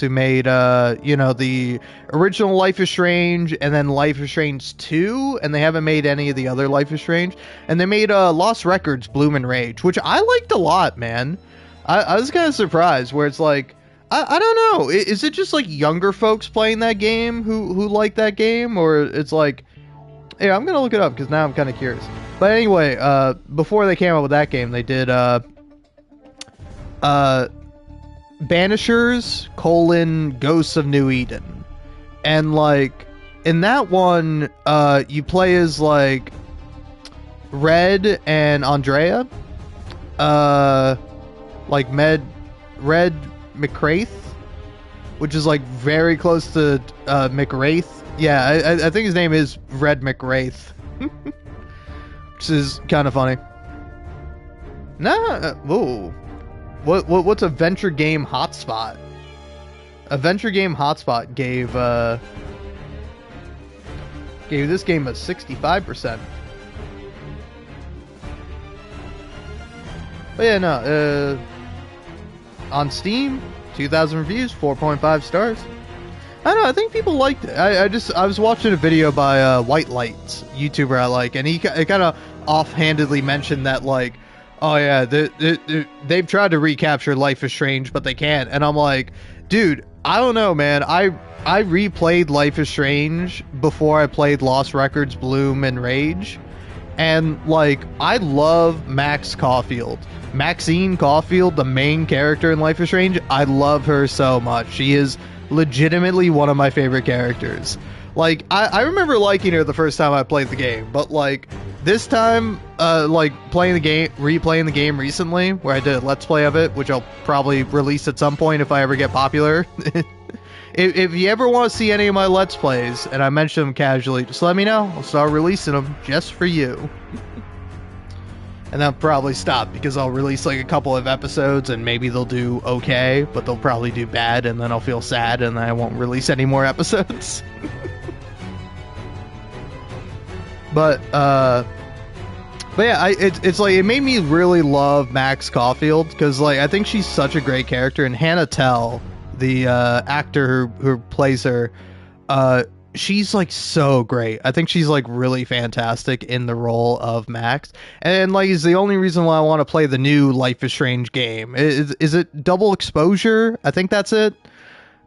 who made the original Life is Strange and then Life is Strange 2, and they haven't made any of the other Life is Strange, and they made Lost Records Bloom and Rage, which I liked a lot, man. I was kind of surprised, where it's like, I don't know. Is it just like younger folks playing that game who like that game, or it's like, hey, I'm gonna look it up because now I'm kind of curious. But anyway, before they came out with that game, they did Banishers: Ghosts of New Eden, and like in that one, you play as like Red and Andrea, like Red McWraith, which is like very close to McWraith. Yeah, I think his name is Red McWraith, which is kind of funny. Nah, whoa. What's a Venture Game Hotspot? A Venture Game Hotspot gave this game a 65%. But yeah, no, on Steam, 2,000 reviews, 4.5 stars. I don't know, I think people liked it. I was watching a video by White Lights, YouTuber I like, and he kind of offhandedly mentioned that, like, oh yeah, they've tried to recapture Life is Strange, but they can't. And I'm like, dude, I don't know, man. I replayed Life is Strange before I played Lost Records Bloom and Rage, and like, I love Max Caulfield. Maxine Caulfield, the main character in Life is Strange, I love her so much. She is legitimately one of my favorite characters. Like, I remember liking her the first time I played the game, but like this time, like replaying the game recently, where I did a Let's Play of it, which I'll probably release at some point if I ever get popular. If you ever want to see any of my Let's Plays, and I mention them casually, just let me know. I'll start releasing them just for you. And I'll probably stop, because I'll release like a couple of episodes and maybe they'll do okay, but they'll probably do bad, and then I'll feel sad and I won't release any more episodes. But yeah, it's like, it made me really love Max Caulfield, because like, I think she's such a great character, and Hannah Tell, the actor who plays her, she's like so great. I think she's like really fantastic in the role of Max, and like is the only reason why I want to play the new Life is Strange game. Is it Double Exposure? I think that's it.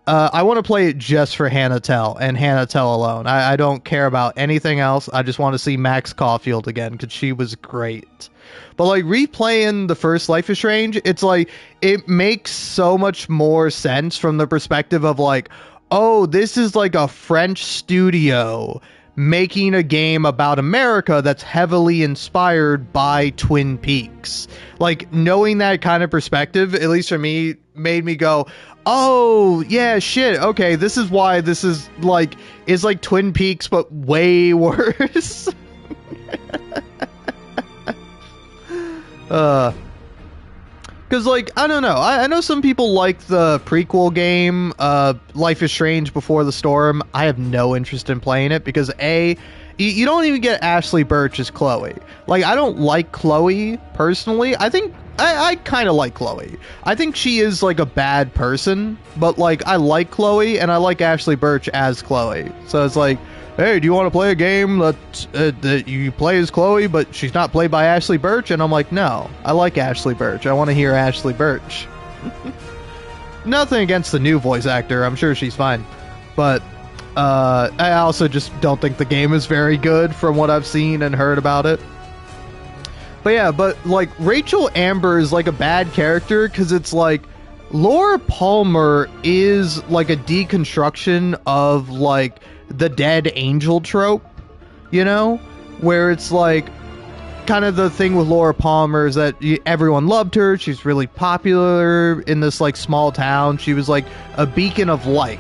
I want to play it just for Hannah Tell and Hannah Tell alone. I don't care about anything else. I just want to see Max Caulfield again, because she was great. But like, replaying the first Life is Strange, it's like, it makes so much more sense from the perspective of like, oh, this is like a French studio making a game about America that's heavily inspired by Twin Peaks. Like, knowing that kind of perspective, at least for me, made me go, oh, yeah, shit, okay, this is why this is like Twin Peaks, but way worse. Because, like, I don't know. I know some people like the prequel game, Life is Strange Before the Storm. I have no interest in playing it because, A, you don't even get Ashley Birch as Chloe. Like, I don't like Chloe, personally. I think, I kind of like Chloe. I think she is, like, a bad person, but, like, I like Chloe, and I like Ashley Birch as Chloe. So it's like, hey, do you want to play a game that you play as Chloe, but she's not played by Ashley Birch? And I'm like, no, I like Ashley Birch. I want to hear Ashley Birch. Nothing against the new voice actor. I'm sure she's fine. But I also just don't think the game is very good from what I've seen and heard about it. But yeah, but like Rachel Amber is like a bad character because it's like Laura Palmer is like a deconstruction of like the dead angel trope, you know, where it's like kind of the thing with Laura Palmer is that everyone loved her. She's really popular in this like small town. She was like a beacon of light.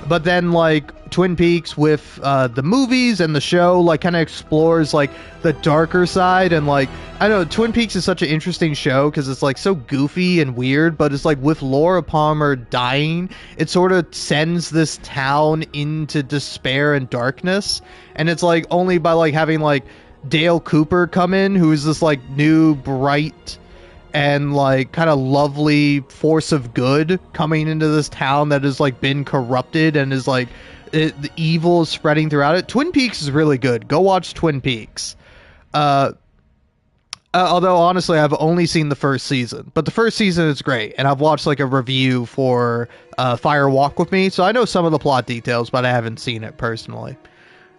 But then like Twin Peaks with the movies and the show like kind of explores like the darker side, and like I know Twin Peaks is such an interesting show because it's like so goofy and weird, but it's like with Laura Palmer dying, it sort of sends this town into despair and darkness, and it's like only by like having like Dale Cooper come in, who is this like new bright and like kind of lovely force of good coming into this town that has like been corrupted and is like the evil is spreading throughout it. Twin Peaks is really good. Go watch Twin Peaks. Although honestly I've only seen the first season, but the first season is great, and I've watched like a review for Fire Walk with Me, so I know some of the plot details, but I haven't seen it personally.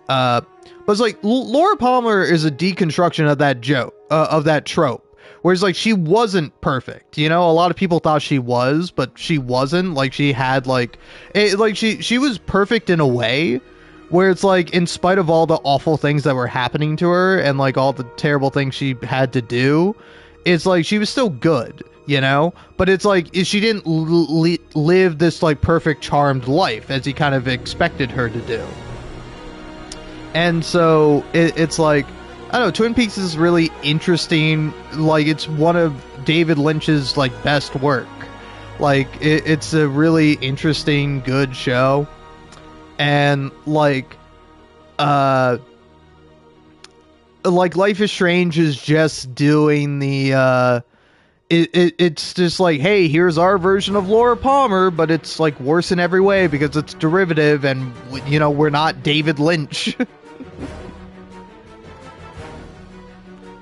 But it's like Laura Palmer is a deconstruction of that joke, of that trope. Whereas, like, she wasn't perfect, you know? A lot of people thought she was, but she wasn't. Like, she had, like... she was perfect in a way, where it's, like, in spite of all the awful things that were happening to her, and, like, all the terrible things she had to do, it's, like, she was still good, you know? But it's, like, she didn't live this, like, perfect, charmed life, as he kind of expected her to do. And so, it's, like... I don't know, Twin Peaks is really interesting. Like, it's one of David Lynch's, like, best work. Like, it's a really interesting, good show. And, like, Life is Strange is just doing the, it's just like, hey, here's our version of Laura Palmer, but it's, like, worse in every way because it's derivative and, you know, we're not David Lynch.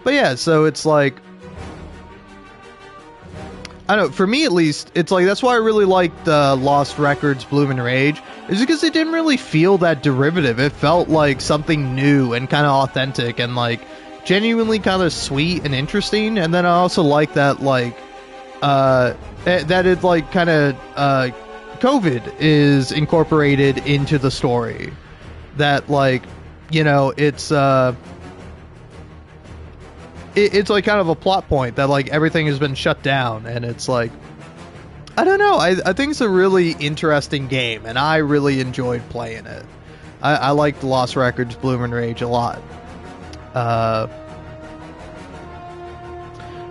But yeah, so it's like, I don't know, for me at least, it's like, that's why I really liked Lost Records Bloom and Rage, is because it didn't really feel that derivative. It felt like something new and kind of authentic and like genuinely kind of sweet and interesting. And then I also like that, like, that it like kind of, COVID is incorporated into the story. That like, you know, it's like kind of a plot point that like everything has been shut down, and it's like, I don't know, I think it's a really interesting game, and I really enjoyed playing it. I liked Lost Records Bloom and Rage a lot. But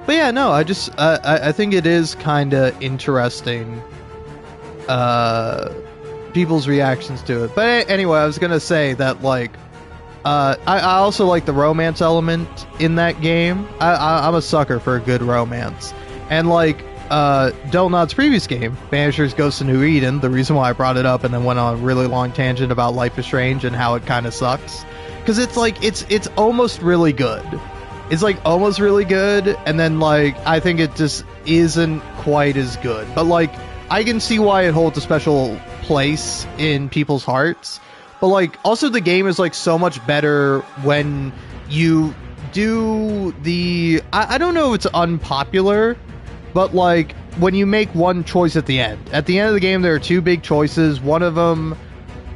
yeah, no, I think it is kind of interesting, people's reactions to it. But anyway, I was gonna say that like, I also like the romance element in that game. I'm a sucker for a good romance. And like, Del Nod's previous game, Banisher's Ghost of New Eden, the reason why I brought it up and then went on a really long tangent about Life is Strange and how it kind of sucks. Because it's like, it's almost really good. It's like almost really good, and then like, I think it just isn't quite as good. But like, I can see why it holds a special place in people's hearts. But, like, also the game is, like, so much better when you do the... I don't know if it's unpopular, but, like, when you make one choice at the end. At the end of the game, there are two big choices. One of them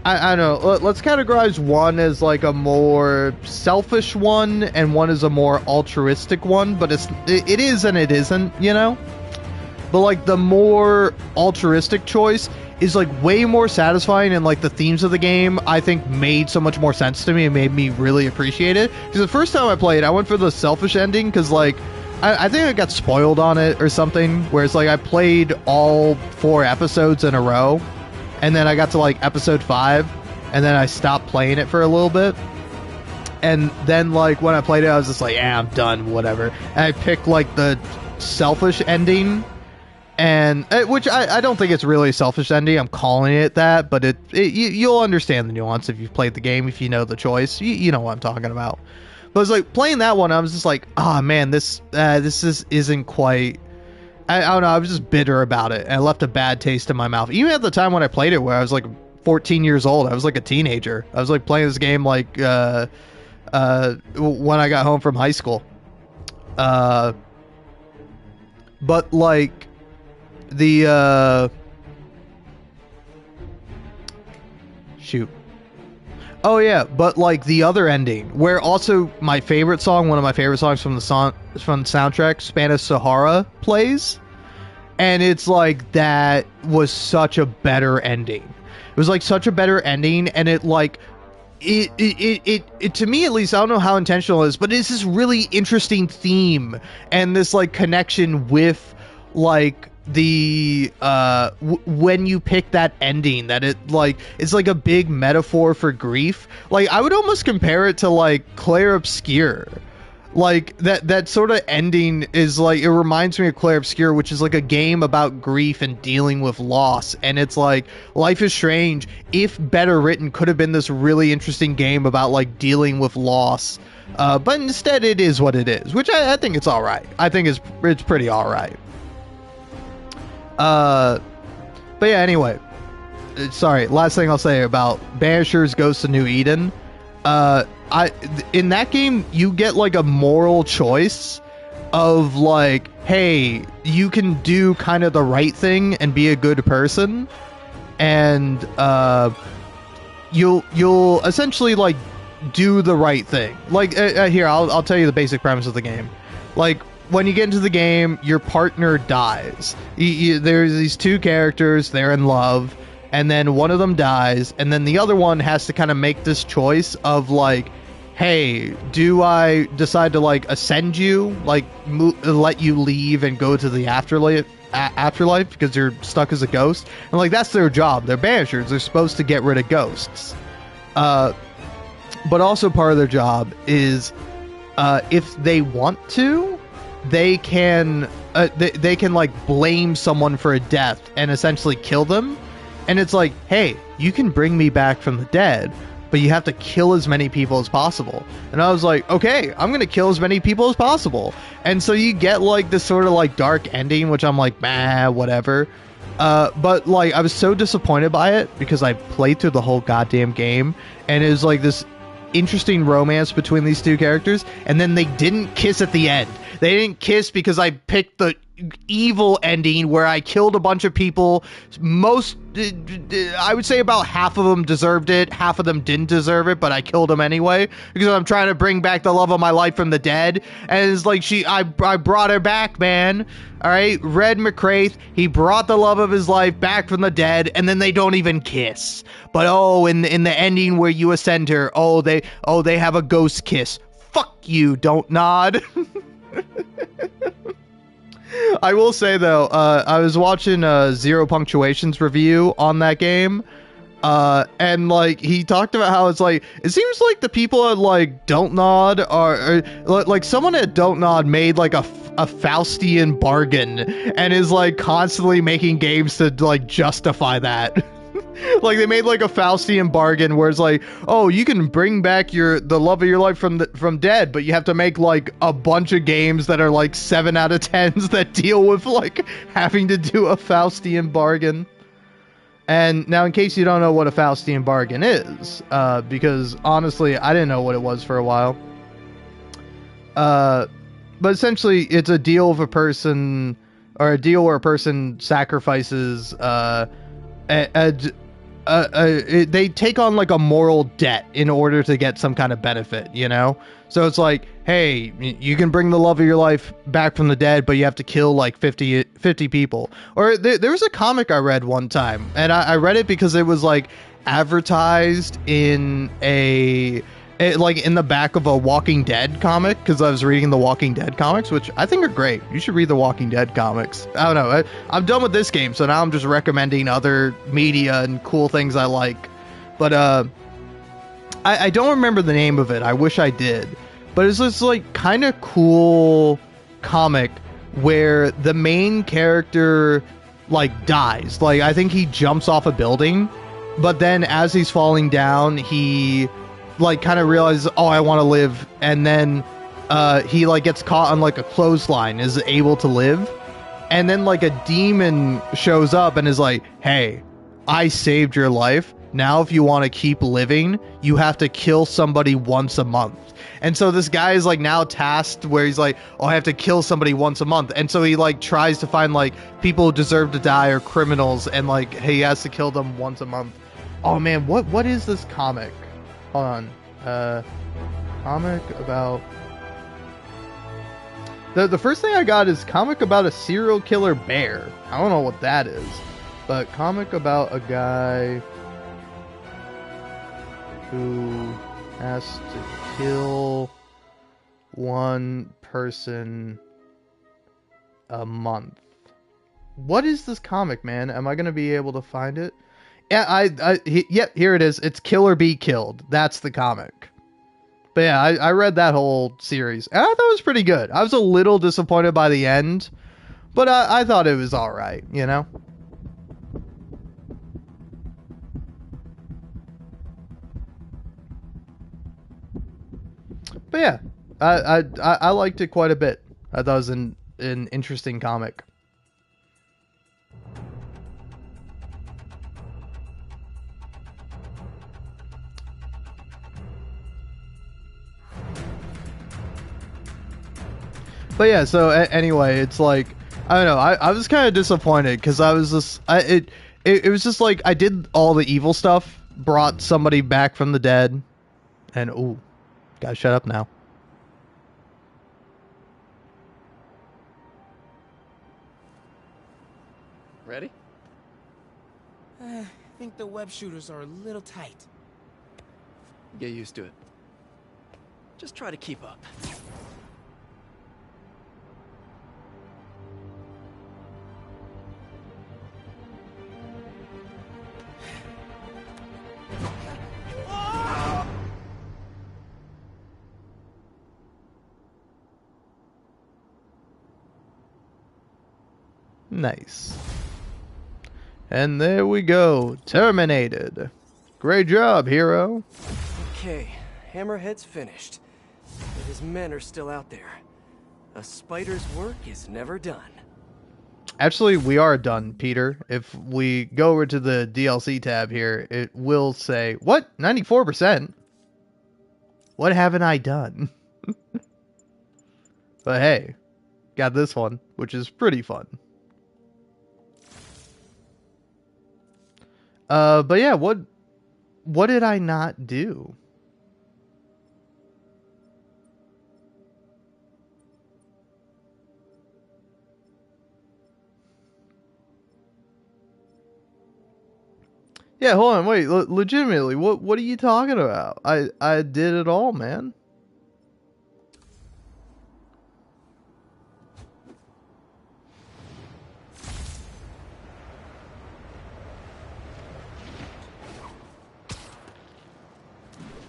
I don't know. Let's categorize one as like a more selfish one, and one as a more altruistic one. But it is and it isn't, you know. But like the more altruistic choice is like way more satisfying, and like the themes of the game I think made so much more sense to me and made me really appreciate it. Because the first time I played, I went for the selfish ending because like I think I got spoiled on it or something. Whereas like I played all 4 episodes in a row. And then I got to like episode 5, and then I stopped playing it for a little bit. And then like when I played it, I was just like, yeah, I'm done, whatever. And I picked like the selfish ending, and which I don't think it's really a selfish ending. I'm calling it that, but you'll understand the nuance if you've played the game, if you know the choice. You know what I'm talking about. But it's like playing that one, I was just like, oh man, this isn't quite. I don't know, I was just bitter about it, and I left a bad taste in my mouth. Even at the time when I played it, where I was like 14 years old, I was like a teenager. I was like playing this game like when I got home from high school. But like the shoot. Oh yeah, but like the other ending, where also my favorite song, one of my favorite songs from the soundtrack, Spanish Sahara, plays, and it's like that was such a better ending. It was like such a better ending, and it like it to me at least, I don't know how intentional it is, but it's this really interesting theme and this like connection with like the when you pick that ending, that it like it's like a big metaphor for grief. Like I would almost compare it to like Claire Obscure. Like that sort of ending is like, it reminds me of Claire Obscure, which is like a game about grief and dealing with loss. And it's like Life is Strange, if better written, could have been this really interesting game about like dealing with loss. But instead it is what it is, which I think it's all right. I think it's pretty all right. But yeah, anyway, sorry, last thing I'll say about Banisher's Ghost of New Eden. In that game, you get like a moral choice of like, hey, you can do kind of the right thing and be a good person, and you'll essentially like do the right thing. Like here, I'll tell you the basic premise of the game. Like, when you get into the game, your partner dies. There's these 2 characters, they're in love, and then one of them dies, and then the other one has to kind of make this choice of like, hey, do I decide to like ascend you, like let you leave and go to the afterlife because you're stuck as a ghost? And like that's their job. They're banishers. They're supposed to get rid of ghosts. But also part of their job is if they want to, they can like blame someone for a death and essentially kill them. And it's like, hey, you can bring me back from the dead, but you have to kill as many people as possible. And I was like, okay, I'm gonna kill as many people as possible. And so you get like this sort of like dark ending, which I'm like, bah, whatever. But like I was so disappointed by it because I played through the whole goddamn game, and it was like this interesting romance between these 2 characters, and then they didn't kiss at the end. They didn't kiss because I picked the evil ending where I killed a bunch of people. I would say about half of them deserved it, half of them didn't deserve it, but I killed them anyway because I'm trying to bring back the love of my life from the dead. And it's like I brought her back, man. All right, Red McCraith, he brought the love of his life back from the dead, and then they don't even kiss. But in the ending where you ascend her, they have a ghost kiss. Fuck you, Don't Nod. I will say though, I was watching Zero Punctuation's review on that game, and like he talked about how it's like, it seems like the people at like Don't Nod are like someone at Don't Nod made like a Faustian bargain and is like constantly making games to like justify that. Like they made like a Faustian bargain where it's like, oh, you can bring back the love of your life from dead, but you have to make like a bunch of games that are like 7 out of 10s that deal with like having to do a Faustian bargain. And now, in case you don't know what a Faustian bargain is, because honestly, I didn't know what it was for a while. But essentially, it's a deal of a person, or a deal where a person sacrifices they take on like a moral debt in order to get some kind of benefit, you know? So it's like, hey, you can bring the love of your life back from the dead, but you have to kill like 50 people. Or there was a comic I read one time, and I read it because it was like advertised in like in the back of a Walking Dead comic, because I was reading the Walking Dead comics, which I think are great. You should read the Walking Dead comics. I don't know. I'm done with this game, so now I'm just recommending other media and cool things I like. But I don't remember the name of it. I wish I did. But it's this like kind of cool comic where the main character like dies. Like I think he jumps off a building, but then as he's falling down, he like kind of realizes, oh, I want to live, and then he like gets caught on like a clothesline, is able to live, and then like a demon shows up and is like, hey, I saved your life. Now if you want to keep living, you have to kill somebody once a month. And so this guy is like now tasked where he's like, oh, I have to kill somebody once a month. And so he like tries to find like people who deserve to die or criminals, and like he has to kill them once a month. Oh man, what is this comic? Hold on. Comic about... The first thing I got is comic about a serial killer bear. I don't know what that is. But comic about a guy who has to kill one person a month. What is this comic, man? Am I going to be able to find it? Yeah, yep, here it is. It's Kill or Be Killed. That's the comic. But yeah, I read that whole series, and I thought it was pretty good. I was a little disappointed by the end, but I thought it was alright, you know? But yeah, I liked it quite a bit. I thought it was an interesting comic. But yeah, so anyway, it's like, I don't know, I was kind of disappointed because I was just, it was just like I did all the evil stuff, brought somebody back from the dead, and ooh, gotta shut up now. Ready? I think the web shooters are a little tight. Get used to it. Just try to keep up. Nice. And there we go. Terminated. Great job, hero. Okay, Hammerhead's finished. But his men are still out there. A spider's work is never done. Actually, we are done, Peter. If we go over to the DLC tab here, it will say, what? 94%? What haven't I done? But hey, got this one, which is pretty fun. But yeah, what did I not do? Yeah, hold on, wait, legitimately, what are you talking about? I did it all, man.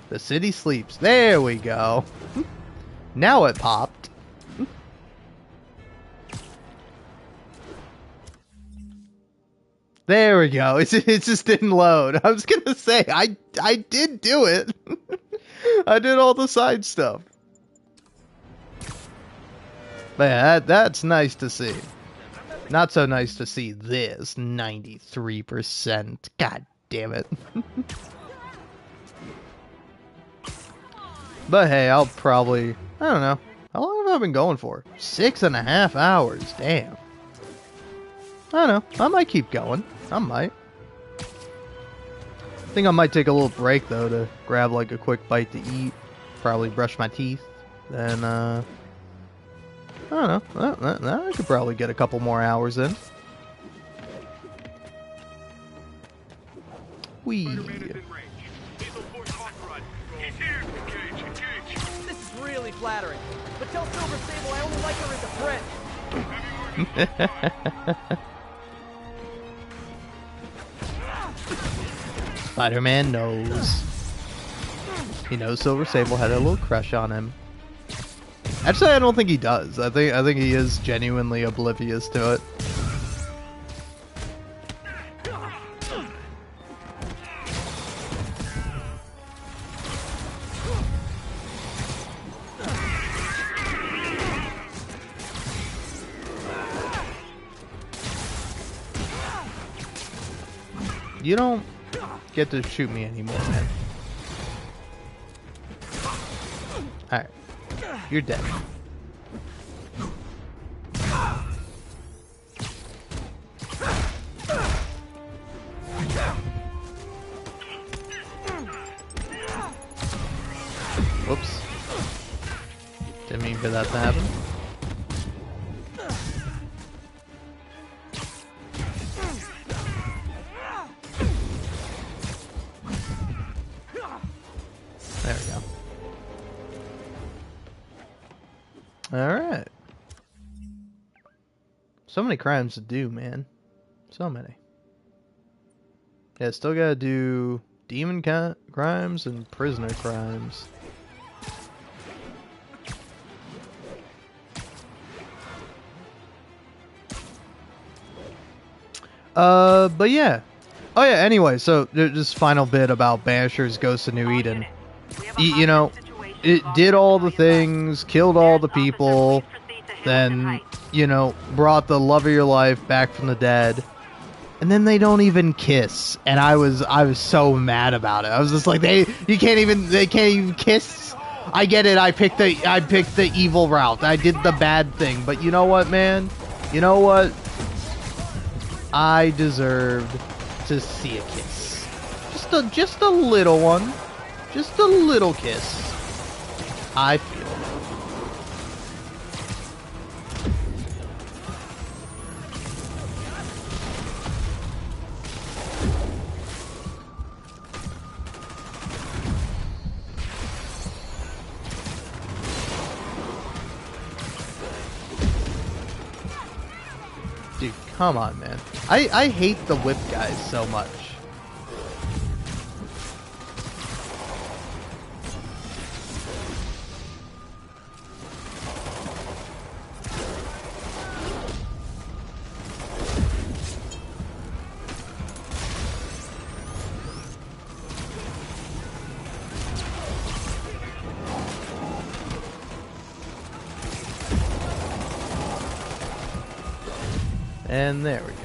The city sleeps. There we go. Now it popped. There we go. It just didn't load. I was gonna say I did do it. I did all the side stuff. But yeah, that's nice to see. Not so nice to see this 93%. God damn it. But hey, I'll probably, I don't know. How long have I been going for? 6.5 hours. Damn. I don't know. I might keep going. I might. think I might take a little break though to grab like a quick bite to eat, probably brush my teeth, then I don't know, I could probably get a couple more hours in. Whee. This is really flattering. But tell Silver Sable I only like her as a friend. Spider-Man knows. He knows Silver Sable had a little crush on him. Actually, I don't think he does. I think he is genuinely oblivious to it. You don't get to shoot me anymore, man. Alright. You're dead. Whoops. Didn't mean for that to happen. There we go. Alright. So many crimes to do, man. So many. Yeah, still gotta do demon crimes and prisoner crimes. But yeah. Oh yeah, anyway, so just final bit about Banisher's Ghost of New Eden. You know, it did all the things, killed all the people, then, you know, brought the love of your life back from the dead, and then they don't even kiss. And I was so mad about it. I was just like, they can't even kiss. I get it. I picked the evil route. I did the bad thing. But you know what, man? You know what? I deserved to see a kiss. Just a little one. Just a little kiss. I feel. Dude, come on, man. I hate the whip guys so much. And there we go.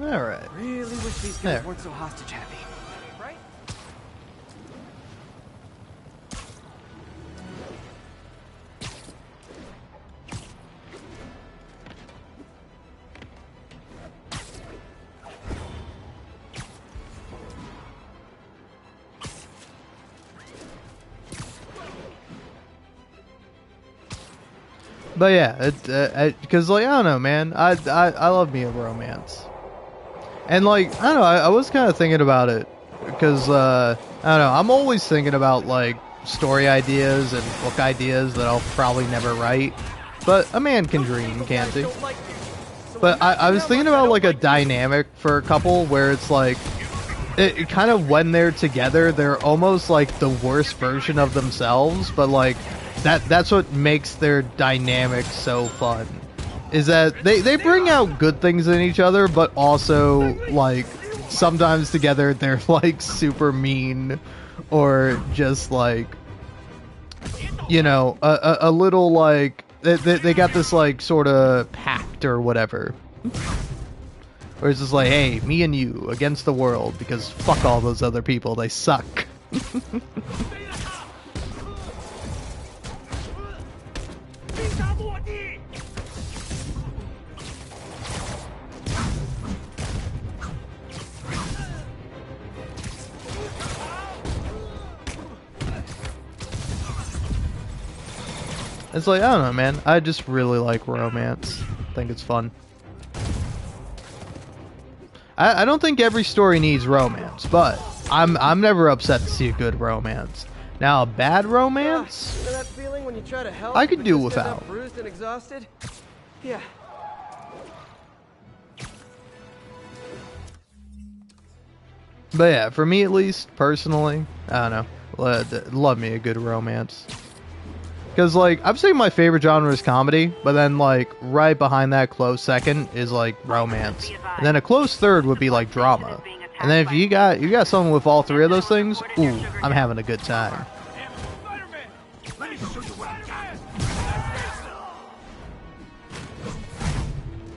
All right. Really wish these guys weren't so hostage happy. Right? But yeah, because like I don't know, man, I love me a romance, and like I don't know, I was kind of thinking about it because I don't know, I'm always thinking about like story ideas and book ideas that I'll probably never write, but a man can dream, can't he? But I was thinking about like a dynamic for a couple where it's like it kind of when they're together, they're almost like the worst version of themselves, but like. That's what makes their dynamic so fun, is that they bring out good things in each other, but also like sometimes together they're like super mean, or just like, you know, a little like they got this like sort of pact or whatever. Where it's just like, hey, me and you against the world because fuck all those other people, they suck. It's like, I don't know, man. I just really like romance. I think it's fun. I don't think every story needs romance, but I'm never upset to see a good romance. Now, a bad romance, You know that feeling when you try to help, I could but do just end without. up bruised and exhausted? Yeah. But yeah, for me at least, personally, I don't know. Love me a good romance. Because, like, I'm saying my favorite genre is comedy, but then, like, right behind that close second is, like, romance. And then a close third would be, like, drama. And then if you got someone with all three of those things, ooh, I'm having a good time. Let me show you what I got.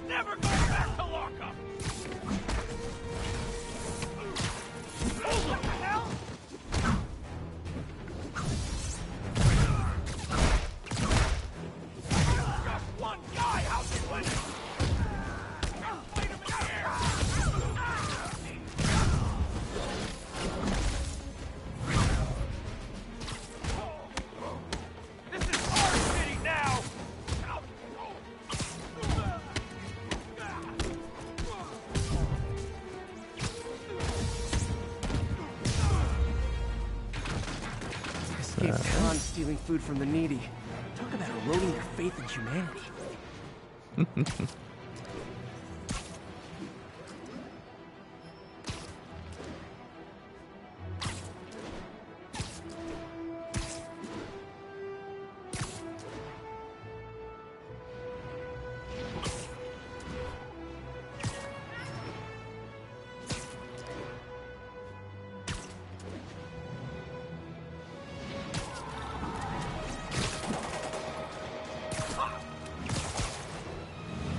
Never go back to lockup. What the hell? Just one guy. How's he winning? Fight him in the air. This is our city now. Escape Khan stealing food from the needy. Talk about eroding their faith in humanity.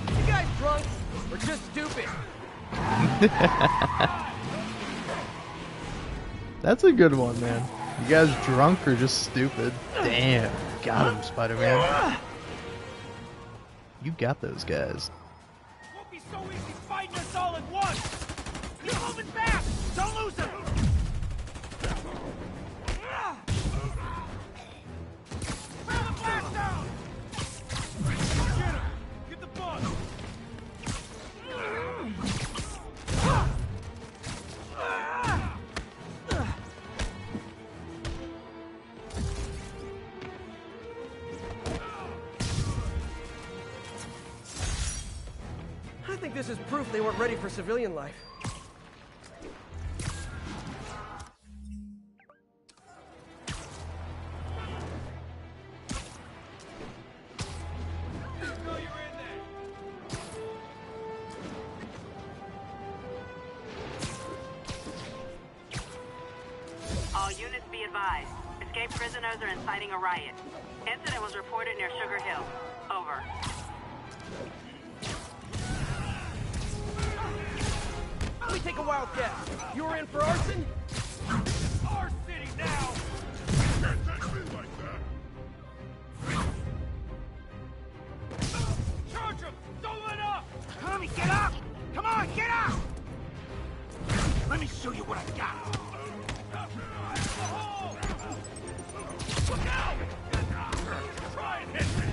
You guys drunk or just stupid? That's a good one, man. You guys drunk or just stupid? Damn, got him, Spider-Man. You got those guys. Won't be so easy fighting us all at once. Keep moving fast. Don't lose him. Throw the blast down. Get him. Get the bug. I think this is proof they weren't ready for civilian life. All units be advised. Escaped prisoners are inciting a riot. Incident was reported near Sugar Hill. Over. Let me take a wild guess. You were in for arson? Our city now. Can't touch me like that. Charge him! Don't let up! Tommy, get up! Come on, get up! Let me show you what I got. Look out! Try and hit me!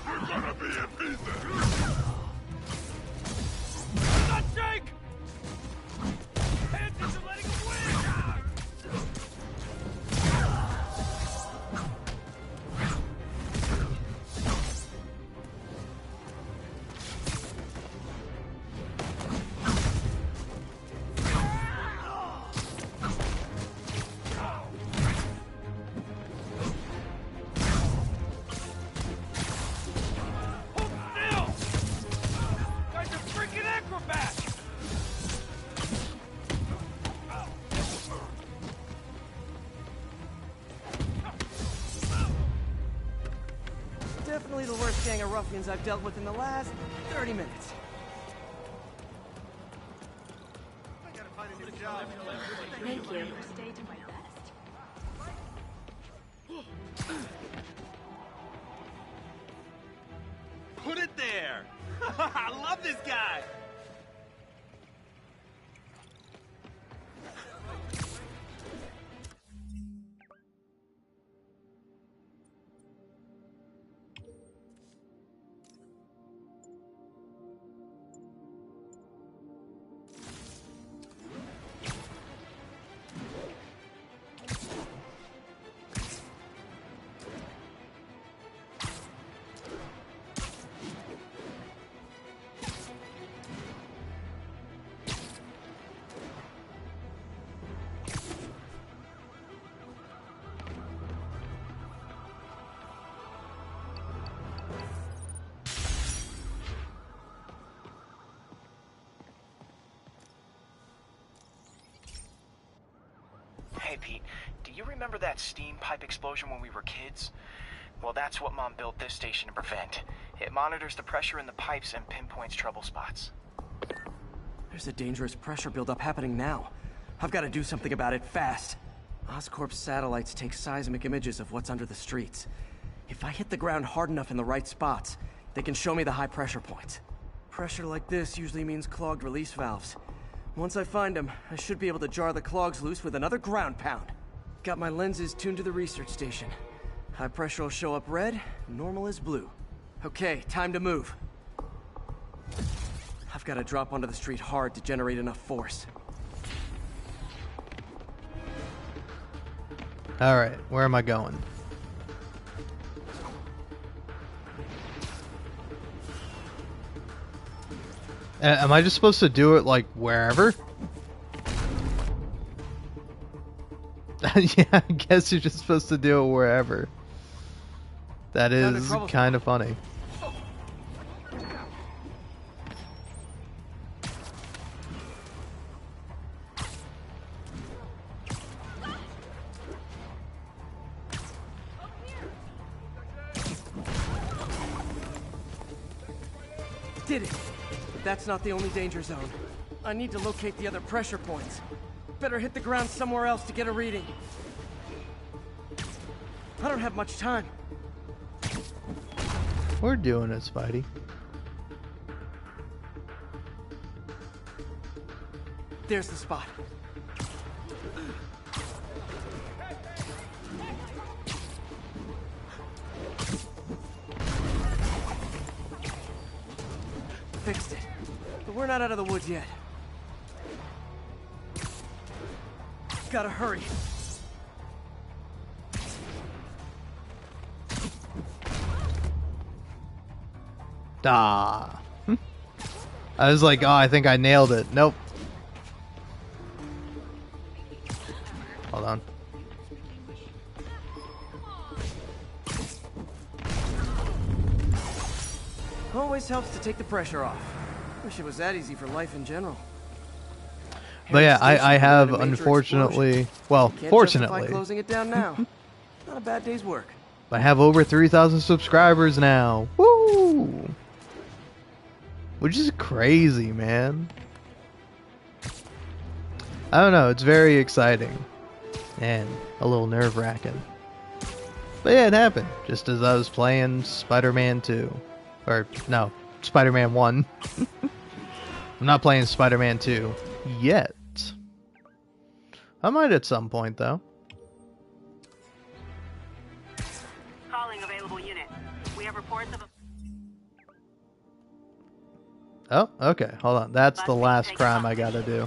You're gonna be in pieces! Not Jake! Pay attention, letting him win! Hold still! Definitely the worst gang of ruffians I've dealt with in the last 30 minutes. Thank you. Stay to my best. Put it there! I love this guy! Hey Pete, do you remember that steam pipe explosion when we were kids? Well, that's what Mom built this station to prevent. It monitors the pressure in the pipes and pinpoints trouble spots. There's a dangerous pressure buildup happening now. I've got to do something about it fast. Oscorp's satellites take seismic images of what's under the streets. If I hit the ground hard enough in the right spots, they can show me the high pressure points. Pressure like this usually means clogged release valves. Once I find them, I should be able to jar the clogs loose with another ground pound. Got my lenses tuned to the research station. High pressure will show up red, normal is blue. Okay, time to move. I've got to drop onto the street hard to generate enough force. Alright, where am I going? Am I just supposed to do it, like, wherever? Yeah, I guess you're just supposed to do it wherever. That is kind of funny. Did it! But that's not the only danger zone. I need to locate the other pressure points. Better hit the ground somewhere else to get a reading. I don't have much time. We're doing it, Spidey. There's the spot. Fixed it. But we're not out of the woods yet. Gotta hurry. Ah. I was like, oh, I think I nailed it. Nope. Hold on. Always helps to take the pressure off. Wish it was that easy for life in general. But yeah, I have unfortunately, well, fortunately, closing it down now. Not a bad day's work. I have over 3,000 subscribers now. Woo! Which is crazy, man. I don't know, it's very exciting. And a little nerve-wracking. But yeah, it happened. Just as I was playing Spider-Man 2. Or, no, Spider-Man 1. I'm not playing Spider-Man 2 yet. I might at some point, though. Calling available unit. We have reports of a... Oh, okay. Hold on. That's the last crime I gotta do.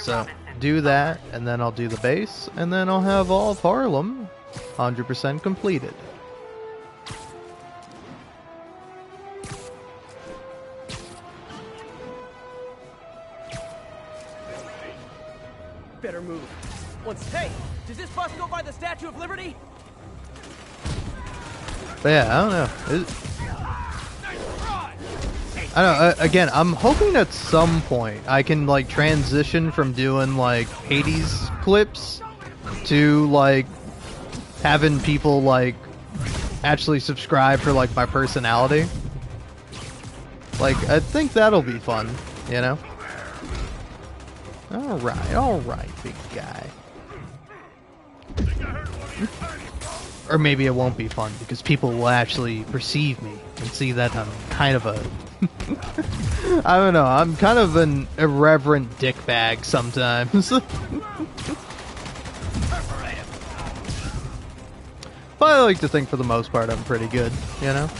So, do that, and then I'll do the base, and then I'll have all of Harlem 100% completed. Better move. Hey, does this bus go by the Statue of Liberty? But yeah, I don't know. I don't know, again, I'm hoping at some point I can, like, transition from doing, like, Hades clips to, like, having people, like, actually subscribe for like my personality. Like, I think that'll be fun, you know? Alright, big guy. Or maybe it won't be fun, because people will actually perceive me and see that I'm kind of a... I don't know, I'm kind of an irreverent dickbag sometimes. But I like to think for the most part I'm pretty good, you know?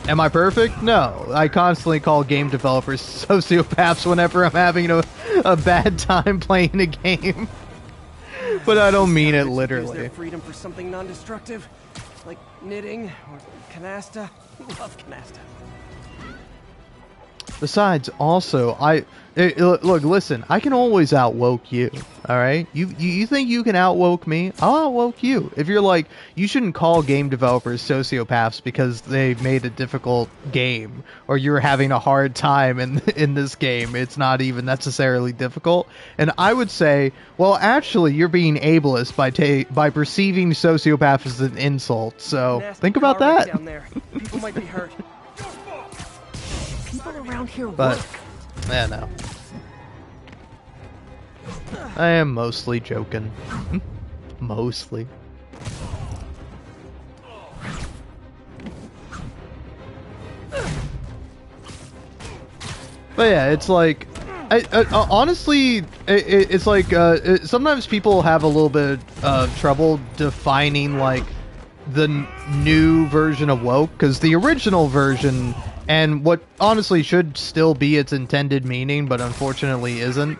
Am I perfect? No. I constantly call game developers sociopaths whenever I'm having a bad time playing a game. But I don't mean it literally. Use their freedom for something non-destructive, like knitting or canasta. Love canasta. Besides, also, look, listen, I can always outwoke you, alright? You think you can outwoke me? I'll outwoke you. If you're like, you shouldn't call game developers sociopaths because they made a difficult game, or you're having a hard time in this game, it's not even necessarily difficult. And I would say, well, actually, you're being ableist by perceiving sociopath as an insult, so think about that. Down there. People might be hurt. People around here But, work. yeah, no. I am mostly joking. Mostly. But yeah, it's like, honestly, it's like, sometimes people have a little bit of trouble defining, like, the new version of woke, because the original version, and what honestly should still be its intended meaning, but unfortunately isn't,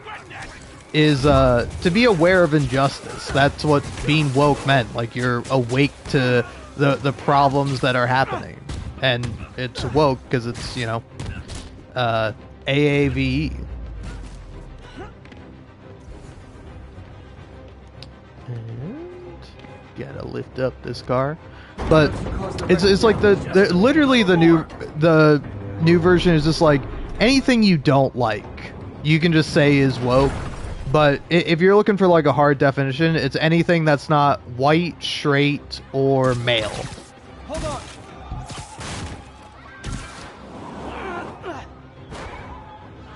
is to be aware of injustice. That's what being woke meant. Like, you're awake to the problems that are happening. And it's woke because it's, you know, AAVE. And gotta lift up this car. But it's like literally the new version is just like anything you don't like, you can just say is woke. But if you're looking for like a hard definition, it's anything that's not white, straight, or male. Hold on.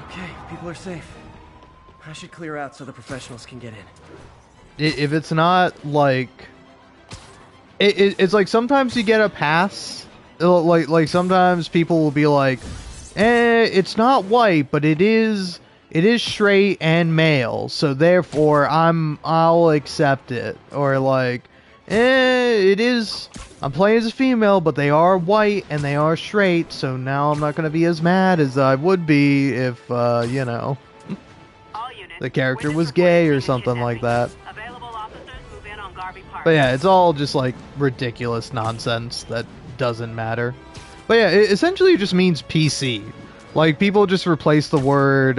Okay, people are safe. I should clear out so the professionals can get in. If it's not like... It's like sometimes you get a pass. Like sometimes people will be like, it's not white, but it is straight and male, so therefore I'll accept it. Or like, it is, I'm playing as a female, but they are white and they are straight, so now I'm not gonna be as mad as I would be if you know, the character was gay or something like that. But yeah, it's all just like ridiculous nonsense that doesn't matter. But yeah, it essentially just means PC. Like, people just replace the word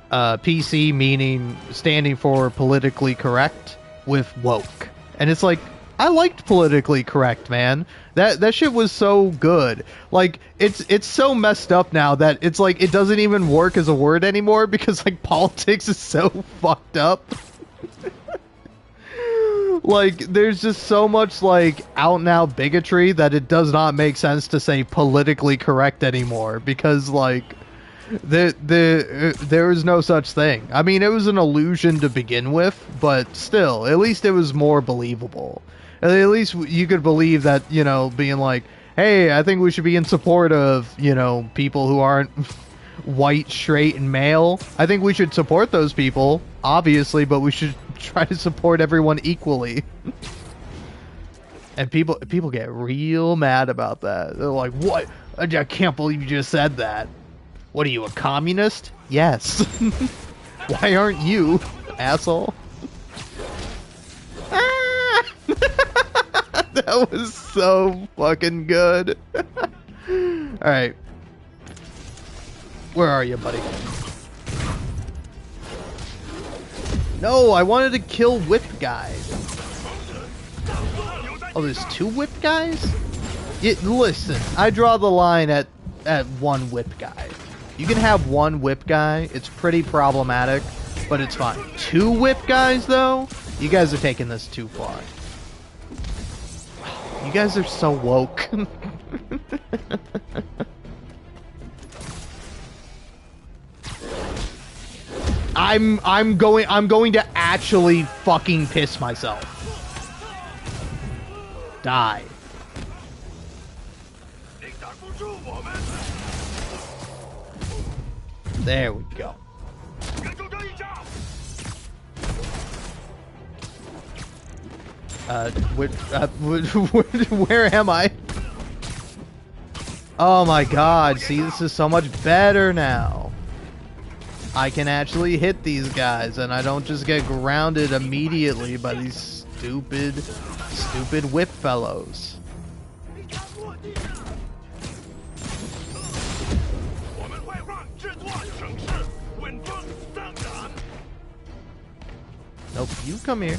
PC, meaning standing for politically correct, with woke. And it's like, I liked politically correct, man. That shit was so good. Like, it's so messed up now that it's like it doesn't even work as a word anymore because like politics is so fucked up. Like, there's just so much, like, out-and-out bigotry that it does not make sense to say politically correct anymore, because, like, there is no such thing. I mean, it was an illusion to begin with, but still, at least it was more believable. At least you could believe that, you know, being like, hey, I think we should be in support of, you know, people who aren't white, straight, and male. I think we should support those people, obviously, but we should try to support everyone equally. And people get real mad about that. They're like, what? I can't believe you just said that. What are you, a communist? Yes. Why aren't you, asshole? Ah! That was so fucking good. Alright. Where are you, buddy? No, I wanted to kill whipped guys. Oh, there's two whipped guys? Listen, I draw the line at one whipped guy. You can have one whipped guy. It's pretty problematic, but it's fine. Two whipped guys, though? You guys are taking this too far. You guys are so woke. I'm going to actually fucking piss myself. Die. There we go. Where am I? Oh my god, see, this is so much better now. I can actually hit these guys, and I don't just get grounded immediately by these stupid whip fellows. Nope, you come here.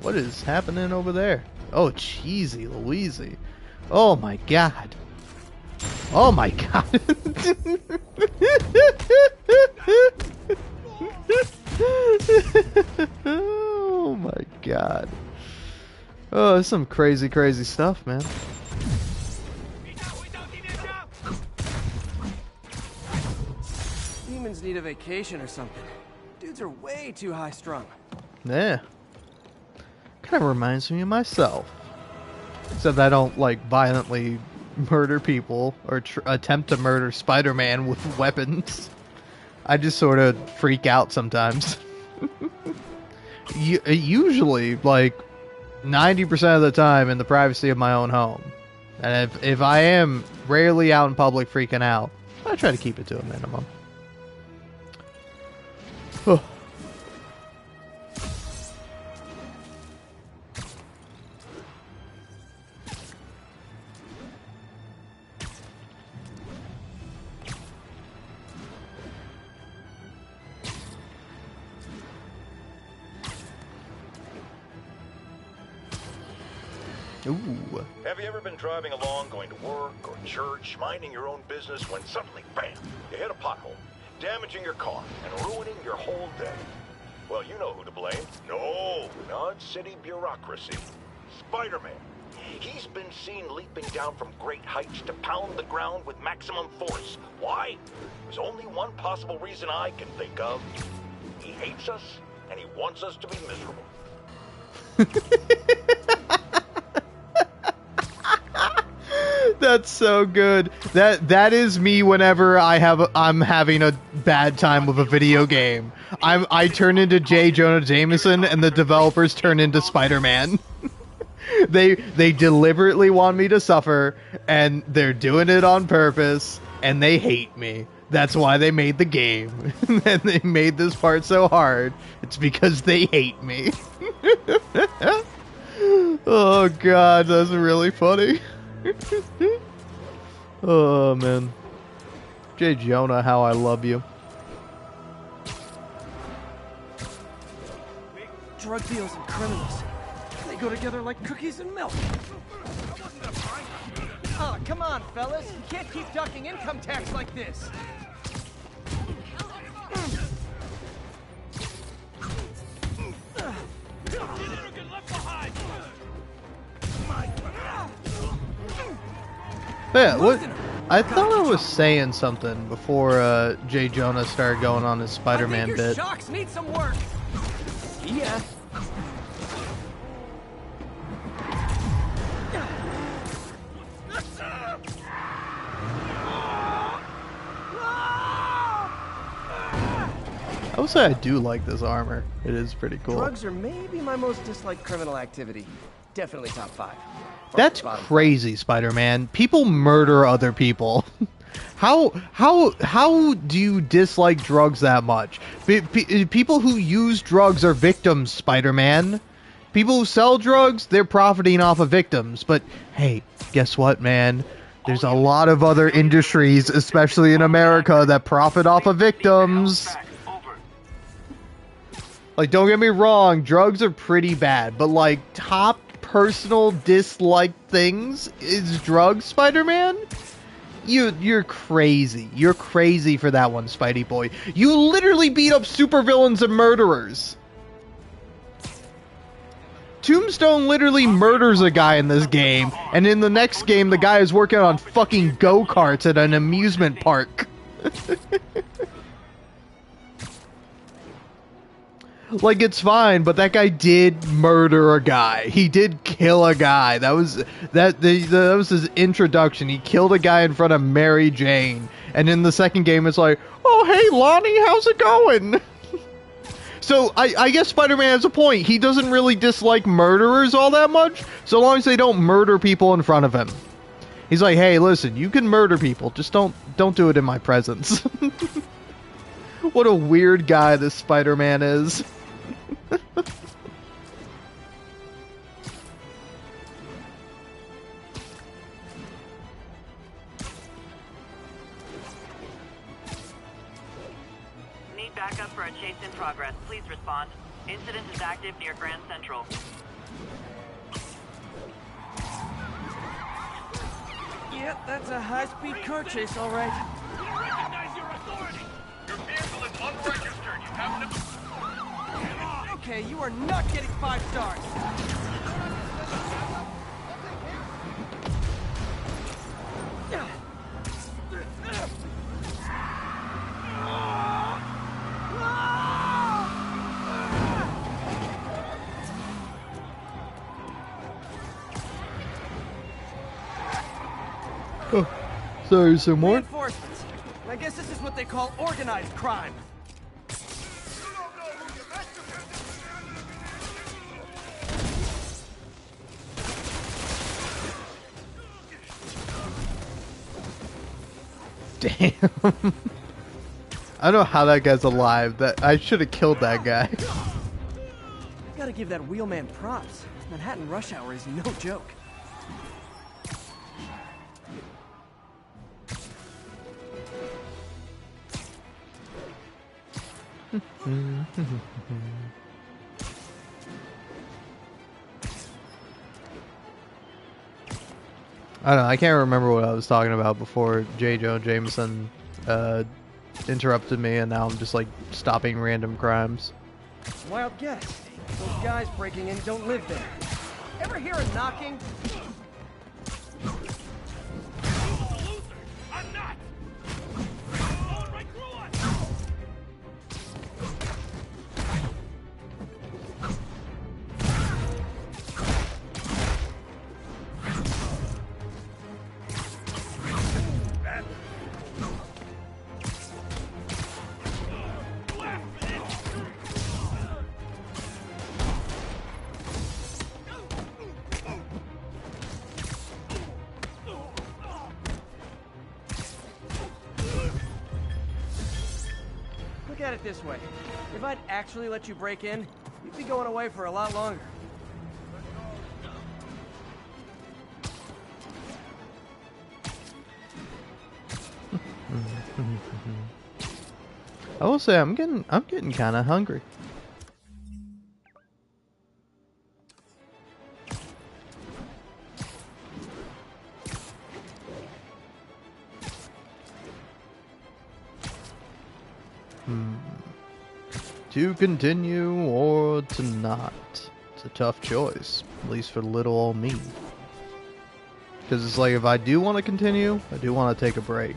What is happening over there? Oh, cheesy Louise. Oh my god. Oh my god. Oh my god. Oh, there's some crazy, crazy stuff, man. Demons need a vacation or something. Dudes are way too high strung. Yeah. Kind of reminds me of myself. Except I don't, like, violently murder people or attempt to murder Spider-Man with weapons. I just sort of freak out sometimes. Usually, like, 90% of the time in the privacy of my own home. And if I am rarely out in public freaking out, I try to keep it to a minimum. Ooh. Have you ever been driving along, going to work or church, minding your own business, when suddenly, bam, you hit a pothole, damaging your car and ruining your whole day? Well, you know who to blame. No, not city bureaucracy. Spider-Man. He's been seen leaping down from great heights to pound the ground with maximum force. Why? There's only one possible reason I can think of. He hates us, and he wants us to be miserable. That's so good. That is me whenever I'm having a bad time with a video game. I turn into J. Jonah Jameson and the developers turn into Spider-Man. They deliberately want me to suffer, and they're doing it on purpose, and they hate me. That's why they made the game. And they made this part so hard. It's because they hate me. Oh god, that's really funny. Oh man. J. Jonah, how I love you. Drug deals and criminals. They go together like cookies and milk. Oh, come on, fellas. You can't keep ducking income tax like this. Yeah, what? I thought I was saying something before J. Jonah started going on his Spider-Man bit. Shocks need some work. Yeah. I would say I do like this armor. It is pretty cool. Drugs are maybe my most disliked criminal activity. Definitely top 5. That's crazy, Spider-Man. People murder other people. How do you dislike drugs that much? People who use drugs are victims, Spider-Man. People who sell drugs, they're profiting off of victims. But hey, guess what, man? There's a lot of other industries, especially in America, that profit off of victims. Like, don't get me wrong, drugs are pretty bad, but like top personal dislike things is drugs, Spider-Man? You're crazy. You're crazy for that one, Spidey boy. You literally beat up supervillains and murderers. Tombstone literally murders a guy in this game, and in the next game, the guy is working on fucking go-karts at an amusement park. Like, it's fine, but that guy did murder a guy. He did kill a guy. That was his introduction. He killed a guy in front of Mary Jane. And in the second game, it's like, oh, hey, Lonnie, how's it going? So, I guess Spider-Man has a point. He doesn't really dislike murderers all that much, so long as they don't murder people in front of him. He's like, hey, listen, you can murder people, just don't do it in my presence. What a weird guy this Spider-Man is. Need backup for a chase in progress. Please respond. Incident is active near Grand Central. Yep, that's a high-speed car chase, all right. Recognize your authority! Your vehicle is unregistered. You have no... Okay, you are not getting 5 stars. Oh, sorry, some more? Reinforcements. I guess this is what they call organized crime. Damn. I don't know how that guy's alive. That I should have killed that guy. Gotta give that wheelman props. Manhattan rush hour is no joke. I don't know. I can't remember what I was talking about before J. Jonah Jameson interrupted me, and now I'm just like stopping random crimes. Wild guess. Those guys breaking in don't live there. Ever hear a knocking? I'm not! Going right through us! Look at it this way. If I'd actually let you break in, you'd be going away for a lot longer. I will say I'm getting kind of hungry. To continue or to not. It's a tough choice, at least for little old me. Because it's like, if I do want to continue, I do want to take a break.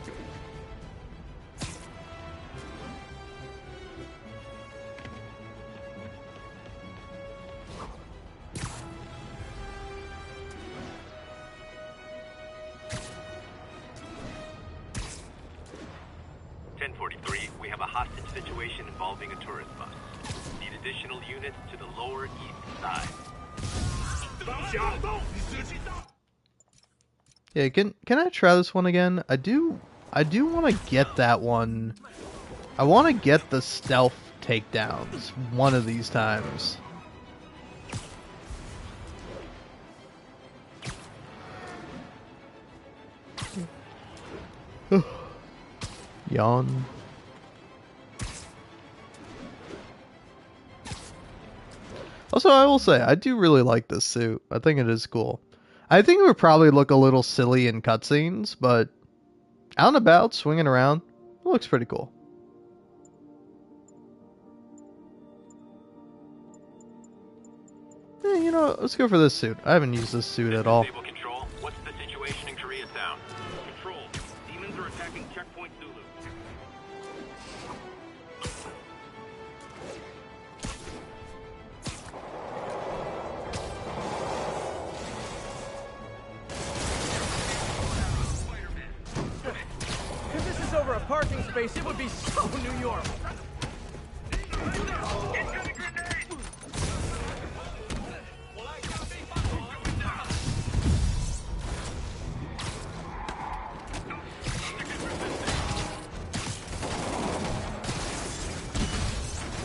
We have a hostage situation involving a tourist bus. Need additional units to the lower east side. Yeah, can I try this one again? I do want to get that one. I want to get the stealth takedowns one of these times. Yawn. Also, I will say, I do really like this suit. I think it is cool. I think it would probably look a little silly in cutscenes, but out and about, swinging around, it looks pretty cool. you know, let's go for this suit. I haven't used this suit at all. Sable Control, what's the situation in Koreatown? Control, demons are attacking Checkpoint Zulu. If this is over a parking space, it would be so New York.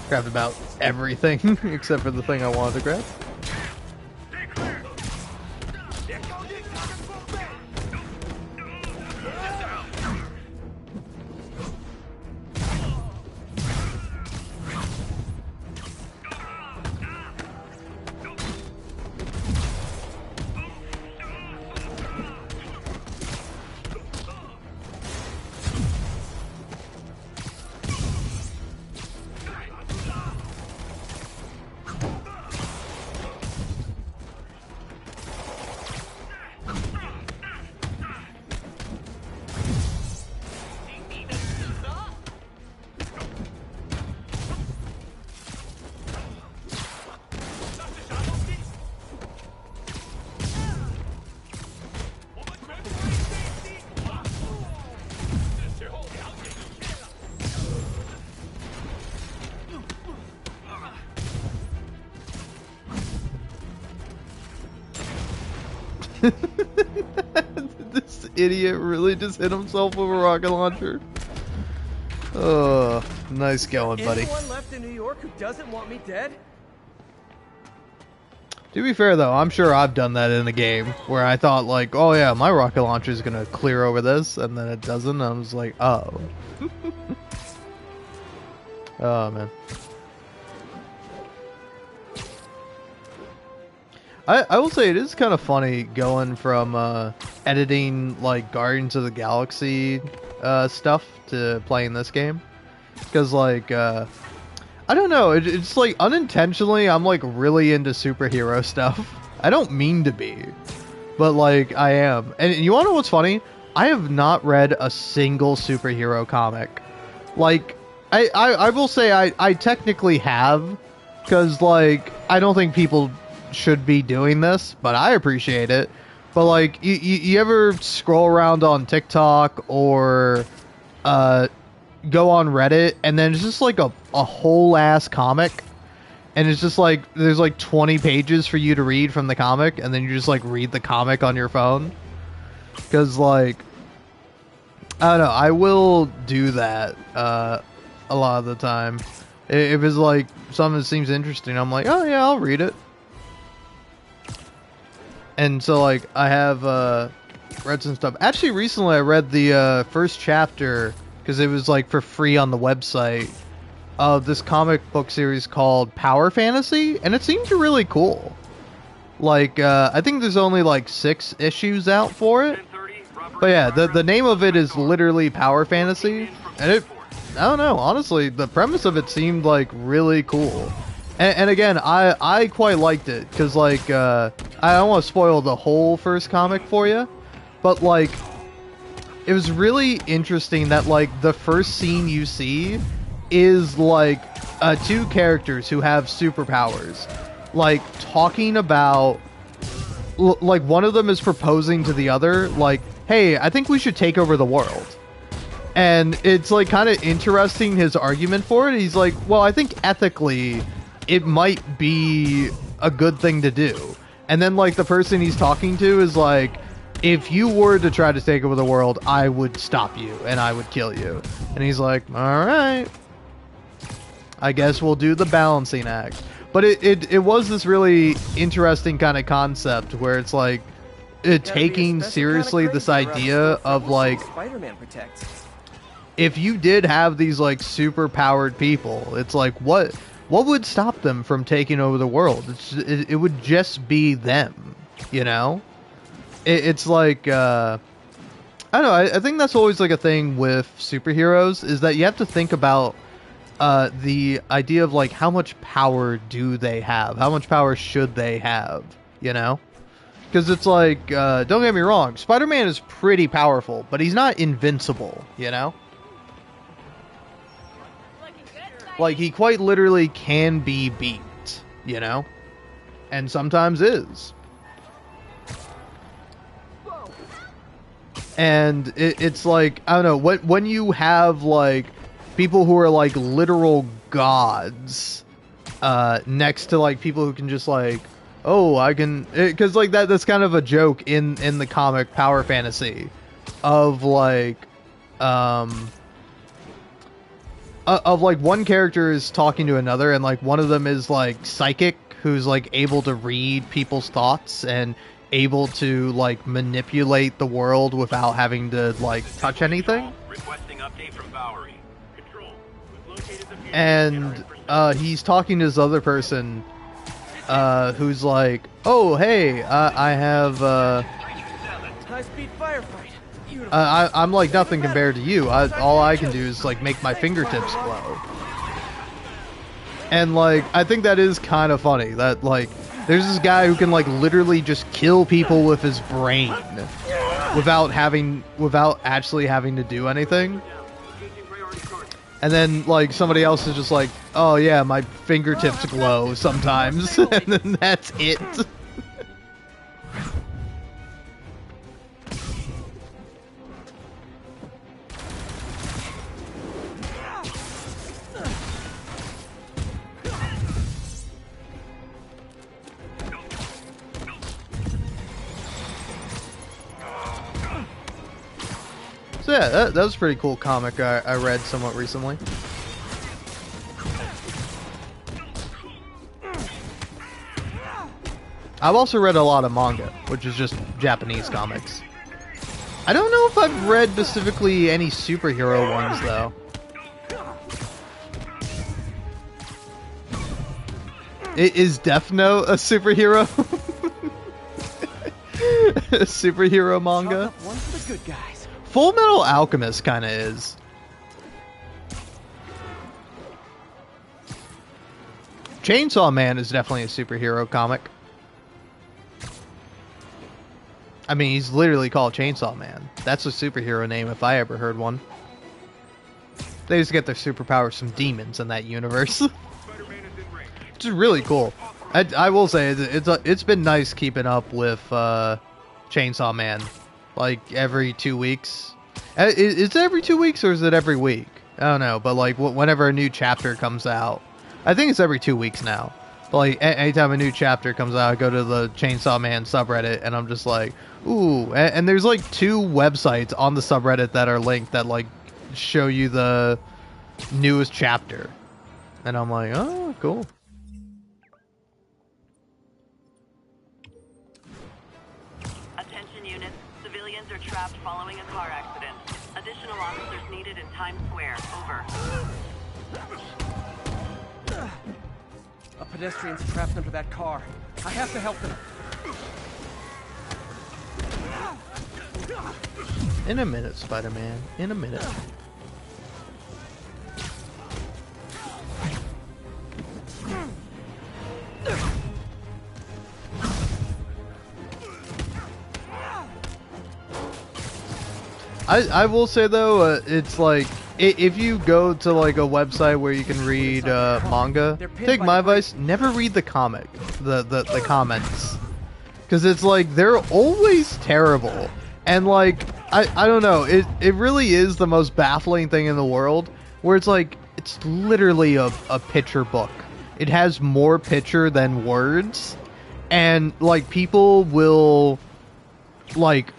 Grabbed about everything except for the thing I wanted to grab. This idiot really just hit himself with a rocket launcher. Oh, nice going, buddy. Anyone left in New York who doesn't want me dead? To be fair, though, I'm sure I've done that in a game where I thought, like, oh yeah, my rocket launcher is gonna clear over this, and then it doesn't. And I was like, oh. Oh man. I will say it is kind of funny going from editing like Guardians of the Galaxy stuff to playing this game, because like I don't know, it's like unintentionally I'm like really into superhero stuff. I don't mean to be, but like I am. And you want to know what's funny? I have not read a single superhero comic. Like I will say I technically have, because like I don't think people should be doing this, but I appreciate it. But like you ever scroll around on TikTok or go on Reddit, and then it's just like a whole ass comic, and it's just like there's like 20 pages for you to read from the comic, and then you just like read the comic on your phone? Because like I don't know, I will do that a lot of the time. If it's like something that seems interesting, I'm like, oh yeah, I'll read it. And so, like, I have read some stuff. Actually, recently I read the first chapter, because it was, like, for free on the website, of this comic book series called Power Fantasy, and it seems really cool. Like, I think there's only, like, 6 issues out for it. But yeah, the name of it is literally Power Fantasy, and it, I don't know, honestly, the premise of it seemed, like, really cool. And again, I quite liked it, because, like, I don't want to spoil the whole first comic for you, but, like, it was really interesting that, like, the first scene you see is, like, 2 characters who have superpowers, like, talking about, like, one of them is proposing to the other, like, hey, I think we should take over the world. And it's, like, kind of interesting, his argument for it. He's like, well, I think ethically it might be a good thing to do. And then, like, the person he's talking to is like, if you were to try to take over the world, I would stop you and I would kill you. And he's like, alright, I guess we'll do the balancing act. But it was this really interesting kind of concept where it's like taking seriously this idea of like, Spider-Man protects. if you did have these like super powered people, it's like what would stop them from taking over the world? It would just be them, you know? It's like, I don't know, I think that's always like a thing with superheroes, is that you have to think about the idea of like how much power do they have? How much power should they have? You know? Because it's like, don't get me wrong, Spider-Man is pretty powerful, but he's not invincible, you know? Like, he quite literally can be beat, you know? And sometimes is. And it's like, I don't know, when you have, like, people who are, like, literal gods, next to, like, people who can just, like, oh, I can... Because, like, that's kind of a joke in the comic Power Fantasy. Of, like... of, like, one character is talking to another, and, like, one of them is, like, psychic, who's, like, able to read people's thoughts, and able to, like, manipulate the world without having to, like, touch anything. Requesting update from Bowery. Control. And, he's talking to this other person... who's like, oh, hey, I have, high-speed firefight. I'm like nothing compared to you. All I can do is, like, make my fingertips glow. And, like, I think that is kind of funny, that, like, there's this guy who can, like, literally just kill people with his brain without actually having to do anything. And then, like, somebody else is just like, oh yeah, my fingertips glow sometimes, and then that's it. So yeah, that was a pretty cool comic I read somewhat recently. I've also read a lot of manga, which is just Japanese comics. I don't know if I've read specifically any superhero ones, though. Is Death Note a superhero? A superhero manga? One for the good guys. Full Metal Alchemist kind of is. Chainsaw Man is definitely a superhero comic. I mean, he's literally called Chainsaw Man. That's a superhero name if I ever heard one. They just get their superpowers from demons in that universe. Which is really cool. I will say, it's been nice keeping up with Chainsaw Man. Like, every 2 weeks. Is it every 2 weeks or is it every week? I don't know, but like, whenever a new chapter comes out. I think it's every 2 weeks now. But like, anytime a new chapter comes out, I go to the Chainsaw Man subreddit, and I'm just like, ooh. And there's like 2 websites on the subreddit that are linked that like show you the newest chapter. And I'm like, oh, cool. Attention units, civilians are trapped following a car accident. Additional officers needed in Times Square. Over. A pedestrian's trapped under that car. I have to help them. In a minute, Spider-Man. In a minute. I will say though, it's like, if you go to like a website where you can read manga, take my advice, never read the comic, the comments, because it's like they're always terrible, and like I don't know, it really is the most baffling thing in the world, where it's like it's literally a picture book. It has more picture than words, and like people will like.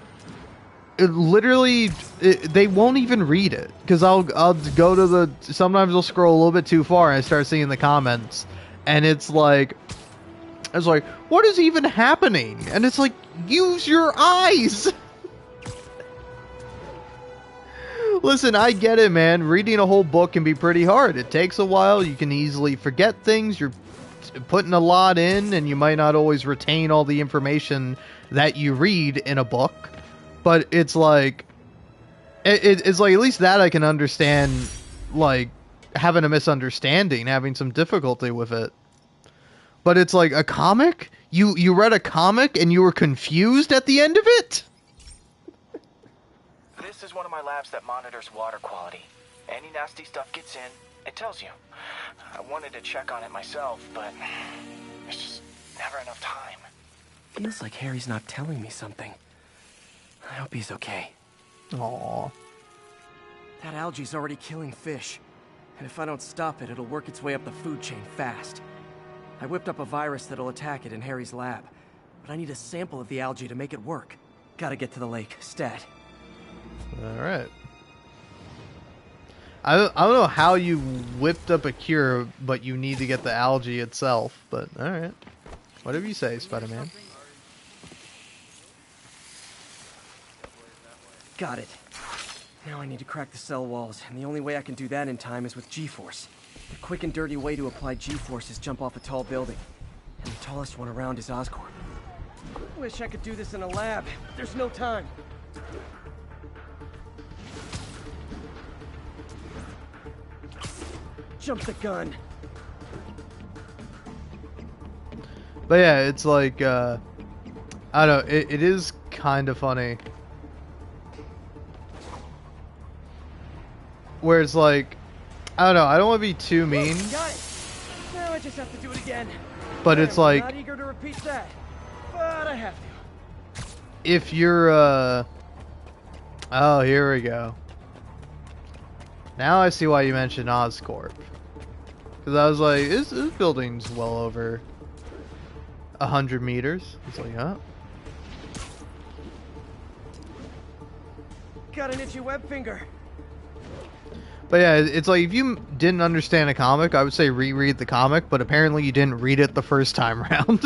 They won't even read it, because I'll go to sometimes I'll scroll a little bit too far and I start seeing the comments, and it's like what is even happening? And it's like, use your eyes. Listen, I get it, man. Reading a whole book can be pretty hard. It takes a while. You can easily forget things. You're putting a lot in, and you might not always retain all the information that you read in a book. But it's like, it's like, at least that I can understand, like, having a misunderstanding, having some difficulty with it. But it's like a comic? You read a comic and you were confused at the end of it? This is one of my labs that monitors water quality. Any nasty stuff gets in, it tells you. I wanted to check on it myself, but there's just never enough time. Feels like Harry's not telling me something. I hope he's okay. Aww. That algae's already killing fish. And if I don't stop it, it'll work its way up the food chain fast. I whipped up a virus that'll attack it in Harry's lab. But I need a sample of the algae to make it work. Gotta get to the lake, stat. Alright. I don't know how you whipped up a cure, but you need to get the algae itself. But alright. Whatever you say, Spider-Man. Got it. Now I need to crack the cell walls, and the only way I can do that in time is with G-Force. The quick and dirty way to apply G-Force is jump off a tall building. And the tallest one around is Oscorp. Wish I could do this in a lab. There's no time. Jump the gun. But yeah, it's like, I don't know, it is kind of funny. Where it's like, I don't know, I don't want to be too mean. Got it. Now I just have to do it again. But it's like, I'm not eager to repeat that, but I have to. If you're, oh, here we go. Now I see why you mentioned Oscorp. Because I was like, this building's well over 100 meters. It's like, huh? Got an itchy web finger. But yeah, it's like if you didn't understand a comic, I would say reread the comic, but apparently you didn't read it the first time around.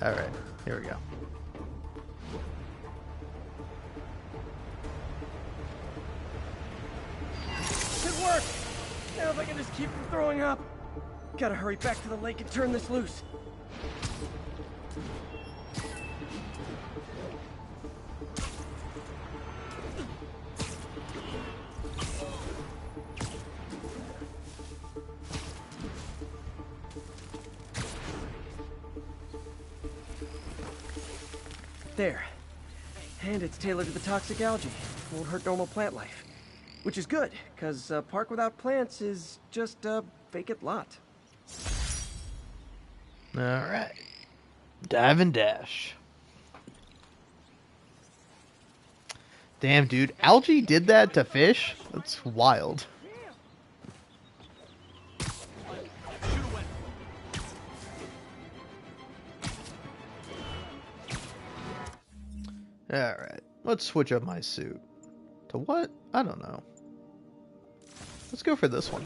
Alright, here we go. It worked! Now if I can just keep from throwing up. Gotta hurry back to the lake and turn this loose. There. And it's tailored to the toxic algae. Won't hurt normal plant life. Which is good, because a park without plants is just a vacant lot. Alright. Dive and dash. Damn, dude. Algae did that to fish? That's wild. Alright, let's switch up my suit. To what? I don't know. Let's go for this one.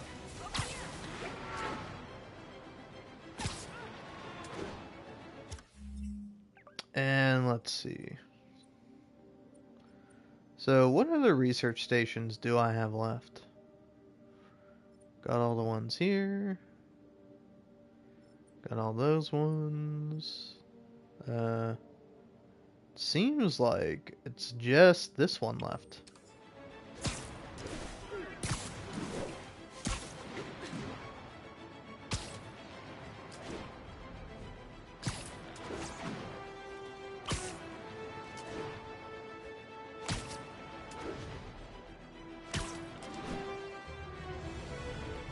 And let's see. So, what other research stations do I have left? Got all the ones here. Got all those ones. Seems like it's just this one left.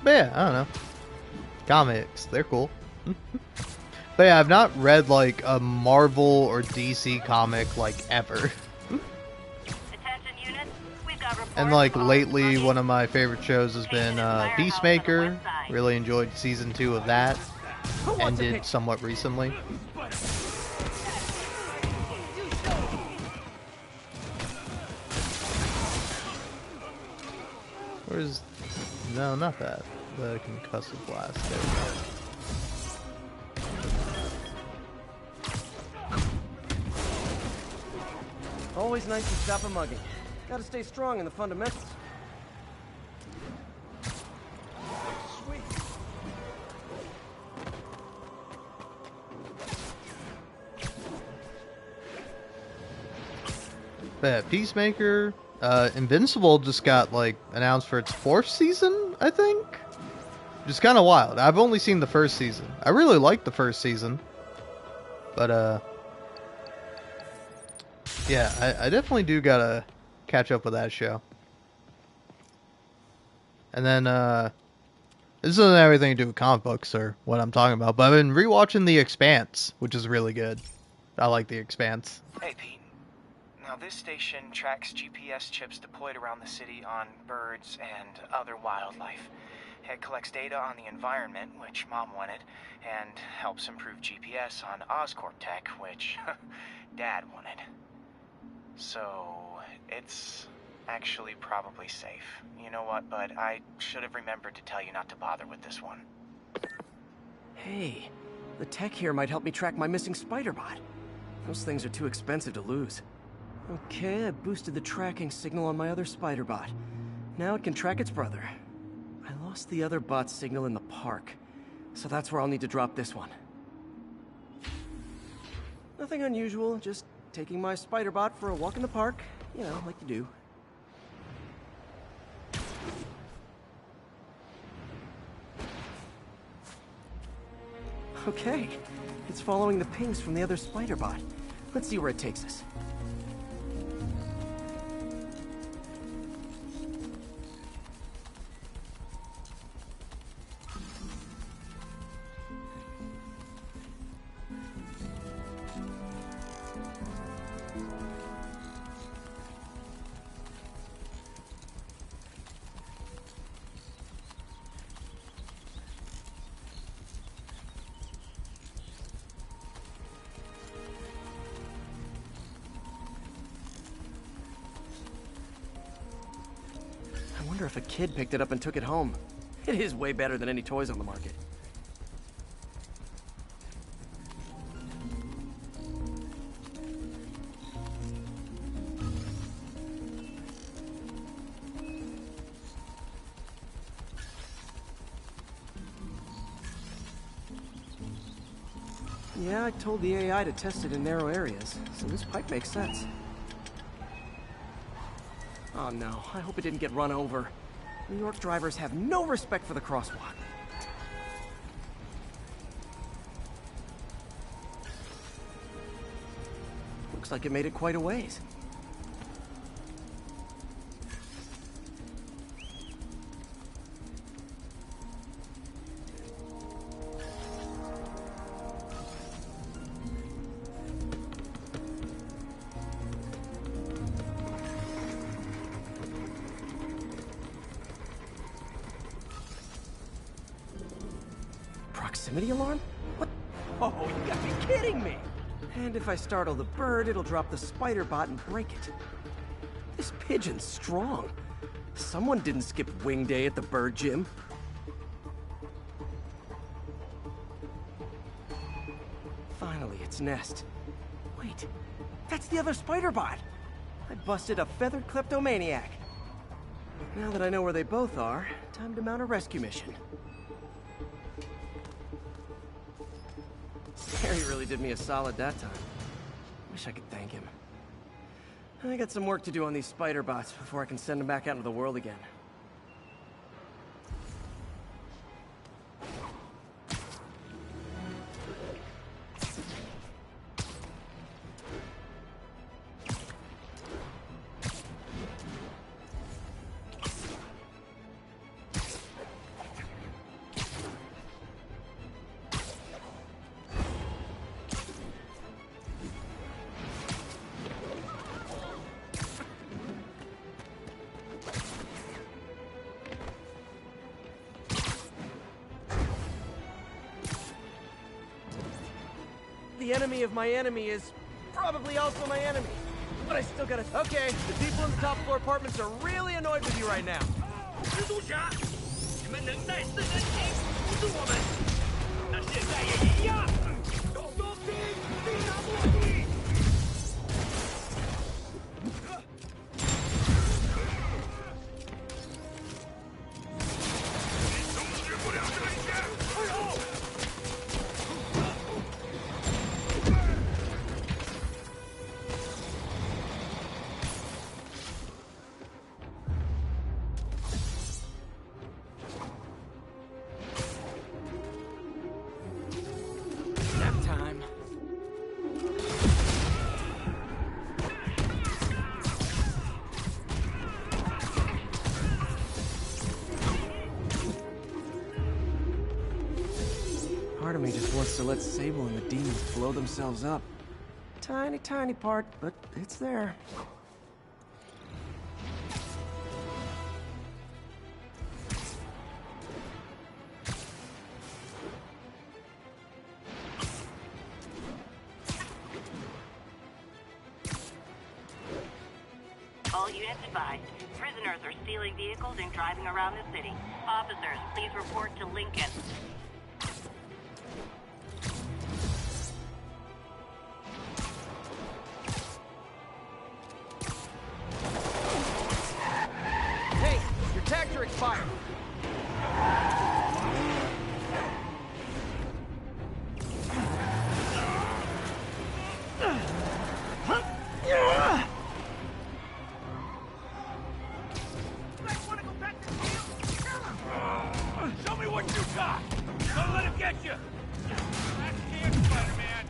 But yeah, I don't know. Comics, they're cool. But yeah, I've not read like a Marvel or DC comic like ever. And like lately, one of my favorite shows has been Peacemaker. Really enjoyed season 2 of that. Ended somewhat recently. Where's... No, not that. The concussive blast. There we go. Always nice to stop a mugging. Gotta stay strong in the fundamentals. Sweet. But Peacemaker, Invincible just got, like, announced for its 4th season, I think? Just kind of wild. I've only seen the 1st season. I really liked the 1st season. But, yeah, I definitely do gotta catch up with that show. And then, this doesn't have anything to do with comic books or what I'm talking about, but I've been rewatching The Expanse, which is really good. I like The Expanse. Hey, Pete. Now, this station tracks GPS chips deployed around the city on birds and other wildlife. It collects data on the environment, which Mom wanted, and helps improve GPS on Oscorp tech, which Dad wanted. So, it's actually probably safe. You know what, bud? I should have remembered to tell you not to bother with this one. Hey, the tech here might help me track my missing spider bot. Those things are too expensive to lose. Okay, I boosted the tracking signal on my other spider bot. Now it can track its brother. I lost the other bot's signal in the park, so that's where I'll need to drop this one. Nothing unusual, just taking my spider bot for a walk in the park, you know, like you do. Okay, it's following the pings from the other spider bot. Let's see where it takes us. I wonder if a kid picked it up and took it home. It is way better than any toys on the market. Yeah, I told the AI to test it in narrow areas, so this pipe makes sense. Oh no, I hope it didn't get run over. New York drivers have no respect for the crosswalk. Looks like it made it quite a ways. Proximity alarm? What? Oh, you gotta be kidding me! And if I startle the bird, it'll drop the spider bot and break it. This pigeon's strong. Someone didn't skip wing day at the bird gym. Finally, its nest. Wait, that's the other spider bot! I busted a feathered kleptomaniac. Now that I know where they both are, time to mount a rescue mission. Harry really did me a solid that time. Wish I could thank him. I got some work to do on these spider bots before I can send them back out into the world again. The enemy of my enemy is probably also my enemy. But I still gotta... Okay, the people in the top floor apartments are really annoyed with you right now. to let Sable and the demons blow themselves up. Tiny, tiny part, but it's there. All units advised. Prisoners are stealing vehicles and driving around the city. Officers, please report to Lincoln. Hey, your tags are expired. Show me what you got! Don't let him get you! Last chance, Spider-Man!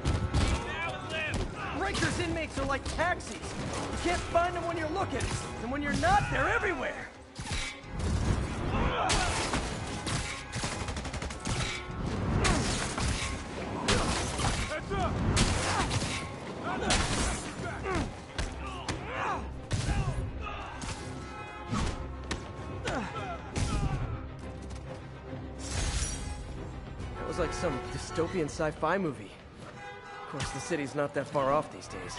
Now and live! Rikers inmates are like taxis. You can't find them when you're looking, and when you're not, they're everywhere. Heads up! That was like some dystopian sci-fi movie. Of course, the city's not that far off these days.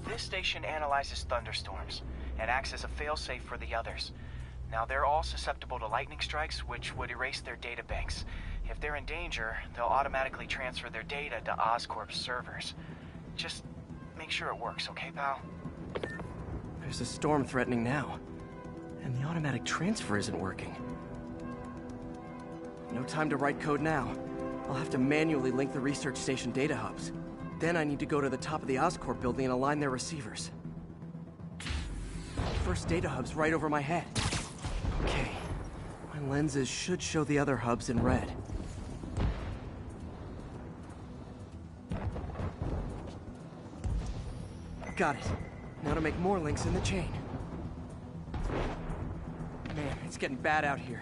This station analyzes thunderstorms and acts as a failsafe for the others. Now, they're all susceptible to lightning strikes, which would erase their data banks. If they're in danger, they'll automatically transfer their data to Oscorp's servers. Just make sure it works, okay, pal? There's a storm threatening now, and the automatic transfer isn't working. No time to write code now. I'll have to manually link the research station data hubs. Then I need to go to the top of the Oscorp building and align their receivers. First data hub's right over my head. Okay. My lenses should show the other hubs in red. Got it. Now to make more links in the chain. Man, it's getting bad out here.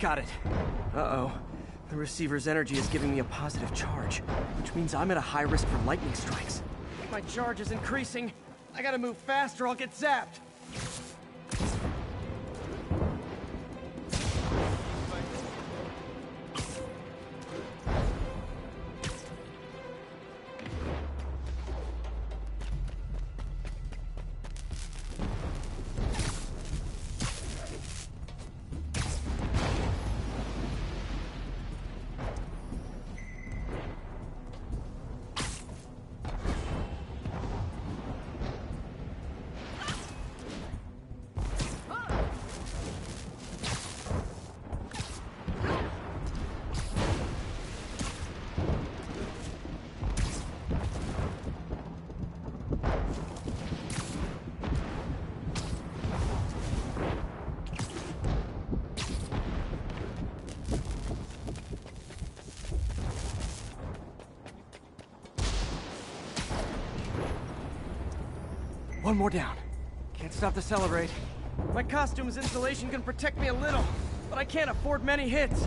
Got it. Uh-oh. The receiver's energy is giving me a positive charge, which means I'm at a high risk for lightning strikes. My charge is increasing. I gotta move fast or I'll get zapped. One more down. Can't stop to celebrate. My costume's insulation can protect me a little, but I can't afford many hits.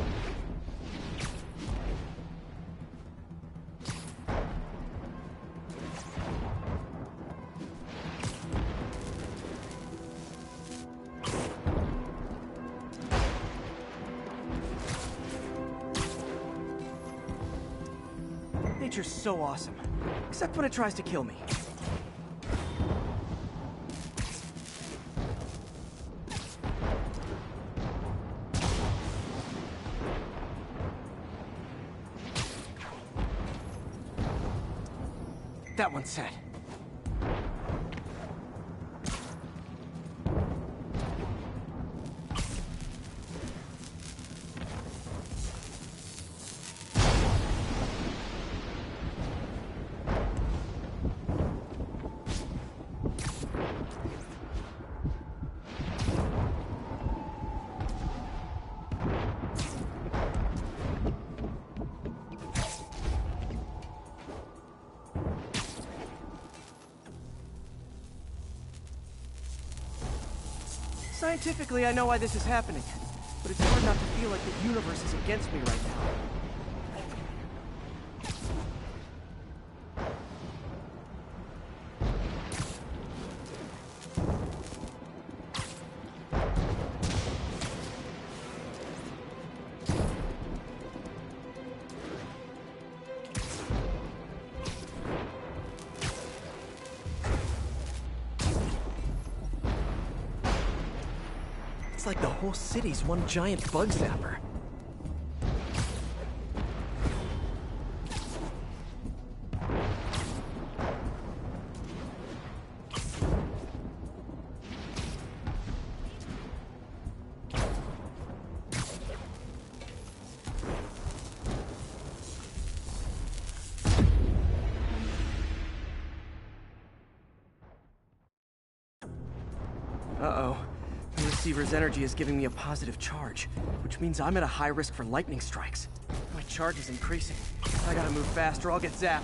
nature's so awesome. Except when it tries to kill me. That one's set. Scientifically, I know why this is happening, but it's hard not to feel like the universe is against me right now. It's like the whole city's one giant bug zapper. Uh-oh. The receiver's energy is giving me a positive charge, which means I'm at a high risk for lightning strikes. My charge is increasing. I gotta move fast or I'll get zapped.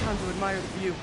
Time to admire the view.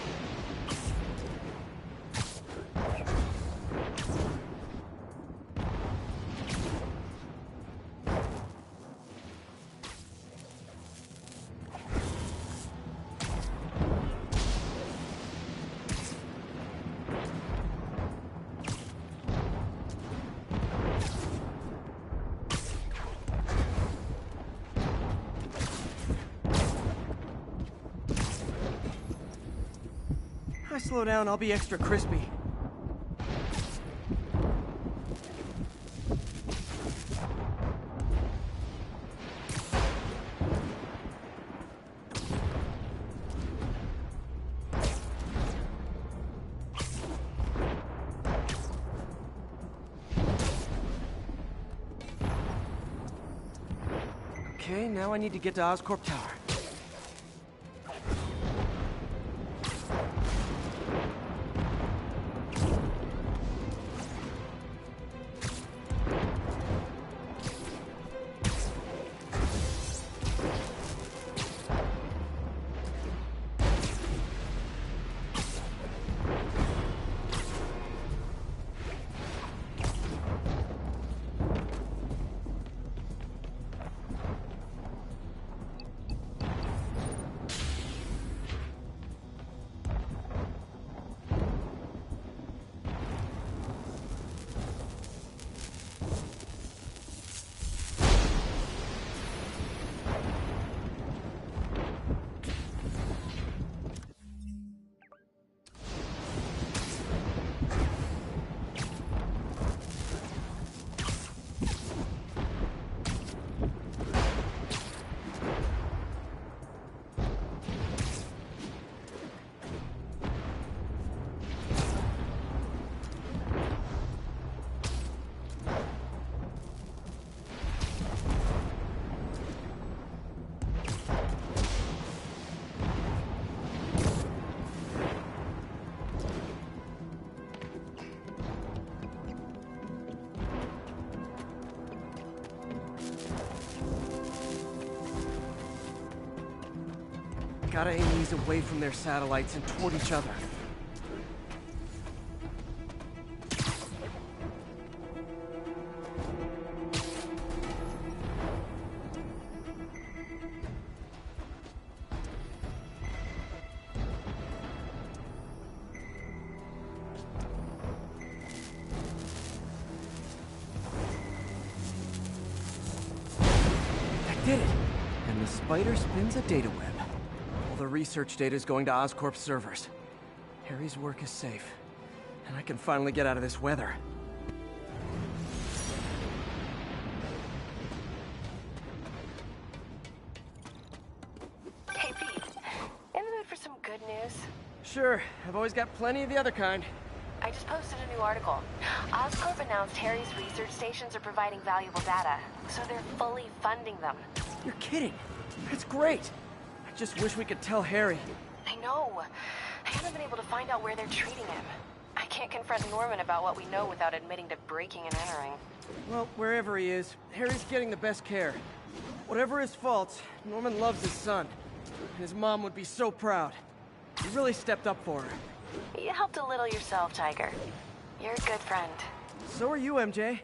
If I slow down, I'll be extra crispy. Okay, now I need to get to Oscorp Tower. Gotta aim these away from their satellites and toward each other. Did it! And the spider spins a data web. All the research data is going to Oscorp's servers. Harry's work is safe. And I can finally get out of this weather. Hey, Pete. In the mood for some good news? Sure, I've always got plenty of the other kind. I just posted a new article. Oscorp announced Harry's research stations are providing valuable data, so they're fully funding them. You're kidding. That's great. I just wish we could tell Harry. I know. I haven't been able to find out where they're treating him. I can't confront Norman about what we know without admitting to breaking and entering. Well, wherever he is, Harry's getting the best care. Whatever his faults, Norman loves his son. And his mom would be so proud. He really stepped up for her. You helped a little yourself, Tiger. You're a good friend. So are you, MJ.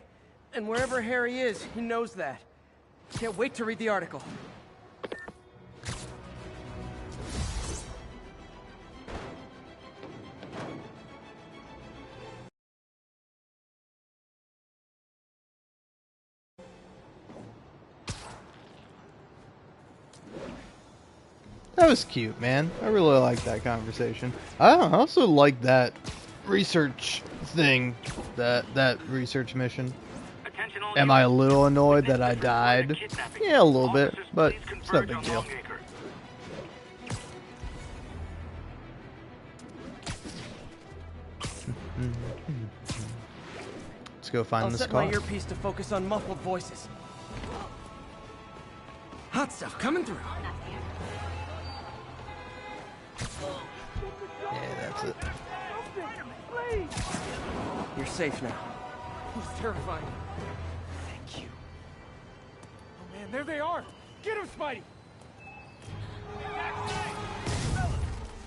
And wherever Harry is, he knows that. Can't wait to read the article. That was cute, man. I really like that conversation. I also like that research thing, that research mission. Am I a little annoyed that I died? Yeah, a little bit, but it's no big deal. Let's go find this car. I'll set my earpiece to focus on muffled voices. Hot stuff coming through. Yeah, that's it. You're safe now. He's terrifying. Thank you. Oh man, there they are! Get him, Spidey!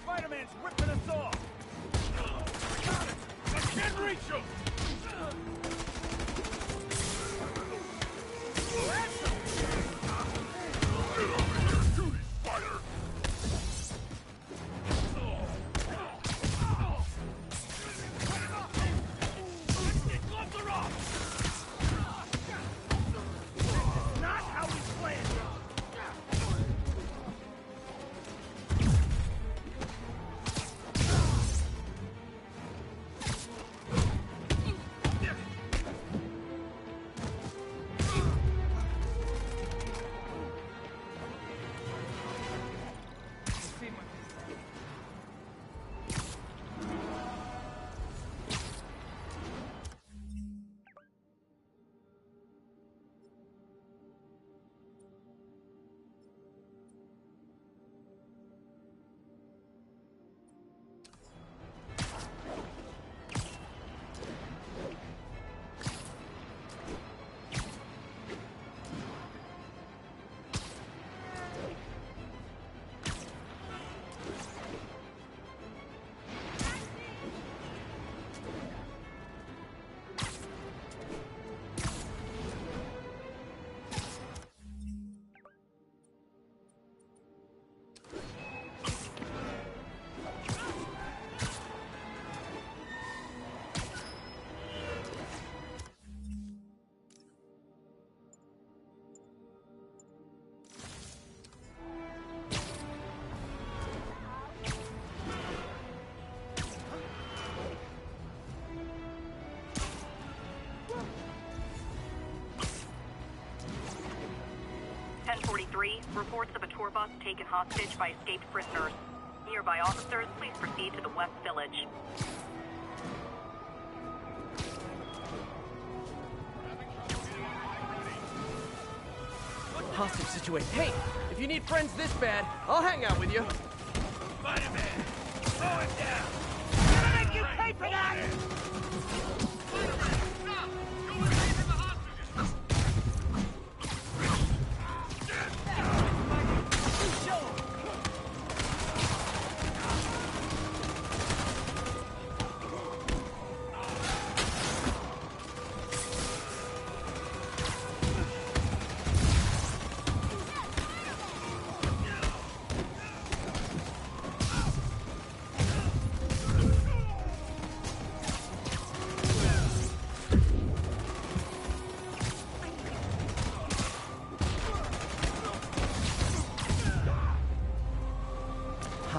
Spider-Man's ripping us off! I can't reach him! Reports of a tour bus taken hostage by escaped prisoners. Nearby officers, please proceed to the West Village. Hostage situation. Hey, if you need friends this bad, I'll hang out with you. Spider-Man! Slow it down! I'm gonna make you pay for that!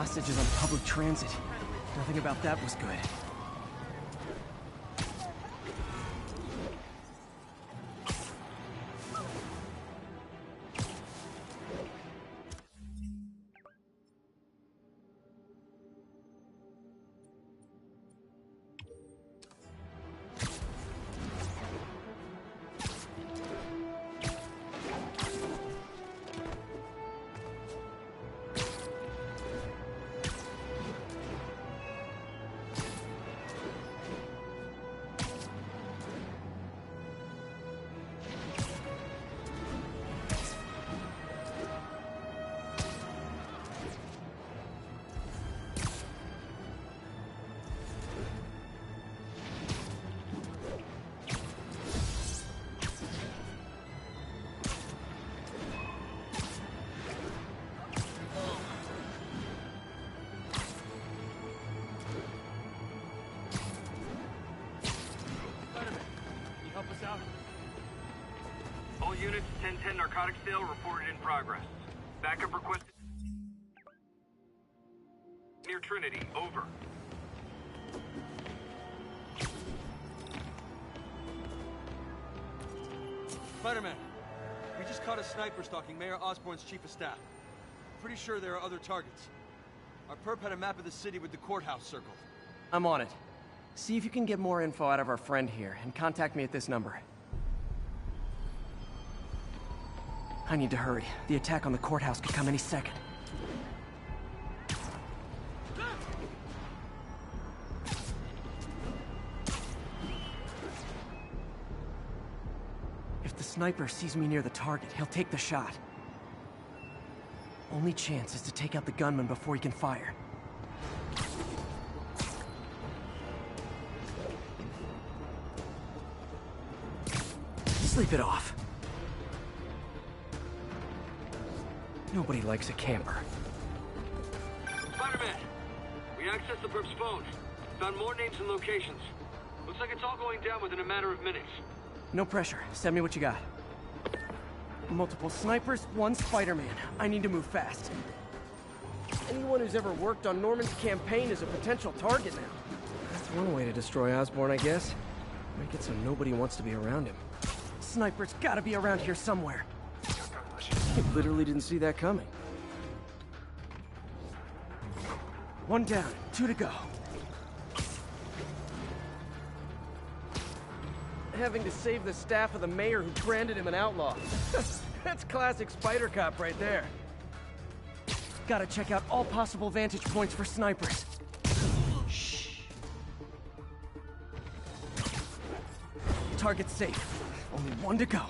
Hostages on public transit. Nothing about that was good. All units, 1010 narcotics sale reported in progress. Backup requested. Near Trinity, over. Spider-Man, we just caught a sniper stalking Mayor Osborn's chief of staff. Pretty sure there are other targets. Our perp had a map of the city with the courthouse circled. I'm on it. See if you can get more info out of our friend here, and contact me at this number. I need to hurry. The attack on the courthouse could come any second. If the sniper sees me near the target, he'll take the shot. Only chance is to take out the gunman before he can fire. Sleep it off. Nobody likes a camper. Spider-Man! We accessed the perp's phone. Found more names and locations. Looks like it's all going down within a matter of minutes. No pressure. Send me what you got. Multiple snipers, one Spider-Man. I need to move fast. Anyone who's ever worked on Norman's campaign is a potential target now. That's one way to destroy Osborn, I guess. Make it so nobody wants to be around him. Sniper's gotta be around here somewhere. I literally didn't see that coming. One down, 2 to go. Having to save the staff of the mayor who branded him an outlaw. That's classic Spider Cop right there. Gotta check out all possible vantage points for snipers. Shh. Target's safe. Only 1 to go.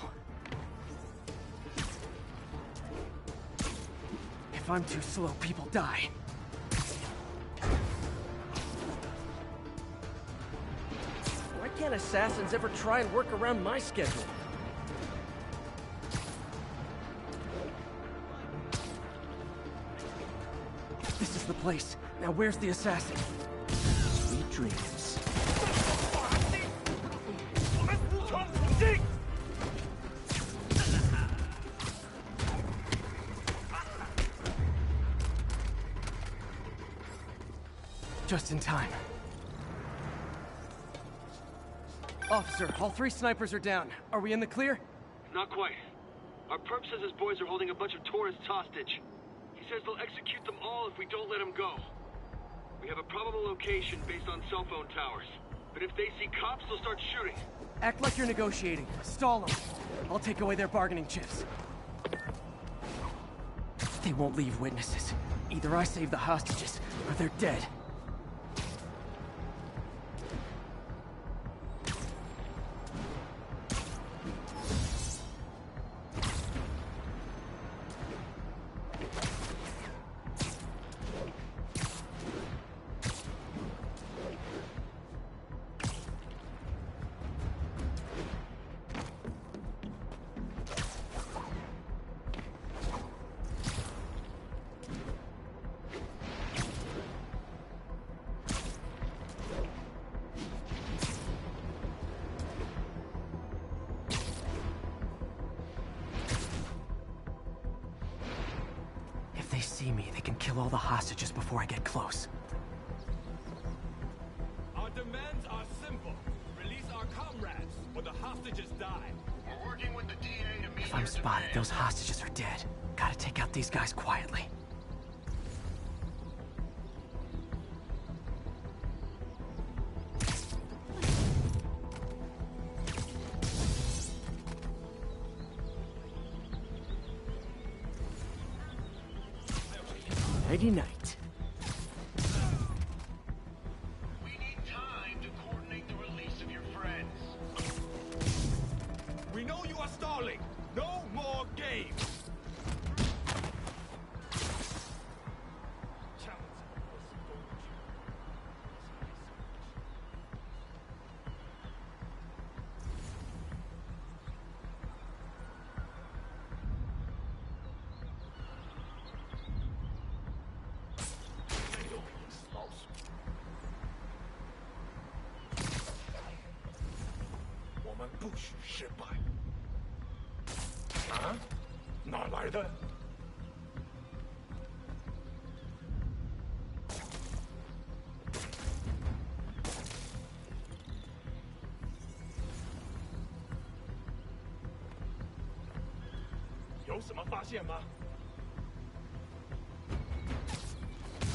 If I'm too slow, people die. Why can't assassins ever try and work around my schedule? This is the place. Now where's the assassin? Sweet dreams. Just in time. Officer, all 3 snipers are down. Are we in the clear? Not quite. Our perp says his boys are holding a bunch of tourists hostage. He says they'll execute them all if we don't let them go. We have a probable location based on cell phone towers. But if they see cops, they'll start shooting. Act like you're negotiating. Stall them. I'll take away their bargaining chips. They won't leave witnesses. Either I save the hostages, or they're dead. see me, they can kill all the hostages before I get close. Our demands are simple. Release our comrades, or the hostages die. We're working with the DA to meet If I'm spotted, those hostages are dead. Gotta take out these guys quietly. Nighty night. We need time to coordinate the release of your friends. We know you are stalling. No more games.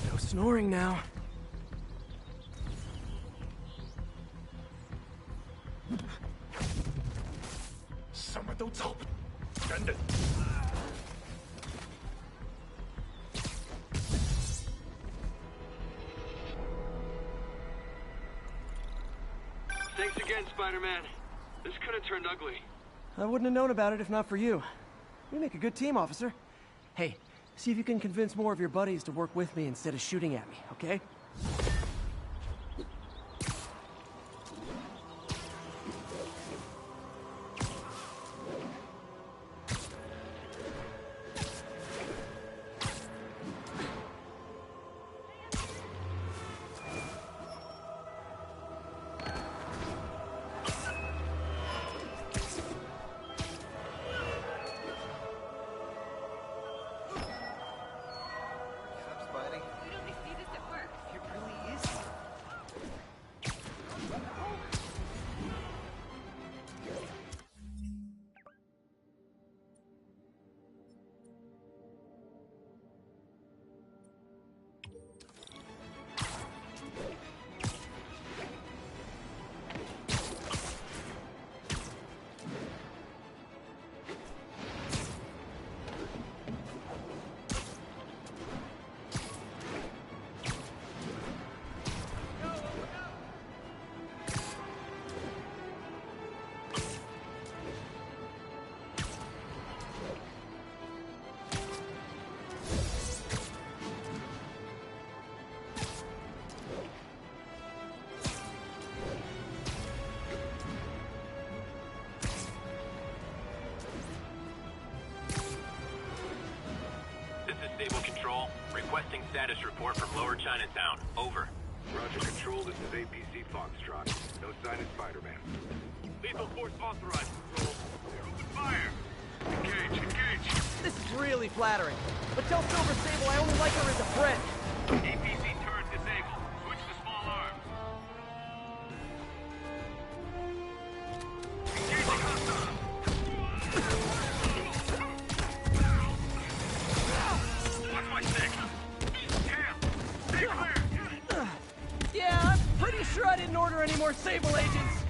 No snoring now. Thanks again, Spider-Man. This could have turned ugly. I wouldn't have known about it if not for you. You make a good team, officer. Hey, see if you can convince more of your buddies to work with me instead of shooting at me, okay? Sable Control, requesting status report from Lower Chinatown. Over. Roger, Control. This is APC Foxtrot. No sign of Spider-Man. Lethal force authorized, Control. Open fire! Engage, engage! This is really flattering. But tell Silver Sable I only like her as a friend. APC turret disabled. Switch to small arms. Engaging hostile! Watch my stick. Stay clear! Yeah, I'm pretty sure I didn't order any more Sable agents.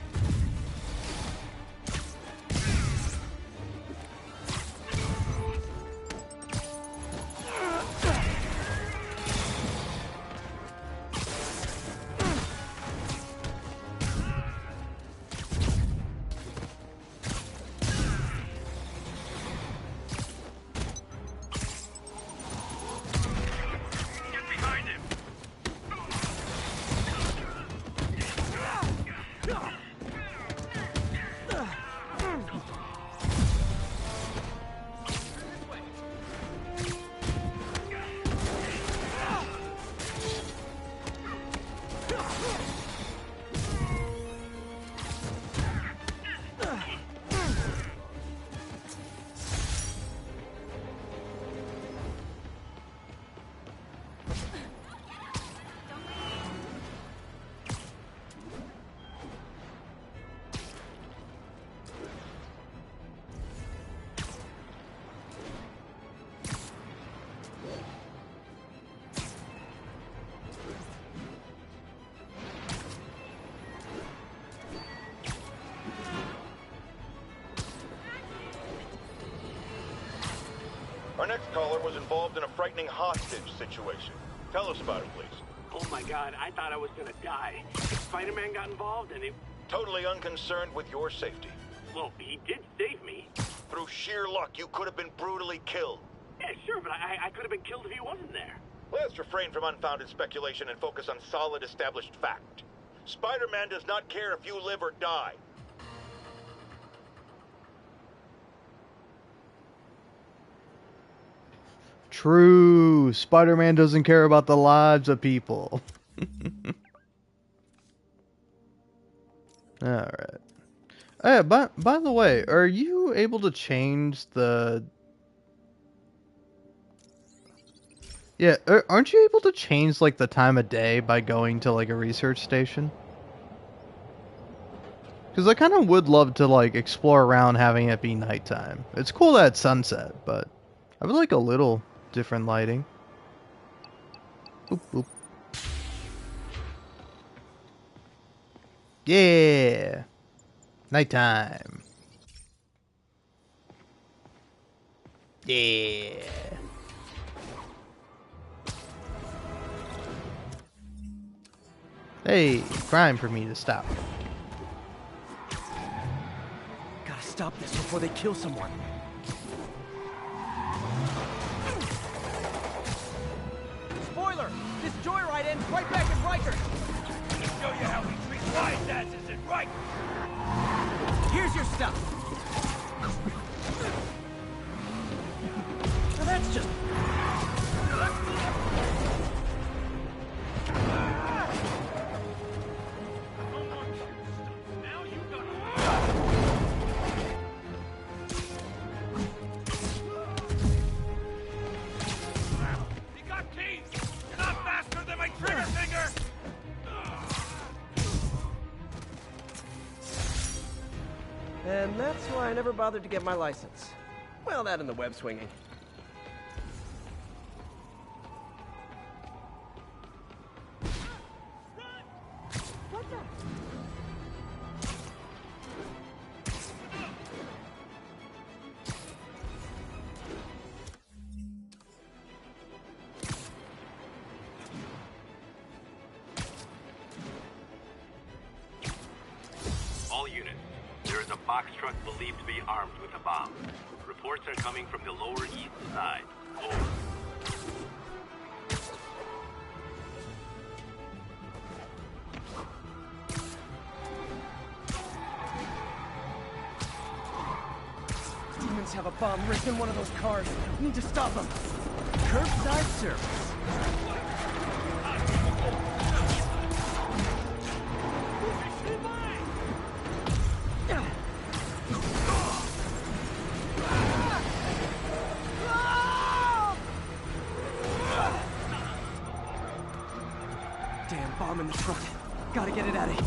Our next caller was involved in a frightening hostage situation. Tell us about it, please. Oh my god, I thought I was gonna die. Spider-Man got involved and it... Totally unconcerned with your safety. Well, he did save me. Through sheer luck, you could have been brutally killed. Yeah, sure, but I could have been killed if he wasn't there. Let's refrain from unfounded speculation and focus on solid established fact. Spider-Man does not care if you live or die. True. Spider-Man doesn't care about the lives of people. Alright. Hey, by the way, are you able to change the... Yeah, aren't you able to change, like, the time of day by going to, like, a research station? Because I kind of would love to, like, explore around having it be nighttime. It's cool that it's sunset, but I would like a little different lighting. Boop, boop. Yeah! Nighttime. Yeah. Hey, crime for me to stop. Gotta stop this before they kill someone. Spoiler! This joyride ends right back in Riker! Show you how we treat wise asses in Riker! Here's your stuff! Now that's just... And that's why I never bothered to get my license. Well, that and the web swinging. All units, there is a box truck believed to be armed with a bomb. Reports are coming from the lower east side. Over. Demons have a bomb rigged in one of those cars. We need to stop them. Curbside service. Damn bomb in the truck. Gotta get it out of here.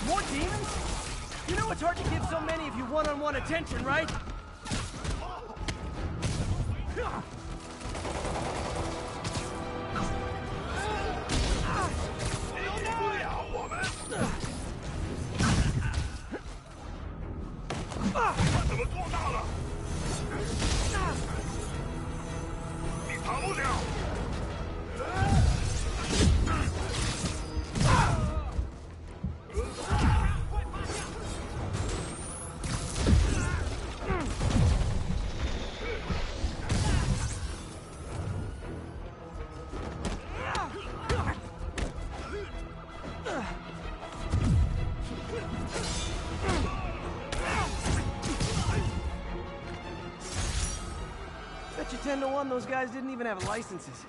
More demons? You know it's hard to give so many of you one-on-one attention, right? Bet you 10 to 1 those guys didn't even have licenses.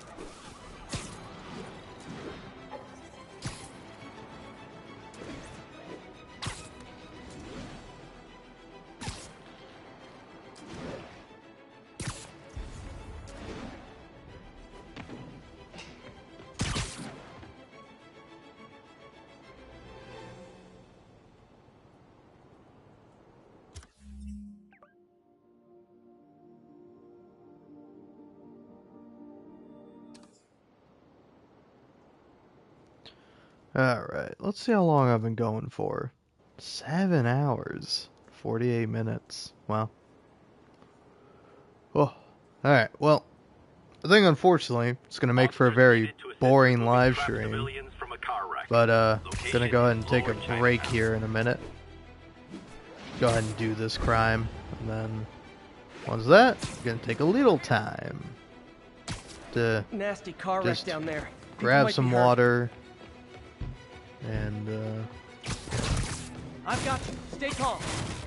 Alright, let's see how long I've been going for. 7 hours. 48 minutes. Wow. Oh, Alright, well, I think unfortunately it's going to make for a very boring live stream. But, gonna go ahead and take a break here in a minute. Go ahead and do this crime. And then, once that, gonna take a little time to nasty car wreck just down there. grab some water. And, I've got you. Stay calm.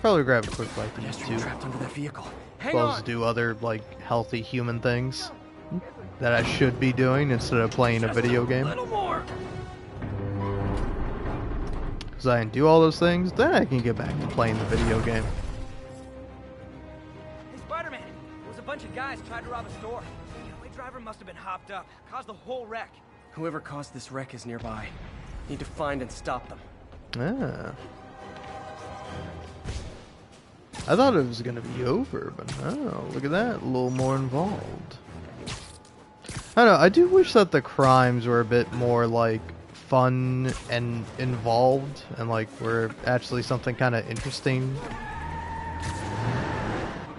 probably grab a quick bite to eat too. Trapped under that vehicle. As well as do other, like, healthy human things that I should be doing instead of playing a video game. A little more. Because I can do all those things, then I can get back to playing the video game. Hey, Spider-Man. There was a bunch of guys tried to rob a store. The getaway driver must have been hopped up. Caused the whole wreck. Whoever caused this wreck is nearby. Need to find and stop them. Ah. I thought it was gonna be over, but no, look at that, a little more involved. I don't know, I do wish that the crimes were a bit more, like, fun and involved, and, like, were actually something kind of interesting.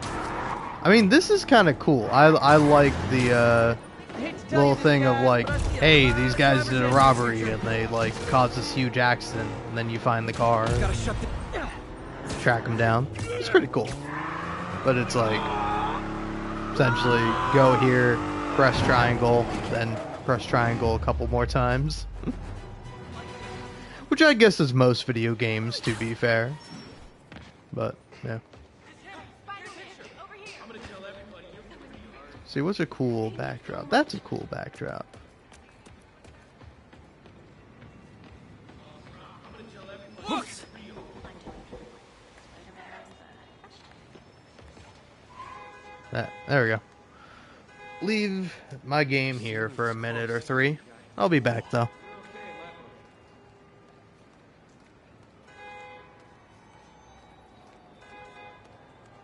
I mean, this is kind of cool. I like the, little thing of, like, hey, these guys did a robbery, and they, like, caused this huge accident, and then you find the car. Track them down. It's pretty cool. But it's like, essentially, go here, press triangle, then press triangle a couple more times. Which I guess is most video games, to be fair. But, yeah. See, what's a cool backdrop? That's a cool backdrop. There we go. Leave my game here for a minute or three. I'll be back though.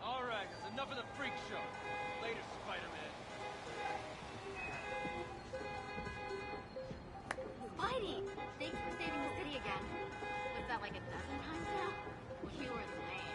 Alright, that's enough of the freak show. Later, Spider-Man. Spidey! Thanks for saving the city again. Was that like a dozen times now? You were the man.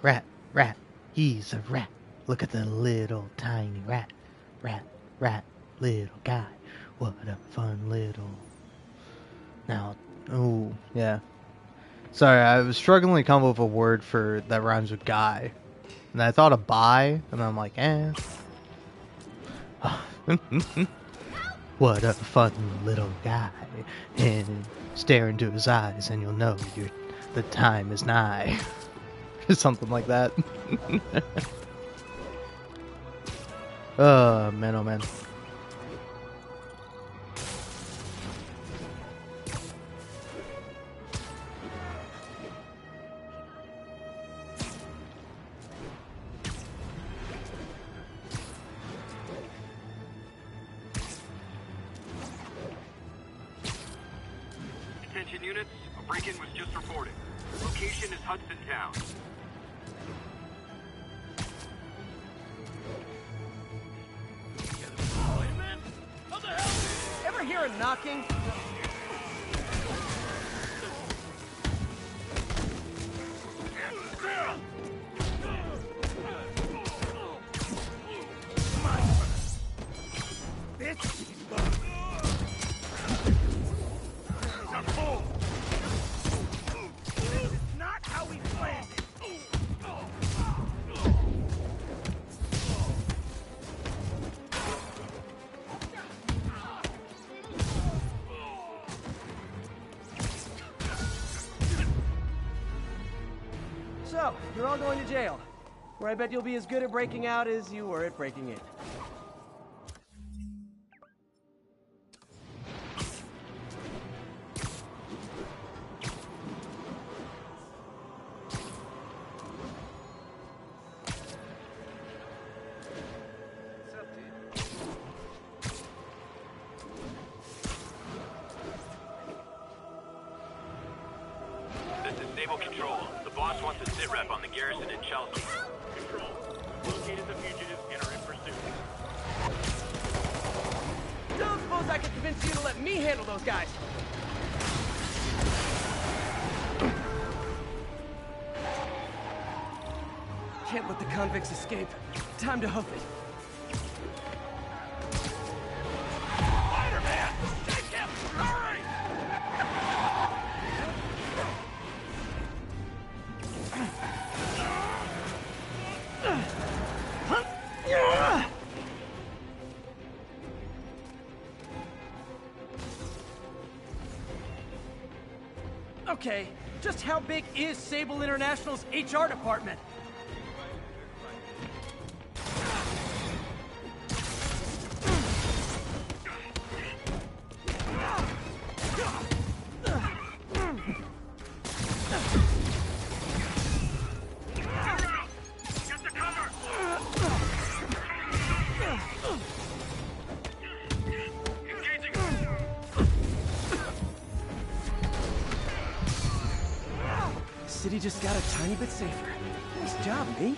rat, rat. He's a rat. Look at the little tiny rat. Rat, rat, little guy. What a fun little... Now, oh, yeah. Sorry, I was struggling to come up with a word for that rhymes with guy. And I thought of buy, and I'm like, eh. What a fun little guy. And stare into his eyes and you'll know the time is nigh. Something like that. Oh, man, oh, man. Attention units, a break-in was just reported. Location is Hudson Town. Ever hear a knocking? So, you're all going to jail, where I bet you'll be as good at breaking out as you were at breaking in. This is Sable Control. The boss wants a sit rep on the garrison in Chelsea. Control. Located the fugitive and are in pursuit. Don't suppose I could convince you to let me handle those guys. Can't let the convicts escape. Time to hoof it. Spider-Man! Take him! Hurry! Okay, just how big is Sable International's HR department? Get the cover! Engaging! City just got a tiny bit safer. Nice job, me.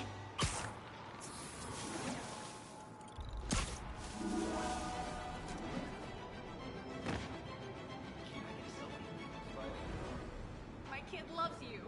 My kid loves you.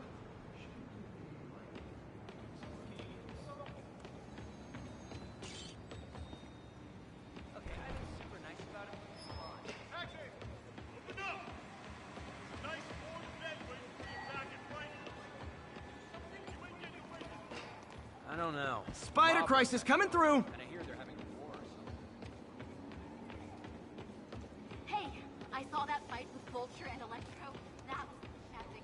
I don't know. Spider crisis coming through. And I hear they're having wars. Hey, I saw that fight with Vulture and Electro. That was epic.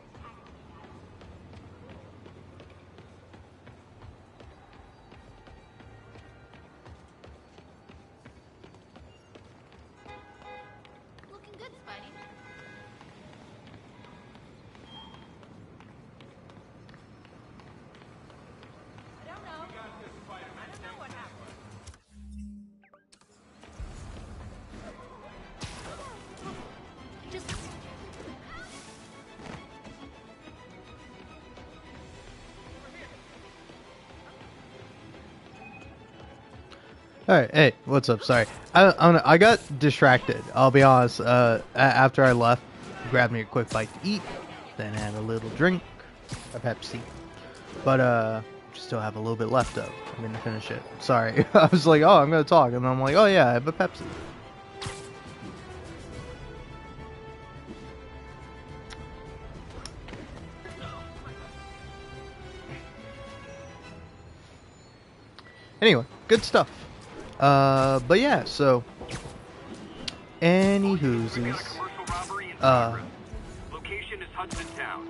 Looking good, Spidey. I don't know. I don't know what happened. Just... Alright, hey, what's up? Sorry. I got distracted. I'll be honest. After I left, grabbed me a quick bite to eat, then had a little drink, a Pepsi. But, still have a little bit left of. I'm gonna finish it. Sorry. I was like, oh, I'm gonna talk, and then I'm like, oh yeah, I have a Pepsi. Anyway, good stuff. But yeah, so any whoosies. Location is Hudson Town.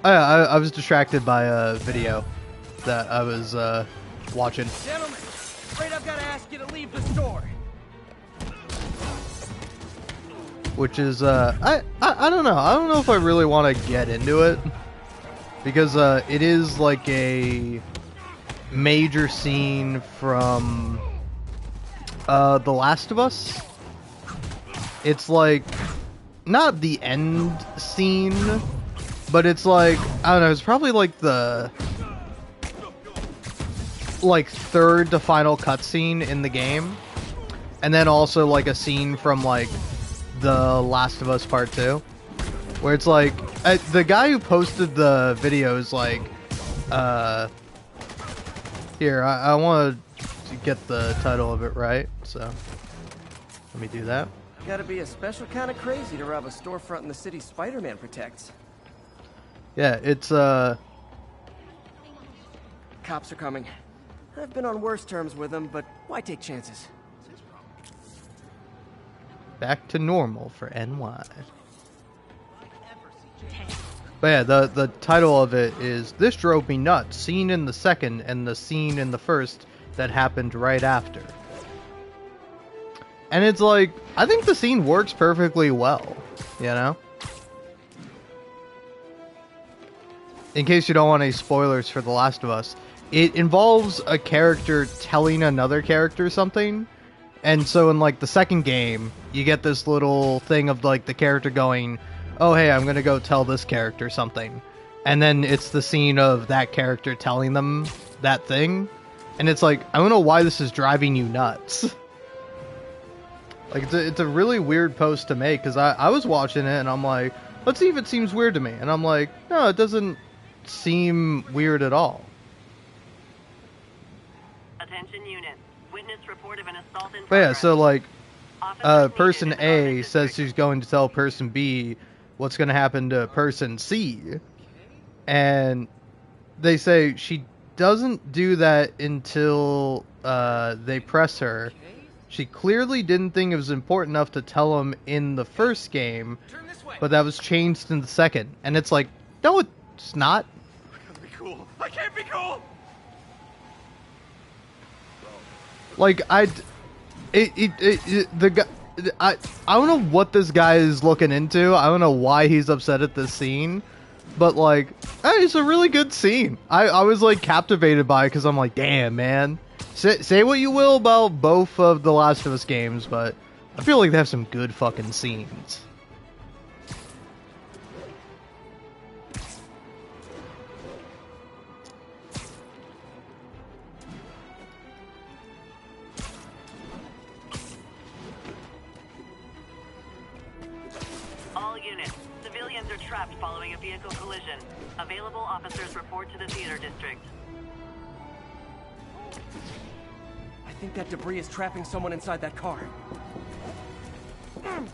I was distracted by a video that I was watching. Gentlemen, afraid I've got to ask you to leave the store. Which is I don't know. I don't know if I really want to get into it because it is like a major scene from The Last of Us. It's like not the end scene, but it's like, I don't know, it's probably like the third to final cutscene in the game. And then also like a scene from like The Last of Us Part 2. Where it's like, the guy who posted the video is like, here, I want to get the title of it right, so let me do that. Gotta be a special kind of crazy to rob a storefront in the city Spider-Man protects. Yeah, it's, Cops are coming. I've been on worse terms with them, but why take chances? back to normal for NY. But yeah, the title of it is This Drove Me Nuts, Scene in the Second and the Scene in the First that happened right after. And it's like, I think the scene works perfectly well, you know? In case you don't want any spoilers for The Last of Us, it involves a character telling another character something. And so in like the second game, you get this little thing of like the character going, oh hey, I'm gonna go tell this character something. And then it's the scene of that character telling them that thing. And it's like, I don't know why this is driving you nuts. Like, it's a really weird post to make, because I was watching it and I'm like, let's see if it seems weird to me. And I'm like, no, it doesn't seem weird at all. Attention unit. Witness report of an assault in But yeah, so like, person A says she's going to tell person B what's going to happen to person C. And they say she doesn't do that until they press her. She clearly didn't think it was important enough to tell him in the first game, but that was changed in the second. And it's like, no, it's not. I can't be cool. I can't be cool. Like, I don't know what this guy is looking into. I don't know why he's upset at this scene, but like, it's a really good scene. I was like captivated by it because I'm like, damn, man. Say what you will about both of the Last of Us games, but I feel like they have some good fucking scenes. All units, civilians are trapped following a vehicle collision. Available officers report to the theater district. I think that debris is trapping someone inside that car. It's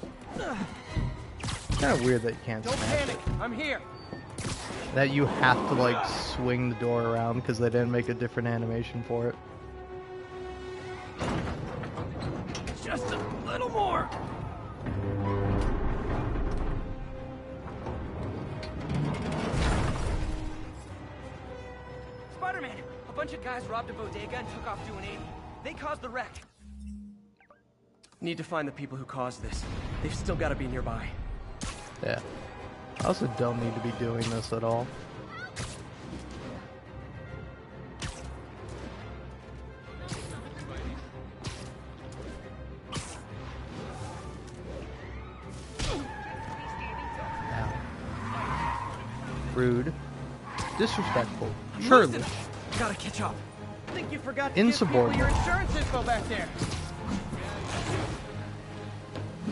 kind of weird that you can't Don't smash panic. it. I'm here. That you have to like swing the door around because they didn't make a different animation for it. Just a little more. Spider-Man! A bunch of guys robbed a bodega and took off doing 80. They caused the wreck. Need to find the people who caused this. They've still got to be nearby. Yeah. I also don't need to be doing this at all. Ow. Rude. Disrespectful. Churlish. Gotta catch up. I think you forgot to Insubordinate. give people your insurance info back there.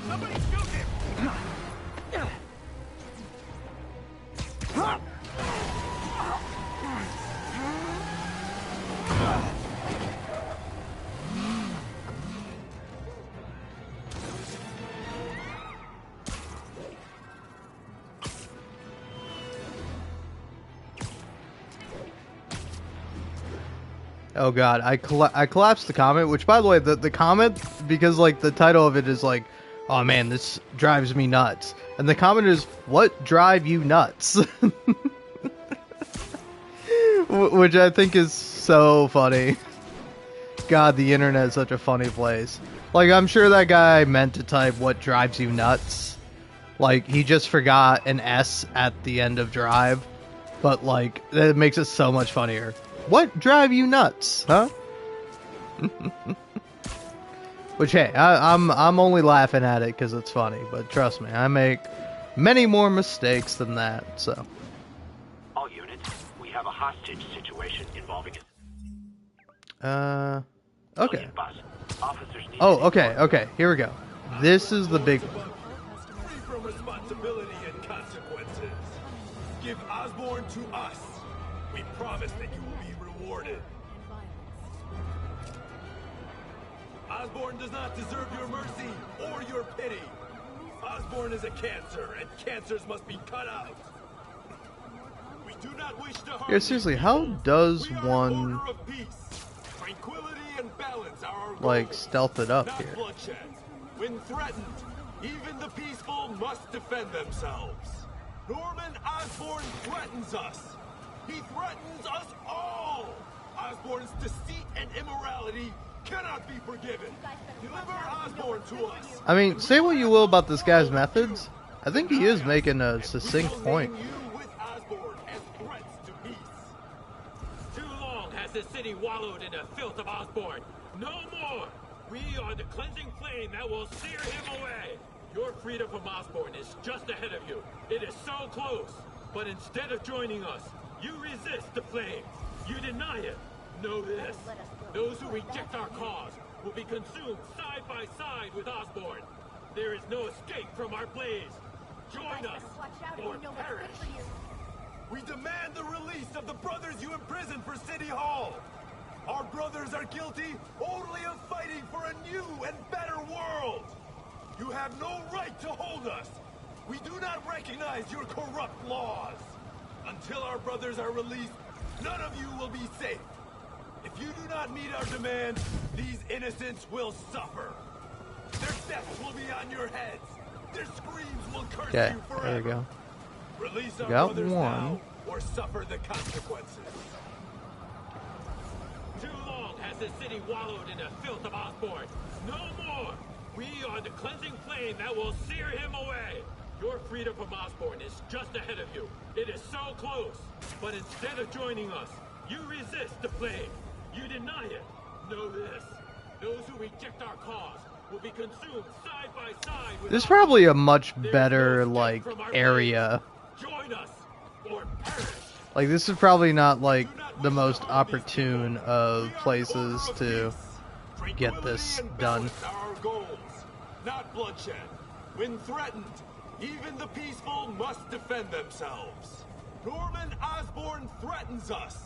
Somebody shoot him. Oh god, I collapsed the comment, which by the way, the comment, because like the title of it is like, oh man, this drives me nuts. And the comment is, what drive you nuts? Which I think is so funny. God, the internet is such a funny place. Like, I'm sure that guy meant to type, what drives you nuts? Like, he just forgot an S at the end of drive. But like, that makes it so much funnier. What drive you nuts, huh? Which, hey, I'm only laughing at it because it's funny. But trust me, I make many more mistakes than that. So. All units, we have a hostage situation involving. Okay. Oh, okay. Here we go. This is the big one. Free from responsibility and consequences. Give Osborn to us. We promise that you will be rewarded. Osborn does not deserve your mercy or your pity. Osborn is a cancer, and cancers must be cut out. We do not wish to harm Yeah, seriously, how does one tranquility and balance are our like goals, stealth it up not here? bloodshed. When threatened, even the peaceful must defend themselves. Norman Osborn threatens us. He threatens us all. Osborn's deceit and immorality cannot be forgiven. Deliver Osborn to us. I mean, say what you will about this guy's methods, I think he is making a succinct point. Too long has the city wallowed in the filth of Osborn. No more! We are the cleansing flame that will sear him away. Your freedom from Osborn is just ahead of you. It is so close. But instead of joining us, you resist the flame. You deny it. Know this. Those who reject our cause will be consumed side by side with Osborn. There is no escape from our blaze. Join us or perish. We demand the release of the brothers you imprisoned for City Hall. Our brothers are guilty only of fighting for a new and better world. You have no right to hold us. We do not recognize your corrupt laws. Until our brothers are released, none of you will be safe. If you do not meet our demands, these innocents will suffer. Their deaths will be on your heads. Their screams will curse Okay, you forever. there we go. Release our Got brothers one. now, or suffer the consequences. Too long has the city wallowed in the filth of Osborn. No more! We are the cleansing flame that will sear him away. Your freedom from Osborn is just ahead of you. It is so close. But instead of joining us, you resist the flame. You deny it. Know this. Those who reject our cause will be consumed side by side with This is probably a much better like area. Join us or perish. Like, this is probably not like the most opportune of places to get this done. Our goals, not bloodshed. When threatened, even the peaceful must defend themselves. Norman Osborn threatens us.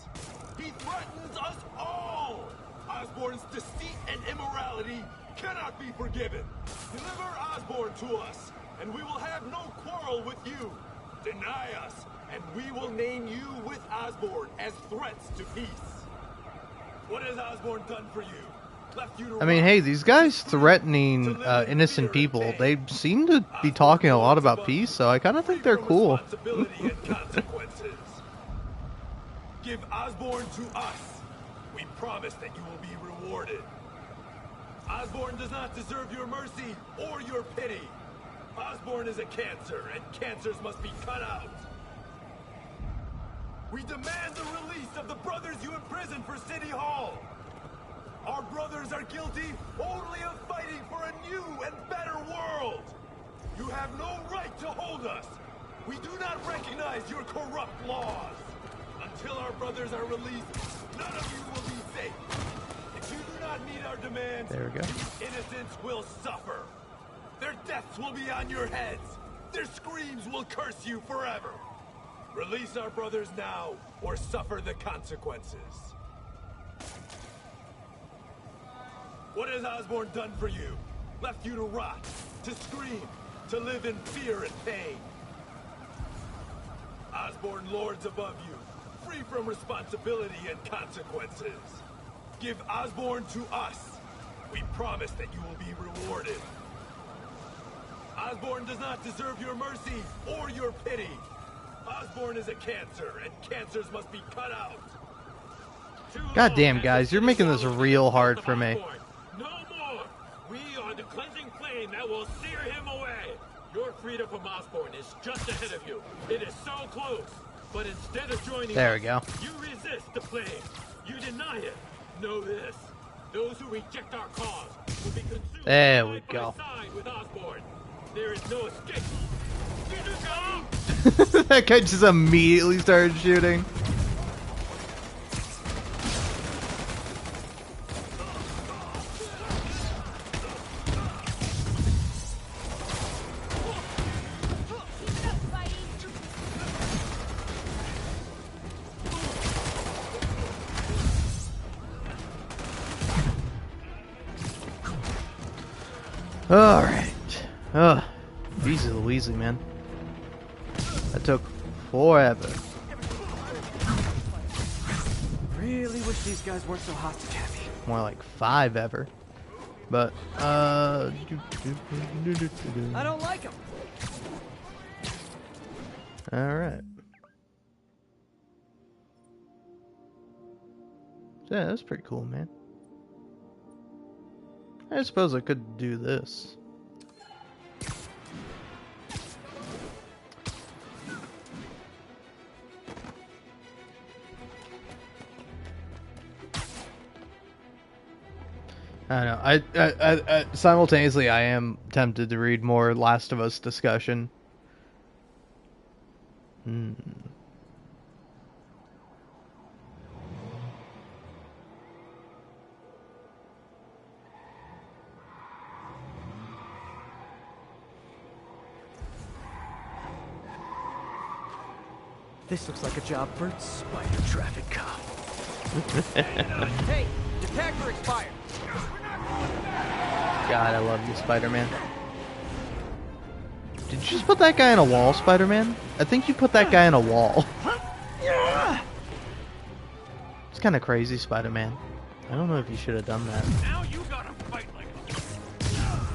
He threatens us all. Osborn's deceit and immorality cannot be forgiven. Deliver Osborn to us, and we will have no quarrel with you. Deny us, and we will name you with Osborn as threats to peace. What has Osborn done for you? Left you to I mean, hey, these guys threatening innocent people, they seem to be talking a lot about peace, so I kind of think they're cool. Give Osborn to us. We promise that you will be rewarded. Osborn does not deserve your mercy or your pity. Osborn is a cancer, and cancers must be cut out. We demand the release of the brothers you imprisoned for City Hall. Our brothers are guilty only of fighting for a new and better world. You have no right to hold us. We do not recognize your corrupt laws. Until our brothers are released, none of you will be safe. If you do not meet our demands, There we go. innocents will suffer. Their deaths will be on your heads. Their screams will curse you forever. Release our brothers now, or suffer the consequences. What has Osborn done for you? Left you to rot, to scream, to live in fear and pain. Osborn lords above you, free from responsibility and consequences. Give Osborn to us. We promise that you will be rewarded. Osborn does not deserve your mercy or your pity. Osborn is a cancer, and cancers must be cut out. God damn, guys, you're making this real hard for me. No more! We are the cleansing flame that will sear him away! Your freedom from Osborn is just ahead of you. It is so close. But instead of joining there us, we go. You resist the flame. You deny it. Know this. Those who reject our cause will be consumed there we go. side with Osborn. There is no escape. That guy just immediately started shooting. Alright. Ugh. Easy Louise, man. That took forever. Really wish these guys weren't so hostage heavy. More like 5 ever. But, I don't like them. Alright. Yeah, that's pretty cool, man. I suppose I could do this. I don't know. I simultaneously I am tempted to read more Last of Us discussion. This looks like a job for Spider Traffic Cop. Hey, detector expired. God, I love you, Spider-Man. Did you just put that guy in a wall, Spider-Man? I think you put that guy in a wall. It's kind of crazy, Spider-Man. I don't know if you should have done that. Now you gotta fight like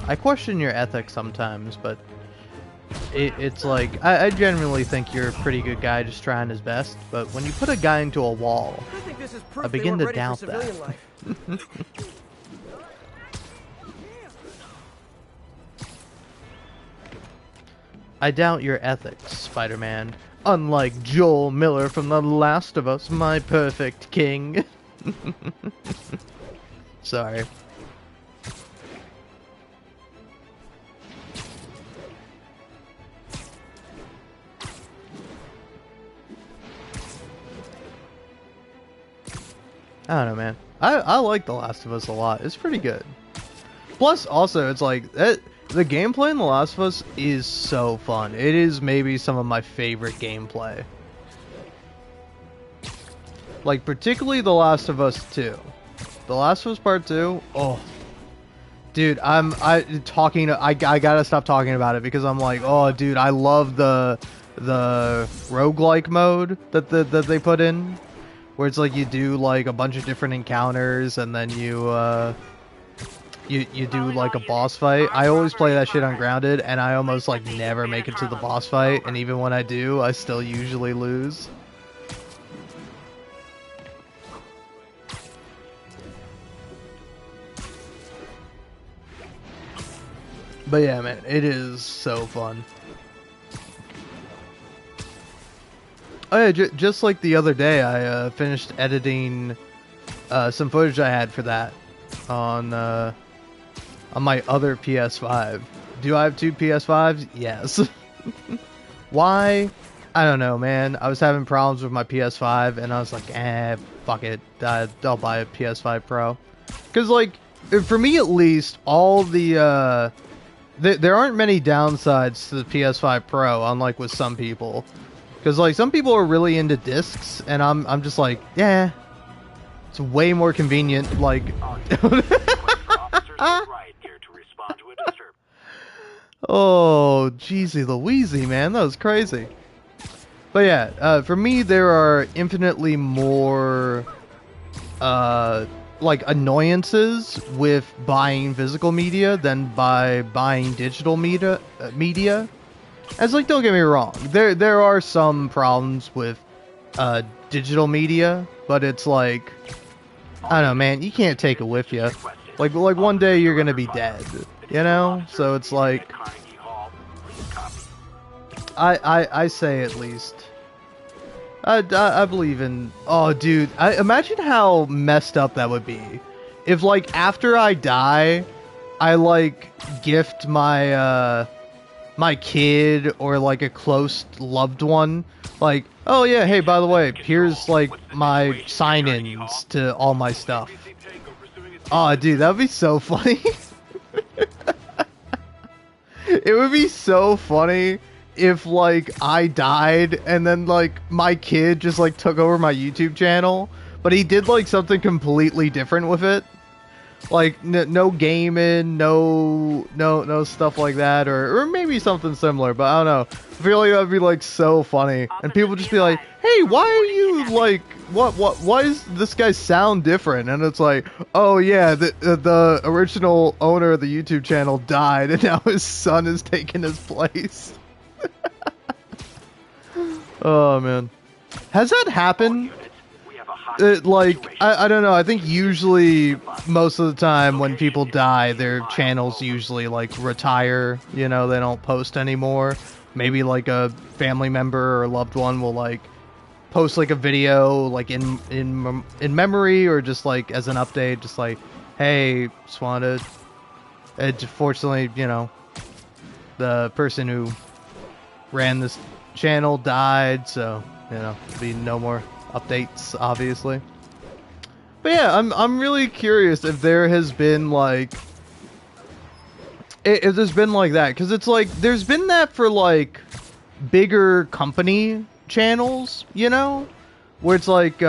I question your ethics sometimes, but it's like, I genuinely think you're a pretty good guy just trying his best, but when you put a guy into a wall, I think this is proof I begin they to weren't doubt ready for civilian that. life. I doubt your ethics, Spider-Man. Unlike Joel Miller from The Last of Us, my perfect king. Sorry. I don't know, man. I like The Last of Us a lot. It's pretty good. Plus, also, it's like the gameplay in The Last of Us is so fun. It is maybe some of my favorite gameplay. Like, particularly The Last of Us 2. The Last of Us Part 2, oh. Dude, I gotta stop talking about it because I'm like, oh, dude, I love the roguelike mode that they put in. Where it's like you do like a bunch of different encounters and then you do like a boss fight. I always play that shit on Grounded and I almost like never make it to the boss fight, and even when I do, I still usually lose. But yeah, man, it is so fun. Oh yeah, just like the other day, I finished editing some footage I had for that on my other PS5. Do I have 2 PS5s? Yes. Why? I don't know, man. I was having problems with my PS5, and I was like, fuck it. I'll buy a PS5 Pro. Because, like, for me at least, all the there aren't many downsides to the PS5 Pro, unlike with some people. Because, like, some people are really into discs, and I'm just like, yeah, it's way more convenient, like... Oh, jeezy Louise, man, that was crazy. But yeah, for me, there are infinitely more like annoyances with buying physical media than by buying digital media. As like, don't get me wrong, there are some problems with digital media, but it's like, I don't know, man, you can't take it with you. Like one day you're gonna be dead, you know? So it's like, I say at least. I believe in... Oh, dude. Imagine how messed up that would be. If, like, after I die, I, like, gift my, my kid or, like, a close loved one. Like, oh, yeah, hey, by the way, here's, like, my sign-ins to all my stuff. Oh, dude, that would be so funny. It would be so funny if, like, I died and then, like, my kid just, like, took over my YouTube channel, but he did, like, something completely different with it. Like, no gaming, no stuff like that, or maybe something similar, but I don't know. I feel like that would be, like, so funny. And people would just be like, hey, why are you, like, why does this guy sound different? And it's like, oh, yeah, the original owner of the YouTube channel died, and now his son is taking his place. Oh, man. Has that happened? Like, I don't know. I think usually, most of the time, when people die, their channels usually, like, retire. You know, they don't post anymore. Maybe, like, a family member or loved one will, like, post, like, a video, like, in memory, or just, like, as an update, just like, hey, just wanted to... Fortunately, you know, the person who ran this channel died, so, you know, there'll be no more updates, obviously. But yeah, I'm really curious if there has been, like, if there's been like that, because it's like, there's been that for, like, bigger company channels, you know, where it's like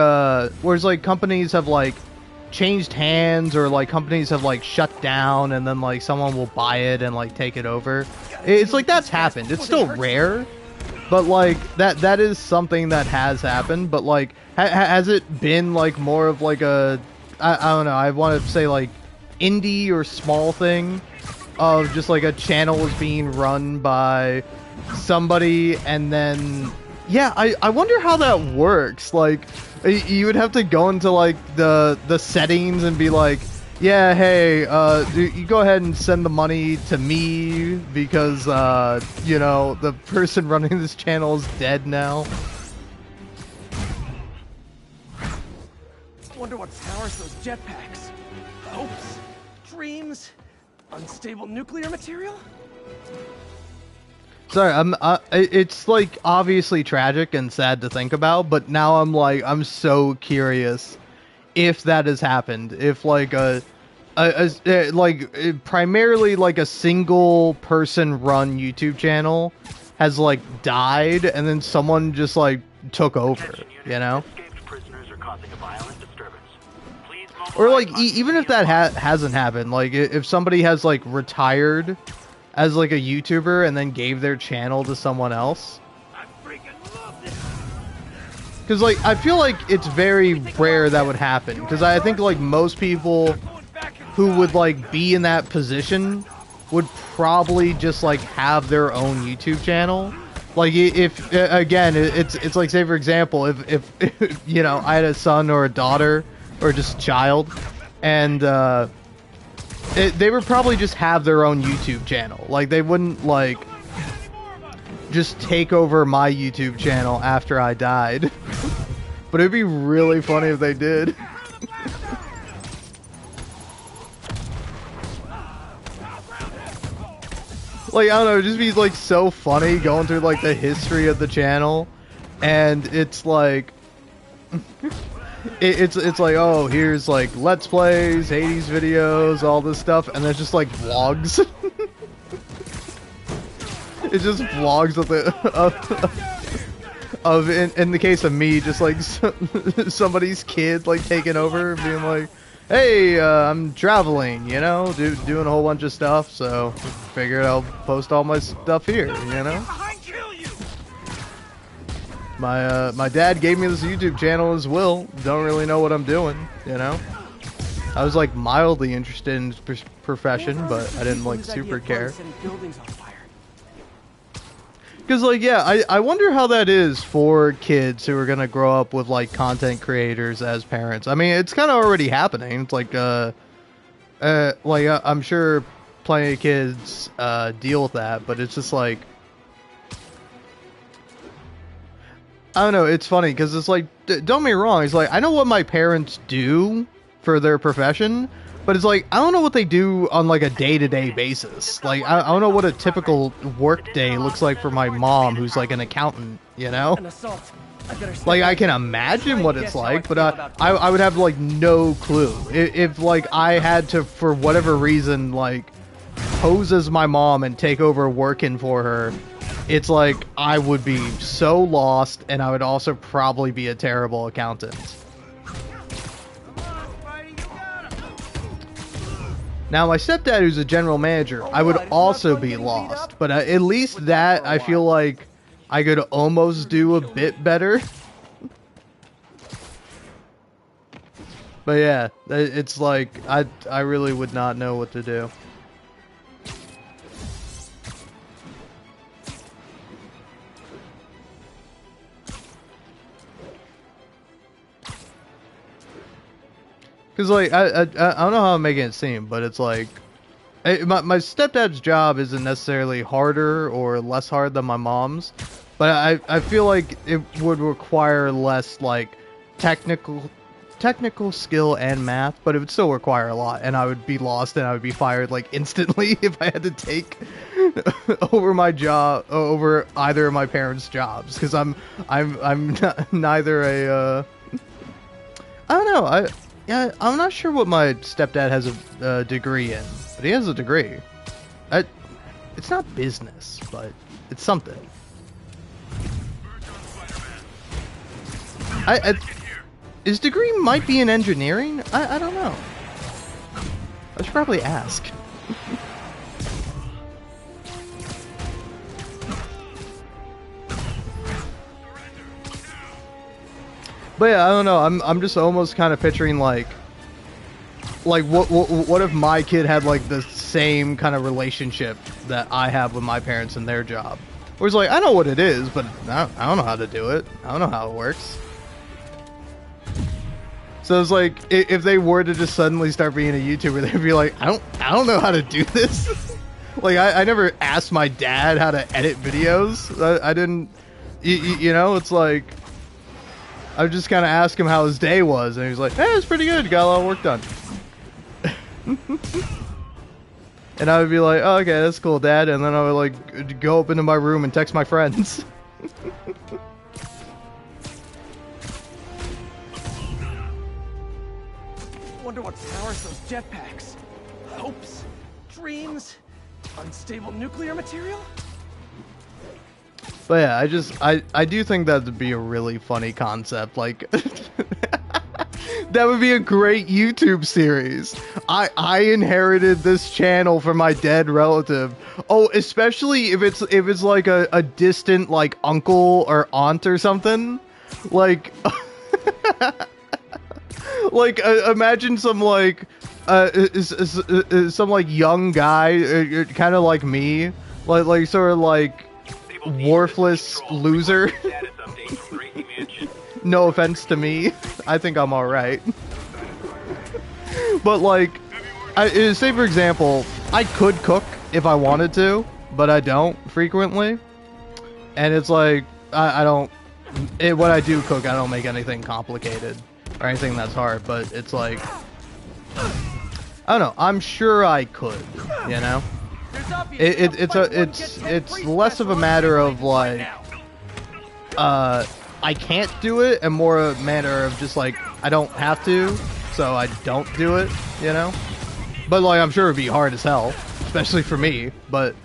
companies have, like, changed hands, or, like, companies have, like, shut down, and then, like, someone will buy it and, like, take it over. It's like, that's happened. It's still rare, but, like, that is something that has happened. But, like, has it been, like, more of, like, a... I don't know, I want to say, like, indie or small thing of just, like, a channel is being run by somebody, and then... Yeah, I wonder how that works. Like, you would have to go into, like, the settings and be like, yeah, hey, you go ahead and send the money to me because, you know, the person running this channel is dead now. I wonder what powers those jetpacks. Hopes, dreams, unstable nuclear material? Sorry, it's, like, obviously tragic and sad to think about, but now I'm so curious if that has happened. If, like, primarily, like, a single person run YouTube channel has, like, died, and then someone just, like, took over, you know? Or, like, even if that hasn't happened, like, if somebody has, like, retired as, like, a YouTuber and then gave their channel to someone else. Because, like, I feel like it's very rare that would happen. Because I think, like, most people who would, like, be in that position would probably just, like, have their own YouTube channel. Like, if again, it's like, say, for example, if you know, I had a son or a daughter or just a child, and, they would probably just have their own YouTube channel. Like, they wouldn't, like, just take over my YouTube channel after I died. But it'd be really funny if they did. Like, I don't know, it'd just be, like, so funny going through, like, the history of the channel. And it's like... It's like, oh, here's, like, Let's Plays, Hades videos, all this stuff, and there's just, like, vlogs. It's just vlogs of in the case of me, just, like, somebody's kid, like, taking over, being like, hey, I'm traveling, you know, doing a whole bunch of stuff, so figured I'll post all my stuff here, you know? My dad gave me this YouTube channel as well. Don't really know what I'm doing, you know? I was like mildly interested in his profession, but I didn't like super care. Because like, yeah, I wonder how that is for kids who are gonna grow up with like content creators as parents. I mean, it's kind of already happening. It's like, I'm sure plenty of kids deal with that, but it's just like, I don't know. It's funny because it's like, don't get me wrong. It's like, I know what my parents do for their profession, but it's like, I don't know what they do on like a day-to-day basis. Like, I don't know what a typical work day looks like for my mom, who's like an accountant, you know? Like, I can imagine what it's like, but I would have like no clue. If like I had to, for whatever reason, like pose as my mom and take over working for her, it's like I would be so lost, and I would also probably be a terrible accountant. Now, my stepdad, who's a general manager, I would also be lost, but at least that I feel like I could almost do a bit better. But yeah, it's like I really would not know what to do. Because, like, I don't know how I'm making it seem, but it's like, my stepdad's job isn't necessarily harder or less hard than my mom's, but I feel like it would require less, like, technical skill and math, but it would still require a lot, and I would be lost and I would be fired, like, instantly if I had to take over my job, over either of my parents' jobs, because I'm neither a, I don't know, yeah, I'm not sure what my stepdad has a degree in, but he has a degree. It's not business, but it's something. His degree might be in engineering? I don't know. I should probably ask. But yeah, I don't know. I'm just almost kind of picturing like what if my kid had like the same kind of relationship that I have with my parents in their job? Where it's like, I know what it is, but I don't know how to do it. I don't know how it works. So it's like, if they were to just suddenly start being a YouTuber, they'd be like, I don't know how to do this. Like, I never asked my dad how to edit videos. I didn't, you know, it's like, I would just kind of ask him how his day was, and he was like, hey, it's pretty good, got a lot of work done. And I would be like, oh, okay, that's cool, Dad, and then I would like go up into my room and text my friends. Wonder what powers those jetpacks. Hopes, dreams, unstable nuclear material? But yeah, I do think that would be a really funny concept. Like, that would be a great YouTube series. I inherited this channel from my dead relative. Oh, especially if it's like a distant like uncle or aunt or something. Like, like imagine some like some like young guy, kind of like me, like sort of like worthless loser. No offense to me, I think I'm alright. But like, say for example, I could cook if I wanted to, but I don't frequently. And it's like, I don't, when I do cook, I don't make anything complicated or anything that's hard, but it's like, I don't know, I'm sure I could, you know? It's less of a matter of like, I can't do it, and more a matter of just like, I don't have to, so I don't do it, you know? But like, I'm sure it'd be hard as hell, especially for me, but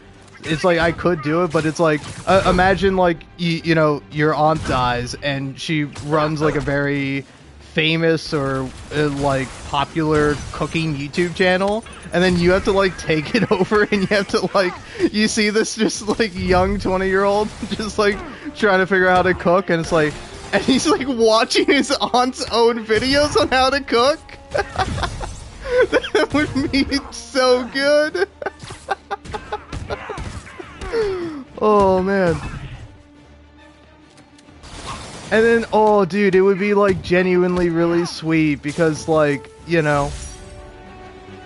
it's like, I could do it, but it's like, imagine like, you know, your aunt dies, and she runs like a very famous or like popular cooking YouTube channel, and then you have to like take it over, and you have to like, you see this just like young 20-year-old just like trying to figure out how to cook, and it's like, and he's like watching his aunt's own videos on how to cook. That would be so good. Oh man. And then, oh dude, it would be like genuinely really sweet because, like, you know,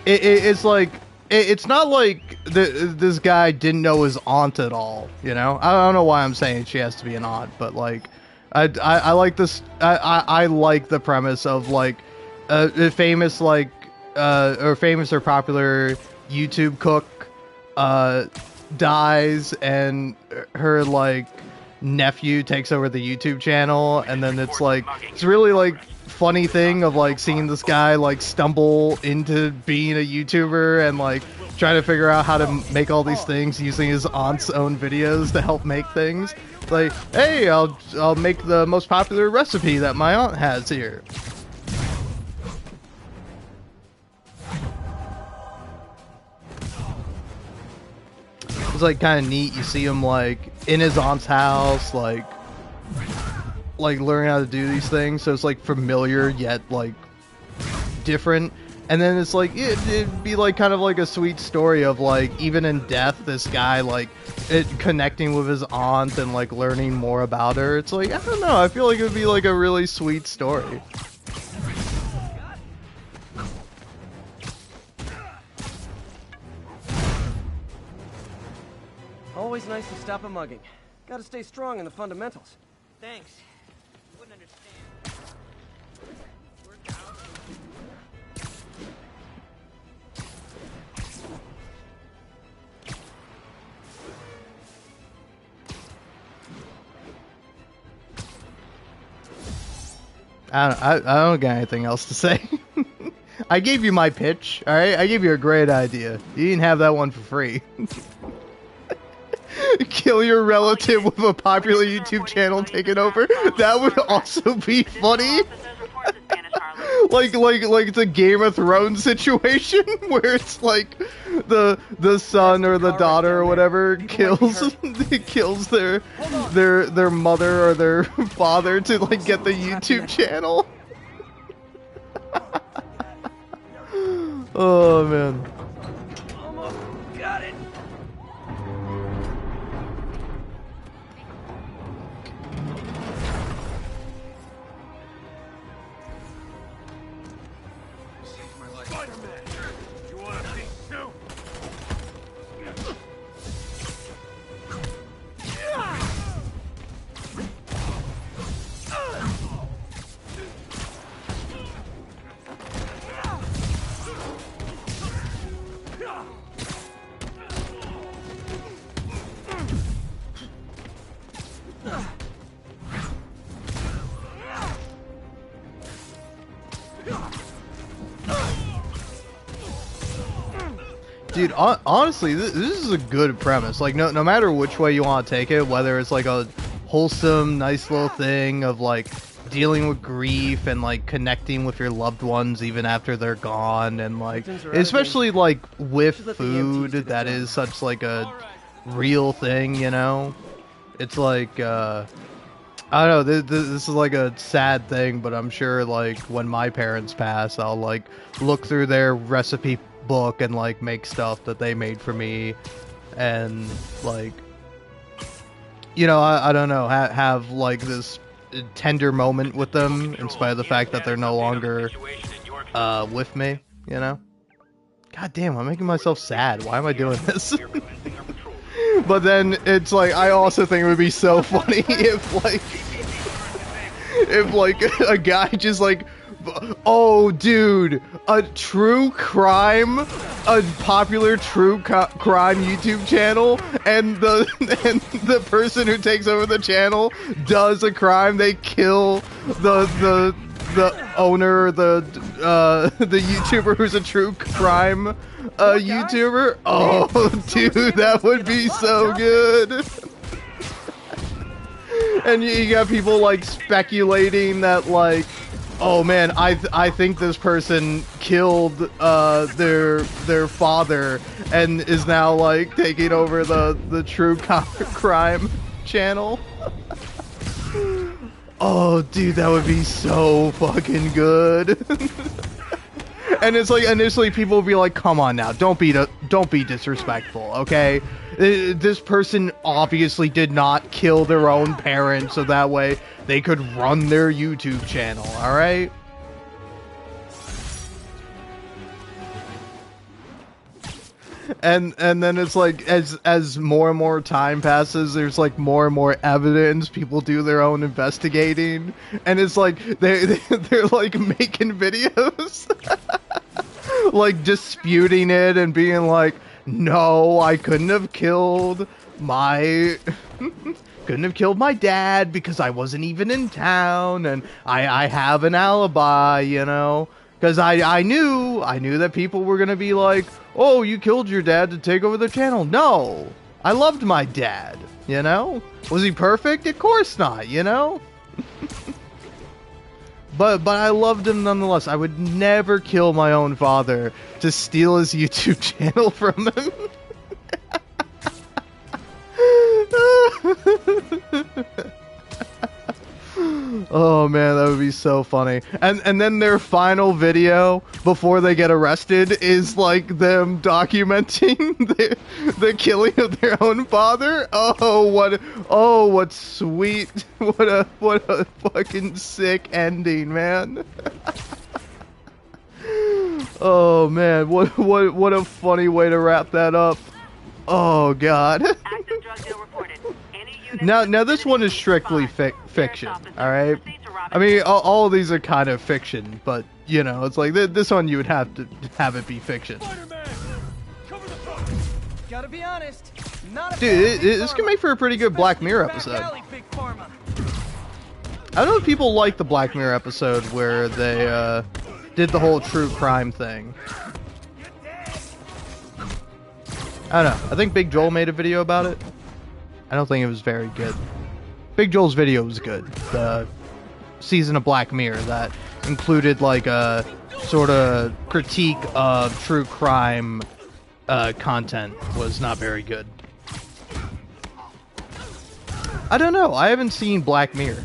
it's like, it's not like this guy didn't know his aunt at all, you know? I don't know why I'm saying she has to be an aunt, but like, I like this, I like the premise of like, a famous like, or famous or popular YouTube cook, dies and her like nephew takes over the YouTube channel, and then it's like, it's really like funny thing of like seeing this guy like stumble into being a YouTuber and like trying to figure out how to make all these things using his aunt's own videos to help make things. Like, hey, I'll make the most popular recipe that my aunt has here. It's like kind of neat. You see him like in his aunt's house, like learning how to do these things. So it's like familiar yet like different. And then it's like it'd be like kind of like a sweet story of like even in death, this guy like connecting with his aunt and like learning more about her. It's like, I don't know. I feel like it would be like a really sweet story. Always nice to stop a mugging. Gotta stay strong in the fundamentals. Thanks. You wouldn't understand. I don't got anything else to say. I gave you my pitch, alright? I gave you a great idea. You didn't have that one for free. Kill your relative with a popular YouTube channel taken over. That would also be funny. like it's a Game of Thrones situation where it's like the son or the daughter or whatever kills their mother or their father to like get the YouTube channel. Oh man. Almost got it. Dude, honestly, this is a good premise. Like, no matter which way you want to take it, whether it's like a wholesome, nice little thing of like dealing with grief and like connecting with your loved ones even after they're gone, and like especially like with food, that is such like a real thing, you know? It's like, I don't know, this is like a sad thing, but I'm sure like when my parents pass, I'll like look through their recipe book and like make stuff that they made for me, and like, you know, I don't know, have like this tender moment with them in spite of the fact that they're no longer with me, you know? God damn, I'm making myself sad. Why am I doing this? But then it's like, I also think it would be so funny if like a guy just like, oh dude, a true crime, a popular true crime YouTube channel, and the person who takes over the channel does a crime. They kill the owner, the YouTuber who's a true crime YouTuber. Oh dude, that would be so good. And you got people like speculating that like, oh man, I think this person killed their father and is now like taking over the true crime channel. Oh dude, that would be so fucking good. And it's like initially people will be like, "Come on now, don't be disrespectful, okay? This person obviously did not kill their own parents, so that way they could run their YouTube channel, all right?" And then it's like as more and more time passes, there's like more and more evidence. People do their own investigating, and it's like they're like making videos, like disputing it and being like, "No, I couldn't have killed my dad because I wasn't even in town, and I have an alibi, you know." Because I knew that people were going to be like, "Oh, you killed your dad to take over the channel." No, I loved my dad, you know? Was he perfect? Of course not, you know? but I loved him nonetheless. I would never kill my own father to steal his YouTube channel from him. Oh man, that would be so funny. And then their final video before they get arrested is like them documenting the killing of their own father. What sweet, what a fucking sick ending, man. Oh man, what a funny way to wrap that up. Oh god. Active drug deal reported. Now this one is strictly fiction, alright? I mean, all of these are kind of fiction, but, you know, it's like, this one you would have to have it be fiction. Gotta be honest, not a dude, this can make for a pretty good Black Mirror episode. I don't know if people like the Black Mirror episode where they, did the whole true crime thing. I don't know. I think Big Joel made a video about it. I don't think it was very good. Big Joel's video was good. The season of Black Mirror that included like a sort of critique of true crime content was not very good. I don't know. I haven't seen Black Mirror.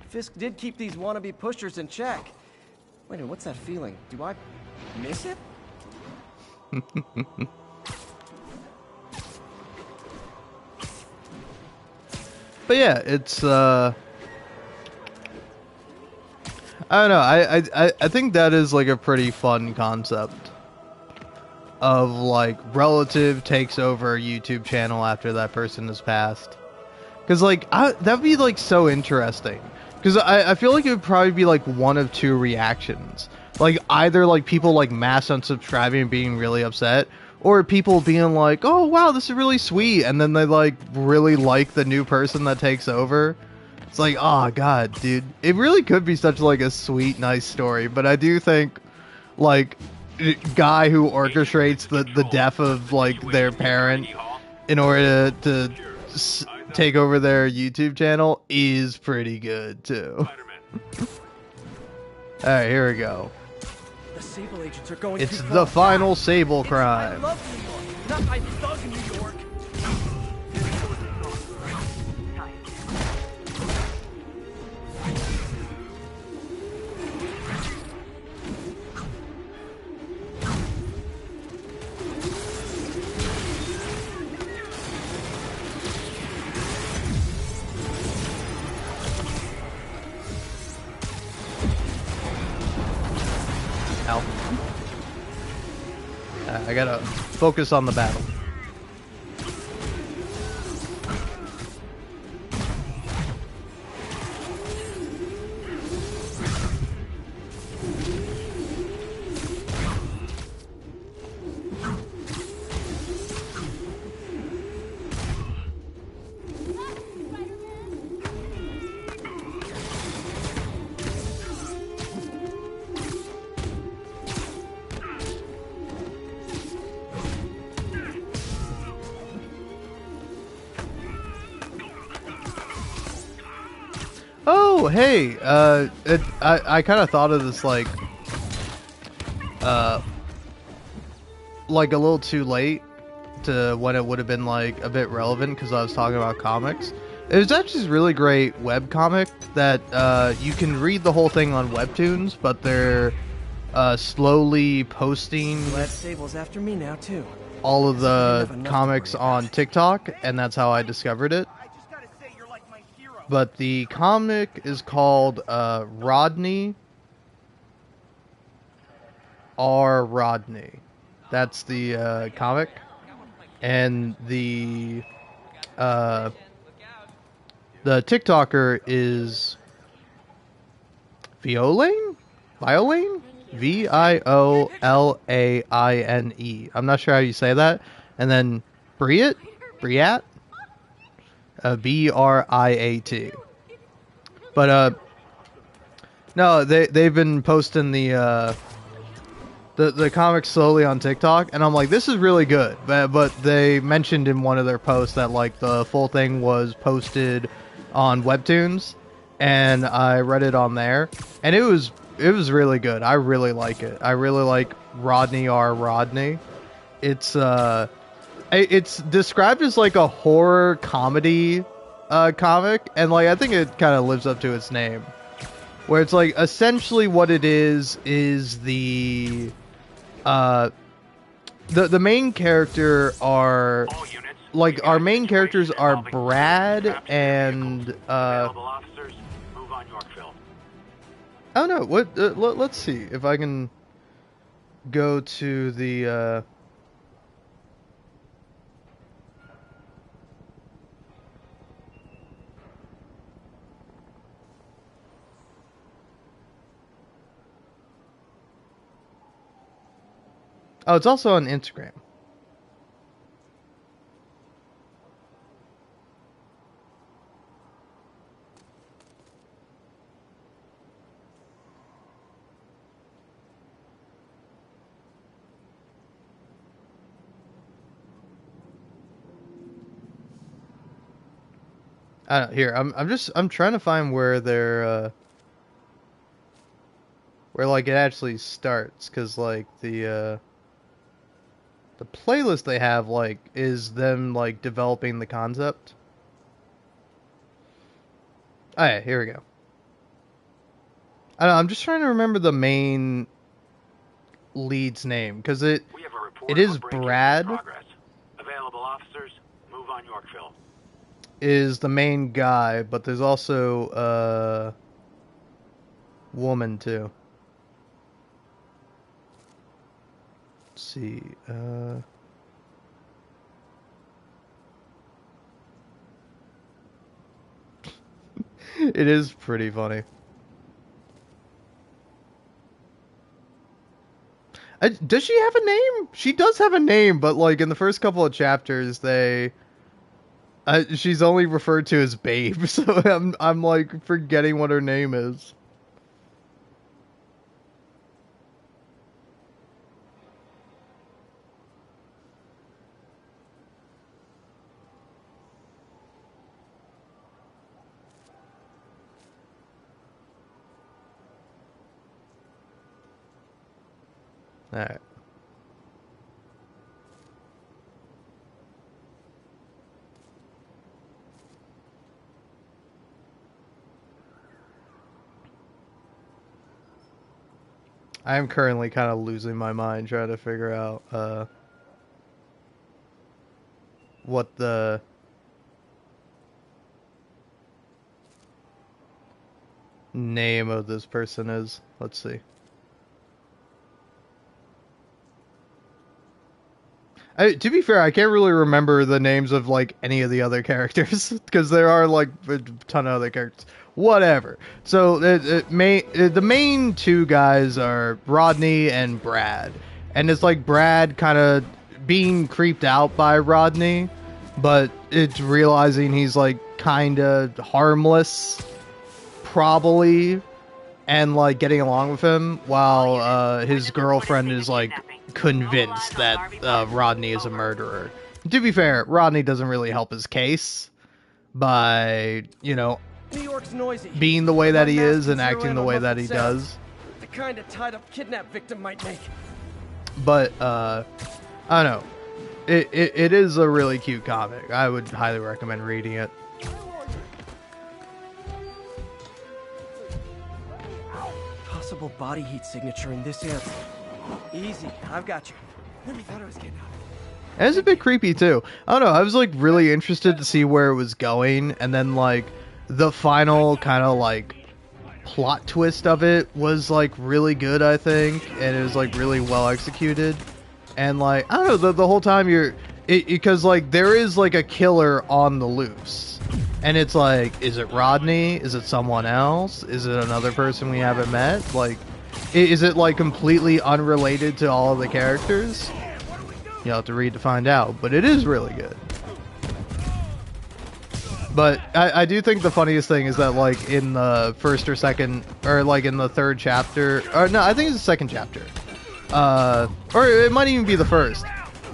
Fisk did keep these wannabe pushers in check. Wait a minute, what's that feeling? Do I miss it? But yeah, it's I don't know. I think that is like a pretty fun concept of like relative takes over a YouTube channel after that person has passed. Because like that'd be like so interesting. Because I feel like it would probably be like one of two reactions. Like either like people like mass unsubscribing and being really upset, or people being like, "Oh wow, this is really sweet," and then they like really like the new person that takes over. It's like, oh god, dude, it really could be such like a sweet, nice story. But I do think like guy who orchestrates the death of like their parent in order to take over their YouTube channel is pretty good too. Alright, here we go. The Sable agents are going it's the final Sable crime. I love New York, not I thug New York. I gotta focus on the battle. oh, hey, I kind of thought of this like a little too late to when it would have been like a bit relevant because I was talking about comics. It was actually this really great webcomic that you can read the whole thing on Webtoons, but they're slowly posting Glad Sable's after me now too. all of the comics on TikTok, and that's how I discovered it. But the comic is called Rodney R. Rodney. That's the comic. And the TikToker is Violaine? Violaine? I'm not sure how you say that. And then Briat? Briat? Briat. But no, they've been posting the comics slowly on TikTok, and I'm like, this is really good. But they mentioned in one of their posts that like the full thing was posted on Webtoons, and I read it on there, and it was really good. I really like it. I really like Rodney R. Rodney. It's described as like a horror comedy comic, and like I think it kind of lives up to its name. Where it's like essentially what it is the main character are like our main characters are Brad and oh no, what let's see if I can go to the oh, it's also on Instagram. Here, I'm trying to find where they're where like it actually starts, cause like the playlist they have like is them like developing the concept. Oh yeah, here we go. I don't know, I'm just trying to remember the main lead's name, cause it is Brad. Available officers, move on Yorkville. Is the main guy, but there's also a woman too. Let's see. It is pretty funny. Does she have a name? She does have a name, but like in the first couple of chapters, she's only referred to as Babe, so I'm like forgetting what her name is. Alright. I am currently kind of losing my mind trying to figure out what the name of this person is. Let's see. To be fair, I can't really remember the names of like any of the other characters because there are like a ton of other characters. Whatever. So the main two guys are Rodney and Brad, and it's like Brad kind of being creeped out by Rodney, but it's realizing he's like kind of harmless, probably, and like getting along with him, while his girlfriend is like convinced that Rodney is a murderer. To be fair, Rodney doesn't really help his case by, you know, New York's noisy. being the way that he is and Zero acting in the on way that muffled he sounds. does. The kind a tied-up kidnap victim might make. But I don't know. It is a really cute comic. I would highly recommend reading it. Possible body heat signature in this area. Easy, I've got you. Never thought I was getting out. And it's a bit creepy too. I don't know. I was like really interested to see where it was going, and then like the final kind of like plot twist of it was like really good, I think, and it was like really well executed. And like I don't know, the whole time because like there is like a killer on the loose, and it's like, is it Rodney? Is it someone else? Is it another person we haven't met? Like, is it like completely unrelated to all of the characters? You'll have to read to find out, but it is really good. But I do think the funniest thing is that like in the first or second, or like in the third chapter, or no, I think it's the second chapter, or it might even be the first,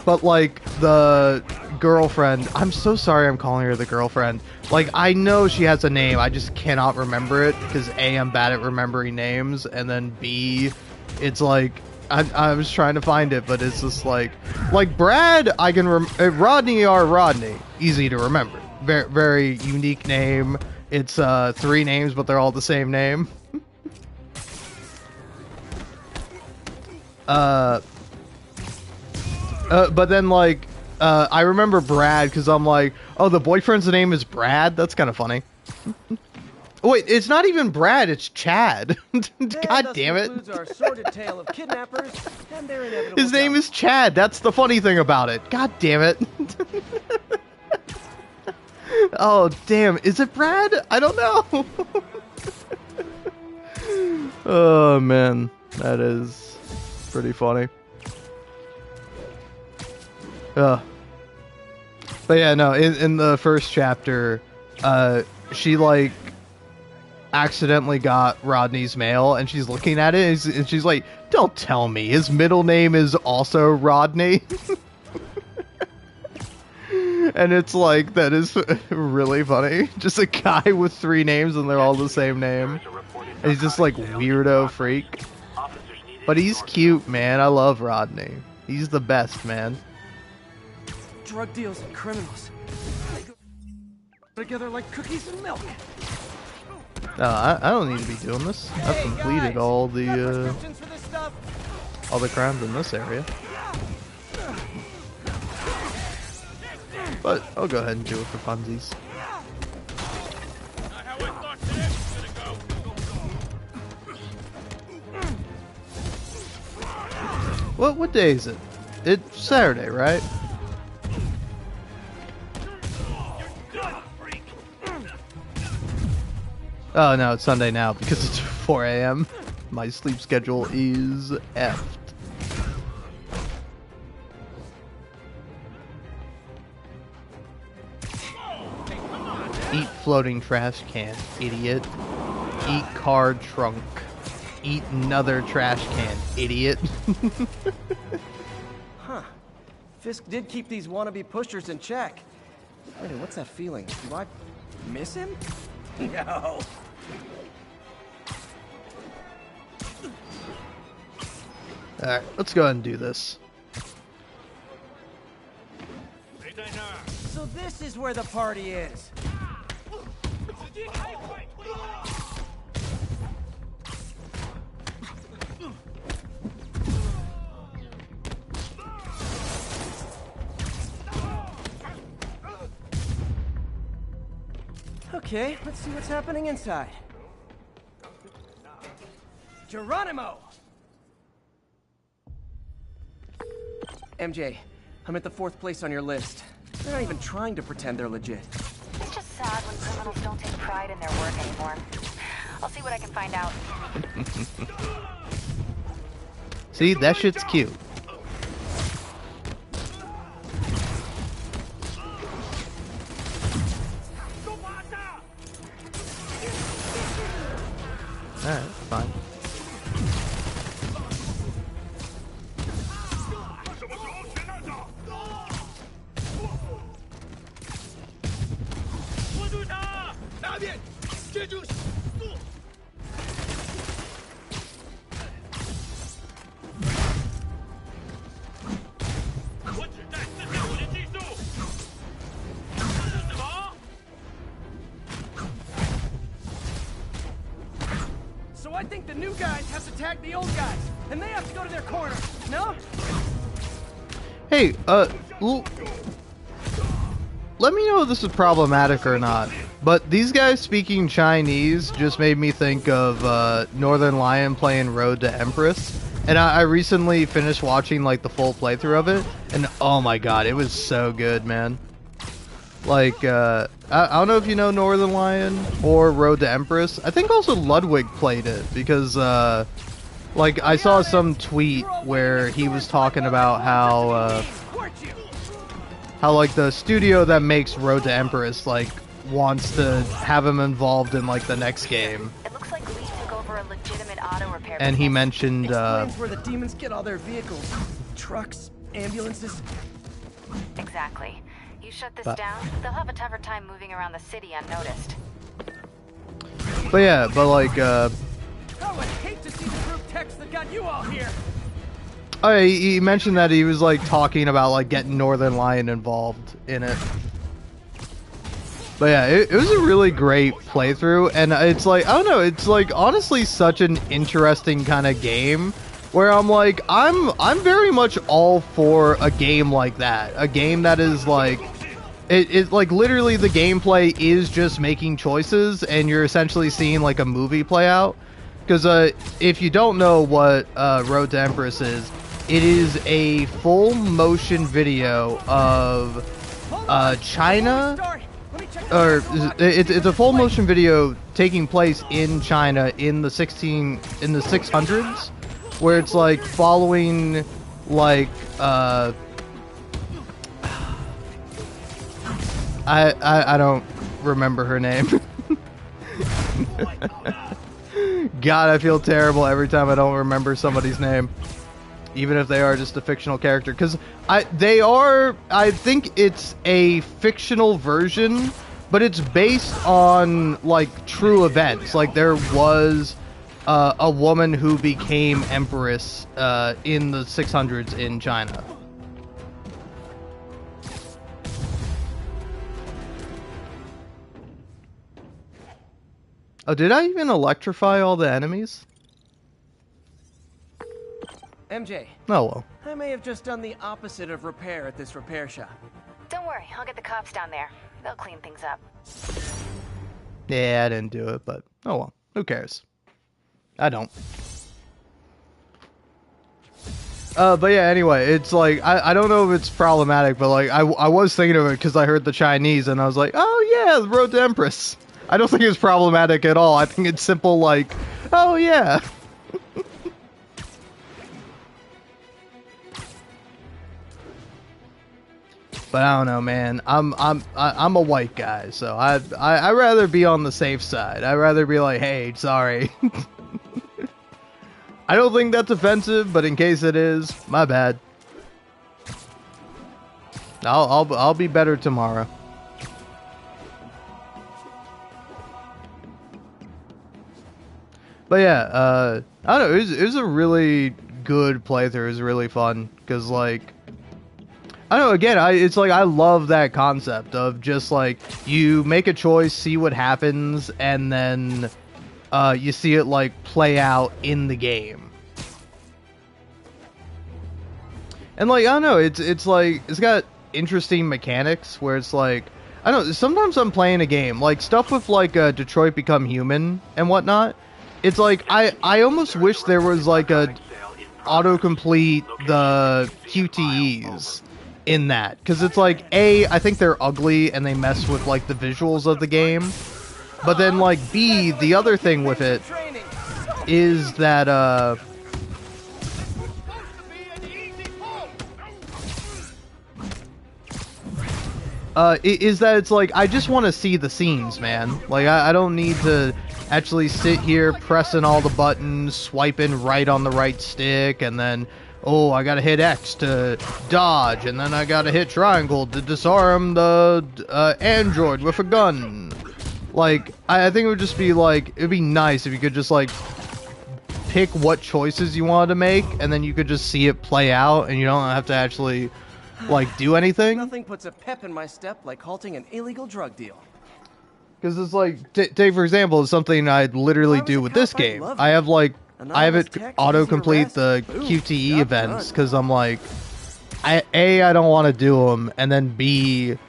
but like the girlfriend, I'm so sorry I'm calling her the girlfriend, like I know she has a name, I just cannot remember it, because A, I'm bad at remembering names, and then B, it's like, I was trying to find it, but it's just like Brad, I can Rodney or Rodney, easy to remember. Very, very unique name. It's 3 names, but they're all the same name. But then like I remember Brad because I'm like, oh, the boyfriend's name is Brad. That's kind of funny. Wait, it's not even Brad, it's Chad. God damn it. Our sordid tale of kidnappers and their inevitable His name is Chad. That's the funny thing about it. God damn it. Oh, damn. Is it Brad? I don't know. Oh, man. That is pretty funny. But yeah, no, in the first chapter, she, like, accidentally got Rodney's mail, and she's looking at it, and she's like, don't tell me his middle name is also Rodney. And it's like, that is really funny. Just a guy with 3 names and they're all the same name. And he's just like weirdo freak. But he's cute, man. I love Rodney. He's the best, man. Drug deals and criminals. They go together like cookies and milk. I don't need to be doing this. I've completed all the crimes in this area. But I'll go ahead and do it for funsies. What day is it? It's Saturday, right? Oh no, it's Sunday now because it's 4 a.m. My sleep schedule is effed. Eat floating trash can, idiot. Eat car trunk. Eat another trash can, idiot. Huh. Fisk did keep these wannabe pushers in check. Wait, what's that feeling? Do I miss him? No. Alright, let's go ahead and do this. So this is where the party is. Okay, let's see what's happening inside. Geronimo! MJ, I'm at the 4th place on your list. They're not even trying to pretend they're legit. It's just sad when criminals don't take pride in their work anymore. I'll see what I can find out. See, that shit's cute. Alright, fine. think the new guys have to attack the old guys, and they have to go to their corner. No? Hey, let me know if this is problematic or not. But these guys speaking Chinese just made me think of Northern Lion playing Road to Empress. And I recently finished watching like the full playthrough of it, and oh my god, it was so good, man. Like, I don't know if you know Northern Lion or Road to Empress. I think also Ludwig played it, because, like, I saw some tweet where he was talking about how, like, the studio that makes Road to Empress, like, wants to have him involved in, like, the next game. It looks like Lee took over a legitimate auto repair And he mentioned, Explains where the demons get all their vehicles. Trucks, ambulances. Exactly. You shut this But- down, they'll have a tougher time moving around the city unnoticed. But yeah, but like, I would hate to see the group text that got you all here. oh, yeah, he mentioned that he was like talking about like getting Northern Lion involved in it. But yeah, it was a really great playthrough, and it's like, I don't know, it's like honestly such an interesting kind of game where I'm like, I'm very much all for a game like that. A game that is like, it's like literally the gameplay is just making choices and you're essentially seeing like a movie play out. Because if you don't know what Road to Empress is, it is a full motion video of China, or it's a full motion video taking place in China in the 600s, where it's like following like I don't remember her name. God, I feel terrible every time I don't remember somebody's name, even if they are just a fictional character, because I think it's a fictional version, but it's based on like true events. Like there was a woman who became empress in the 600s in China. Oh, did I even electrify all the enemies? MJ. Oh, well. I may have just done the opposite of repair at this repair shop. Don't worry, I'll get the cops down there. They'll clean things up. Yeah, I didn't do it, but oh well. Who cares? I don't. But yeah, anyway, it's like, I don't know if it's problematic, but like, I was thinking of it because I heard the Chinese, and I was like, oh yeah, the Road to Empress. I don't think it's problematic at all. I think it's simple like, oh yeah. But I don't know, man. I'm a white guy, so I rather be on the safe side. I'd rather be like, hey, sorry. I don't think that's offensive, but in case it is, my bad. I'll be better tomorrow. But yeah, I don't know. It was a really good playthrough. It was really fun because, like, I don't know. Again, it's like I love that concept of just like you make a choice, see what happens, and then you see it like play out in the game. And like, I don't know. It's like it's got interesting mechanics where it's like, I don't know. Sometimes I'm playing a game like stuff with like Detroit Become Human and whatnot. It's like, I almost wish there was like a autocomplete the QTEs in that. Because it's like, A, I think they're ugly and they mess with like the visuals of the game. But then like, B, the other thing with it is that, is that it's like, I just want to see the scenes, man. Like, I don't need to actually sit here pressing all the buttons, swiping right on the right stick, and then, oh, I gotta hit X to dodge, and then I gotta hit triangle to disarm the android with a gun. Like, I think it would just be like, it'd be nice if you could just like pick what choices you wanted to make, and then you could just see it play out, and you don't have to actually like do anything. Nothing puts a pep in my step like halting an illegal drug deal. Because it's like, take for example, something I literally do with this game. I have like, I have it autocomplete the QTE events because I'm like, I don't want to do them, and then B,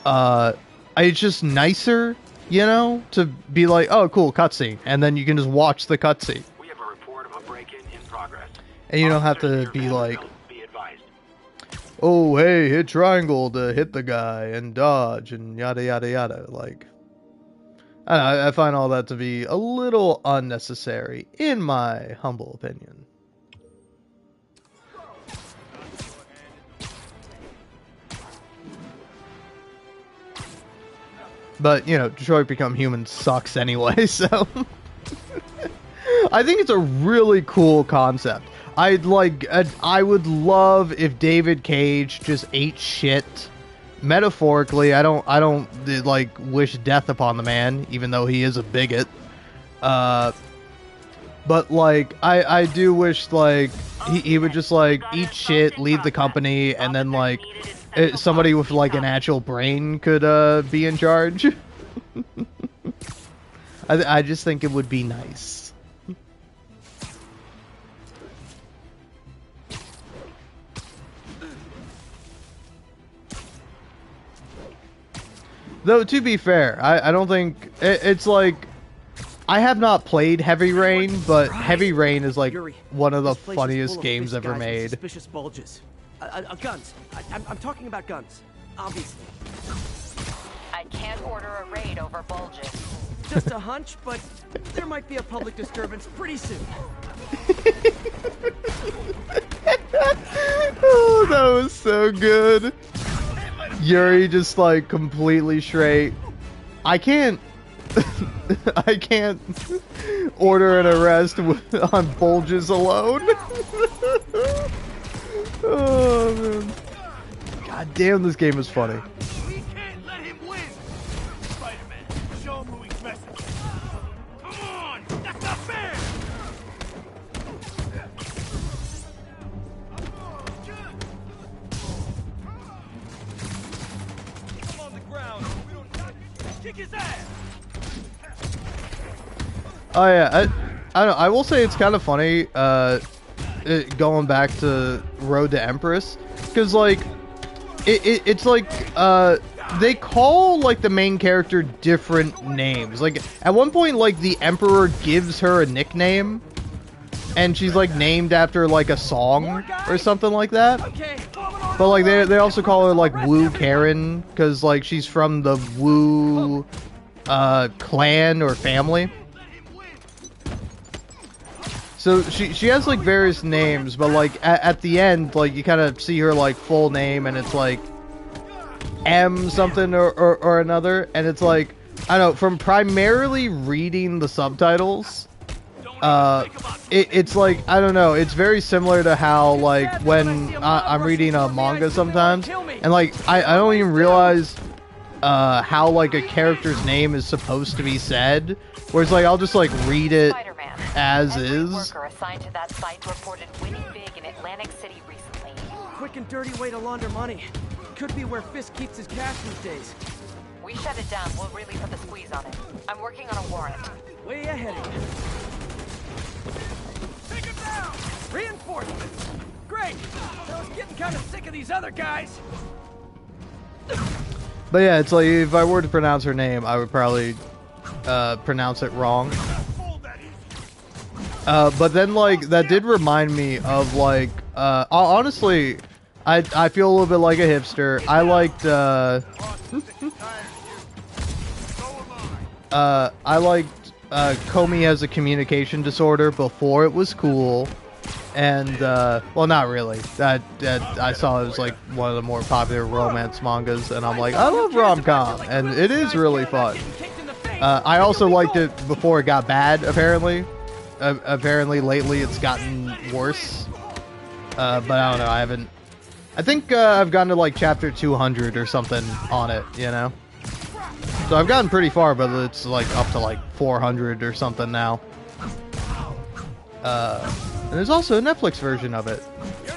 it's just nicer, you know, to be like, oh, cool, cutscene, and then you can just watch the cutscene. We have a report of a break-in in progress. And you don't have to be like, oh, hey, hit triangle to hit the guy and dodge and yada yada yada. Like, I don't know, I find all that to be a little unnecessary, in my humble opinion. But, you know, Detroit Become Human sucks anyway, so... I think it's a really cool concept. I would love if David Cage just ate shit. Metaphorically, I don't like wish death upon the man, even though he is a bigot. But like, I do wish like he would just like eat shit, leave the company, and then like somebody with like an actual brain could be in charge. I just think it would be nice. Though, to be fair, I don't think... It's like... I have not played Heavy Rain, but Heavy Rain is like one of the funniest games ever made. Suspicious bulges. Guns. I'm talking about guns. Obviously. I can't order a raid over bulges. Just a hunch, but there might be a public disturbance pretty soon. Oh, that was so good. Yuri just like completely straight. I can't order an arrest on bulges alone. Oh man. God damn, this game is funny. We can't let him win. Spider-Man, show him who he's messing with. Come on, that's not fair. Kick his ass. Oh yeah, I don't know, I will say it's kind of funny going back to Road to Empress, because like it's like they call like the main character different names. Like at one point, like the Emperor gives her a nickname, and she's like named after like a song or something like that. But like they also call her like Wu Karen because like she's from the Wu clan or family. So she has like various names, but like at the end, like you kind of see her like full name, and it's like M something or another, and it's like, I don't know, from primarily reading the subtitles, it's like, I don't know, it's very similar to how like when I'm reading a manga sometimes, and like I don't even realize how like a character's name is supposed to be said, where it's like I'll just like read it as is. Worker assigned to that site reported winning big in Atlantic City recently. Quick and dirty way to launder money. Could be where Fisk keeps his cash these days. We shut it down. We'll really put the squeeze on it. I'm working on a warrant. Way ahead of you. Take him down. Reinforcements. Great. I was getting kind of sick of these other guys. But yeah, it's like if I were to pronounce her name, I would probably pronounce it wrong. But then like that did remind me of like honestly, I feel a little bit like a hipster. I liked Comey Has a Communication Disorder before it was cool, and well, not really. That I saw it was like one of the more popular romance mangas, and I'm like, I love rom-com, and it is really fun. I also liked it before it got bad. Apparently lately it's gotten worse. But I don't know. I think I've gotten to like chapter 200 or something on it, you know? So I've gotten pretty far, but it's like up to like 400 or something now. And there's also a Netflix version of it.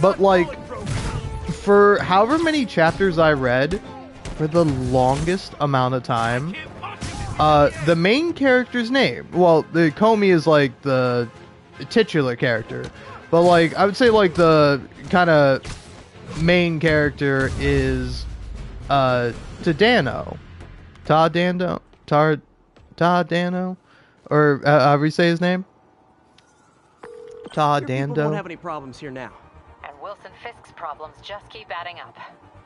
But like, for however many chapters I read, for the longest amount of time, the main character's name. Well, the Comey is like the titular character, but like I would say like the kind of main character is Tadano, Tadano, or however you say his name. Your people won't Tadando. have any problems here now. And Wilson Fisk's problems just keep adding up.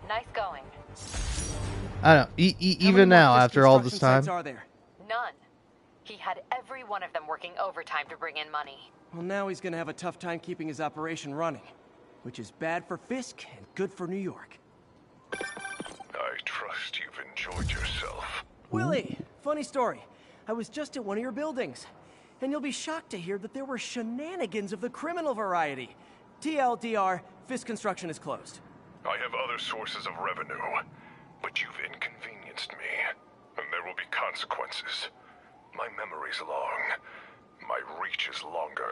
Nice going. I don't know. Even now, after all this time. Are there? None. He had every one of them working overtime to bring in money. Well, now he's gonna have a tough time keeping his operation running, which is bad for Fisk and good for New York. I trust you've enjoyed yourself. Willie, funny story. I was just at one of your buildings, and you'll be shocked to hear that there were shenanigans of the criminal variety. TLDR, Fisk Construction is closed. I have other sources of revenue, but you've inconvenienced me, and there will be consequences. My memory's long. My reach is longer.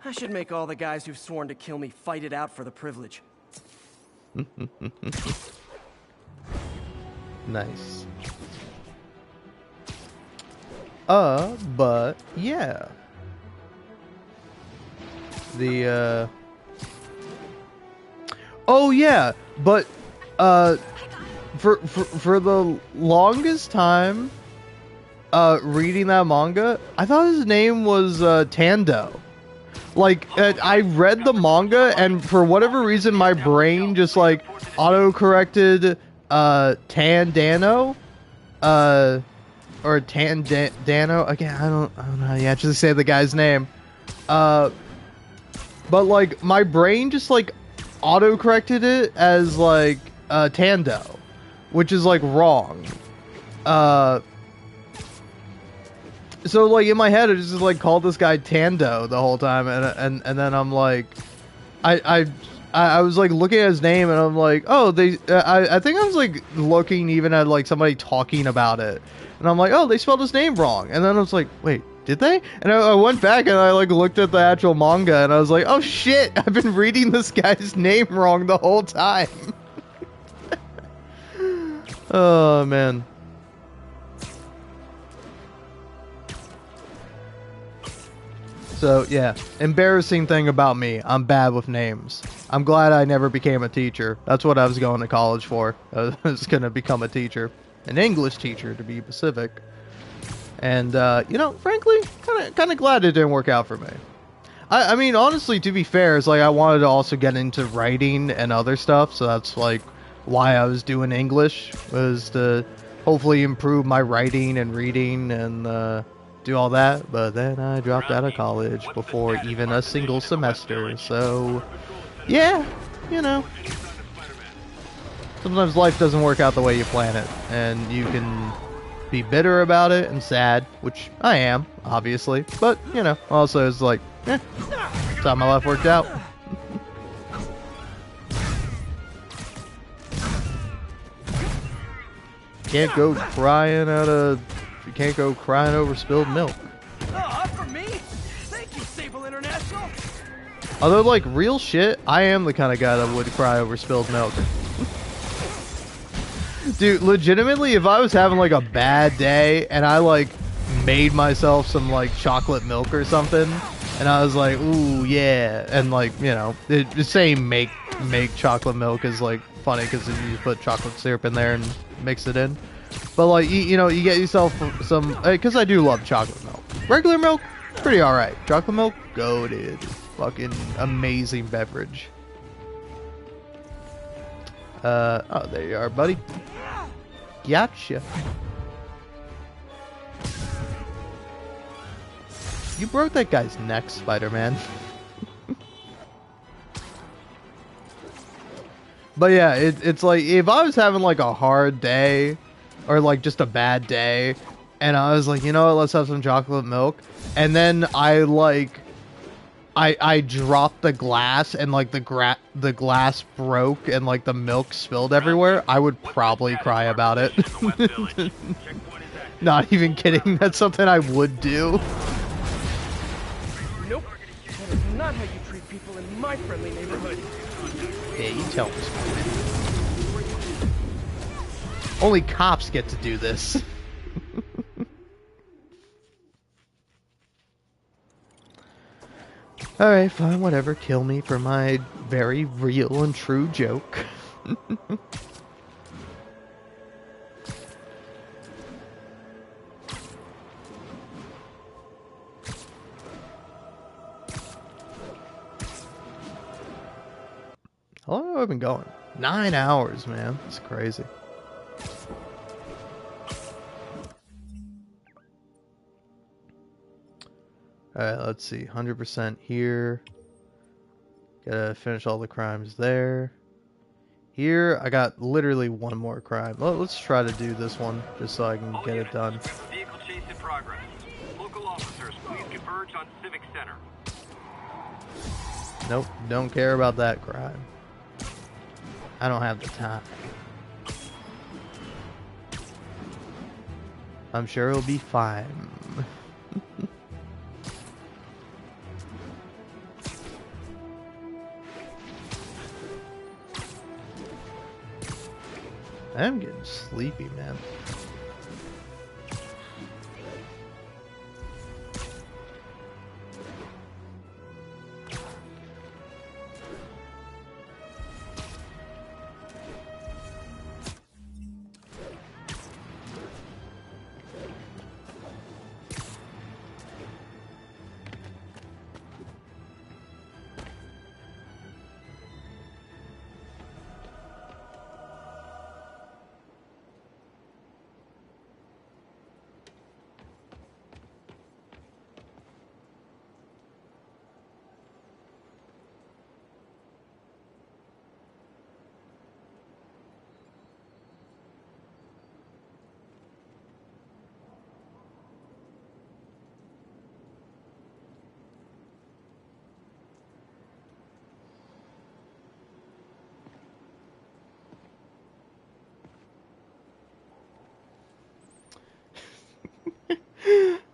I should make all the guys who've sworn to kill me fight it out for the privilege. Nice. But yeah. The oh yeah, but for the longest time reading that manga, I thought his name was Tando. Like I read the manga, and for whatever reason my brain just like auto-corrected Tandano or Tandano. Again, I don't know how you actually say the guy's name. But like my brain just like auto-corrected it as like Tando, which is like wrong. So like in my head I just like called this guy Tando the whole time, and then I'm like I was like looking at his name and I'm like, oh, I think I was like looking even at like somebody talking about it, and I'm like, oh, they spelled his name wrong, and then I was like, wait, did they? And I went back and I like looked at the actual manga and I was like, oh shit, I've been reading this guy's name wrong the whole time. Oh man. So yeah, embarrassing thing about me, I'm bad with names. I'm glad I never became a teacher. That's what I was going to college for. I was going to become a teacher. An English teacher, to be specific. And, you know, frankly, kind of glad it didn't work out for me. I mean, honestly, to be fair, it's like I wanted to also get into writing and other stuff, so that's, like, why I was doing English, was to hopefully improve my writing and reading and, do all that, but then I dropped out of college before even a single semester, so yeah, you know, sometimes life doesn't work out the way you plan it, and you can be bitter about it and sad, which I am, obviously, but, you know, also it's like, that's how my life worked out. Can't go crying over spilled milk. Oh, for me? Thank you, Sable International. Although, like, real shit, I am the kind of guy that would cry over spilled milk. Dude, legitimately, if I was having, like, a bad day and I, like, made myself some, like, chocolate milk or something, and I was like, ooh, yeah, and, like, you know, just saying make chocolate milk is, like, funny because you just put chocolate syrup in there and mix it in. But, like, you know, you get yourself some, because I do love chocolate milk. Regular milk, pretty alright. Chocolate milk, goated. Fucking amazing beverage. Oh, there you are, buddy. Gotcha. You broke that guy's neck, Spider-Man. But yeah, it's like, if I was having like a hard day, or like just a bad day, and I was like, you know what, let's have some chocolate milk, and then I dropped the glass, and like the glass broke, and like the milk spilled everywhere, I would probably cry about it. Not even kidding, that's something I would do. Nope, that is not how you treat people in my friendly neighborhood. Yeah, you tell me. Only cops get to do this. Alright, fine, whatever. Kill me for my very real and true joke. How long have I been going? 9 hours, man. It's crazy. Alright, let's see. 100% here. Gotta finish all the crimes there. Here, I got literally one more crime. Let's try to do this one, just so I can get it done. Vehicle chase in progress. Local officers, please converge on Civic Center. Nope, don't care about that crime. I don't have the time. I'm sure it'll be fine. I'm getting sleepy, man.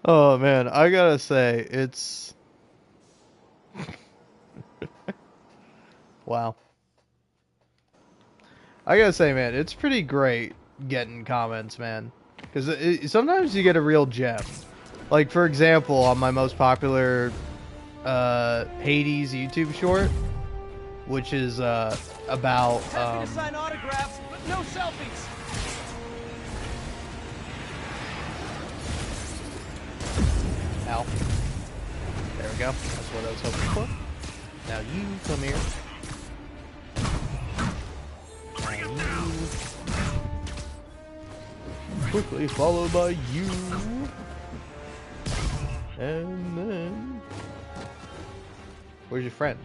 Oh man, I gotta say, it's... Wow. I gotta say, man, it's pretty great getting comments, man. Because sometimes you get a real gem. Like, for example, on my most popular Hades YouTube short, which is about... Happy to sign autographs, but no selfies! Ow. There we go. That's what I was hoping for. Now you come here. Now you. Quickly followed by you. And then... Where's your friend?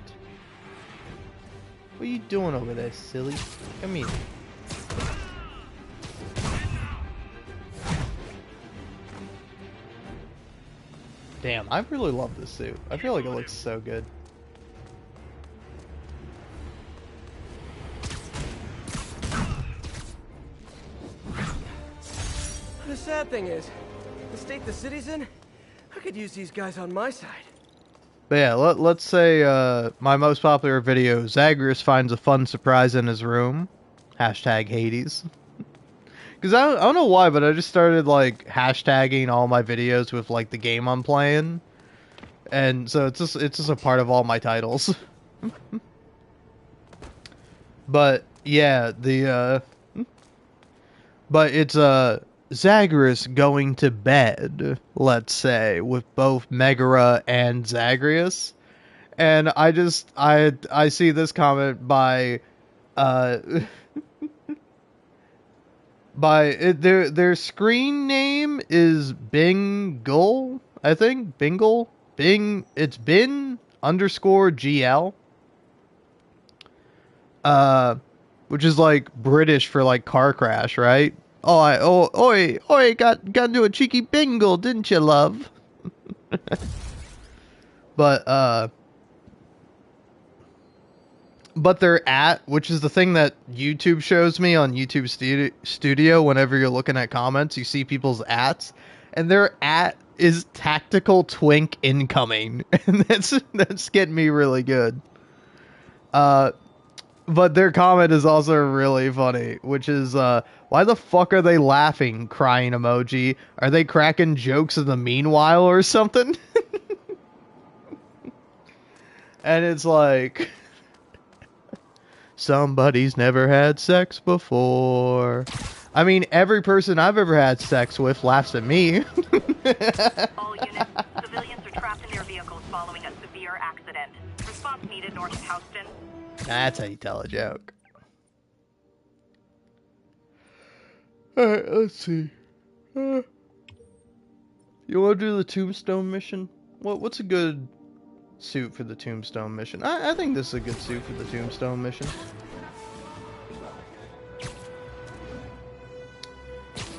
What are you doing over there, silly? Come here. Damn, I really love this suit. I feel like it looks so good. The sad thing is, the state the city's in, I could use these guys on my side. But yeah, let's say my most popular video, Zagreus finds a fun surprise in his room. Hashtag Hades. Because I don't know why, but I just started like hashtagging all my videos with like the game I'm playing. And so it's just a part of all my titles. But yeah, but it's Zagreus going to bed, let's say, with both Megara and Zagreus. And I see this comment by their screen name is Bingle, I think. Bingle? It's bin_GL. Which is like British for like car crash, right? Oi, got into a cheeky bingle, didn't you, love? But they're which is the thing that YouTube shows me on YouTube Studio. Whenever you're looking at comments, you see people's ats, and their is Tactical Twink Incoming, and that's getting me really good. But their comment is also really funny, which is, why the fuck are they laughing? Crying emoji. Are they cracking jokes in the meanwhile or something? And it's like, somebody's never had sex before. I mean, every person I've ever had sex with laughs at me. All units, civilians are trapped in their vehicles following a severe accident. Response needed north of Houston. That's how you tell a joke. Alright, let's see. You want to do the Tombstone mission? What's a good suit for the Tombstone mission? I think this is a good suit for the Tombstone mission.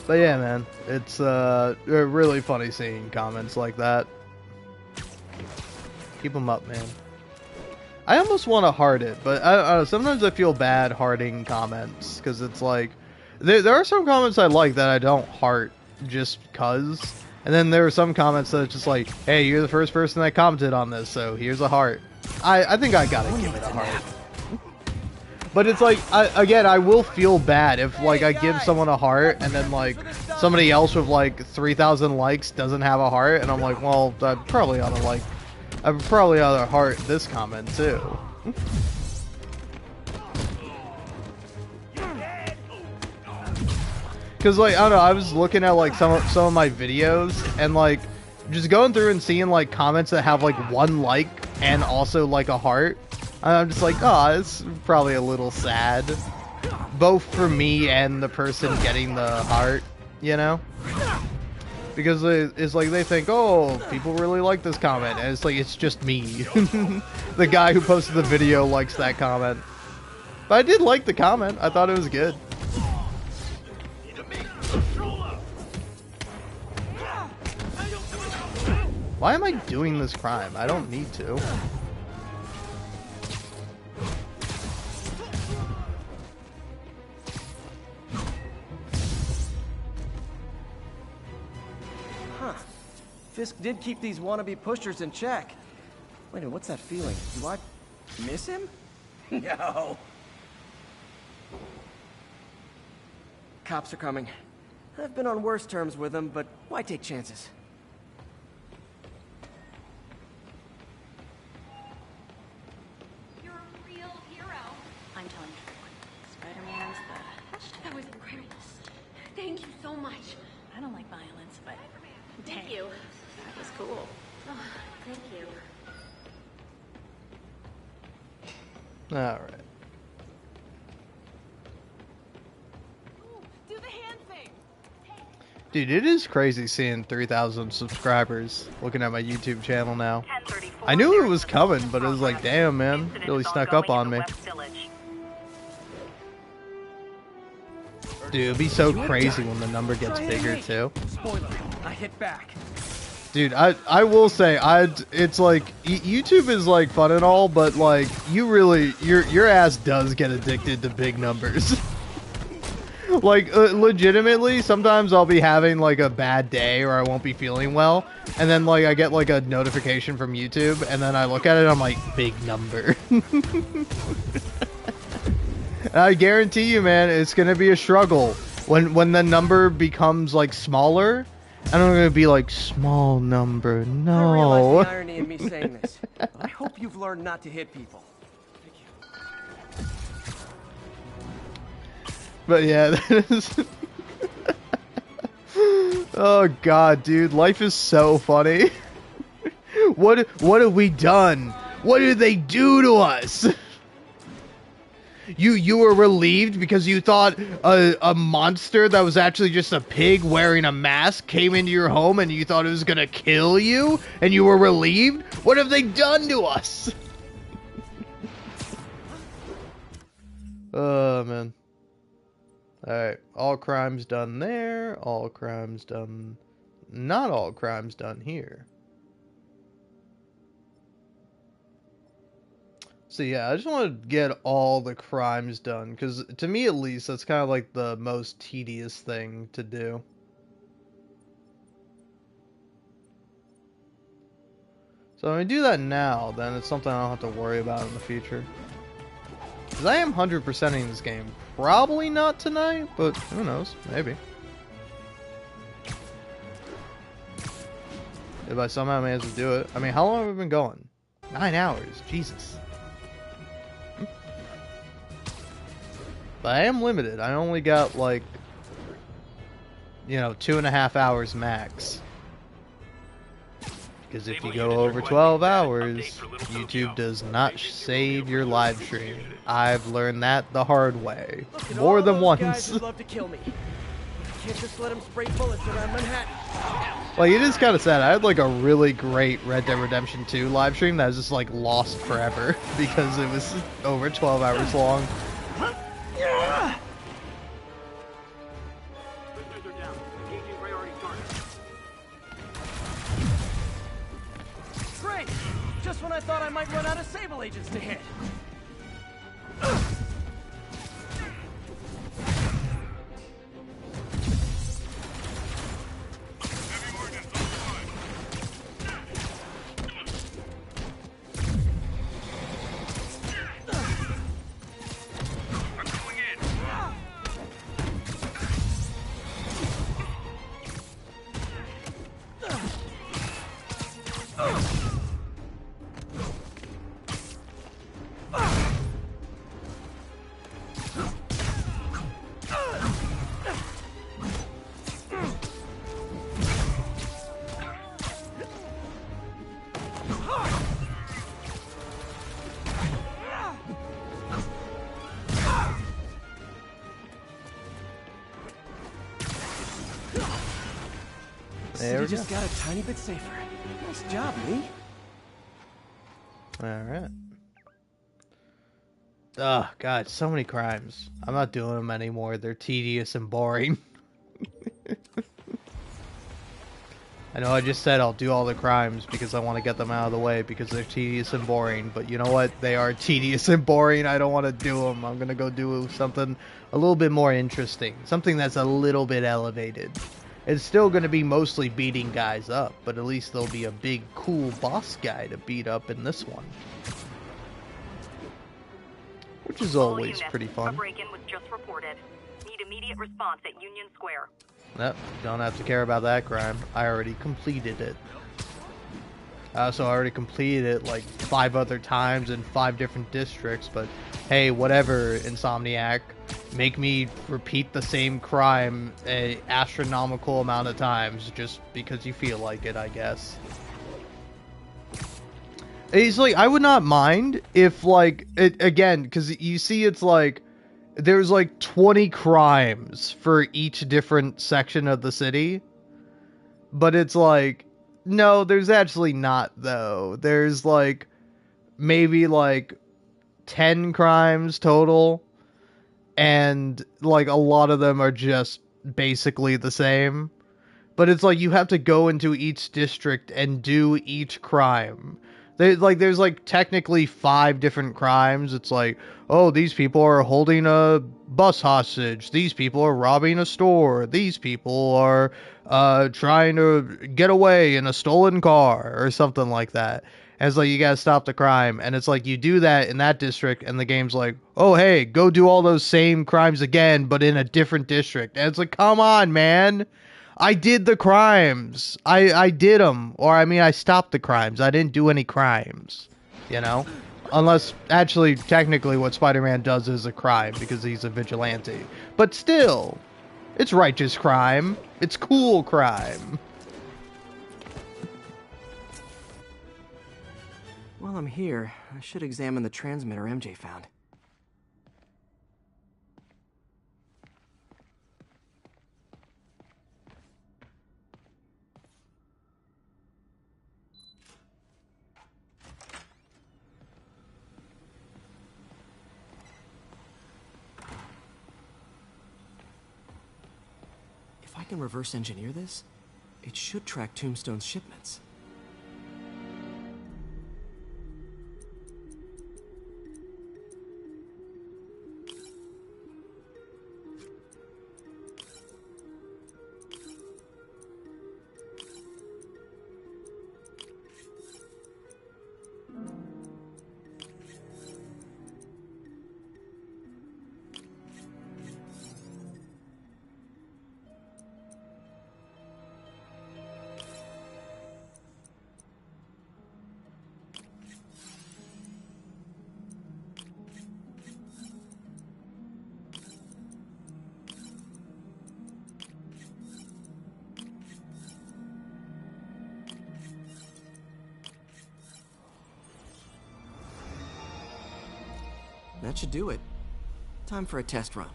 But yeah, man, it's really funny seeing comments like that. Keep them up, man. I almost want to heart it, but I don't know, sometimes I feel bad hearting comments, because it's like, there are some comments I like that I don't heart just because, and then there are some comments that it's just like, hey, you're the first person that commented on this, so here's a heart. I think I gotta give it a heart. But it's like, I will feel bad if, like, I give someone a heart, and then, like, somebody else with, like, 3,000 likes doesn't have a heart, and I'm like, well, I probably ought to heart this comment, too. Because, like, I don't know, I was looking at, like, some of my videos, and, like, just going through and seeing, like, comments that have, like, 1 like, and also, like, a heart. I'm just like, oh, it's probably a little sad. Both for me and the person getting the heart, you know? Because it's like they think, oh, people really like this comment. And it's like, it's just me. The guy who posted the video likes that comment. But I did like the comment. I thought it was good. Why am I doing this crime? I don't need to. Fisk did keep these wannabe pushers in check. Wait a minute, what's that feeling? Do I miss him? No. Cops are coming. I've been on worse terms with them, but why take chances? You're a real hero. I'm telling you, Spider-Man's the... That was incredible. Thank you so much. I don't like violence, but Thank you. that was cool. Oh, thank you. Alright. Do the hand thing. Dude, it is crazy seeing 3,000 subscribers looking at my YouTube channel now. I knew it was coming, but it was like, damn, man. Really snuck up on me. Dude, it'd be so crazy when the number gets bigger, too. Spoiler, I hit back. Dude, I will say, it's like, YouTube is like fun and all, but like, you really, your ass does get addicted to big numbers. Like, legitimately, sometimes I'll be having like a bad day or I won't be feeling well, and then like I get like a notification from YouTube, and then I look at it and I'm like, big number. And I guarantee you, man, it's gonna be a struggle when the number becomes like smaller. And I'm gonna be like, small number, no. I realize the irony in me saying this, but I hope you've learned not to hit people. But yeah, that is... Oh god, dude, life is so funny. What have we done? What did they do to us? You were relieved because you thought a monster that was actually just a pig wearing a mask came into your home and you thought it was gonna kill you? And you were relieved? What have they done to us? Oh, man. Alright, all crimes done there, all crimes done... Not all crimes done here. So yeah, I just want to get all the crimes done, because to me at least, that's kind of like the most tedious thing to do. So when I do that now, then it's something I don't have to worry about in the future. Because I am 100%ing this game. Probably not tonight, but who knows, maybe. If I somehow manage to do it. I mean, how long have we been going? 9 hours, Jesus. But I am limited. I only got like, 2.5 hours max. Because if you go over 12 hours, YouTube does not save your live stream. I've learned that the hard way. More than once. Guys would love to kill me. I can't just let them spray bullets around Manhattan. Like, it is kind of sad. I had like a really great Red Dead Redemption 2 live stream that was just like lost forever because it was over 12 hours long. Great! Just when I thought I might run out of Sable agents to hit. There we go. Just got a tiny bit safer. Nice job, Lee. Alright. Ugh, God, so many crimes. I'm not doing them anymore. They're tedious and boring. I know I just said I'll do all the crimes because I want to get them out of the way because they're tedious and boring. But you know what? They are tedious and boring. I don't want to do them. I'm going to go do something a little bit more interesting. Something that's a little bit elevated. It's still going to be mostly beating guys up, but at least there'll be a big, cool boss guy to beat up in this one. Which is always pretty fun. A break-in was just reported. Need immediate response at Union Square. Nope, don't have to care about that crime. I already completed it. I already completed it like 5 other times in 5 different districts, but hey, whatever, Insomniac. Make me repeat the same crime an astronomical amount of times just because you feel like it, I guess. It's like, I would not mind if, like, again, because you see it's like, there's like 20 crimes for each different section of the city. But it's like, no, there's actually not, though. There's like, maybe like 10 crimes total. And like a lot of them are just basically the same. But it's like you have to go into each district and do each crime. There's like technically 5 different crimes. It's like, oh, these people are holding a bus hostage. These people are robbing a store. These people are trying to get away in a stolen car or something like that. And it's like, you gotta stop the crime. And it's like, you do that in that district, and the game's like, oh, hey, go do all those same crimes again, but in a different district. And it's like, come on, man. I did the crimes. I did them. Or, I mean, I stopped the crimes. I didn't do any crimes. You know? Unless, actually, technically what Spider-Man does is a crime, because he's a vigilante. But still, it's righteous crime. It's cool crime. While I'm here, I should examine the transmitter MJ found. If I can reverse engineer this, it should track Tombstone's shipments. That should do it. Time for a test run.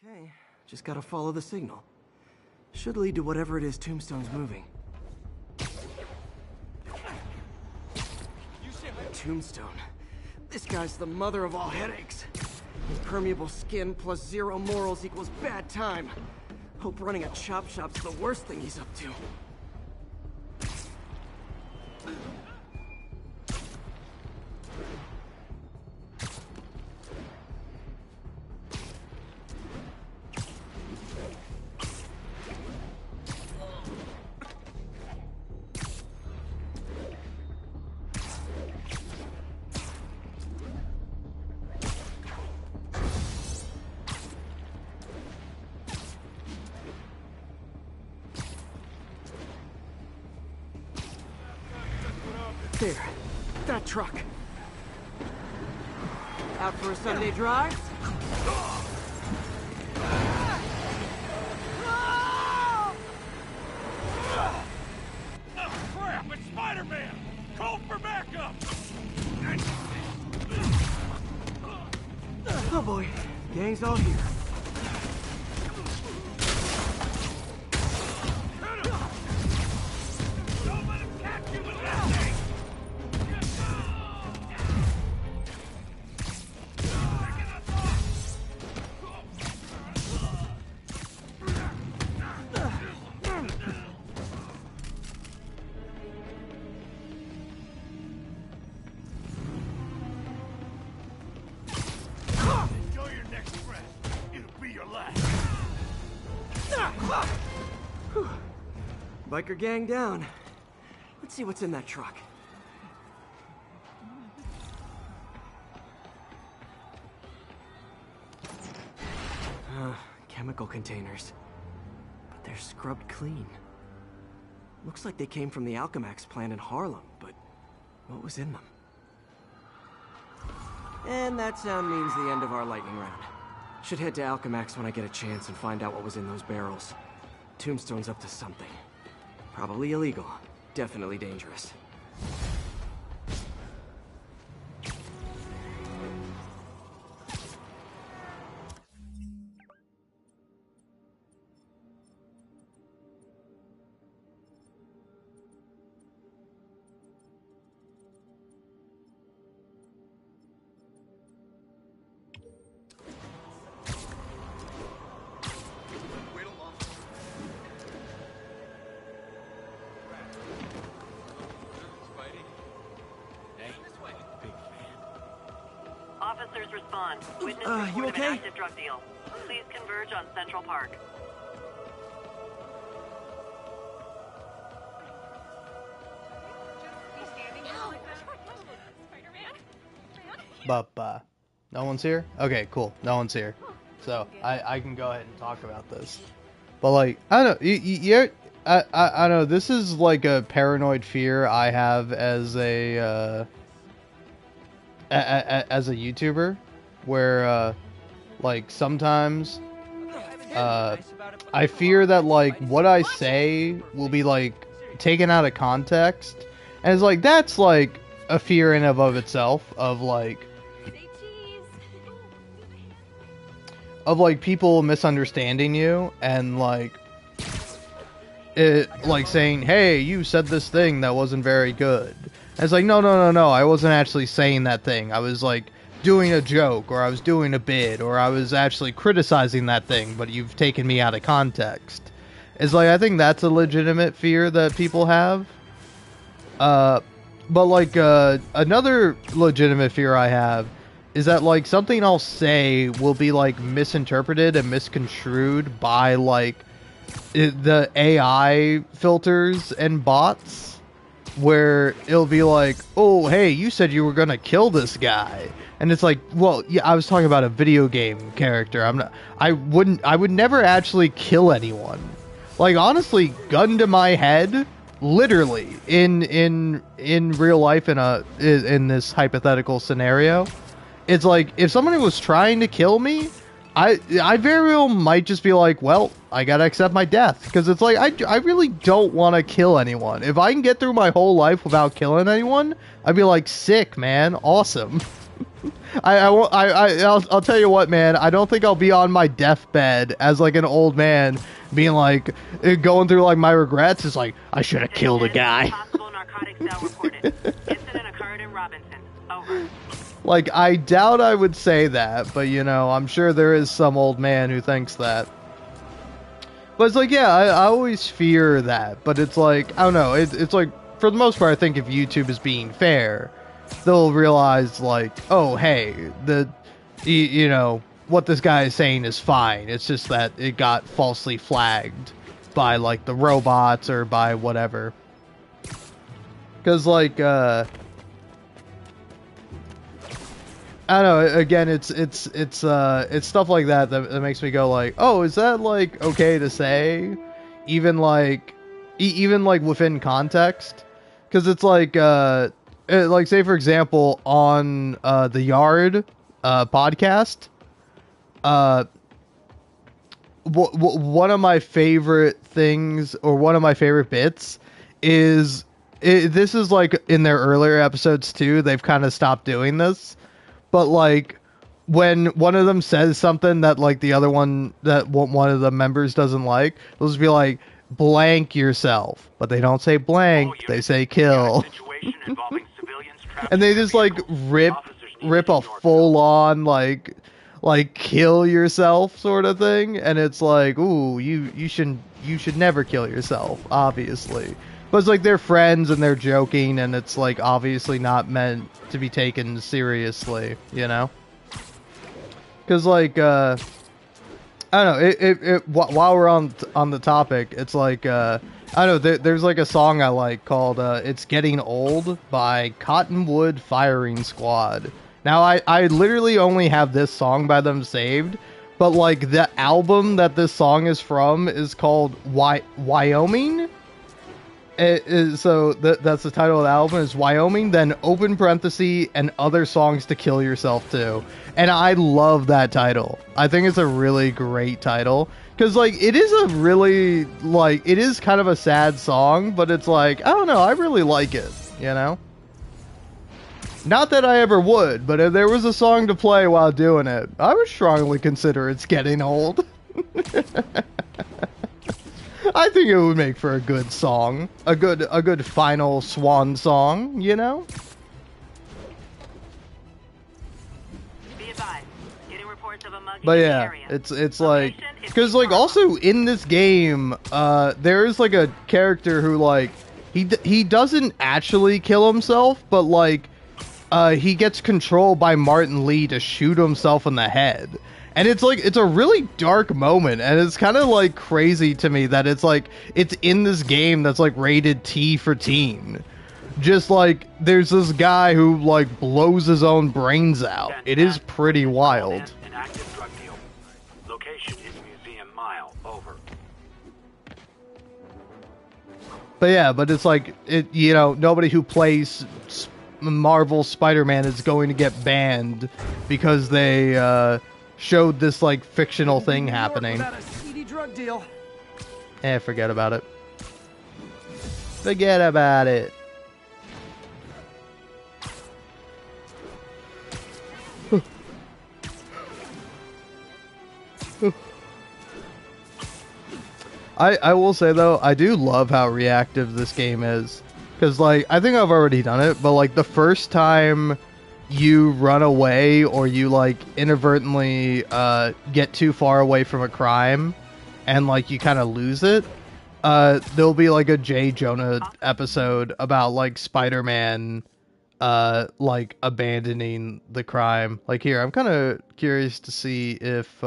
Okay, just gotta follow the signal. Should lead to whatever it is Tombstone's moving. Tombstone. This guy's the mother of all headaches. Impermeable skin plus zero morals equals bad time. Hope running a chop shop's the worst thing he's up to. There, that truck. Out for a Sunday drive? Crap, it's Spider-Man! Call for backup! Oh boy, gang's all here. Don't let him catch you with that thing! Enjoy your next breath. It'll be your last. Whew. Biker gang down. Let's see what's in that truck. Chemical containers. But they're scrubbed clean. Looks like they came from the Alchemax plant in Harlem, but what was in them? And that sound means the end of our lightning round. Should head to Alchemax when I get a chance and find out what was in those barrels. Tombstone's up to something. Probably illegal. Definitely dangerous. Officers respond. Witness you report of okay? an active drug deal. Please converge on Central Park. But no one's here? Okay, cool. No one's here. So I can go ahead and talk about this. But like, I don't know. I know this is like a paranoid fear I have as a YouTuber, where like sometimes I fear that like what I say will be like taken out of context, and it's like that's like a fear in and of itself of like people misunderstanding you and like it like saying, hey, you said this thing that wasn't very good. And it's like, no, I wasn't actually saying that thing. I was like doing a joke, or I was doing a bit, or I was actually criticizing that thing, but you've taken me out of context. It's like, I think that's a legitimate fear that people have. But like another legitimate fear I have is that like something I'll say will be like misinterpreted and misconstrued by like the AI filters and bots, where it'll be like, oh hey, you said you were gonna kill this guy, and it's like, well yeah, I was talking about a video game character. I would never actually kill anyone. Like honestly, gun to my head, literally in real life, in this hypothetical scenario, it's like if somebody was trying to kill me, I very well might just be like, well, I gotta accept my death, because it's like I really don't want to kill anyone. If I can get through my whole life without killing anyone, I'd be like, sick, man, awesome. I'll tell you what, man. I don't think I'll be on my deathbed as like an old man, being like, going through like my regrets. It's like, I should have killed a guy. Possible narcotic cell reported. Incident occurred in Robinson. Over. Like, I doubt I would say that, but you know, I'm sure there is some old man who thinks that. But it's like, yeah, I always fear that. But it's like, I don't know. It's like, for the most part, I think if YouTube is being fair, they'll realize like, oh, hey, you know, what this guy is saying is fine. It's just that it got falsely flagged by like the robots or by whatever. Because like, I don't know. Again, it's stuff like that that makes me go like, oh, is that like okay to say, even like, even like within context? Because it's like, like say for example on the Yard podcast, one of my favorite things, or one of my favorite bits, is this is like in their earlier episodes too. They've kind of stopped doing this. But like when one of them says something that like the other one, that one of the members doesn't like, they'll just be like, blank yourself. But they don't say blank, they say kill. And they just like rip a full on like kill yourself sort of thing. And it's like, ooh, you should never kill yourself, obviously. But it's like they're friends and they're joking, and it's like obviously not meant to be taken seriously, you know? Because like, I don't know, while we're on the topic, it's like, I don't know, there's like a song I like called It's Getting Old by Cottonwood Firing Squad. Now, I literally only have this song by them saved, but like the album that this song is from is called Wyoming? So that's the title of the album, is Wyoming, then open parenthesis and other songs to kill yourself to. And I love that title. I think it's a really great title, because like it is a really, like, it is kind of a sad song, but it's like, I don't know, I really like it, you know? Not that I ever would, but if there was a song to play while doing it, I would strongly consider It's Getting Old. I think it would make for a good song, a good final swan song, you know. But yeah, it's like, because like also in this game, there is like a character who like he doesn't actually kill himself, but like he gets controlled by Martin Lee to shoot himself in the head. And it's like, it's a really dark moment, and it's kind of like crazy to me that it's like, it's in this game that's like rated T for teen. Just like, there's this guy who like blows his own brains out. It is pretty wild. An active drug deal. Location is Museum Mile. Over. But yeah, but it's like, you know, nobody who plays Marvel Spider-Man is going to get banned because they showed this like fictional thing happening. A seedy drug deal. Forget about it. Forget about it. I will say though, I do love how reactive this game is. Because like, I think I've already done it, but like the first time you run away or you like inadvertently get too far away from a crime and like you kind of lose it, there'll be like a J. Jonah episode about like Spider-Man like abandoning the crime. Like here, I'm kind of curious to see if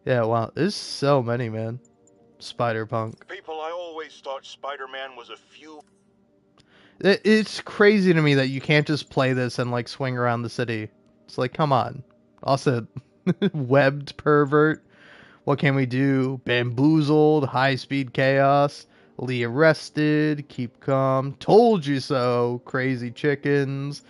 yeah, wow, there's so many, man. Spider-Punk. People, I always thought Spider-Man was a few... It's crazy to me that you can't just play this and, like, swing around the city. It's like, come on. Also, webbed pervert. What can we do? Bamboozled, high-speed chaos. Lee arrested. Keep calm. Told you so. Crazy chickens.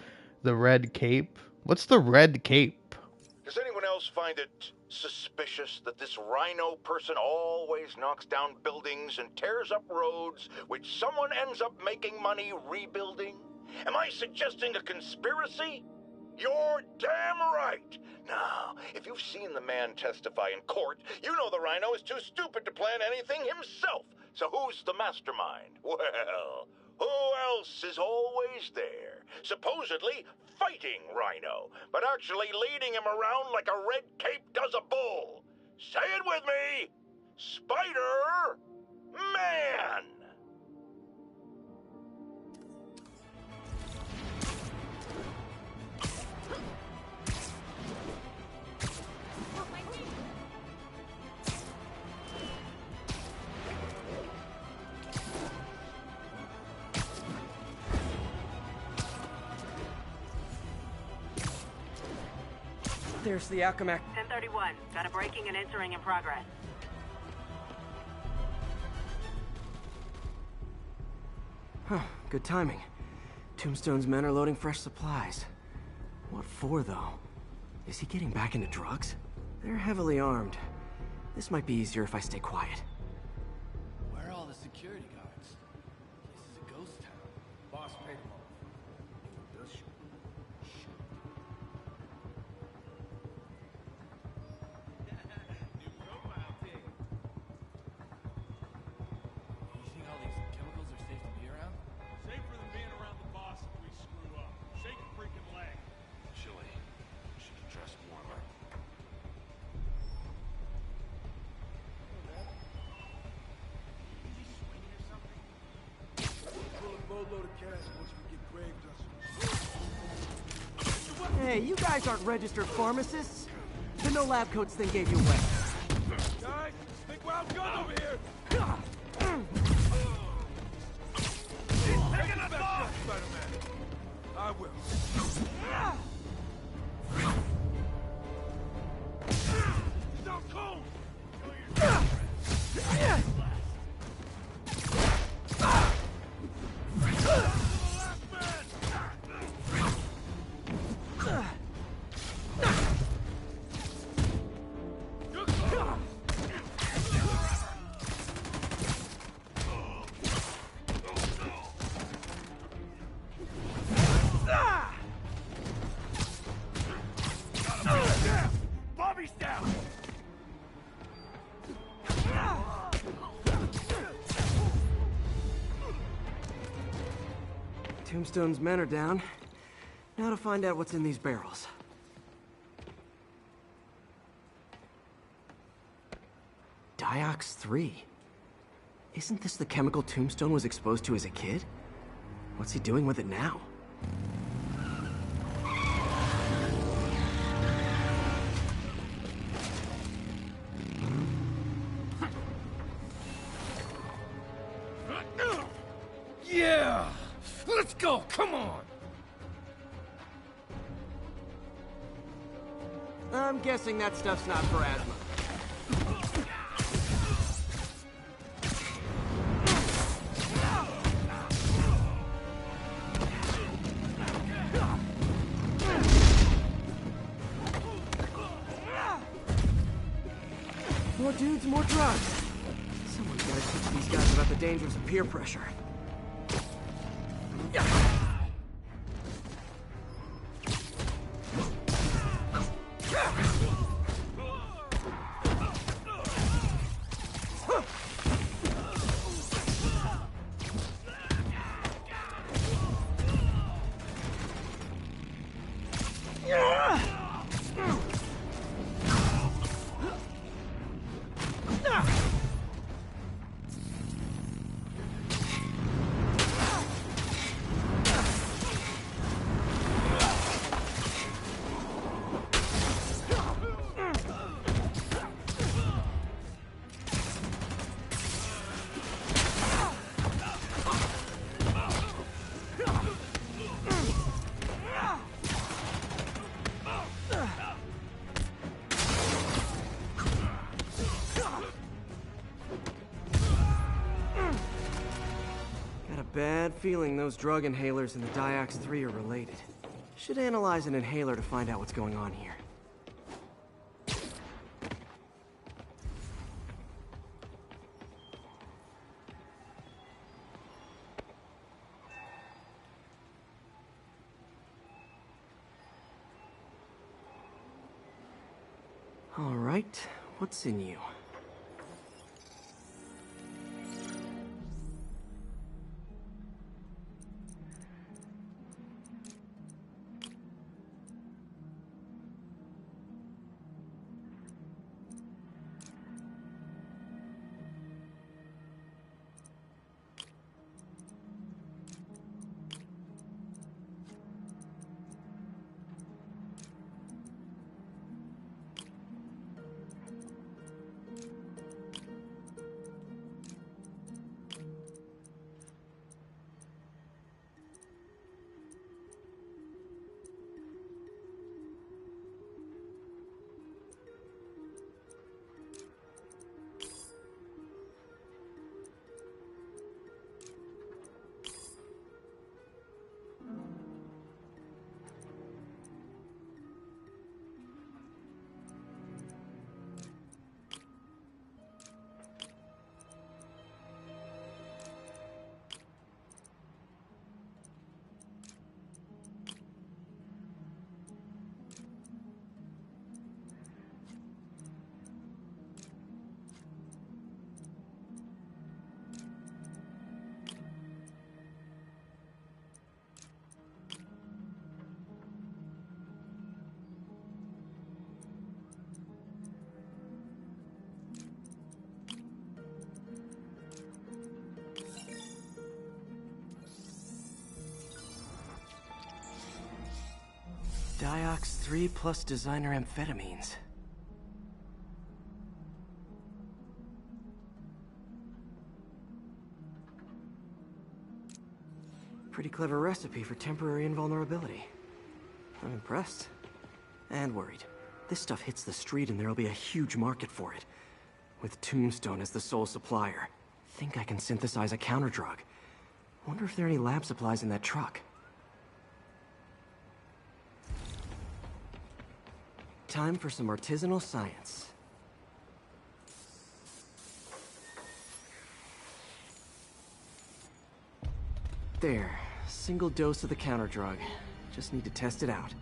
The red cape. What's the red cape? Does anyone else find it suspicious that this rhino person always knocks down buildings and tears up roads, which someone ends up making money rebuilding? Am I suggesting a conspiracy? You're damn right! Now, if you've seen the man testify in court, you know the rhino is too stupid to plan anything himself. So who's the mastermind? Well, who else is always there? Supposedly fighting Rhino, but actually leading him around like a red cape does a bull. Say it with me! Spider-Man! There's the Alchemac. 1031. Got a breaking and entering in progress. Huh, good timing. Tombstone's men are loading fresh supplies. What for, though? Is he getting back into drugs? They're heavily armed. This might be easier if I stay quiet. Where are all the security guards? This is a ghost town. Boss paid them all. Does she? You think all these chemicals are safe to be around? Safer than being around the boss if we screw up. Shake a freaking leg. Chilly. Should have dressed warmer. Pull a boatload of cash once we get grave dust. Hey, you guys aren't registered pharmacists. The no lab coats thing gave you away. Guys, big wild gun over here! Taking us off! Spider-Man. I will. Stop cold! Bobby's down! Tombstone's men are down. Now to find out what's in these barrels. Diox 3. Isn't this the chemical Tombstone was exposed to as a kid? What's he doing with it now? Yeah! Let's go! Come on! I'm guessing that stuff's not for asthma. More dudes, more drugs. Someone's gotta teach these guys about the dangers of peer pressure. bad feeling those drug inhalers and the Diox 3 are related. Should analyze an inhaler to find out what's going on here. All right, what's in you? Diox 3 plus designer amphetamines. Pretty clever recipe for temporary invulnerability. I'm impressed. And worried. This stuff hits the street and there'll be a huge market for it. With Tombstone as the sole supplier. Think I can synthesize a counterdrug. Wonder if there are any lab supplies in that truck. Time for some artisanal science. There, single dose of the counterdrug. Just need to test it out.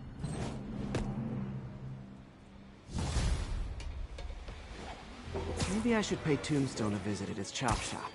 Maybe I should pay Tombstone a visit at his chop shop.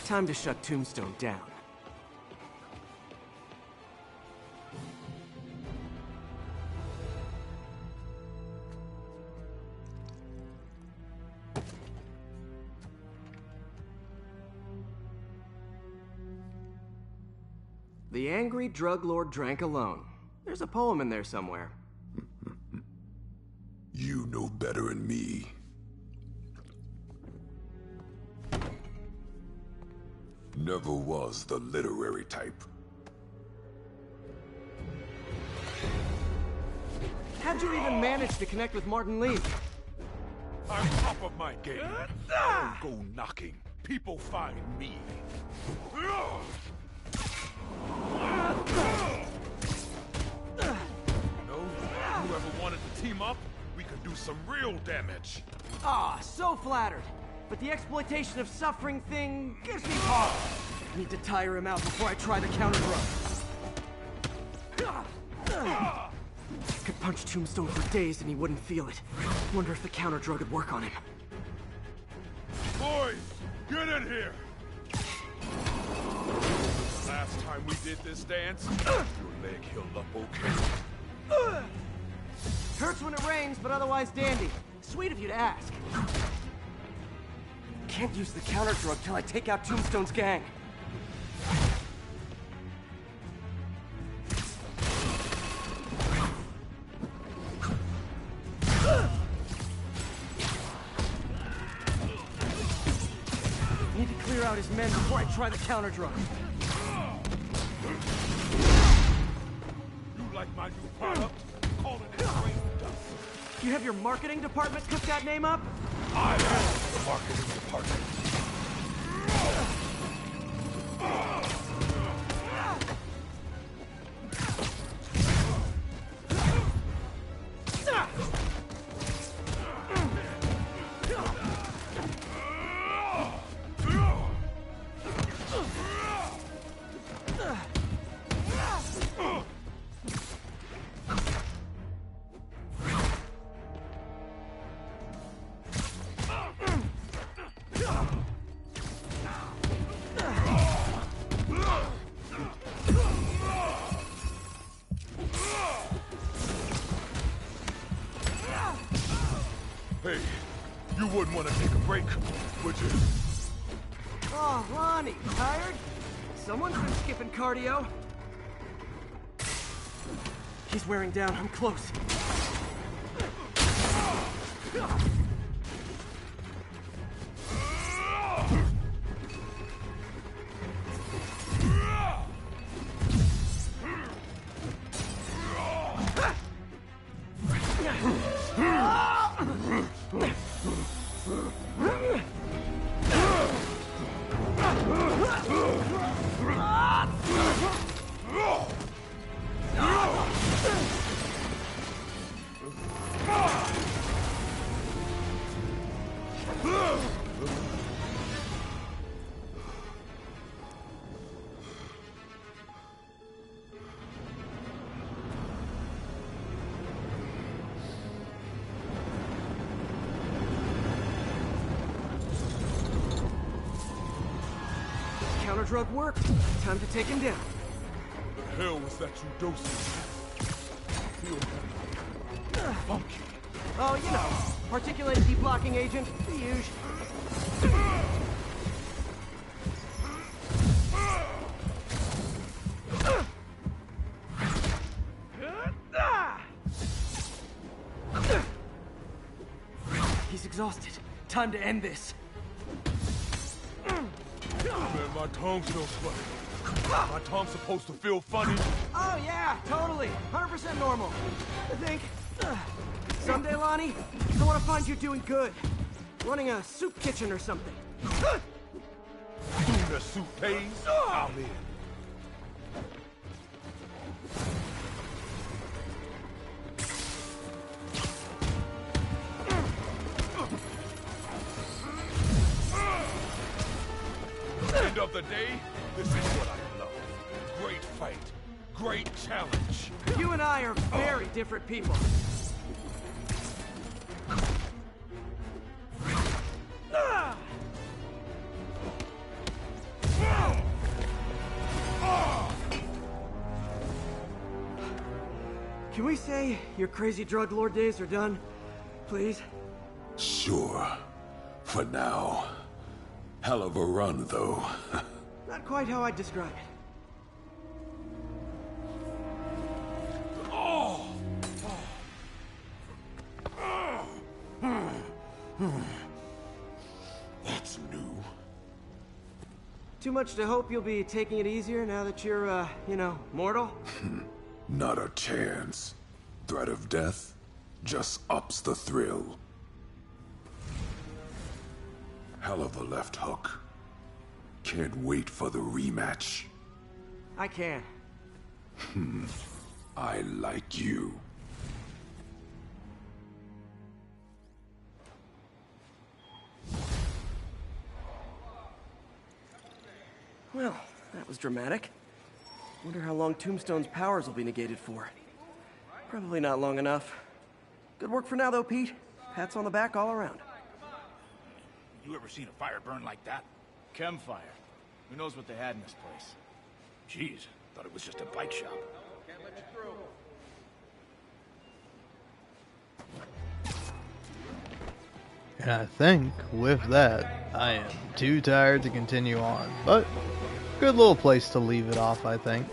Time to shut Tombstone down. The angry drug lord drank alone. There's a poem in there somewhere. You know better than me. Never was the literary type. How'd you even manage to connect with Martin Lee? I'm top of my game. I don't go knocking. People find me. You know, whoever wanted to team up, we could do some real damage. Ah, so flattered. but the exploitation of suffering thing gives me pause. I need to tire him out before I try the counter drug. Could punch Tombstone for days and he wouldn't feel it. Wonder if the counter drug would work on him. Boys, get in here! Last time we did this dance, your leg healed up okay. Hurts when it rains, but otherwise dandy. Sweet of you to ask. Can't use the counter drug till I take out Tombstone's gang. Need to clear out his men before I try the counter drug. You like my new product? Calling it rain dust. You have your marketing department cook that name up? I am the marketing department. Hey, you wouldn't want to take a break, would you? Oh, Lonnie, tired? Someone's been skipping cardio. He's wearing down. I'm close. Counter drug worked. Time to take him down. The hell was that you dosing? Feel funky. Oh, you know, particulated deblocking agent, the usual. He's exhausted. Time to end this. Man, my tongue feels funny. My tongue's supposed to feel funny. Oh, yeah, totally. 100% normal. I think. Someday, Lonnie, I want to find you doing good. Running a soup kitchen or something. Soon as soup pays, I'm in. End of the day, this is what I love. Great fight. Great challenge. You and I are very different people. Can we say your crazy drug lord days are done? Please? Sure. For now. Hell of a run, though. Not quite how I'd describe it. Oh! That's new. Too much to hope you'll be taking it easier now that you're, you know, mortal? Not a chance. Threat of death just ups the thrill. Hell of a left hook. Can't wait for the rematch. I can. I like you. Well, that was dramatic. Wonder how long Tombstone's powers will be negated for. Probably not long enough. Good work for now, though, Pete. Pats on the back all around. You ever seen a fire burn like that? Chemfire. Who knows what they had in this place? Jeez, thought it was just a bike shop. Can't let you through. And I think with that, I am too tired to continue on. But, good little place to leave it off, I think.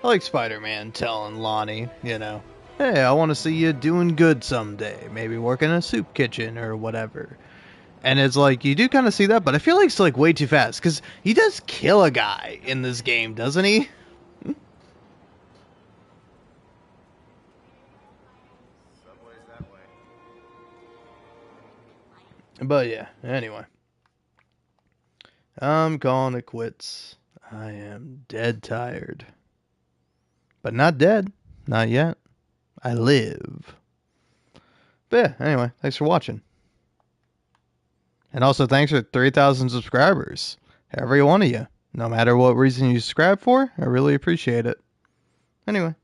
I like Spider-Man telling Lonnie, you know, hey, I want to see you doing good someday. Maybe work in a soup kitchen or whatever. And it's like, you do kind of see that, but I feel like it's like way too fast. Because he does kill a guy in this game, doesn't he? But yeah, anyway. I'm calling it quits. I am dead tired. But not dead. Not yet. I live. But yeah, anyway, thanks for watching. And also thanks for 3,000 subscribers. Every one of you. No matter what reason you subscribe for, I really appreciate it. Anyway.